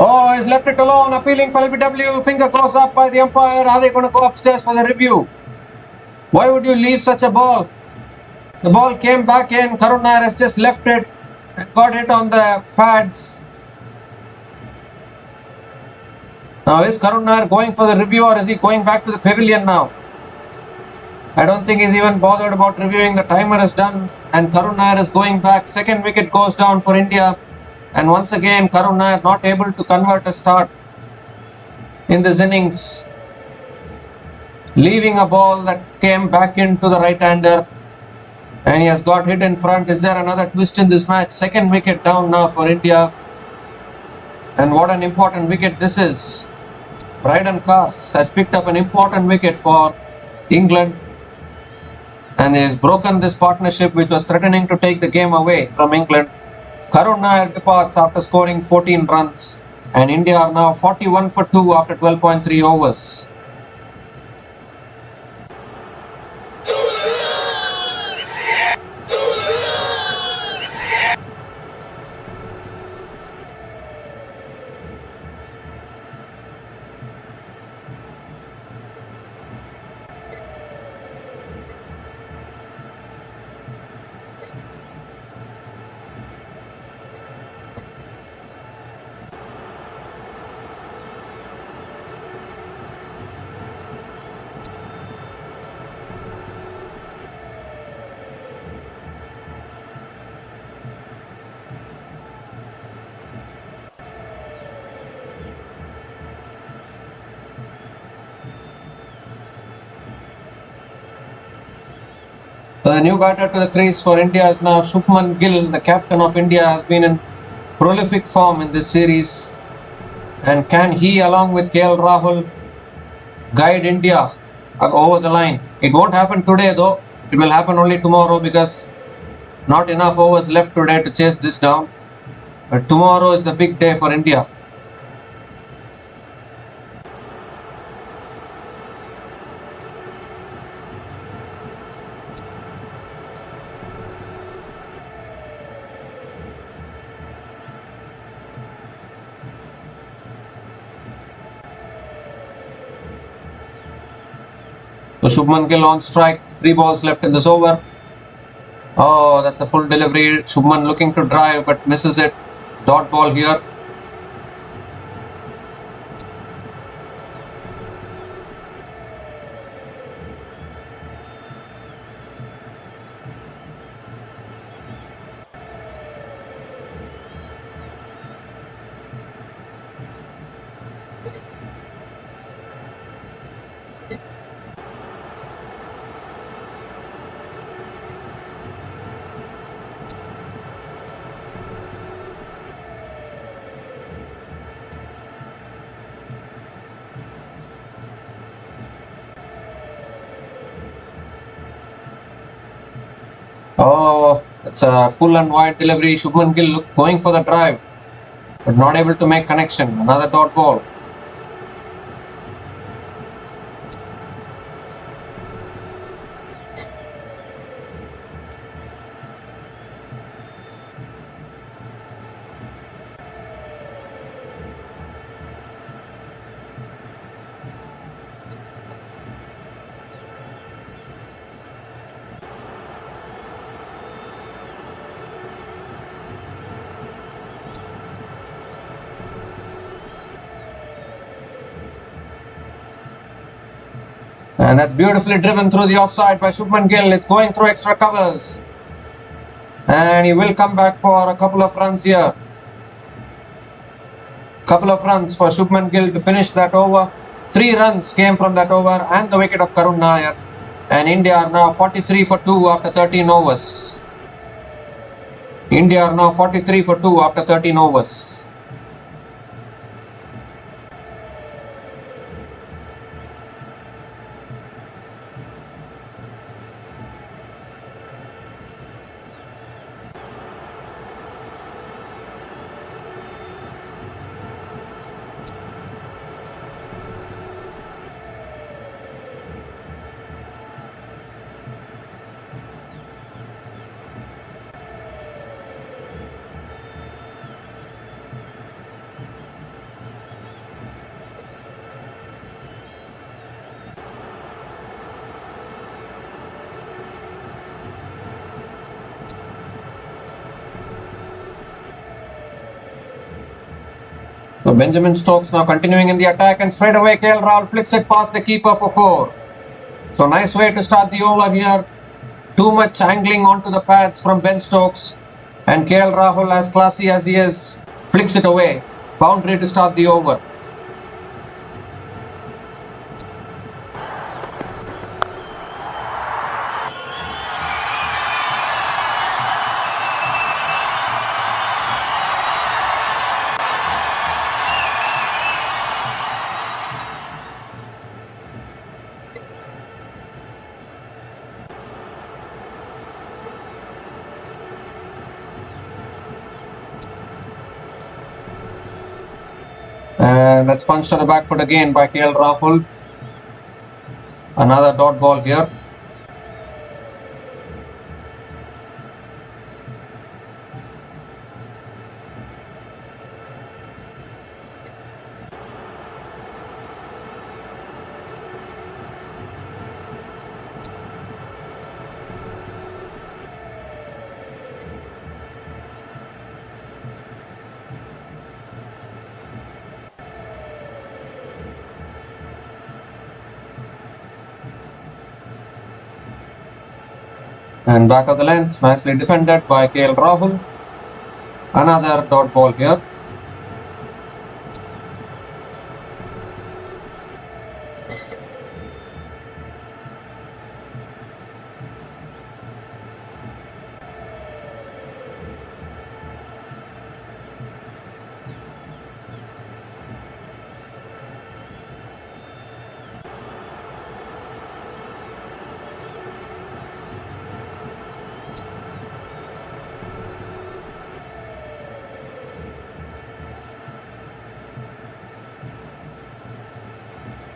Oh, he's left it alone, appealing for LBW. Finger goes up by the umpire. Are they going to go upstairs for the review? Why would you leave such a ball? The ball came back in. Karun Nair has just left it and got it on the pads. Now, is Karun Nair going for the review, or is he going back to the pavilion now? I don't think he's even bothered about reviewing. The timer is done and Karun Nair is going back. Second wicket goes down for India. And once again, Karun Nair not able to convert a start in this innings, leaving a ball that came back into the right-hander, and he has got hit in front. Is there another twist in this match? Second wicket down now for India, and what an important wicket this is. Braden Cars has picked up an important wicket for England, and he has broken this partnership which was threatening to take the game away from England. Karun Nair departs after scoring 14 runs, and India are now 41 for 2 after 12.3 overs. So the new batter to the crease for India is now Shubman Gill. The captain of India has been in prolific form in this series. And can he, along with KL Rahul, guide India over the line? It won't happen today though. It will happen only tomorrow because not enough overs left today to chase this down. But tomorrow is the big day for India. So Shubman Gill on strike. 3 balls left in this over. Oh, that's a full delivery. Shubman looking to drive but misses it. Dot ball here. Oh, it's a full and wide delivery. Shubman Gill going for the drive, but not able to make connection. Another dot ball. And that's beautifully driven through the offside by Shubman Gill. It's going through extra covers. And he will come back for a couple of runs here. Couple of runs for Shubman Gill to finish that over. 3 runs came from that over and the wicket of Karun Nair. And India are now 43 for 2 after 13 overs. India are now 43 for 2 after 13 overs. So Benjamin Stokes now continuing in the attack and straight away KL Rahul flicks it past the keeper for 4. So nice way to start the over here. Too much angling onto the pads from Ben Stokes. And KL Rahul, as classy as he is, flicks it away. Boundary to start the over. And that's punched to the back foot again by KL Rahul. Another dot ball here. And back of the length, nicely defended by KL Rahul. Another dot ball here.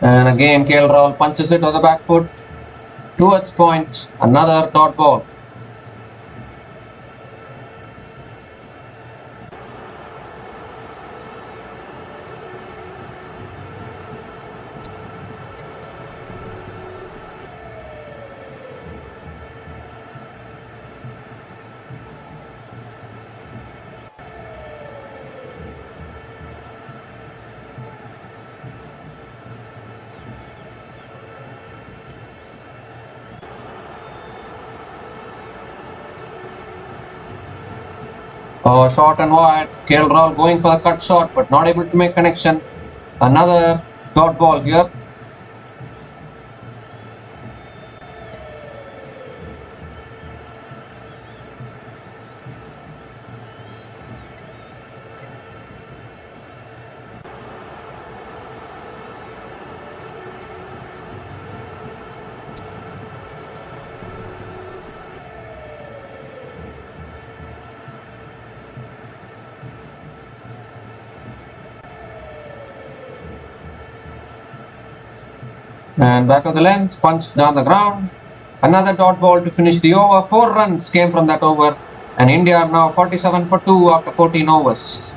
And again, KL Rahul punches it on the back foot towards point. Another dot ball. Oh, short and wide. KL Rahul going for the cut shot, but not able to make connection. Another dot ball here. And back of the length, punched down the ground. Another dot ball to finish the over. 4 runs came from that over. And India are now 47 for 2 after 14 overs.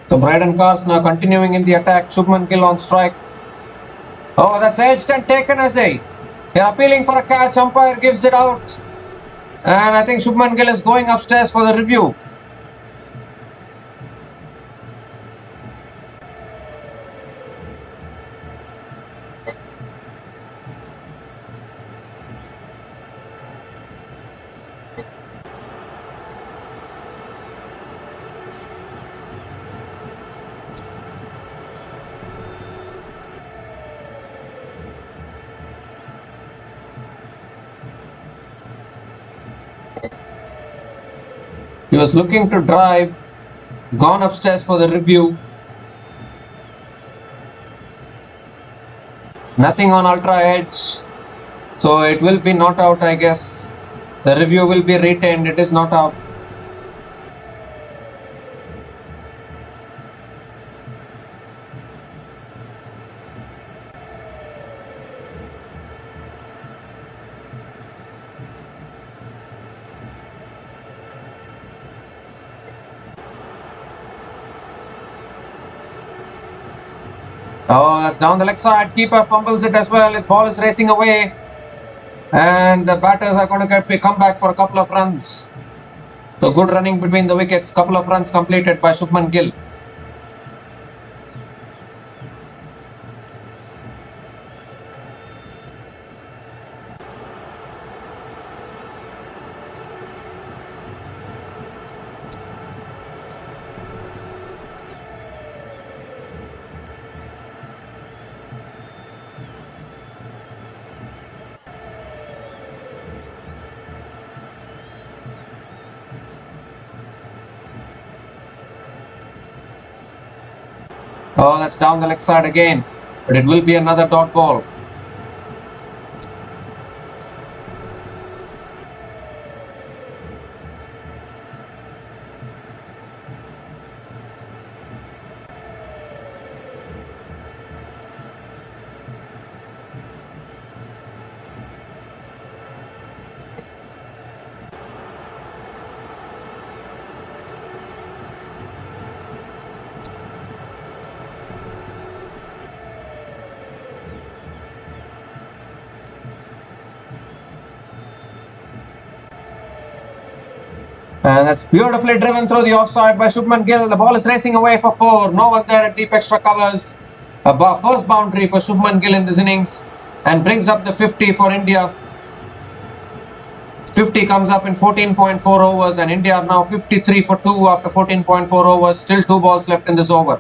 So Braden Cars now continuing in the attack. Shubman Gill on strike. Oh, that's edged and taken as a. They're appealing for a catch. Umpire gives it out. And I think Shubman Gill is going upstairs for the review. He was looking to drive, gone upstairs for the review. Nothing on ultra edge, so it will be not out, I guess. The review will be retained, it is not out. Oh, that's down the leg side. Keeper fumbles it as well. His ball is racing away. And the batters are going to come back for a couple of runs. So good running between the wickets. Couple of runs completed by Shubman Gill. Oh, that's down the leg side again. But it will be another dot ball. And that's beautifully driven through the offside by Shubman Gill. The ball is racing away for 4. No one there at deep extra covers. A first boundary for Shubman Gill in this innings and brings up the 50 for India. 50 comes up in 14.4 overs, and India are now 53 for 2 after 14.4 overs. Still 2 balls left in this over.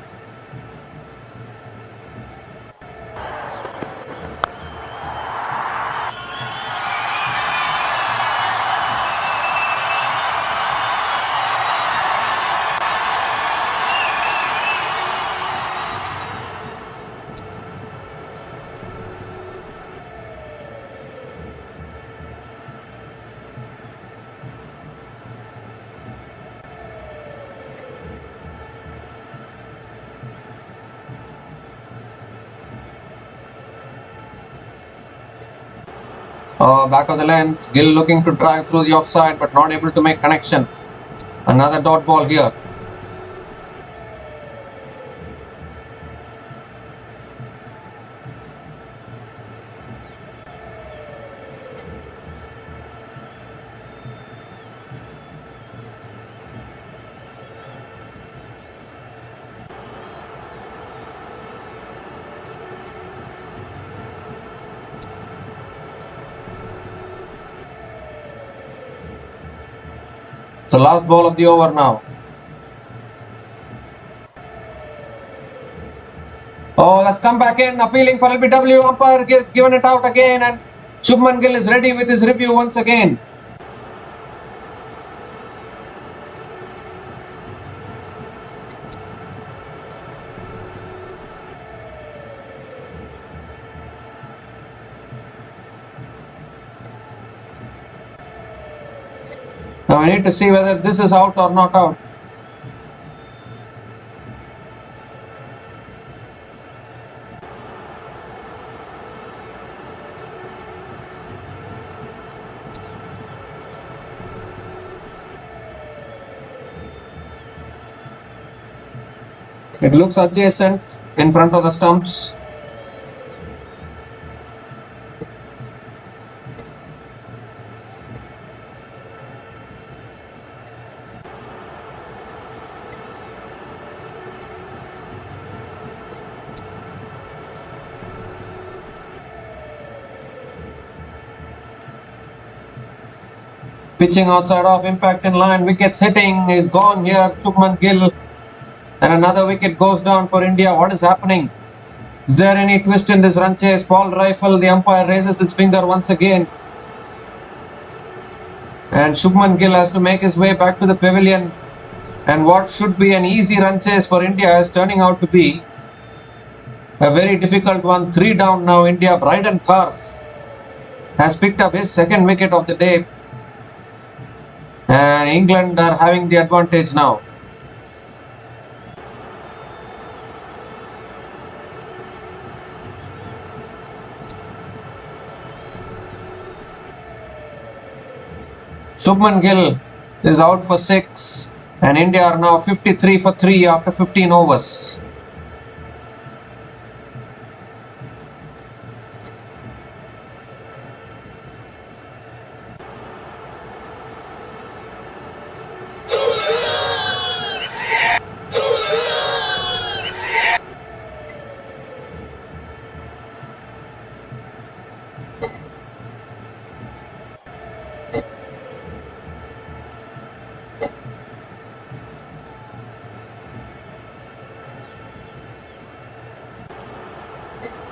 Back of the length, Gill looking to drive through the offside but not able to make connection. Another dot ball here. The last ball of the over now. Oh, that's come back in, appealing for LBW. Umpire has given it out again, and Shubman Gill is ready with his review once again. Now I need to see whether this is out or not out. It looks adjacent in front of the stumps. Pitching outside off, impact in line, wickets hitting is gone here. Shubman Gill, and another wicket goes down for India. What is happening? Is there any twist in this run chase? Paul Rifle, the umpire raises his finger once again. And Shubman Gill has to make his way back to the pavilion. And what should be an easy run chase for India is turning out to be a very difficult one. 3 down now, India. Bryden Cars has picked up his second wicket of the day. And England are having the advantage now. Shubman Gill is out for 6, and India are now 53 for 3 after 15 overs.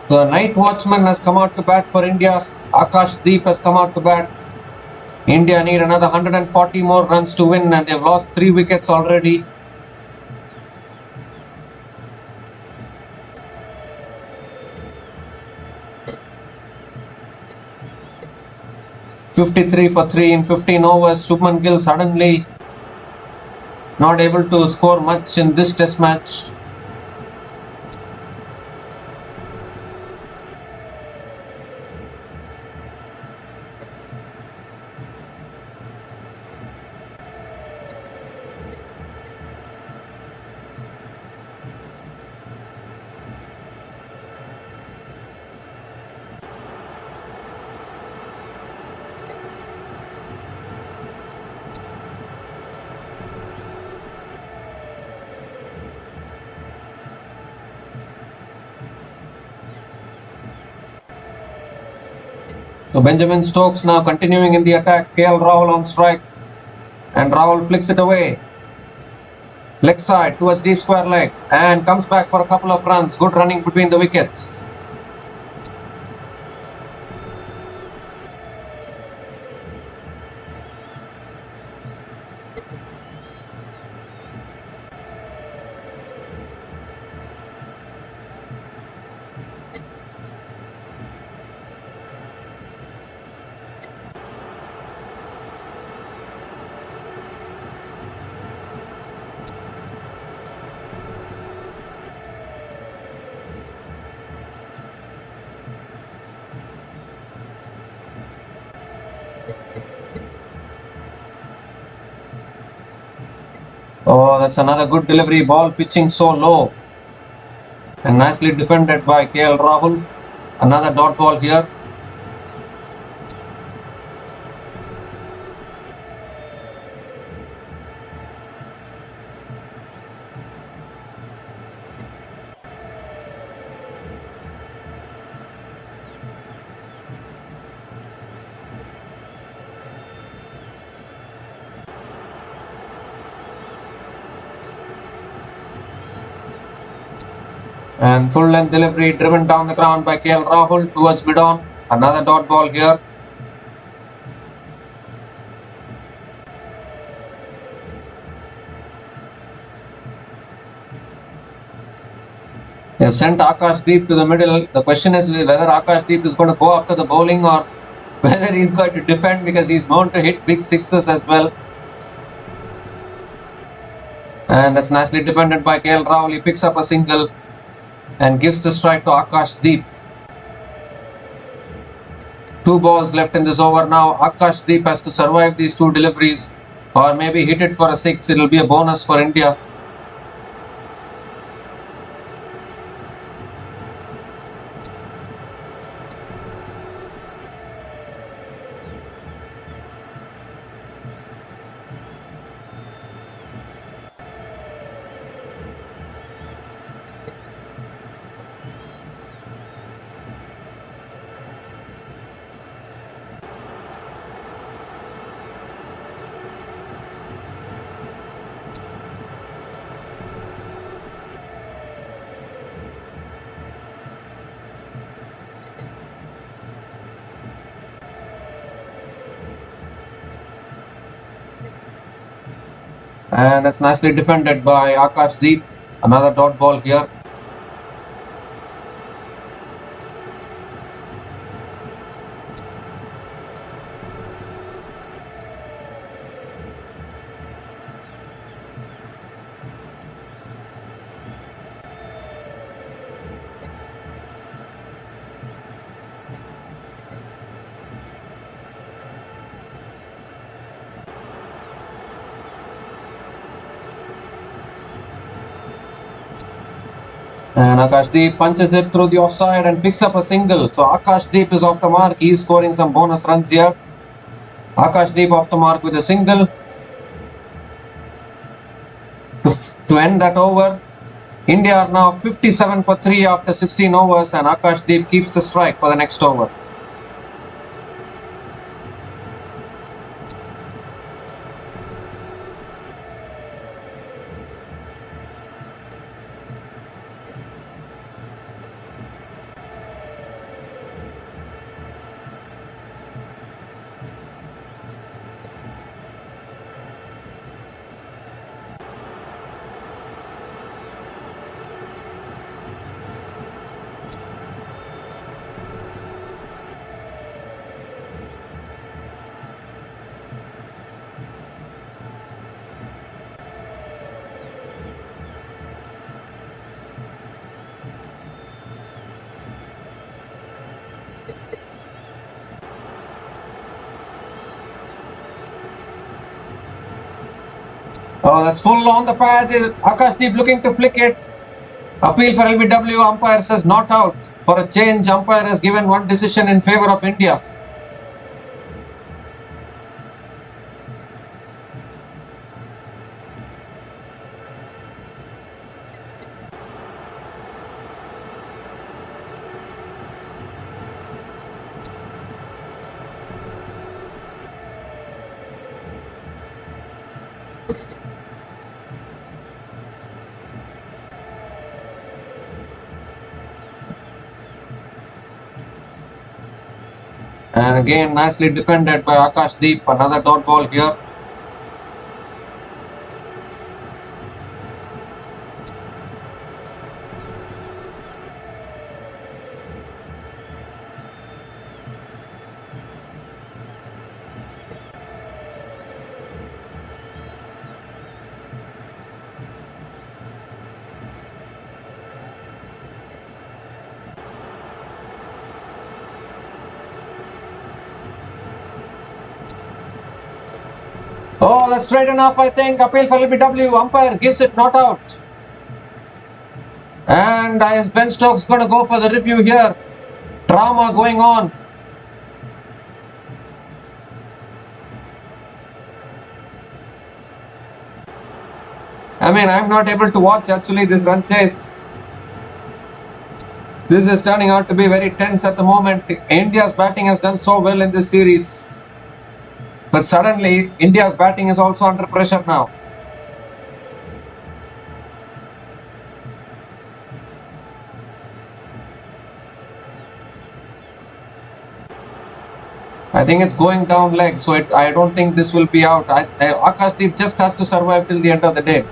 The night watchman has come out to bat for India. Akash Deep has come out to bat. India need another 140 more runs to win, and they've lost 3 wickets already. "53 for 3 in 15 overs. Shubman Gill suddenly not able to score much in this test match. So Benjamin Stokes now continuing in the attack. KL Rahul on strike. And Rahul flicks it away. Leg side towards deep square leg. And comes back for a couple of runs. Good running between the wickets. Oh, that's another good delivery. Ball pitching so low. And nicely defended by KL Rahul. Another dot ball here. And full length delivery driven down the ground by KL Rahul towards mid-on. Another dot ball here. They have sent Akash Deep to the middle. The question is whether Akash Deep is going to go after the bowling or whether he's going to defend, because he's known to hit big sixes as well. And that's nicely defended by KL Rahul. He picks up a single and gives the strike to Akash Deep. 2 balls left in this over now. Akash Deep has to survive these 2 deliveries or maybe hit it for a 6. It will be a bonus for India. And that's nicely defended by Akash Deep. Another dot ball here. And Akash Deep punches it through the offside and picks up a single. So Akash Deep is off the mark. He is scoring some bonus runs here. Akash Deep off the mark with a single. To end that over, India are now 57 for 3 after 16 overs, and Akash Deep keeps the strike for the next over. Oh, that's full on the pads. Akash Deep looking to flick it. Appeal for LBW. Umpire says not out. For a change, umpire has given one decision in favour of India. And again, nicely defended by Akash Deep. Another dot ball here. Oh, that's straight enough, I think. Appeal for LBW. Umpire gives it not out. And as Ben Stokes going to go for the review here. Drama going on. I mean, I'm not able to watch actually this run chase. This is turning out to be very tense at the moment. India's batting has done so well in this series. But suddenly, India's batting is also under pressure now. I think it's going down leg, so I don't think this will be out. Akashdeep just has to survive till the end of the day.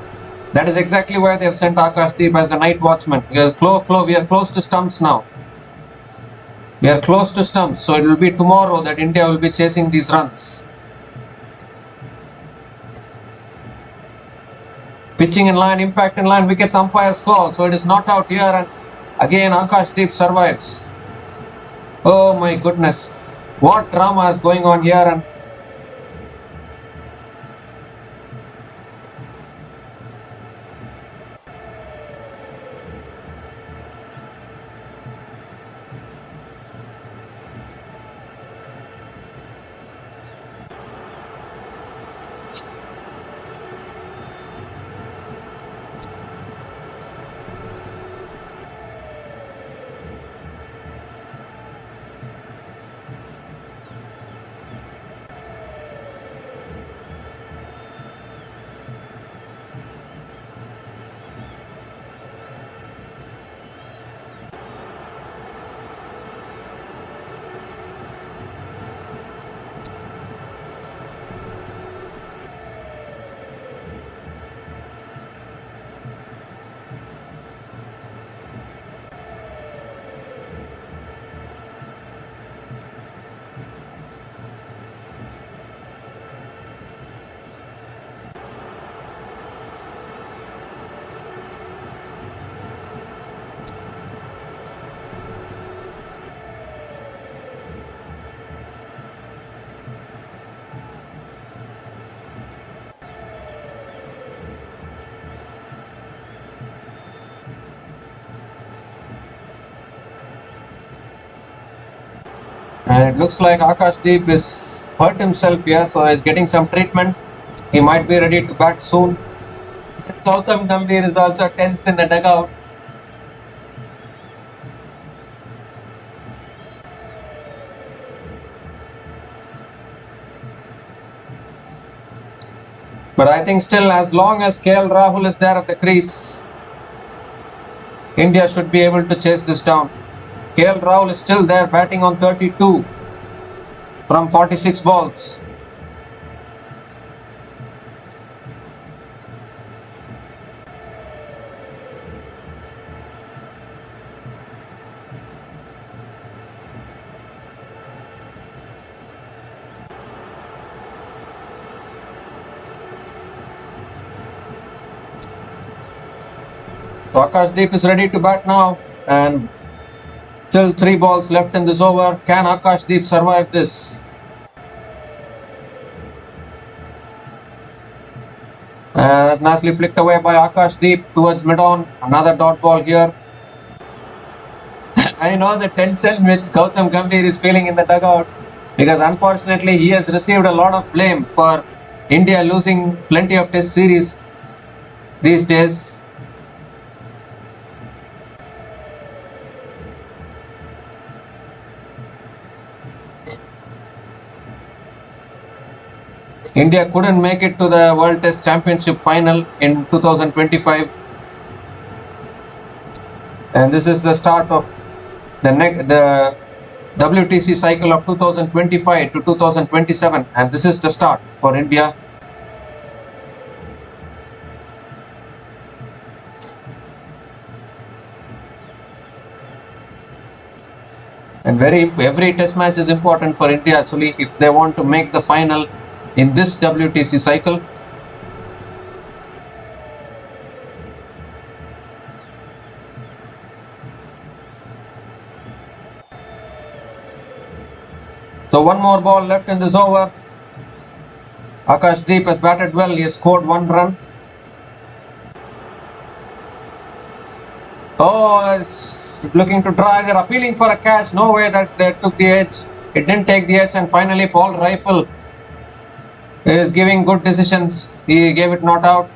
That is exactly why they have sent Akashdeep as the night watchman. We are close to stumps now. We are close to stumps, so it will be tomorrow that India will be chasing these runs. Pitching in line, impact in line, wickets, umpire's call. So it is not out here, and again Akashdeep survives. Oh my goodness. What drama is going on here, and it looks like Akashdeep is hurt himself here, so he's getting some treatment. He might be ready to bat soon. Gautam Gambhir is also tensed in the dugout. But I think still, as long as KL Rahul is there at the crease, India should be able to chase this down. KL Rahul is still there batting on 32 from 46 balls. So Akashdeep is ready to bat now, and still 3 balls left in this over. Can Akashdeep survive this? That's nicely flicked away by Akashdeep towards mid-on. Another dot ball here. I know the tension which Gautam Gambhir is feeling in the dugout, because unfortunately he has received a lot of blame for India losing plenty of test series these days. India couldn't make it to the World Test Championship final in 2025, and this is the start of the WTC cycle of 2025 to 2027, and this is the start for India. And every test match is important for India actually if they want to make the final in this WTC cycle. So one more ball left in this over. Akashdeep has batted well. He has scored 1 run. Oh, it's looking to try. They're appealing for a catch. No way that they took the edge. It didn't take the edge, and finally Paul Rifle is giving good decisions. He gave it not out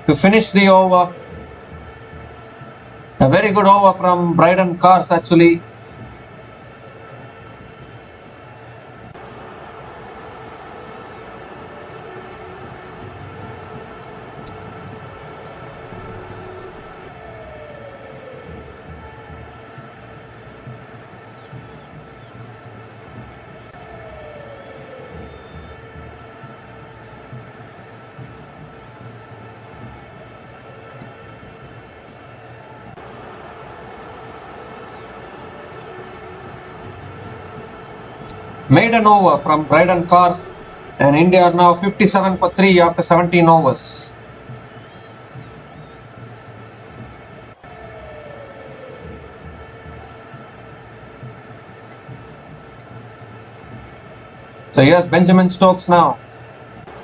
to finish the over. A very good over from Bryden Cars actually. Maiden over from Bryden Cars, and India are now 57 for 3 after 17 overs. So here's Benjamin Stokes now,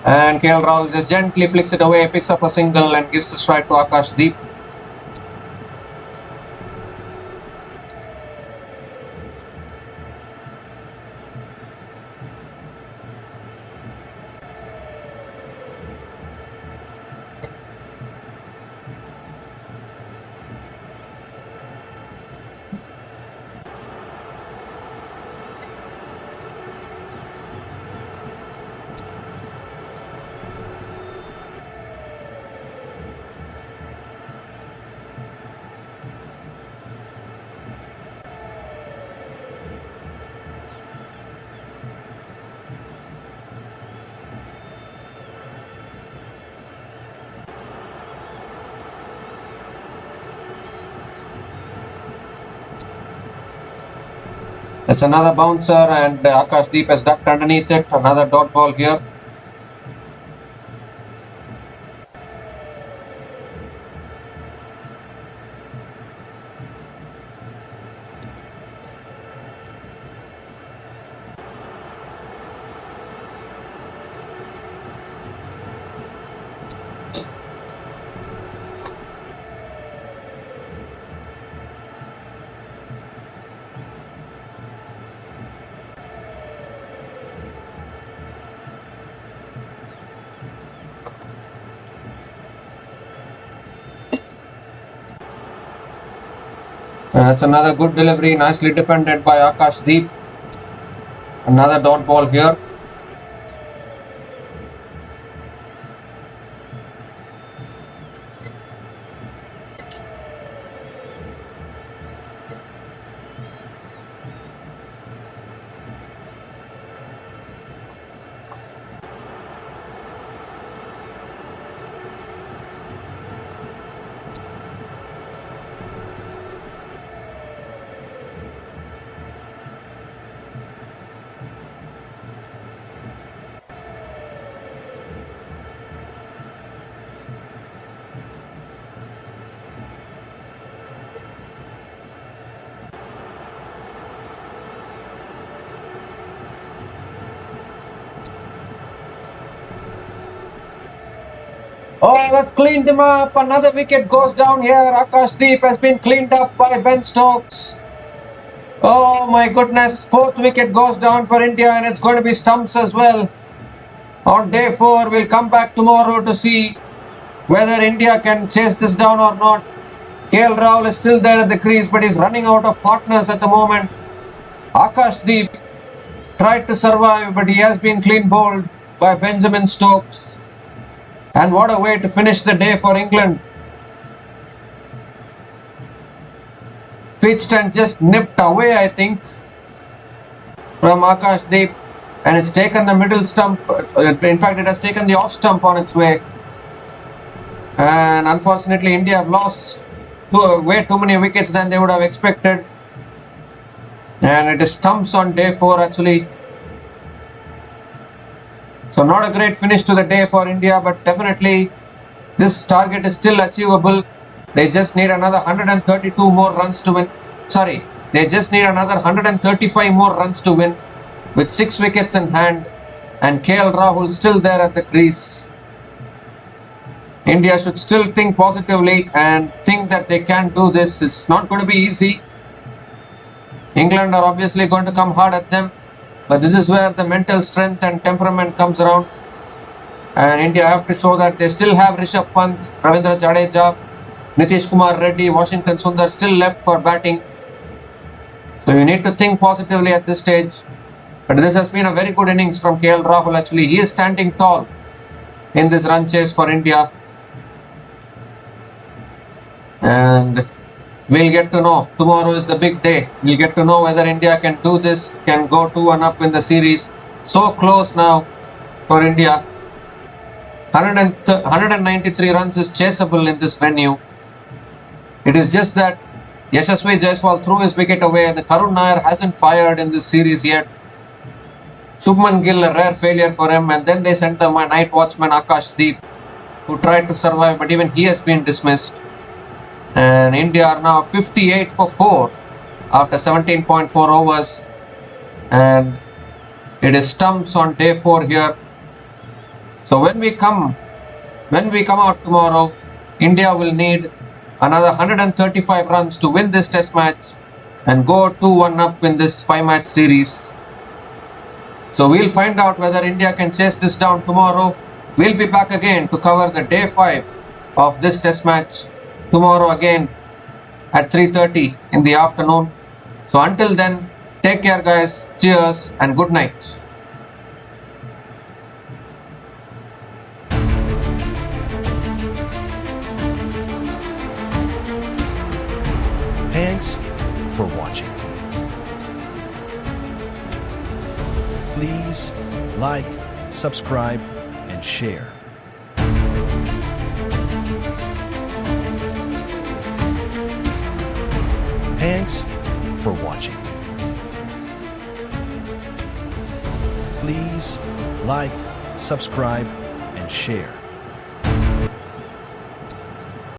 and KL Rahul just gently flicks it away, picks up a single and gives the strike to Akashdeep. That's another bouncer, and Akashdeep has ducked underneath it. Another dot ball here. That's another good delivery, nicely defended by Akashdeep. Another dot ball here. Oh, that's cleaned him up. Another wicket goes down here. Akashdeep has been cleaned up by Ben Stokes. Oh my goodness. 4th wicket goes down for India, and it's going to be stumps as well. On day 4, we'll come back tomorrow to see whether India can chase this down or not. KL Rahul is still there at the crease, but he's running out of partners at the moment. Akashdeep tried to survive, but he has been clean bowled by Benjamin Stokes. And what a way to finish the day for England. Pitched and just nipped away, I think. from Akash Deep, and it's taken the middle stump. In fact, it has taken the off stump on its way. And unfortunately, India have lost way too many wickets than they would have expected. And it is stumps on day 4 actually. So not a great finish to the day for India, but definitely this target is still achievable. They just need another 132 more runs to win. Sorry, they just need another 135 more runs to win with 6 wickets in hand, and KL Rahul still there at the crease. India should still think positively and think that they can do this. It's not going to be easy. England are obviously going to come hard at them, but this is where the mental strength and temperament comes around. And India have to show that they still have Rishabh Pant, Ravindra Jadeja, Nitish Kumar Reddy, Washington Sundar still left for batting. So you need to think positively at this stage. But this has been a very good innings from KL Rahul actually. He is standing tall in this run chase for India. And we'll get to know. Tomorrow is the big day. We'll get to know whether India can do this, can go 2-1 up in the series. So close now for India. 193 runs is chaseable in this venue. It is just that Yashasvi Jaiswal threw his wicket away and Karun Nair hasn't fired in this series yet. Shubman Gill, a rare failure for him, and then they sent the night watchman Akash Deep, who tried to survive, but even he has been dismissed. And India are now 58 for 4 after 17.4 overs, and it is stumps on day 4 here. So when we come out tomorrow, India will need another 135 runs to win this test match and go 2-1 up in this 5-match series. So we'll find out whether India can chase this down tomorrow. We'll be back again to cover the day 5 of this test match tomorrow again at 3:30 in the afternoon. So until then, take care guys, cheers and good night. Thanks for watching. Please like, subscribe, and share. Thanks for watching. Please like, subscribe, and share.